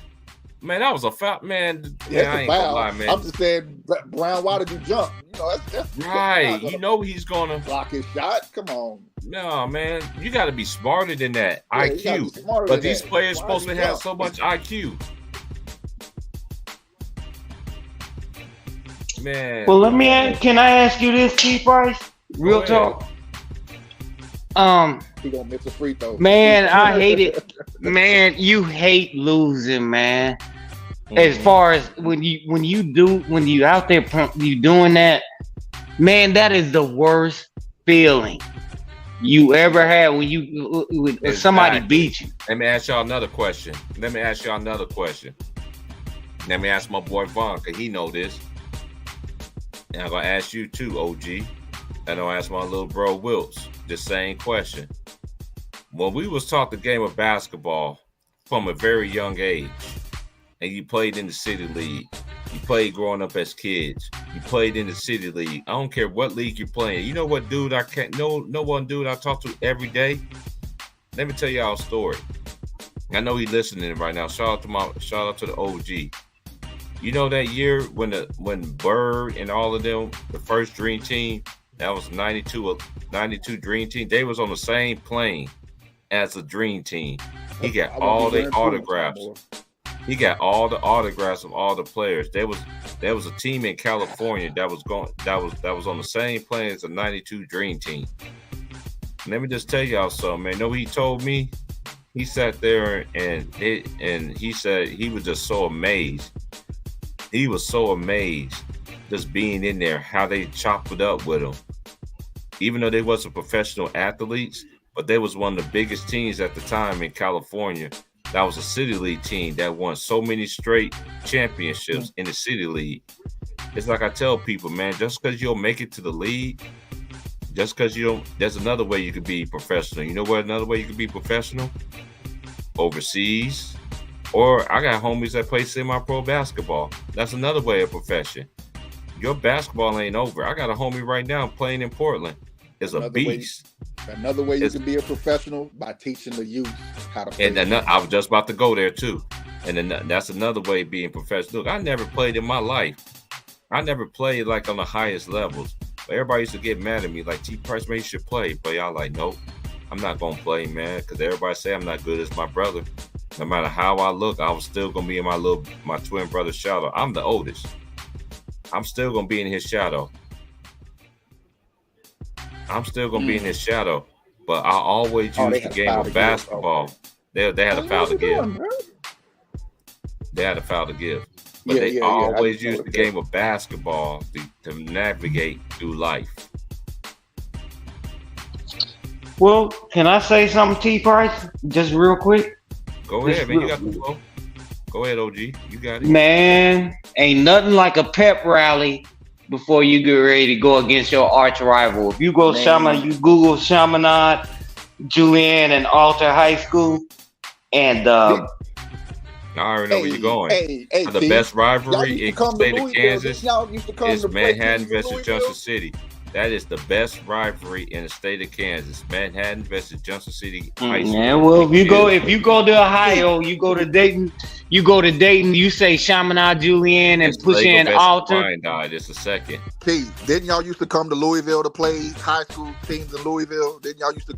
Man, that was a foul, man. Yeah, I ain't gonna lie, man. I'm just saying, Brown, why did you jump? You know, that's right. You know he's gonna block his shot. Come on. No, man, you got to be smarter than that. Yeah, IQ. But these players supposed to have so much IQ. Man. Well, can I ask you this, T. Price? Real talk. He gonna miss a free throw. Man, I hate it. Man, you hate losing, man. As far as when you out there you doing that, man, that is the worst feeling you ever had when somebody beat you. Let me ask y'all another question. Let me ask my boy Vaughn, because he know this. And I'm gonna ask you too, OG. And I'm gonna ask my little bro Wilts the same question. When we was taught the game of basketball from a very young age, and you played in the city league, you played growing up as kids, you played in the city league. I don't care what league you're playing. You know what dude one dude I talk to every day? Let me tell y'all a story. I know he's listening right now. Shout out to the OG. You know that year when Bird and all of them, the first Dream Team, that was 92 Dream Team, they was on the same plane as the Dream Team. He got all the autographs. He got all the autographs of all the players. There was a team in California that was on the same plane as the '92 Dream Team. And let me just tell y'all something, man. You know what he told me? He sat there and he said he was just so amazed. He was so amazed just being in there, how they chopped it up with him. Even though they wasn't professional athletes, but they was one of the biggest teams at the time in California. That was a City League team that won so many straight championships in the City League. It's like I tell people, man, just because you don't make it to the league, just because you don't, there's another way you could be professional. You know what another way you could be professional? Overseas. Or I got homies that play semi-pro basketball. That's another way of profession. Your basketball ain't over. I got a homie right now playing in Portland. Is a beast. Another way you can be a professional by teaching the youth how to play. And I was just about to go there too. And then that's another way of being professional. Look, I never played in my life. I never played like on the highest levels. But everybody used to get mad at me like, T. Price, man, you should play. But y'all like, nope, I'm not going to play, man. Because everybody say I'm not good as my brother. No matter how I look, I was still going to be in my twin brother's shadow. I'm the oldest. I'm still going to be in his shadow. I'm still going to be in his shadow. But I always use the game of basketball. They had a foul to give. They had a foul to give. But they always use the game of basketball to navigate through life. Well, can I say something, T. Price? Just real quick? Go ahead, man. You got the flow. Go ahead, OG. You got it. Man, ain't nothing like a pep rally before you get ready to go against your arch rival. If you go you Google Chaminade, Julian, and Alter High School, and I already know where you're going. The best rivalry in the state of Kansas is Manhattan versus Junction City. That is the best rivalry in the state of Kansas. Manhattan versus Junction City High School. Yeah, well, if you go to Ohio, you go to Dayton, you say Chaminade, Julian, and push in Alter. It's the second. Keith, didn't y'all used to come to Louisville to play high school teams in Louisville? Didn't y'all used to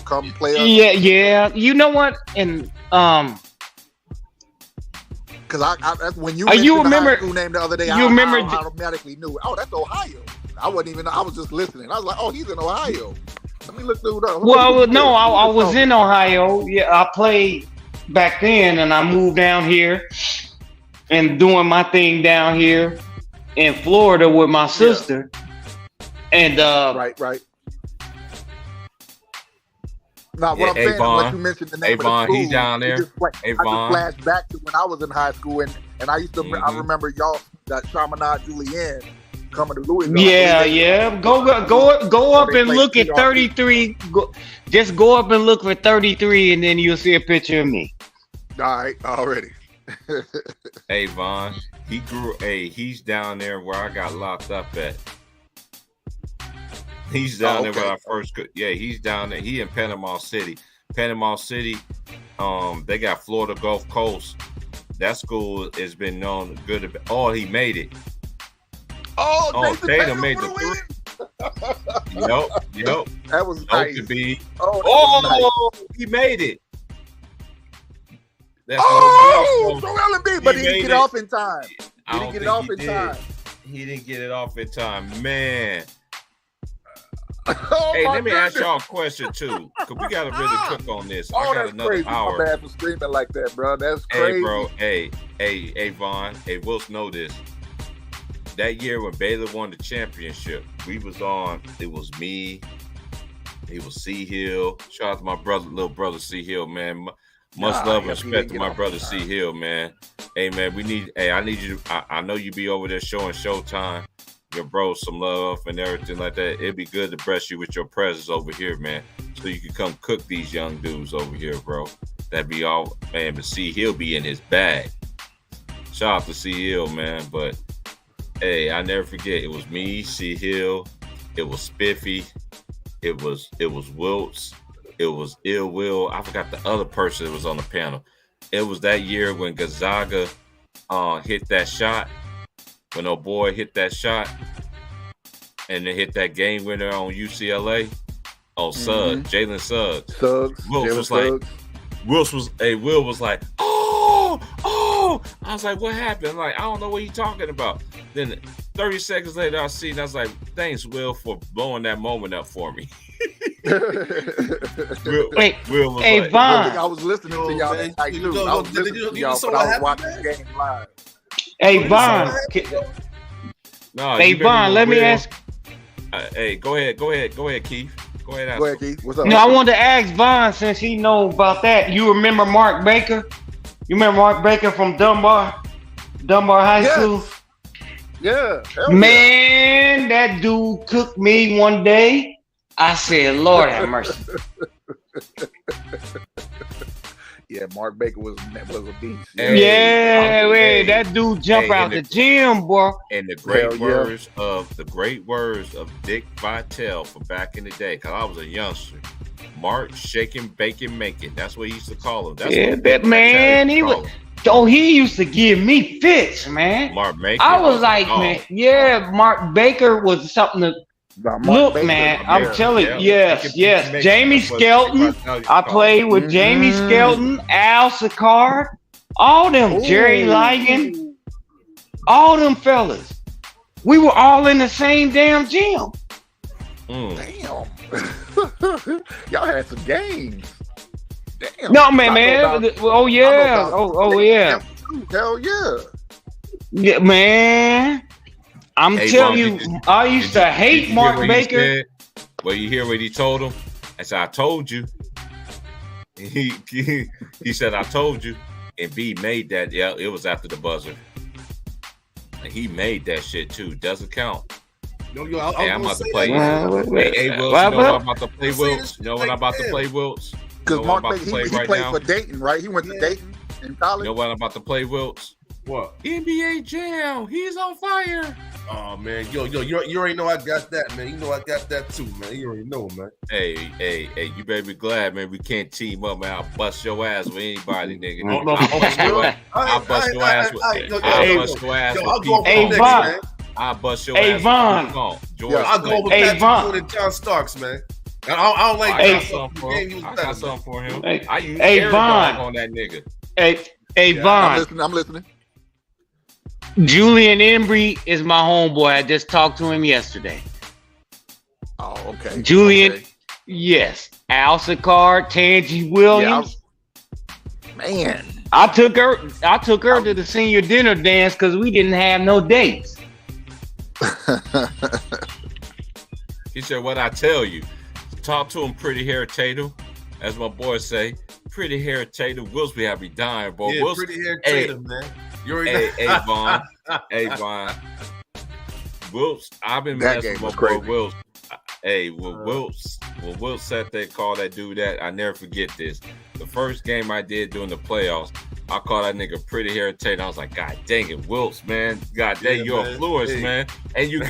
come play us? Yeah. You know what? And because that's when you remember the high school name the other day, I automatically knew. Oh, that's Ohio. I was just listening. I was like, oh, he's in Ohio. Let me look through that. Well, no, I was in Ohio. Yeah, I played back then, and I moved down here and doing my thing down here in Florida with my sister. And right. Now, what I'm saying, unless you mentioned the name of the school, he's down there. I just flashed back to when I was in high school, and I used to. I remember y'all that Chaminade Julian coming to Louisville. Yeah. Go up and look at 33. Just go up and look for 33, and then you'll see a picture of me. All right, already. Hey, Vaughn, he's down there where I got locked up at. He's down there where I first could. Yeah, he's down there. He in Panama City. Panama City, they got Florida Gulf Coast. That school has been known good. He made it. Tatum made the three. Yep. That was nice. He made it. That's Joel Embiid, but he didn't get it off in time. He didn't get it off in time, man. Let me ask y'all a question too, because we gotta really cook on this. I got another crazy. hour. My bad for screaming like that, bro. That's crazy. Hey, bro. Hey, Vaughn. Hey, Wilson, know this. That year when Baylor won the championship, we was on. It was me. It was C Hill. Shout out to my little brother C Hill, man. Much love and respect to my brother C Hill, man. Hey, man, I need you. I know you be over there showing Showtime. Your bro some love and everything like that. It'd be good to bless you with your presence over here, man, so you can come cook these young dudes over here, bro. That'd be all, man. But see, he'll be in his bag. Shout out to C Hill, man. But hey, I never forget. It was me, C Hill. It was Spiffy. It was Wiltz. It was Ill Will. I forgot the other person that was on the panel. It was that year when Gonzaga hit that shot. When old boy hit that shot and then hit that game winner on UCLA, Suggs, Jalen Suggs. Will was like, oh, oh, I was like, what happened? I'm like, I don't know what you're talking about. Then 30 seconds later, I see, and I was like, thanks, Will, for blowing that moment up for me. Will was hey, like, Von. I was listening to y'all that night too. I was listening to y'all, but I was watching the game live. Hey, Von. No, hey, Von, let me ask. Hey, go ahead, Keith. Go ahead, Keith. What's up? No, I wanted to ask Von, since he know about that. You remember Mark Baker? You remember Mark Baker from Dunbar High School? Yeah. Man, that dude cooked me one day. I said, Lord have mercy. Yeah, Mark Baker was a beast. Hey, that dude jump out the gym, boy. And the great words of Dick Vitale from back in the day, because I was a youngster. Mark shaking, baking, making. That's what he used to call him. That's that man, he was. Oh, he used to give me fits, man. Mark Baker. I was like, man, Mark Baker was something to look, Baker, man. I'm telling you, yes. Jamie Skelton. I played with Jamie Skelton, Al Sicard, all them, Jerry Ligon, all them fellas. We were all in the same damn gym. Damn. Y'all had some games. Damn. No, man. Oh yeah. Oh yeah. Hell yeah. Yeah, man. I'm telling you, I used to hate Mark Baker. Well, you hear what he told him? I said, I told you. He said, I told you. And B made that. Yeah, it was after the buzzer. And he made that shit too. Doesn't count. I'm about to play. Hey, Wilts, you know what I'm about to play, Wilts? You know what I'm about to play, Wilts? Because Mark Baker, he played for Dayton, right? He went to Dayton in college. You know what I'm about to play, Wilts? What? NBA Jam. He's on fire. Oh man, yo, you already know I got that, man. You know I got that too, man. You already know, man. Hey, you better be glad, man. We can't team up, man. I'll bust your ass with anybody, nigga. I'll bust your ass with people. Hey, Von. I'll bust your ass. Von. I'll go with Patrick Ewing and John Starks, man. I don't like I got something for him. I use Von on that nigga. Hey, Von. I'm listening. Julian Embry is my homeboy. I just talked to him yesterday. Oh, okay. Julian, yes. Al Sicard, Tangi Williams. Man. I took her to the senior dinner dance because we didn't have no dates. He said, what I tell you, talk to him, pretty hair Tatum. As my boys say, pretty hair Tatum. Wills be happy dying, boy. Yeah, Wills, pretty hair Tatum, man. Hey, Von. Wills, I've been messing with my boy Wills. Hey, when Wills sat there, called that dude that, I never forget this. The first game I did during the playoffs, I called that nigga pretty hair Tatum. I was like, God dang it, Wills, man. God dang, you're influenced, man. And you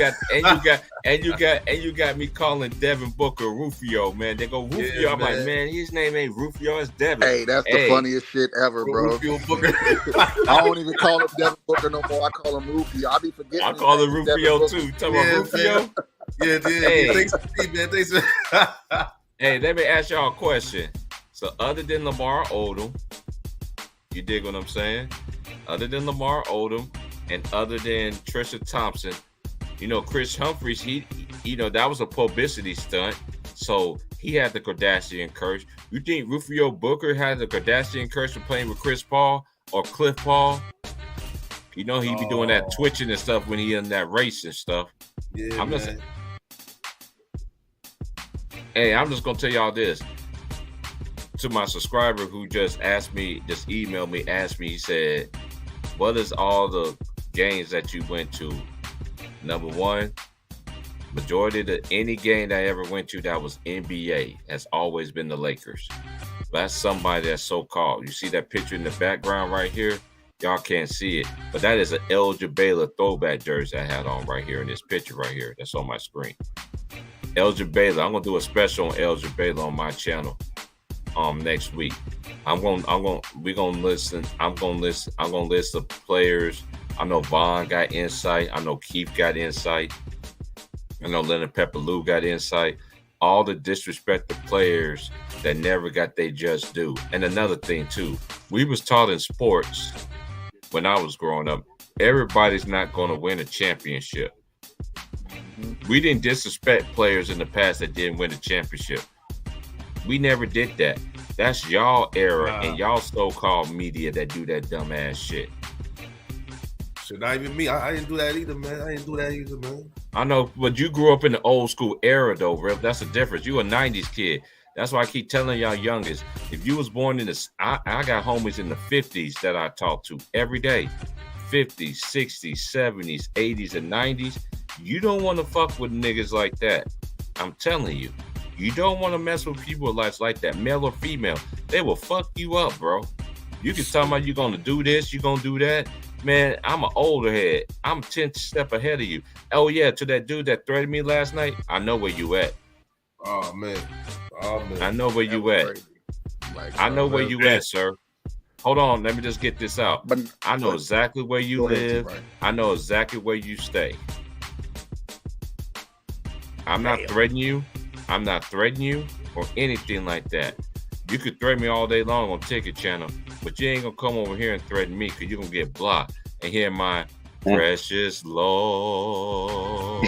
got me calling Devin Booker Rufio, man. They go Rufio. Yeah, I'm like, man, his name ain't Rufio, it's Devin. Hey, that's the funniest shit ever, bro. Rufio Booker. I don't even call him Devin Booker no more. I call him Rufio. I be forgetting. I call him Rufio too. Talking about Rufio. Yeah. Thanks for me, man. Thanks. Hey, let me ask y'all a question. So, other than Lamar Odom, you dig what I'm saying? Other than Lamar Odom and other than Trisha Thompson, you know, Chris Humphries, that was a publicity stunt. So he had the Kardashian curse. You think Rufio Booker had the Kardashian curse for playing with Chris Paul or Cliff Paul? You know, he be doing that twitching and stuff when he in that race and stuff. Yeah, I'm just gonna tell y'all this. To my subscriber who just emailed me, he said, what is all the games that you went to? Number one, majority of any game that I ever went to that was NBA has always been the Lakers. That's somebody that's so-called. You see that picture in the background right here? Y'all can't see it, but that is an Elgin Baylor throwback jersey I had on right here in this picture right here. That's on my screen. Elgin Baylor. I'm gonna do a special on Elgin Baylor on my channel next week. I'm gonna list the players. I know Vaughn got insight. I know Keith got insight. I know Leonard Pepperlou got insight. All the disrespected players that never got their just due. And another thing too, we was taught in sports when I was growing up. Everybody's not going to win a championship. We didn't disrespect players in the past that didn't win a championship. We never did that. That's y'all era and y'all so-called media that do that dumbass shit. Shit, not even me. I didn't do that either, man. I know, but you grew up in the old school era, though, Rip. That's the difference. You a 90s kid. That's why I keep telling y'all youngest, if you was born in this, I got homies in the 50s that I talk to every day. 50s, 60s, 70s, 80s, and 90s. You don't want to fuck with niggas like that. I'm telling you. You don't want to mess with people like that, male or female. They will fuck you up, bro. You can tell me you're going to do this, you're going to do that. Man, I'm an older head. I'm 10 step ahead of you. Oh, yeah, to that dude that threatened me last night, I know where you at. Oh, man. I know where you at. I know where you at, sir. Hold on, let me just get this out. I know exactly where you live. I know exactly where you stay. I'm not threatening you. I'm not threatening you or anything like that. You could threaten me all day long on Ticket Channel, but you ain't gonna come over here and threaten me because you're gonna get blocked and hear my precious Lord.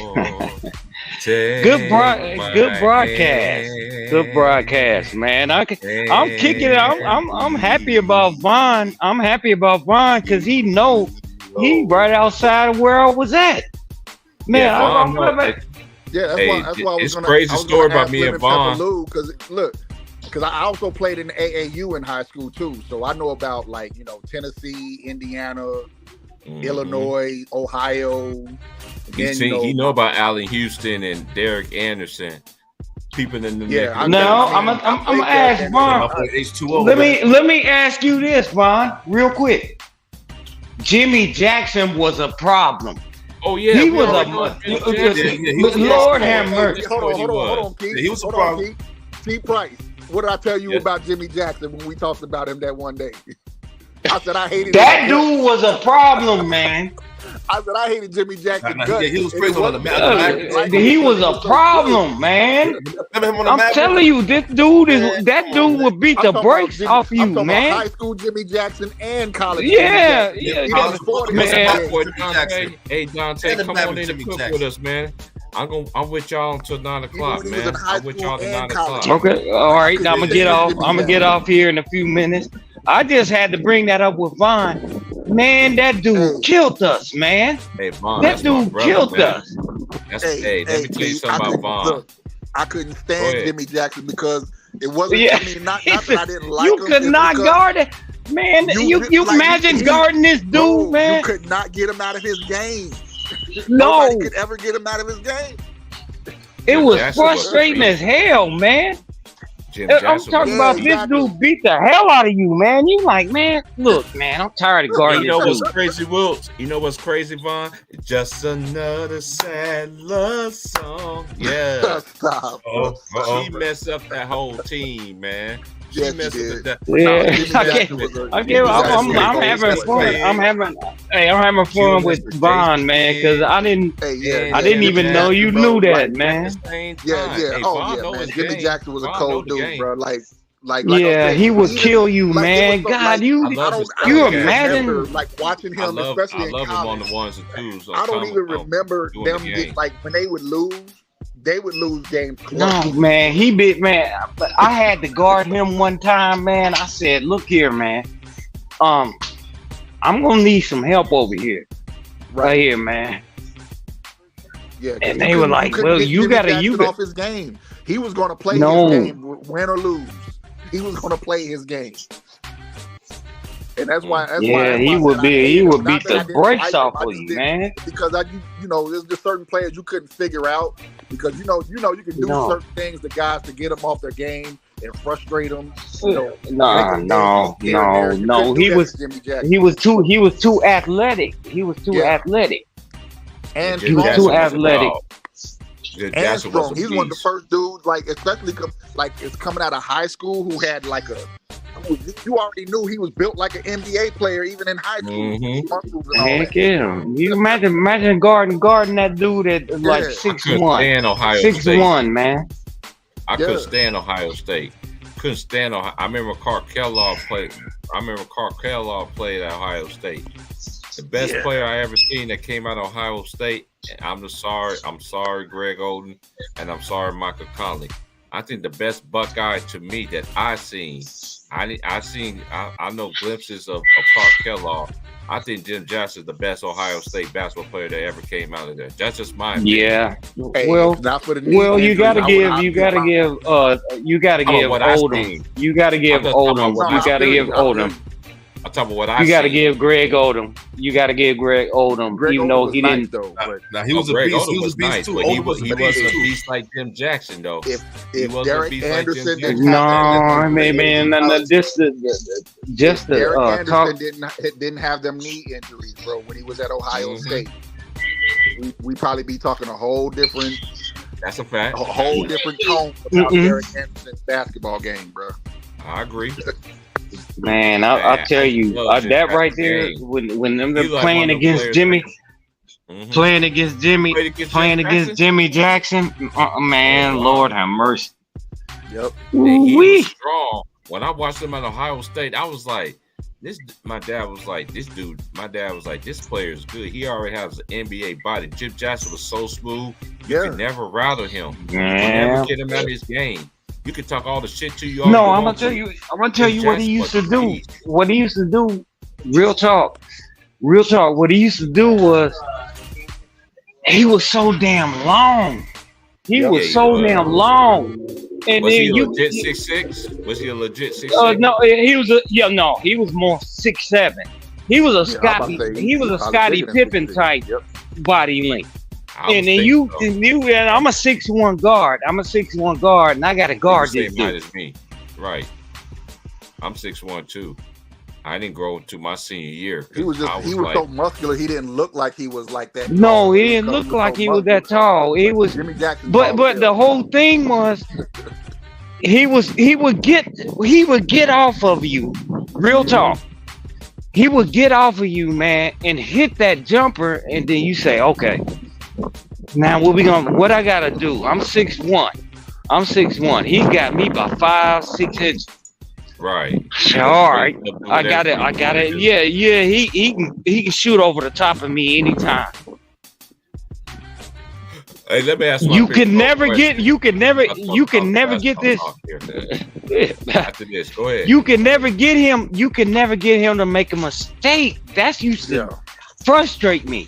Good broadcast. Good broadcast, man. I'm kicking it. I'm happy about Von. I'm happy about Von because he right outside of where I was at. Man, that's why I was gonna. Crazy story about me and Vaughn. Because I also played in the AAU in high school too, so I know about Tennessee, Indiana, Illinois, Ohio. He know about Allen Houston and Derek Anderson. People in the I'm gonna ask Vaughn. Let me ask you this, Vaughn, real quick. Jimmy Jackson was a problem. Oh yeah, he was Lord have mercy. Hold on, Keith. He was a problem. T. Price. What did I tell you about Jimmy Jackson when we talked about him that one day? I said I hated that dude was a problem, man. I said I hated Jimmy Jackson. He was crazy on the map. He was a problem, man. I'm telling you, that dude would beat the brakes off you, man. High school Jimmy Jackson and college. Yeah. Hey Dante, come on in and cook with us, man. I'm with y'all until 9 o'clock, man. I'm with y'all till 9 o'clock. Okay, all right. Now I'm gonna get off. I'm gonna get off here in a few minutes. I just had to bring that up with Vaughn. Man, that dude killed us, man. Hey, Vaughn, that dude killed us. Let me tell you something about Vaughn. Look, I couldn't stand Jimmy Jackson because it wasn't not that I didn't like him. You could not guard it. Man, you imagine guarding this dude, man. You could not get him out of his game. No. Nobody could ever get him out of his game. It was frustrating as hell, man. I'm talking about this dude beat the hell out of you, man. You like, man, look, man, I'm tired of guarding you know what's crazy, Wilts? You know what's crazy, Vaughn? Just another sad love song. Yeah. Stop. She messed up that whole team, man. Yes, I'm having fun. I'm having fun with Vaughn, man, because I didn't even know you knew that, man. Man. Jimmy Jackson was a cold dude, bro. He would kill you, man. God, you imagine watching him, especially in college. I love him on the ones and twos. I don't even remember them when they would lose. They would lose games. No, man, I had to guard him one time, man. I said, "Look here, man. I'm gonna need some help over here, right here, man." Yeah, and they were like, "Well, you got off his game. He was gonna play his game, win or lose. He was gonna play his game." And that's why. He would beat the brakes off of you, man. Because there's just certain players you couldn't figure out because you can do certain things to guys to get them off their game and frustrate them. No. He was too athletic. He was too athletic. And he was too athletic. And strong. He's one of the first dudes, especially it's coming out of high school, who had you already knew he was built like an NBA player even in high school. Mm-hmm. Heck yeah! You imagine guarding that dude at 6'1", 6'1", man. I couldn't stand Ohio State. Couldn't stand Ohio. I remember Carl Kellogg played at Ohio State. The best player I ever seen that came out of Ohio State. I'm sorry, Greg Oden, and I'm sorry, Michael Conley. I think the best Buckeye to me that I seen. I know glimpses of Clark Kellogg. I think Jim Jackson is the best Ohio State basketball player that ever came out of there. That's just my opinion. Yeah. Hey, Well, not for the you gotta give Odom. You gotta give Odom. You gotta give Odom. I'm talking about what I. You got to give Greg Odom. You got to give Greg Odom, even though he didn't. Now he was a beast. He was a beast too. He wasn't a beast like Jim Jackson though. If Derek Anderson didn't didn't have them knee injuries, bro, when he was at Ohio State, we probably be talking a whole different. That's a fact. A whole different tone about Derek Anderson's basketball game, bro. I agree. Man, I'll tell you that right there when them playing against Jimmy, playing against Jimmy Jackson, man, Lord have mercy. Yep, he was strong. When I watched him at Ohio State, I was like, my dad was like, this player is good. He already has an NBA body. Jim Jackson was so smooth, you could never rattle him. You could never get him out of his game. You can talk all the shit to you. No, I'm gonna tell you what he used to do. What he used to do, real talk. What he used to do was he was so damn long. He was so damn long. And was then he legit 6'6"? Was he a legit 6'6"? No, he was he was more 6'7". He was a Scottie Pippen type body length. And then I'm a 6'1" guard. I'm a 6'1" guard, and I got to guard this dude. As me. Right. I'm 6'1" too. I didn't grow to my senior year. He was so muscular. He didn't look like he was like that. No, he didn't look like he was that tall. He was Jimmy Jackson. But the whole thing was he would get off of you. Real talk. He would get off of you, man, and hit that jumper, and then you say, okay. Now what I gotta do? I'm 6'1". He got me by 5-6 inches. Right. All right. I got it. Yeah. He can shoot over the top of me anytime. Hey, let me ask you can never get this. After this, go ahead. You can never get him to make a mistake. That used to frustrate me.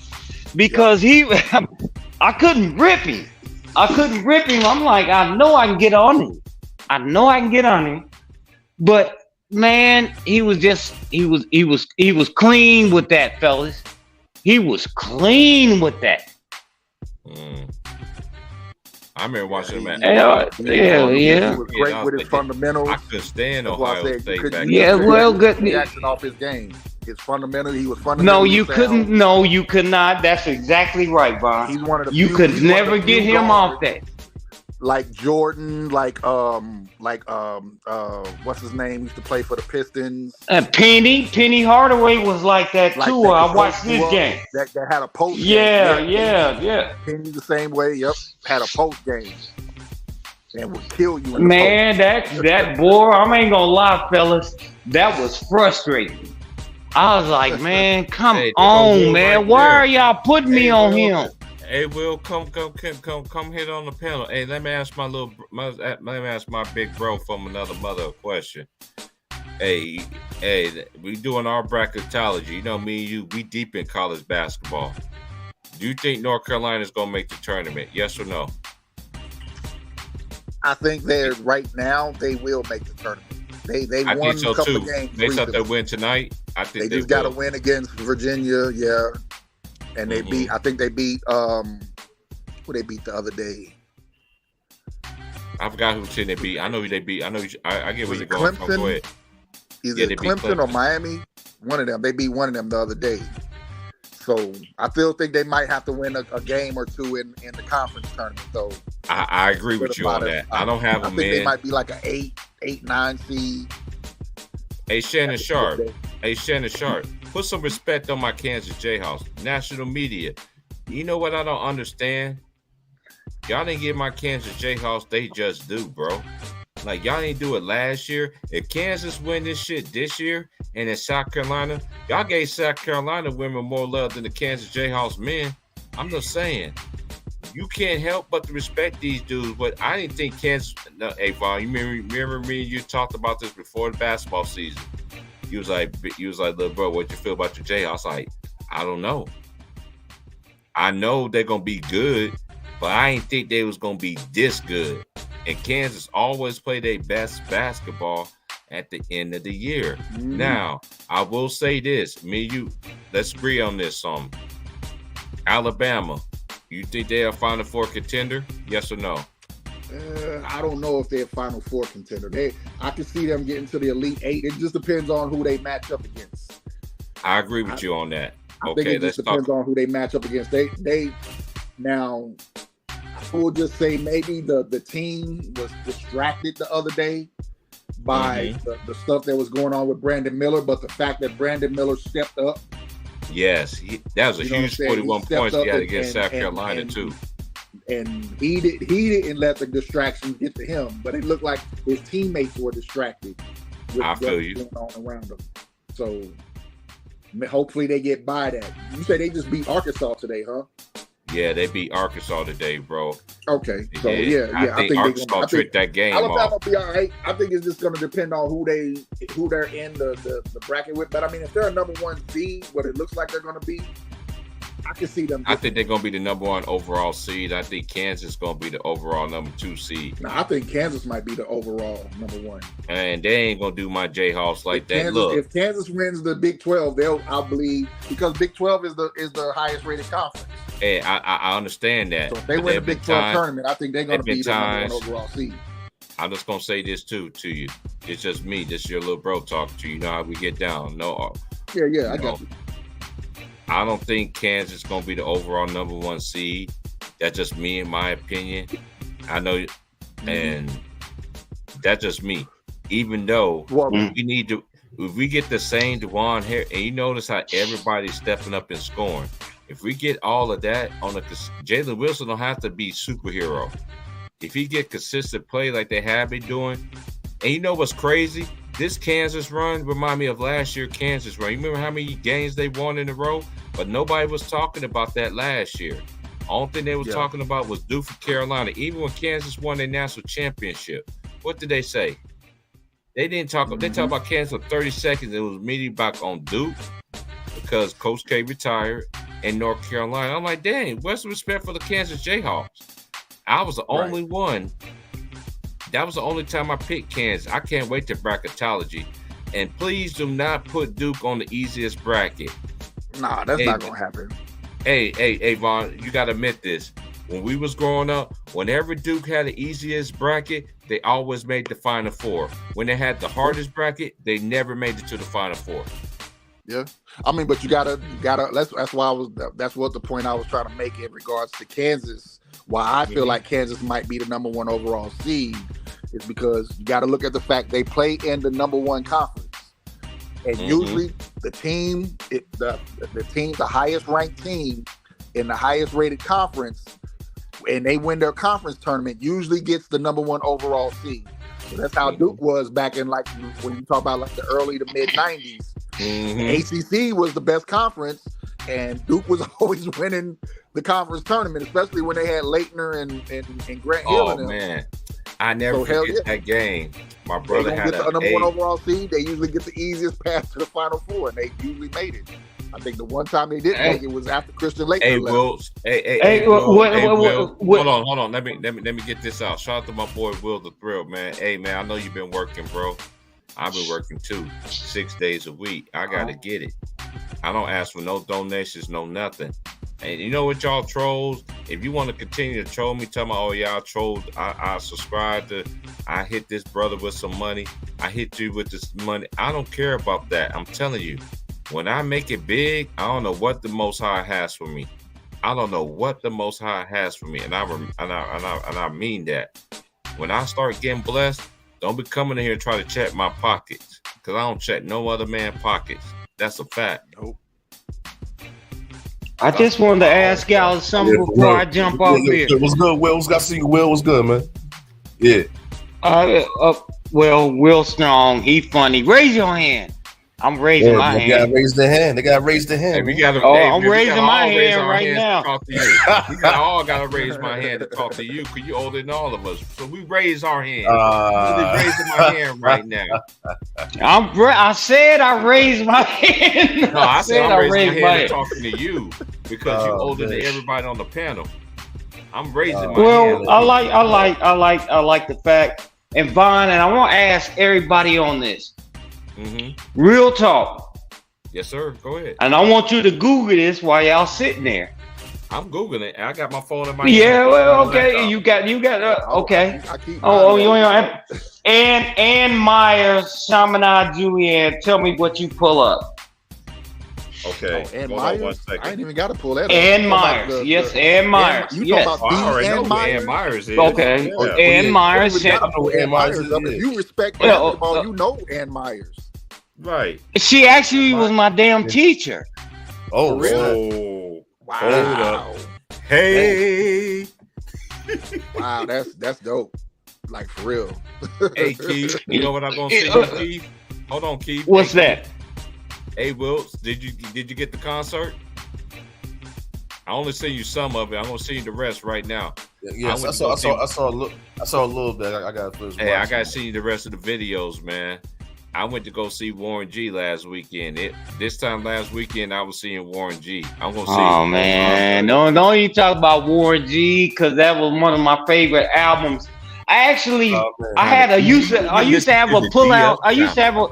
Because I couldn't rip him. I'm like, I know I can get on him. But man, he was clean with that, fellas. He was clean with that. I remember watching him at He was great with his fundamentals. I couldn't stand Ohio State back then. Yeah, well, good. Jackson off his game. He was fundamental. No, you couldn't. No, you could not. That's exactly right, Bon. He's one of the you could never get him off that. Like Jordan, like what's his name? Used to play for the Pistons. Penny Hardaway was like that too. I watched this game. That had a post. Yeah. Penny the same way. Yep, had a post game. And would kill you. Man, that boy, I ain't gonna lie, fellas. That was frustrating. I was like, man, come on, man. Why are y'all putting me on him? Hey, Will, come hit on the panel. Hey, let me ask my big bro from another mother a question. Hey, we doing our bracketology. You know, me and you, we deep in college basketball. Do you think North Carolina is gonna make the tournament? Yes or no? I think right now they will make the tournament. They won a couple of games. They thought they win tonight. I think they just got to win against Virginia, and they beat. I think they beat. Who they beat the other day? I forgot who team they beat. I know who they beat. I know. I get where you're going from. Go ahead. Either Clemson or Miami. One of them. They beat one of them the other day. So I still think they might have to win a game or two in the conference tournament. So I agree with you on that. I don't have them. I think they might be like an 8-9 seed. Hey Shannon Sharp. Put some respect on my Kansas Jayhawks. National media. You know what I don't understand? Y'all didn't give my Kansas Jayhawks. They just do, bro. Like y'all didn't do it last year. If Kansas win this shit this year and in South Carolina, y'all gave South Carolina women more love than the Kansas Jayhawks men. I'm just saying. You can't help but to respect these dudes, but I didn't think Kansas. No, hey, Vaughn, you remember me? You talked about this before the basketball season. You was like, little bro, what you feel about your Jayhawks? I was like, I don't know. I know they're gonna be good, but I didn't think they was gonna be this good. And Kansas always play their best basketball at the end of the year. Mm-hmm. Now, I will say this: me and you, let's agree on this. Alabama. You think they're a Final Four contender? Yes or no? I don't know if they're a Final Four contender. I can see them getting to the Elite Eight. It just depends on who they match up against. I agree with you on that. I think it just depends on who they match up against. They now, I will just say maybe the team was distracted the other day by the stuff that was going on with Brandon Miller, but the fact that Brandon Miller stepped up. Yes, that was a huge 41 points he had against South Carolina too. And he didn't let the distractions get to him, but it looked like his teammates were distracted with I feel you. Going on around them. So hopefully they get by that. You say they just beat Arkansas today, huh? Yeah, they beat Arkansas today, bro. Okay, so yeah. I think Arkansas tricked that game Alabama off. Will be all right. I think it's just going to depend on who they're in the bracket with. But I mean, if they're a number one seed, what it looks like they're going to be, I can see them. I think they're going to be the number one overall seed. I think Kansas is going to be the overall number 2 seed. No, I think Kansas might be the overall number 1. And they ain't going to do my Jayhawks like that. Look, if Kansas wins the Big 12, I'll believe, because Big 12 is the highest rated conference. Hey, I understand that. So if they win the Big 12 tournament, I think they're going to be the number 1 overall seed. I'm just going to say this to you. It's just me. This is your little bro talking to you. You know how we get down. No. Yeah, I got you. I don't think Kansas is going to be the overall number 1 seed. That's just me, in my opinion. I know, and that's just me. Even though we need to, if we get the same DeJuan Harris, and you notice how everybody's stepping up and scoring. If we get all of that on Jalen Wilson don't have to be superhero. If he get consistent play like they have been doing, and you know what's crazy? This Kansas run remind me of last year Kansas run. You remember how many games they won in a row? But nobody was talking about that last year. Only thing they was talking about was Duke for Carolina. Even when Kansas won their national championship, what did they say? They didn't talk. They talked about Kansas for 30 seconds. It was immediately back on Duke because Coach K retired and North Carolina. I'm like, dang, what's the respect for the Kansas Jayhawks? I was the only one. That was the only time I picked Kansas. I can't wait to bracketology. And please do not put Duke on the easiest bracket. Nah, that's not going to happen. Hey, Vaughn, you got to admit this. When we was growing up, whenever Duke had the easiest bracket, they always made the Final Four. When they had the hardest bracket, they never made it to the Final Four. Yeah, I mean, but you gotta. That's why that's what the point I was trying to make in regards to Kansas. Why I feel like Kansas might be the number 1 overall seed is because you got to look at the fact they play in the number 1 conference, and usually the team, the highest ranked team in the highest rated conference, and they win their conference tournament, usually gets the number 1 overall seed. So that's how Duke was back in, like, when you talk about like the early to mid 90s. ACC was the best conference, and Duke was always winning the conference tournament, especially when they had Leitner and Grant Hill. Oh man, I never forget that game. My brother had the number 1 overall seed. They usually get the easiest path to the Final Four, and they usually made it. I think the one time they didn't make it was after Christian Laettner left. Hold on. Let me get this out. Shout out to my boy Will the Thrill, man. Hey man, I know you've been working, bro. I've been working too, 6 days a week. I gotta get it. I don't ask for no donations, no nothing. And you know what, y'all trolls? If you want to continue to troll me, tell me, oh yeah, I trolled. I subscribe to. I hit this brother with some money. I hit you with this money. I don't care about that. I'm telling you, when I make it big, I don't know what the Most High has for me. I don't know what the Most High has for me, and I mean that. When I start getting blessed, don't be coming in here and try to check my pockets, because I don't check no other man's pockets. That's a fact. Nope. I just wanted to ask y'all something before I jump off here. What's good, Will? What's got to see you, Will? What's good, man? Yeah. Well, Will Strong, he funny. Raise your hand. I'm raising my hand. They gotta raise their hand. They gotta raise their hand. Hey, we gotta, I'm raising my hand right now. To talk to you. We all gotta raise my hand to talk to you because you're older than all of us. So we raise our hand. I'm raising my hand right now. I said I raised my hand. No, I said I'm raising my hand talking to you because you're older than everybody on the panel. I'm raising my hand. Well, I like the fact, and Vaughn, and I want to ask everybody on this. Mm-hmm. Real talk. Yes, sir. Go ahead. And I want you to Google this while y'all sitting there. I'm Googling it. I got my phone in my hand. Yeah, well, okay. You got okay. You ain't. Ann Myers, Chaminade Julianne, tell me what you pull up. Okay. Ann Myers? 1 second. I ain't even got to pull that up. Ann Myers. Yes, Ann Myers. You talking about Ann Myers? Ann Myers is. Okay. Yeah. Ann Myers. Ann Myers. If you respect basketball, you know Ann Myers. Right. She actually was my damn teacher. Oh, really? Wow. Hold up. Hey. Wow, that's dope. Like for real. Hey, Keith. You know what I'm gonna say, Keith? Hold on, Keith. What's that? Hey, Wilts, did you get the concert? I only seen you some of it. I'm gonna see you the rest right now. Yes, I saw a little bit. I got to Hey, I gotta see the rest of the videos, man. I went to go see Warren G last weekend. This time last weekend, I was seeing Warren G. I'm gonna see. Oh man, don't you talk about Warren G because that was one of my favorite albums. I actually, I used to have a pull out. I used to have a.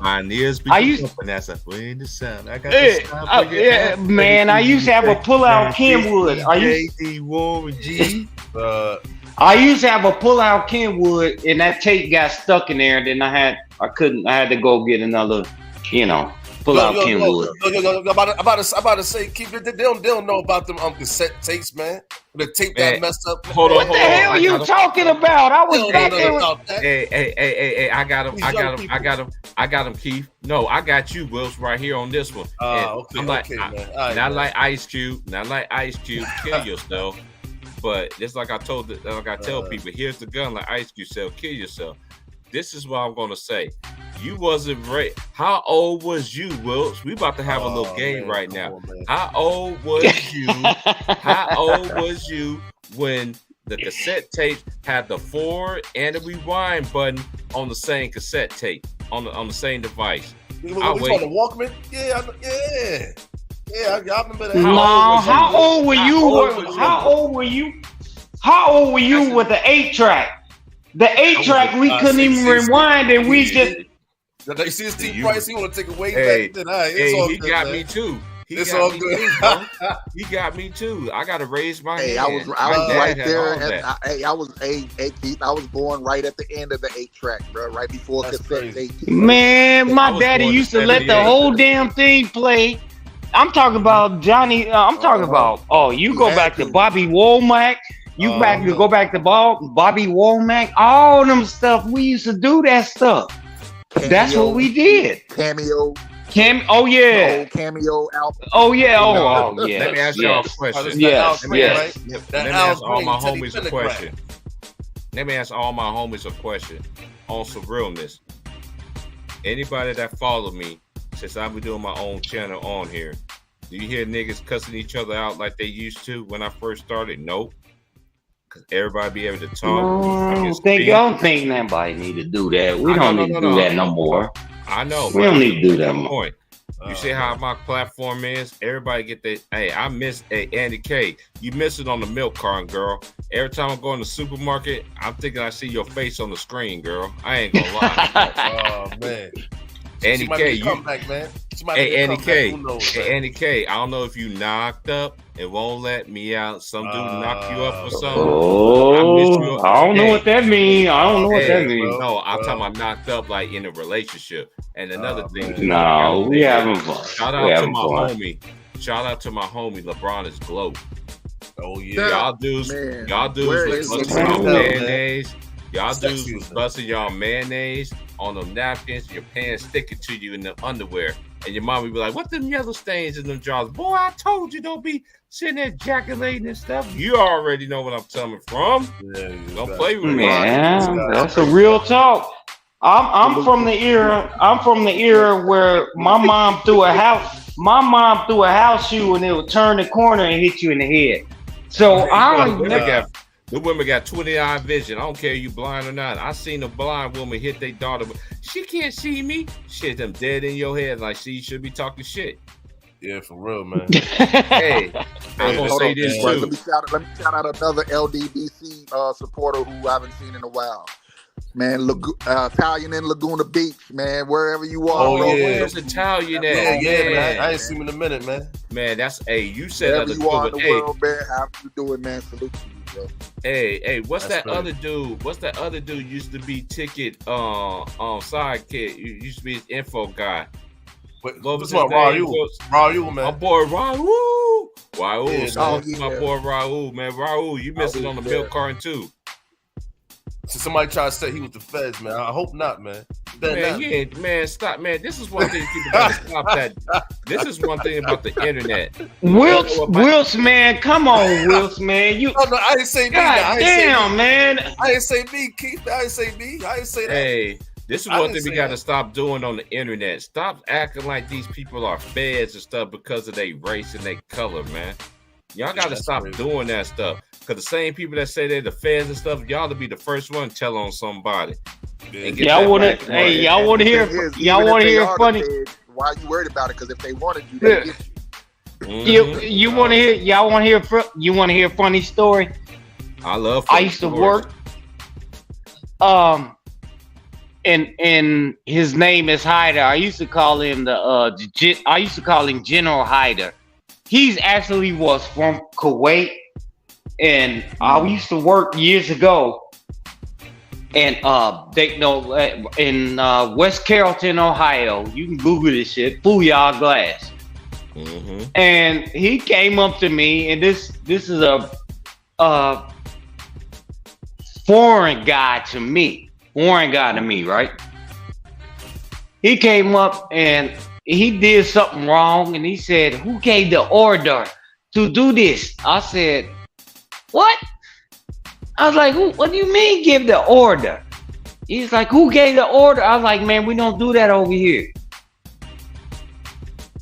Man, I used to have a pull out Kenwood. I used to have a pull out Kenwood, and that tape got stuck in there. Then I had to go get another, pull out Kenwood. I'm about to say, keep it. They don't know about them cassette tapes, man. The tape got messed up. Hold on. What the hell are you talking about? I was back there. Hey, I got him, Keith. No, I got you, Wills, right here on this one. Okay, I'm like, man. Not like Ice Cube, kill yourself. But just like I tell people, here's the gun, like Ice Cube said, kill yourself. This is what I'm gonna say. You wasn't right. How old was you, Wilts? We about to have a little game right now. How old was you? How old was you when the cassette tape had the forward and the rewind button on the same cassette tape on the same device? We on the Walkman? Yeah. I remember that. No, how old were you? How old were you with the 8-track? The 8-track we couldn't even rewind, and we just. You see his T price? He want to take away back then. He got me too. It's all good. He got me too. I got to raise my hand. I was right there. Keith, I was born right at the end of the 8-track, bro. Right before cassette tape. Man, my daddy used to let the whole damn thing play. I'm talking about Johnny. I'm talking about. Oh, you go back to Bobby Womack. Go back to Bobby Womack. All them stuff. We used to do that stuff. Cameo, that's what we did. Cameo. Oh yeah. Cameo album. Oh yeah. Oh yeah. Let me ask y'all a question. Yes. Let me ask all my homies a question. Let me ask all my homies a question on some realness. Anybody that follow me since I've been doing my own channel on here, do you hear niggas cussing each other out like they used to when I first started? Nope. Cause everybody be able to talk. I don't think nobody need to do that. We don't need to do that no more. I know. We don't need to do that more. You see how my platform is? Everybody get that. Hey, I miss Andy K. You miss it on the milk carton, girl. Every time I go in the supermarket, I'm thinking I see your face on the screen, girl. I ain't gonna lie. Oh man. Andy K, man. Andy K, I don't know if you knocked up and won't let me out. Some dude knock you up or something. Oh, I don't know what that means. No, I'm talking about knocked up like in a relationship. And another thing. No, we having fun. Shout out to my homie, LeBron is glow. Oh yeah. Y'all dudes was busting y'all mayonnaise. Y'all dudes was busting y'all mayonnaise on them napkins, your pants sticking to you in the underwear. And your mom would be like, "What them yellow stains in them drawers? Boy, I told you don't be sitting there ejaculating and stuff." You already know what I'm coming from. Yeah, don't play with me. Man, that's a real talk. I'm from the era. I'm from the era where my mom threw a house shoe and it would turn the corner and hit you in the head. So I don't never. The women got 20-eye vision. I don't care if you blind or not. I seen a blind woman hit their daughter. She can't see me. Shit, them dead in your head. Like, she should be talking shit. Yeah, for real, man. Hey, I'm gonna say this too. Let me shout out another LDBC supporter who I haven't seen in a while. Man, Italian in Laguna Beach, man. Wherever you are. Oh, yeah. Where's Italian at? Yeah, man. I ain't seen him in a minute, man. Man, that's you said wherever you are in the world, man. How you doing, man? Salute to you, bro. Hey, what's that other dude? What's that other dude used to be ticket sidekick? Used to be his info guy. What was his name? Raul, man. My boy Raul. Yeah, my boy Raul, man. Raul, you missed it on the milk carton too. So somebody tried to say he was the feds, man. I hope not, man. Man, stop, man. This is one thing people gotta stop that. This is one thing about the internet. Wilts, man, come on, Wilts, man. No, I didn't say me. God damn, man. I didn't say me, Keith. I didn't say me. I didn't say that. Hey, this is one thing we gotta stop doing on the internet. Stop acting like these people are feds and stuff because of their race and their color, man. Y'all gotta stop doing that stuff. Because the same people that say they're the feds and stuff, y'all to be the first one to tell on somebody. Y'all want to hear funny? Why are you worried about it? Because if they wanted you, they get you. You want to hear? Y'all want to hear? You want to hear a funny story? I love. I used to work. And his name is Hyder. I used to call him I used to call him General Hyder. He's actually was from Kuwait. And I used to work years ago, and they know in West Carrollton, Ohio. You can Google this shit. Booyah Glass. Mm-hmm. And he came up to me, and this is a foreign guy to me, right? He came up and he did something wrong, and he said, "Who gave the order to do this?" I said, "What?" I was like, "What do you mean give the order?" He's like, "Who gave the order?" I was like, "Man, we don't do that over here."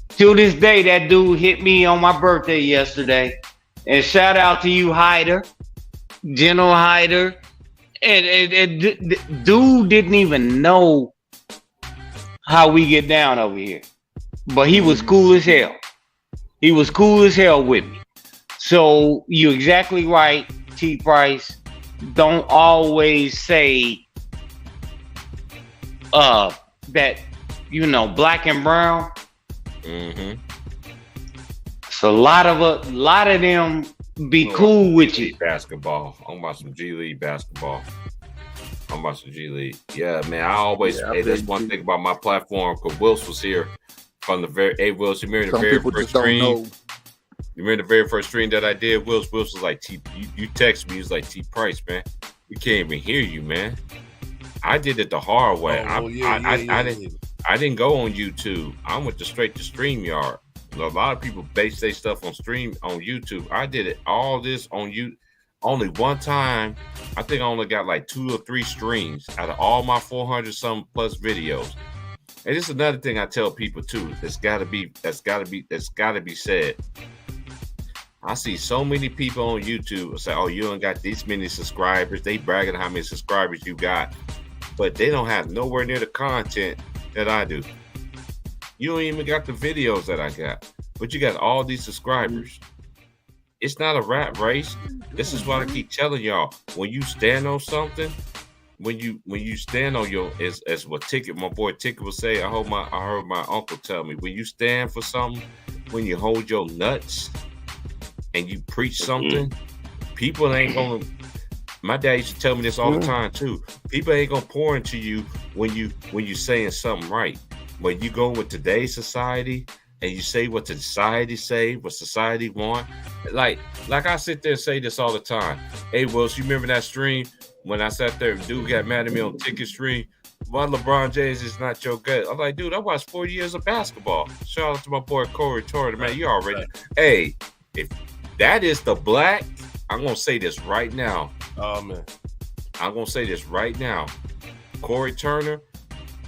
Till this day, that dude hit me on my birthday yesterday. And shout out to you, Hyder, General Hyder. And dude didn't even know how we get down over here. But he was cool as hell. He was cool as hell with me. So you're exactly right, T. Price. Don't always say that, black and brown. Mm-hmm. So a lot of them be cool with you. Basketball. I'm watching G League basketball. Yeah, man. I always that's one thing about my platform, because Wills was here from the very Wills, you remember the very first stream. You remember the very first stream that I did? Wills was like, you text me, he was like, T. Price, man, we can't even hear you, man. I did it the hard way. I didn't go on YouTube. I went straight to StreamYard. A lot of people base their stuff on YouTube. I did it all this on YouTube. Only one time, I think I only got like 2 or 3 streams out of all my 400 some plus videos. And this is another thing I tell people too. That's gotta be said. I see so many people on YouTube say, "Oh, you don't got these many subscribers." They bragging how many subscribers you got, but they don't have nowhere near the content that I do. You don't even got the videos that I got, but you got all these subscribers. It's not a rat race. This is what I keep telling y'all. When you stand on something, when you stand on your, as what my boy Ticket will say, I heard my uncle tell me, when you stand for something, when you hold your nuts and you preach something, people ain't gonna. My dad used to tell me this all the time too. People ain't gonna pour into you when you saying something right. When you go with today's society and you say what the society say, what society want, like I sit there and say this all the time. Hey, Wills, you remember that stream when I sat there? Dude got mad at me on Ticket stream why LeBron James is not your gut. I'm like, dude, I watched 40 years of basketball. Shout out to my boy Corey Turner, man. You already, hey, if that is the black, I'm gonna say this right now. Oh man, I'm gonna say this right now. Corey Turner,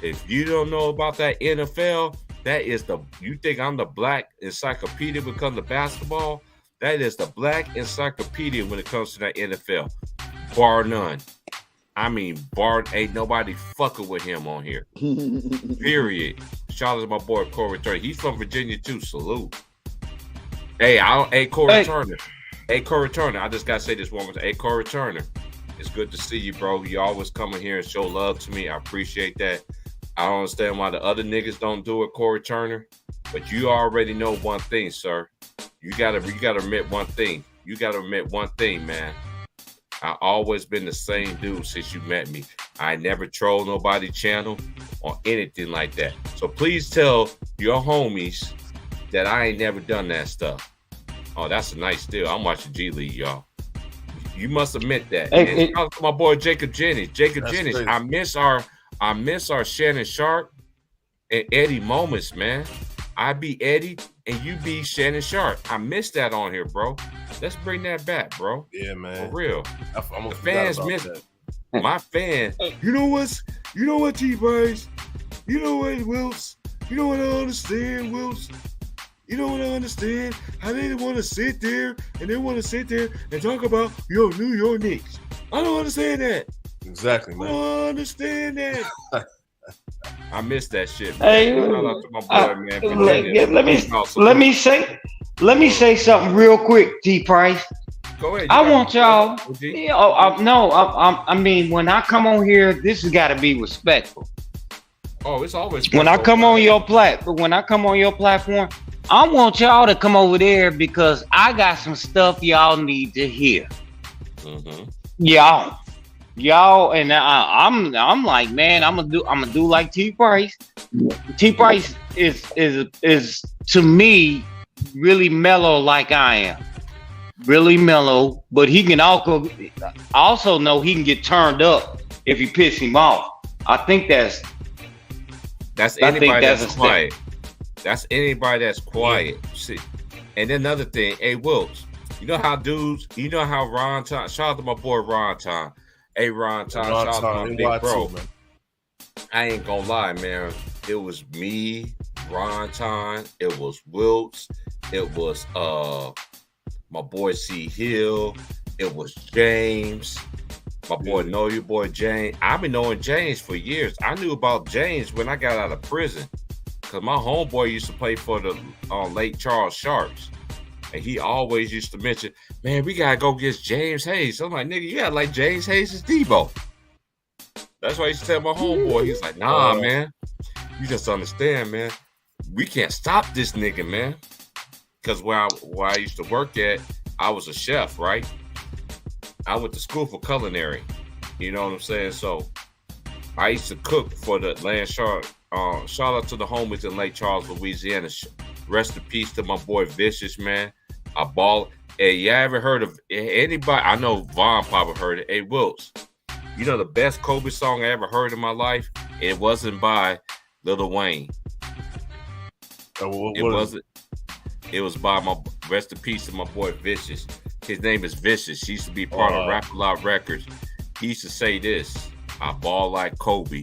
if you don't know about that NFL, that is the. You think I'm the black encyclopedia when it comes to basketball? That is the black encyclopedia when it comes to that NFL, bar none. I mean, bar ain't nobody fucking with him on here. Period. Shout out to my boy Corey Turner. He's from Virginia too. Salute. Hey, Corey Turner. Hey, Corey Turner. I just gotta say this one more time. Hey, Corey Turner. It's good to see you, bro. You always coming here and show love to me. I appreciate that. I don't understand why the other niggas don't do it, Corey Turner. But you already know one thing, sir. You gotta admit one thing. You gotta admit one thing, man. I always been the same dude since you met me. I never troll nobody's channel or anything like that. So please tell your homies that I ain't never done that stuff. Oh, that's a nice deal. I'm watching G League, y'all. You must admit that. Hey, and my boy Jacob Jennings. Crazy. I miss our Shannon Sharp and Eddie moments, man. I be Eddie and you be Shannon Sharp. I miss that on here, bro. Let's bring that back, bro. Yeah, man. For real. The fans miss that. My fans. You know what, T-Bryce? You know what, Wilts? You know what I understand, Wilts? You know what I understand? How they want to sit there and talk about your New York Knicks. I don't understand that. Exactly, man. I don't understand that. I miss that shit, man. Hey, let me say something real quick, T Price. Go ahead. I want y'all. I mean, when I come on here, this has got to be respectful. Oh, it's always when I come on your platform, I want y'all to come over there because I got some stuff y'all need to hear. Mm-hmm. Y'all, and I'm like, man, I'm gonna do like T Price. T Price is to me really mellow, like I am, really mellow. But he can also know he can get turned up if you piss him off. I think that's anybody that's quiet. That's anybody that's quiet. See, and then another thing, hey Wilkes, you know how Ron Tom, shout out to my boy Ron Tom. Hey Ron Tom, shout out to my big bro. Man. I ain't gonna lie, man. It was me, Ron Tom, it was Wilkes, it was my boy C Hill, it was James. My boy, know your boy James. I've been knowing James for years. I knew about James when I got out of prison. Because my homeboy used to play for the Lake Charles Sharks. And he always used to mention, man, we got to go get James Hayes. I'm like, nigga, you got like James Hayes is Debo. That's why I used to tell my homeboy. He's like, nah, man. You just understand, man. We can't stop this nigga, man. Because where I used to work at, I was a chef, right? I went to school for culinary. You know what I'm saying? So I used to cook for the Land Shark. Shout out to the homies in Lake Charles, Louisiana. Rest in peace to my boy Vicious, man. I ball. Hey, you ever heard of anybody? I know Vaughn probably heard it. Hey, Wilkes, you know the best Kobe song I ever heard in my life? It wasn't by Lil Wayne. It wasn't. It was by my rest in peace to my boy Vicious. His name is Vicious. He used to be part of Rap A Lot Records. He used to say this: I ball like Kobe,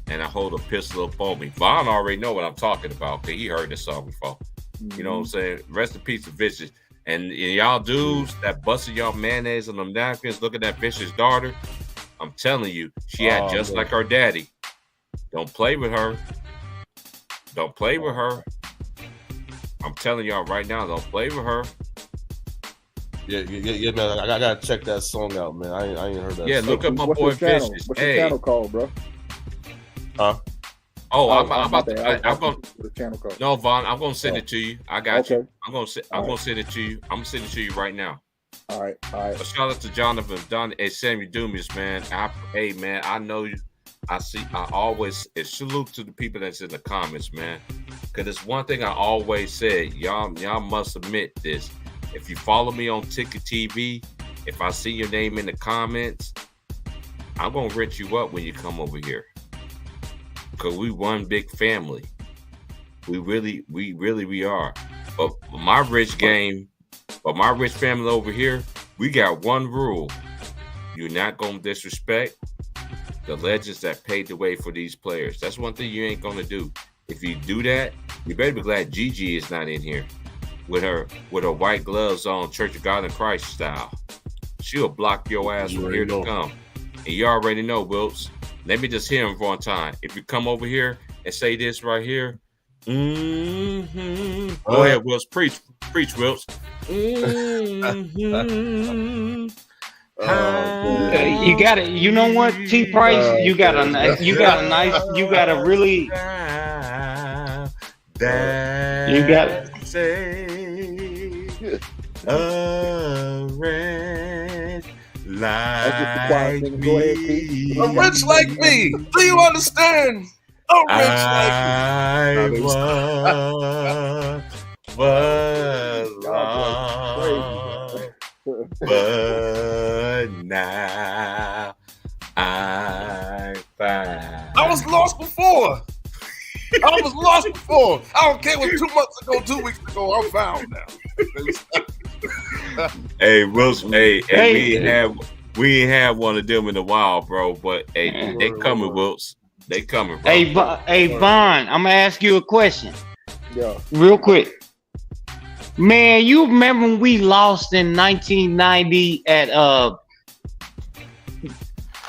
and I hold a pistol up on me. Vaughn already know what I'm talking about because he heard this song before. Mm-hmm. You know what I'm saying? Rest in peace to Vicious. And y'all dudes that busted y'all mayonnaise on them napkins, look at that Vicious daughter. I'm telling you, she had just like her daddy. Don't play with her. Don't play with her. I'm telling y'all right now, don't play with her. Yeah, man. I gotta check that song out, man. I ain't heard that. Yeah, song. look up my boy Vicious. What's your channel called, bro? Huh? Oh, I'm about to. I'm going. The channel code. No, Vaughn, I'm gonna send it to you. I got okay. you. I'm gonna send it to you. I'm gonna send it to you right now. All right. But shout out to Jonathan Don and Sammy Dumas, man. Hey, man, I know you. I always salute to the people that's in the comments, man. Because it's one thing I always said. Y'all must admit this. If you follow me on Ticket TV, if I see your name in the comments, I'm gonna rent you up when you come over here. because we one big family. We really are. But my rich family over here, we got one rule. You're not going to disrespect the legends that paved the way for these players. That's one thing you ain't going to do. If you do that, you better be glad Gigi is not in here with her white gloves on, Church of God in Christ style. She'll block your ass from here to come. And you already know, Wilts. Let me just hear him for one time. If you come over here and say this right here, go ahead, Wilts. Preach, Wilts. You got it. You know what, T Price? You got a really. You got it. Like me. A rich like me. Do you understand? A rich like me. But now I find I was lost before. I don't care what 2 months ago, 2 weeks ago, I'm found now. Hey, Wilson, we ain't had one of them in a while, bro. But hey, they coming, Wilson. They coming, bro. Hey, Vaughn, I'm gonna ask you a question. Yeah. Real quick. Man, you remember when we lost in 1990 at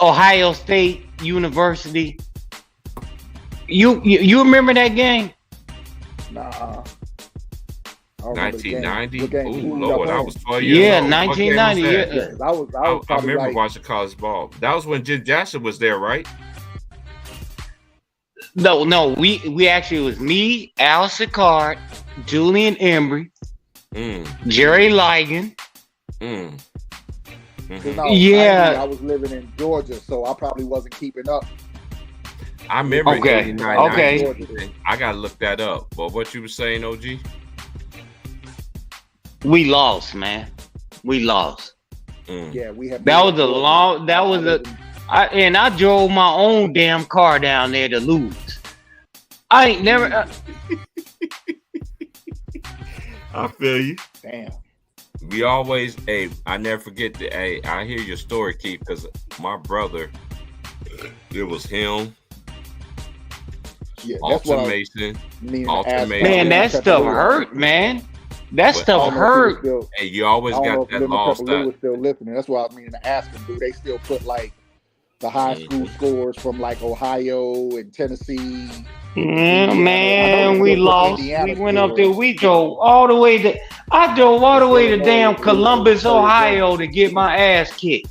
Ohio State University? You remember that game? Nah. 1990. Oh Who Lord, I was 12 years Yeah, old. 1990. Yes, I remember like, watching college ball. That was when Jim Jackson was there, right? No. We actually, it was me, Al Sicard, Julian Embry, Jerry Ligon. Yeah, I was living in Georgia, so I probably wasn't keeping up. I remember. Okay. I gotta look that up. But what you were saying, OG? We lost, man. We lost. Yeah, we had. That was a long. That was a. I drove my own damn car down there to lose. I ain't never. I feel you. Damn. We always. Hey, I never forget that. Hey, I hear your story, Keith, because my brother. It was him. Yeah, Automation. Man, that stuff hurt, man. That stuff hurt. Hey, you always got that lost. Was still listening. That's why I mean to ask him. Do they still put like the high school scores from like Ohio and Tennessee? Man, we lost. We went up there. We drove all the way to. I drove all the way to damn Columbus, Ohio, to get my ass kicked.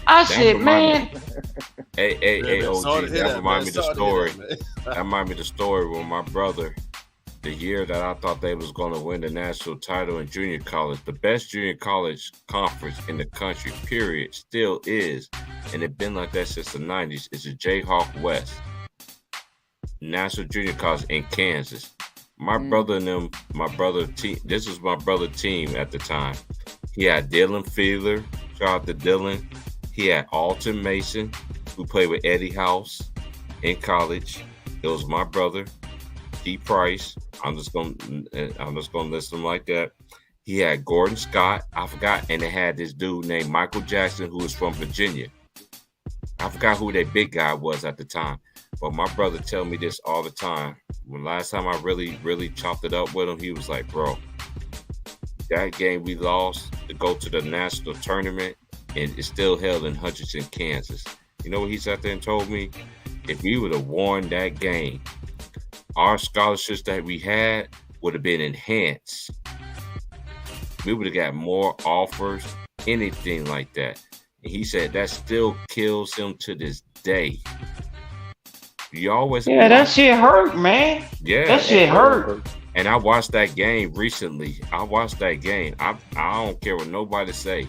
I said, man. Hey, OG, that remind me the story. That remind me the story when my brother. The year that I thought they was going to win the national title in junior college, the best junior college conference in the country, period, still is, and it's been like that since the 90s, it's the Jayhawk West National Junior College in Kansas. My brother and them, this was my brother team at the time. He had Dylan Fiedler, shout out to Dylan. He had Alton Mason, who played with Eddie House in college. It was my brother. T Price, I'm just gonna list them like that. He had Gordon Scott, I forgot, and they had this dude named Michael Jackson who was from Virginia. I forgot who that big guy was at the time, but my brother tell me this all the time. When last time I really chopped it up with him, he was like, "Bro, that game we lost to go to the national tournament, and it's still held in Hutchinson, Kansas." You know what he sat there and told me? If we would have won that game, our scholarships that we had would have been enhanced. We would have got more offers, anything like that. And he said that still kills him to this day. You always that shit hurt, man. Yeah, that shit hurt. And I watched that game recently. I don't care what nobody say.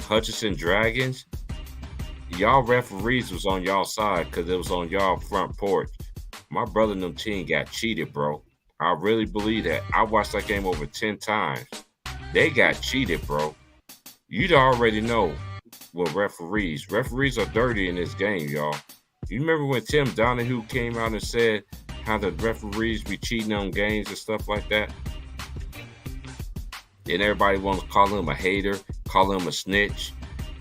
Hutchinson Dragons, y'all referees was on y'all side because it was on y'all front porch. My brother and them team got cheated, bro. I really believe that. I watched that game over 10 times. They got cheated, bro. You'd already know what referees are dirty in this game, y'all. You remember when Tim Donahue came out and said how the referees be cheating on games and stuff like that? And everybody wants to call him a hater, call him a snitch.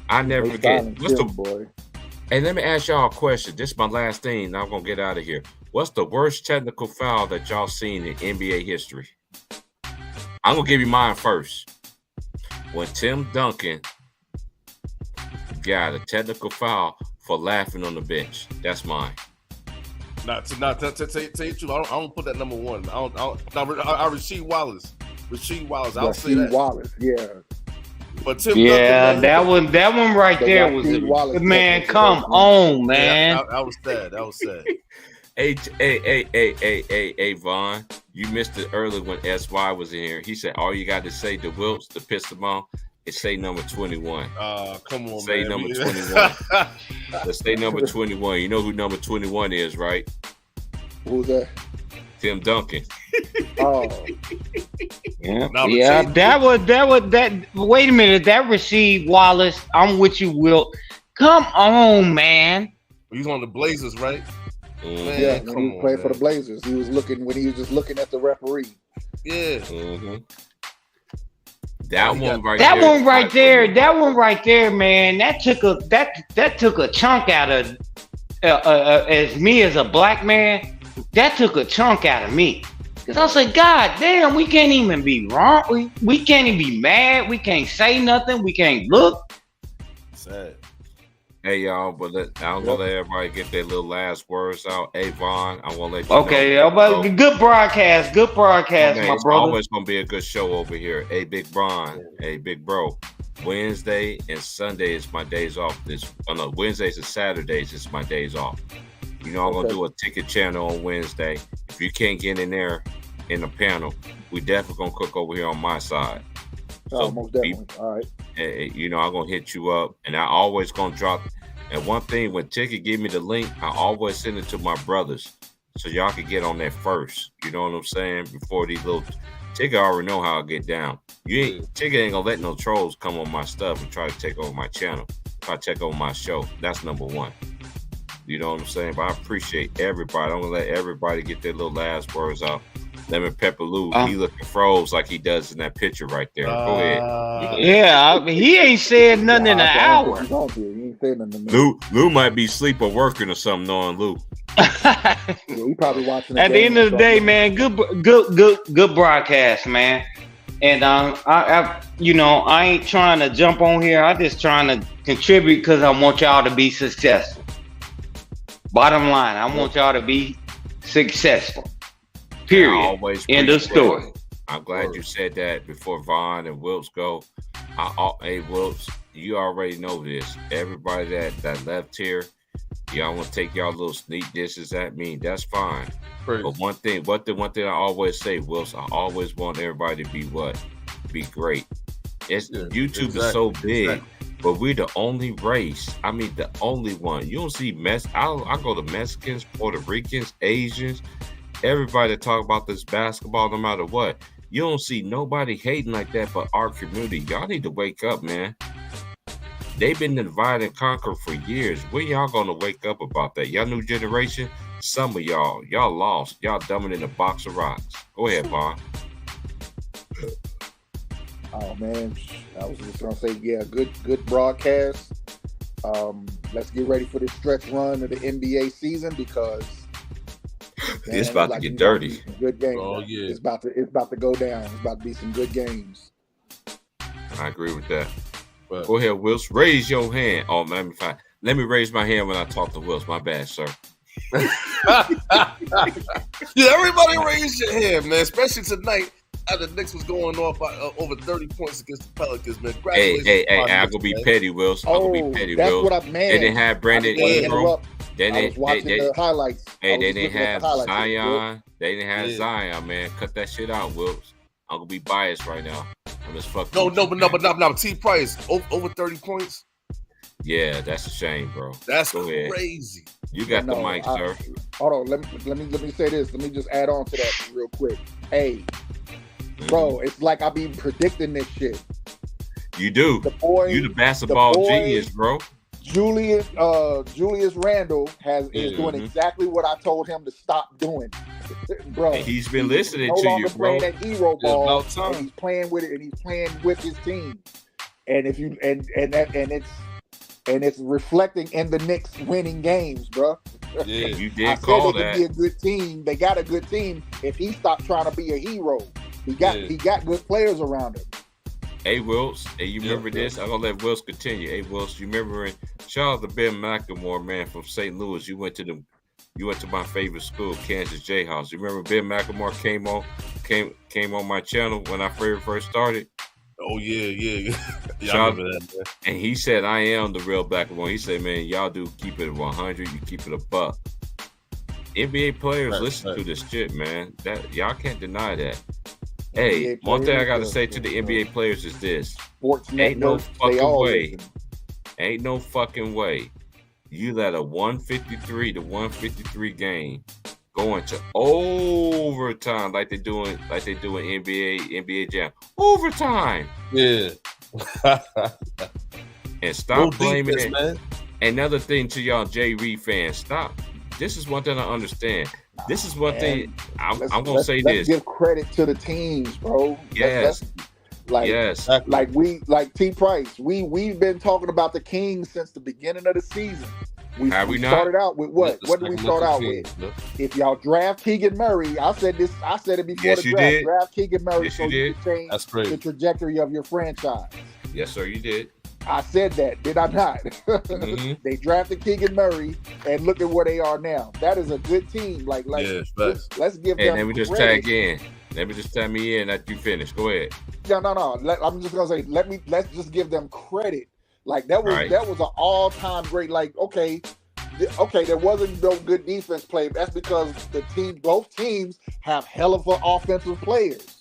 I never forget. Hey, let me ask y'all a question. This is my last thing, and I'm going to get out of here. What's the worst technical foul that y'all seen in NBA history? I'm going to give you mine first. When Tim Duncan got a technical foul for laughing on the bench. That's mine. Not to tell you the truth, I don't put that number one. Rasheed Wallace. I'll say that. Wallace, yeah. But Tim Duncan, man, that one right there was Wallace, man. Come on, man. Yeah, I was sad. Hey, Vaughn, you missed it early when SY was in here. He said all you got to say to Wilkes to piss him off is say number 21. Come on, say man. Number 21. Let's say number 21. You know who number 21 is, right? Who's that? Tim Duncan. Oh. Yeah. That was. Wait a minute. That Rasheed Wallace. I'm with you, Wilt. Come on, man. He's on the Blazers, right? Man, yeah, when he was playing for the Blazers, he was just looking at the referee. Yeah. Mm-hmm. That one right there, man. That took a chunk out of as me as a black man. That took a chunk out of me. Cause I was like, God damn, we can't even be wrong. We can't even be mad. We can't say nothing. We can't look. Sad. Hey y'all, but I'm gonna let everybody get their little last words out. Hey Vaughn, I want to let you know. Good broadcast, my brother. It's always gonna be a good show over here. Hey Big Bron, hey Big Bro. Wednesday and Sunday is my days off. Wednesdays and Saturdays is my days off. You know, I'm gonna do a ticket channel on Wednesday. If you can't get in there in the panel, we definitely gonna cook over here on my side. So most definitely. All right. You know, I'm gonna hit you up, and I always gonna drop. And one thing, when Ticket give me the link, I always send it to my brothers, so y'all can get on that first. You know what I'm saying? Before these little Ticket already know how I get down. Ticket ain't gonna let no trolls come on my stuff and try to take over my channel, try to take over my show. That's number one. You know what I'm saying? But I appreciate everybody. I'm gonna let everybody get their little last words out. Lemon Pepper Lou, he looking froze like he does in that picture right there. Go ahead. Yeah, he ain't said nothing in an hour. Lou might be sleep or working or something, knowing Lou. He probably watching. At the end of the day, man, good broadcast, man. And I ain't trying to jump on here. I'm just trying to contribute because I want y'all to be successful. Bottom line, I want y'all to be successful. Period. End of story. I'm glad you said that before Vaughn and Wilkes go. Hey, Wilkes, you already know this. Everybody that left here, y'all want to take y'all little sneak dishes at me. That's fine. But one thing I always say, Wilkes, I always want everybody to be what? Be great. YouTube is so big. But we're the only race. I mean, the only one. You don't see I go to Mexicans, Puerto Ricans, Asians, everybody that talk about this basketball, no matter what. You don't see nobody hating like that but our community. Y'all need to wake up, man. They've been divide and conquer for years. When y'all gonna wake up about that? Y'all new generation? Some of y'all lost. Y'all dumbing in a box of rocks. Go ahead, Vaughn. Oh man, I was just gonna say, yeah, good broadcast. Let's get ready for this stretch run of the NBA season because it's about to get dirty. Good games. Oh yeah, it's about to go down. It's about to be some good games. I agree with that. But go ahead, Wills. Raise your hand. Oh man, let me raise my hand when I talk to Wills. My bad, sir. Yeah, everybody raise your hand, man. Especially tonight. The Knicks was going off by over 30 points against the Pelicans, man. Hey, I'm gonna be petty, Wills. I'm gonna be petty, Wills. They didn't have Brandon Ingram. I was watching the highlights. Hey, they didn't have Zion. They didn't have Zion, man. Cut that shit out, Wills. I'm gonna be biased right now. I'm just fucking. No. T. Price over 30 points. Yeah, that's a shame, bro. That's crazy. You got the mic, sir. Hold on. Let me say this. Let me just add on to that real quick. Hey. Bro, it's like I be predicting this shit. You do. You the basketball genius, bro. Julius Randle is doing exactly what I told him to stop doing, bro. And he's been listening no to longer you, bro. playing that hero ball, and he's playing with it, and he's playing with his team. And if you and it's reflecting in the Knicks winning games, bro. Yeah, you did I said call they that. could be a good team. They got a good team. If he stopped trying to be a hero, he got good players around him. Hey, Wills, hey, you remember this? I'm going to let Wills continue. Hey, Wills, you remember, shout out to Ben McLemore, man, from St. Louis. You went to my favorite school, Kansas Jayhawks. You remember Ben McLemore came on my channel when I first started? Oh, yeah. I remember that, man. And he said, I am the real McLemore. He said, man, y'all do keep it 100. You keep it a buck. NBA players listen to this shit, man. That y'all can't deny that. Hey, one thing I got to say to the NBA players is this. Ain't no fucking way you let a 153 to 153 game go into overtime like they do in NBA Jam. Overtime. Yeah. And stop blaming it. Man. Another thing to y'all J. Reed fans, stop. This is one thing I understand. This is one thing I'm gonna say. Let's give credit to the teams, bro. Yes. Like T. Price. We've been talking about the Kings since the beginning of the season. We started out with what? What did we start out with? No. If y'all draft Keegan Murray, I said it before the draft. Did. Draft Keegan Murray yes, so you can change the trajectory of your franchise. Yes, sir, you did. I said that, did I not? Mm-hmm. They drafted Keegan Murray, and look at where they are now. That is a good team. Let's give them. Let me just tag in. Let me just tag me in after you finish. Go ahead. No. I'm just gonna say, let's just give them credit. Like that was an all-time great. Like okay, there wasn't no good defense play. That's because both teams have hell of offensive players.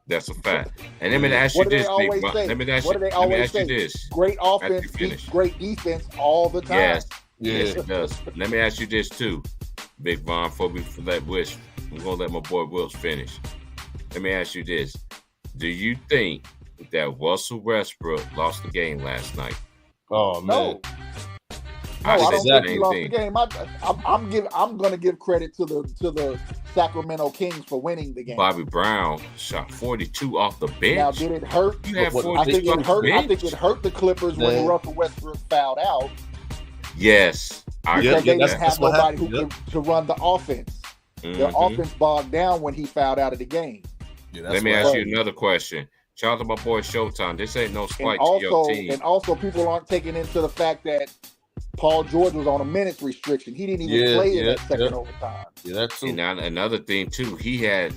That's a fact. And let me ask you this, Big Von. Let me ask you this. Great offense beats great defense all the time. Yes, it does. Let me ask you this too, Big Von. Before we let Wish, I'm gonna let my boy Wills finish. Let me ask you this: do you think that Russell Westbrook lost the game last night? Oh man. No. I don't think he lost the game. I'm going to give credit to the Sacramento Kings for winning the game. Bobby Brown shot 42 off the bench. Now, did it hurt? I think it hurt the Clippers when Russell Westbrook fouled out. Yes, because they didn't have nobody who could run the offense. Mm-hmm. The offense bogged down when he fouled out of the game. Let me ask you another question. Shout out to my boy Showtime. This ain't no slight to your team. And also, people aren't taking into the fact that Paul George was on a minutes restriction. He didn't even play in that second overtime. Yeah, that's true. And another thing too, he had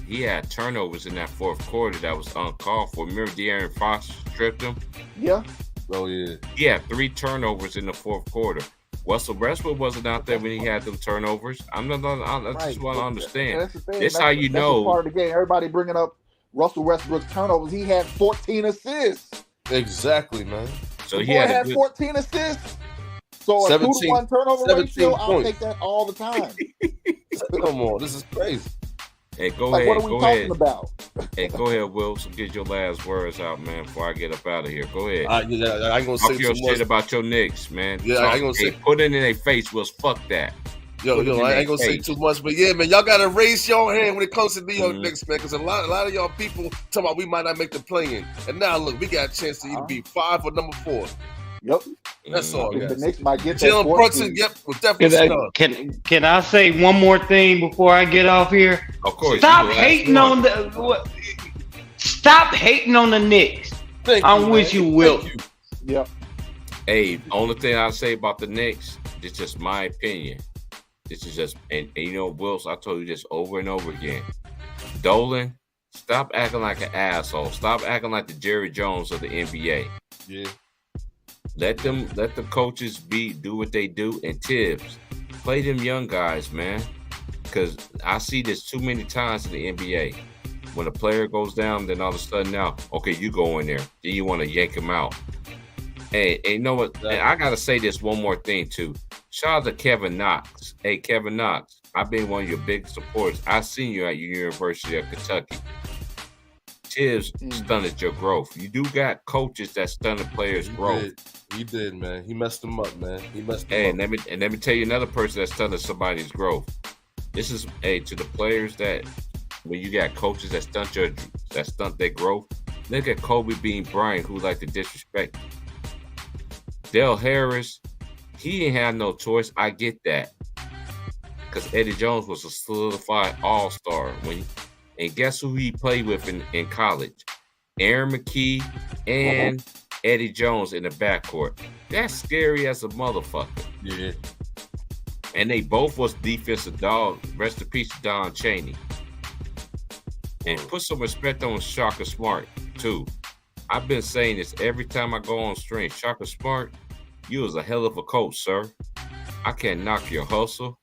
turnovers in that fourth quarter that was uncalled for. Remember De'Aaron Fox stripped him? Yeah. Oh yeah. He had 3 turnovers in the fourth quarter. Russell Westbrook wasn't out there when he had them turnovers. I just want to understand. That's the thing. This how you know. Part of the game. Everybody bringing up Russell Westbrook's turnovers. He had 14 assists. Exactly, man. So he had 14 assists. So a 2-to-1 turnover ratio, I'll take that all the time. Come on, this is crazy. Hey, go ahead. What are we talking about? Hey, go ahead, Wilson. Get your last words out, man, before I get up out of here. Go ahead. I ain't gonna say too much. Shit about your Knicks, man. Yeah, I ain't gonna say. Put it in their face, Wills. Fuck that. Yo, I ain't gonna say too much, but yeah, man, y'all gotta raise your hand when it comes to New York Knicks, man, because a lot of y'all people talking about we might not make the play-in, and now look, we got a chance to either be 5 or number 4. Yep. That's all. The Knicks might get Jalen Brunson, will definitely Can I say one more thing before I get off here? Of course. Stop hating on the Knicks. I'm with you, Will. Yep. Hey, only thing I'll say about the Knicks, it's just my opinion. This is just, and you know, Wills, I told you this over and over again. Dolan, stop acting like an asshole. Stop acting like the Jerry Jones of the NBA. Yeah. Let the coaches do what they do, and Tibbs, play them young guys, man. Because I see this too many times in the NBA. When a player goes down, then all of a sudden now, okay, you go in there. Then you want to yank him out. Hey, you know what? And I got to say this one more thing, too. Shout out to Kevin Knox. Hey, Kevin Knox, I've been one of your big supporters. I seen you at University of Kentucky. Tibbs stunted your growth. You do got coaches that stunted players' growth. He did, man. He messed them up, man. He messed them up. And let me tell you another person that stunted somebody's growth. This is to the players that when you got coaches that stunt their growth. Look at Kobe Bean Bryant, who like to disrespect Dale Harris. He ain't had no choice. I get that. Because Eddie Jones was a solidified all-star. And guess who he played with in college? Aaron McKee and Eddie Jones in the backcourt. That's scary as a motherfucker. Yeah. And they both was defensive dogs. Rest in peace to Don Chaney. And put some respect on Shaka Smart, too. I've been saying this every time I go on stream. Shaka Smart, you was a hell of a coach, sir. I can't knock your hustle.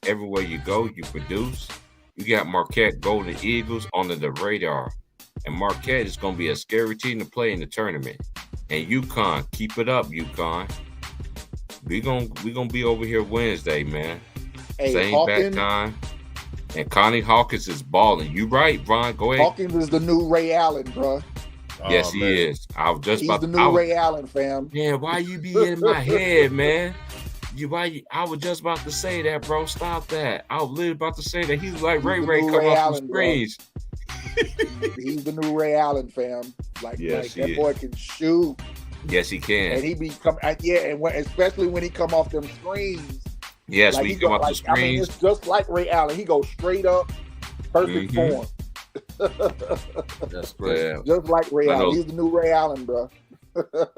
Everywhere you go, you produce. You got Marquette Golden Eagles on the radar. And Marquette is going to be a scary team to play in the tournament. And UConn, keep it up, UConn. We gonna be over here Wednesday, man. Hey, Same Hawkins, back time. And Connie Hawkins is balling. You right, Ron. Go ahead. Hawkins is the new Ray Allen, bro. Yes, he is. I was just He's about the new Ray Allen, fam. Yeah, why you be in my head, man? I was just about to say that, bro. Stop that. I was literally about to say that he's like Ray come off the screens. He's the new Ray Allen, fam. Like that boy can shoot. Yes, he can. And he especially when he come off them screens. Yes, when he come off the screens. I mean, it's just like Ray Allen. He goes straight up, perfect form. That's great. Yeah. Just like Ray Allen. He's the new Ray Allen, bro.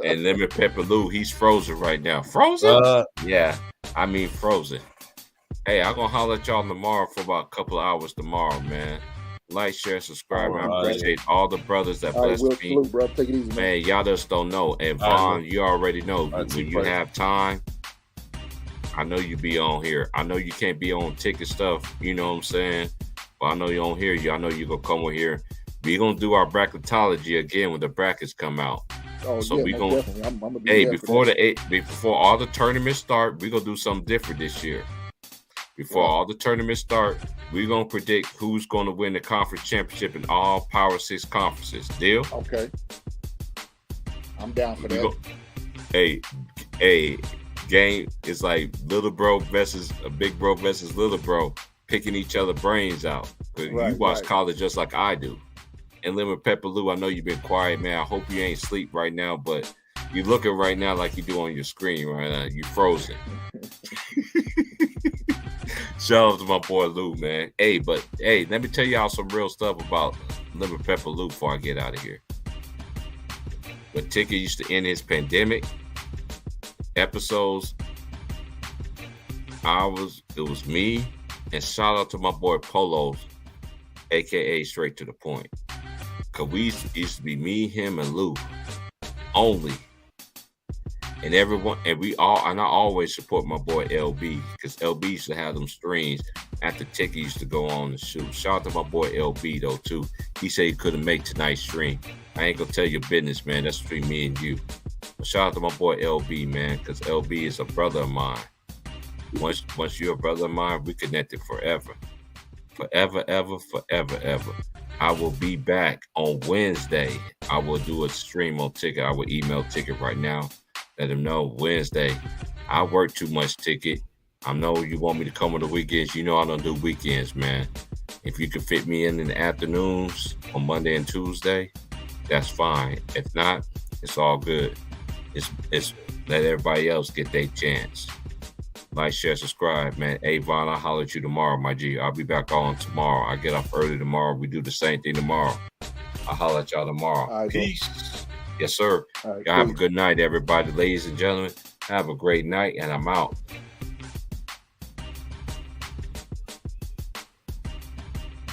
And Lemon Pepper Lou, he's frozen right now. Frozen? Yeah, I mean frozen. Hey, I'm going to holler at y'all tomorrow for about a couple of hours tomorrow, man. Like, share, subscribe. I appreciate all the brothers that blessed me. Bro. Take it easy, man, y'all just don't know. And Vaughn, you already know. When you have time, I know you be on here. I know you can't be on ticket stuff, you know what I'm saying? But I know you on here. I know you're going to come on here. We're going to do our bracketology again when the brackets come out. Oh, so yeah, we gonna before all the tournaments start, we're gonna do something different this year. Before all the tournaments start, we're gonna predict who's gonna win the conference championship in all Power 6 conferences. Deal? Okay. I'm down for that. Game is like little bro versus a big bro versus little bro, picking each other brains out. You watch college just like I do. And Lemon Pepper Lou, I know you've been quiet, man. I hope you ain't asleep right now, but you looking right now like you do on your screen right now. You frozen. Shout out to my boy Lou, man. Hey, let me tell y'all some real stuff about Lemon Pepper Lou before I get out of here. When Ticket used to end his pandemic episodes, it was me, and shout out to my boy Polos, aka Straight to the Point. Cause we used to be me, him, and Lou only, and everyone, and I always support my boy LB because LB used to have them streams after Ticket used to go on the shoot. Shout out to my boy LB though too. He said he couldn't make tonight's stream. I ain't gonna tell your business, man. That's between me and you. But shout out to my boy LB, man, because LB is a brother of mine. Once you're a brother of mine, we connected forever. Forever, ever, forever, ever. I will be back on Wednesday. I will do a stream on Ticket. I will email Ticket right now. Let him know Wednesday. I work too much, Ticket. I know you want me to come on the weekends. You know I don't do weekends, man. If you can fit me in the afternoons on Monday and Tuesday, that's fine. If not, it's all good. It's let everybody else get their chance. Like, share, subscribe, man. Hey, Vaughn, I'll holler at you tomorrow, my G. I'll be back on tomorrow. I get up early tomorrow. We do the same thing tomorrow. I'll holler at y'all tomorrow. Right, peace. Yes, sir. Right, y'all have a good night, everybody. Ladies and gentlemen, have a great night, and I'm out.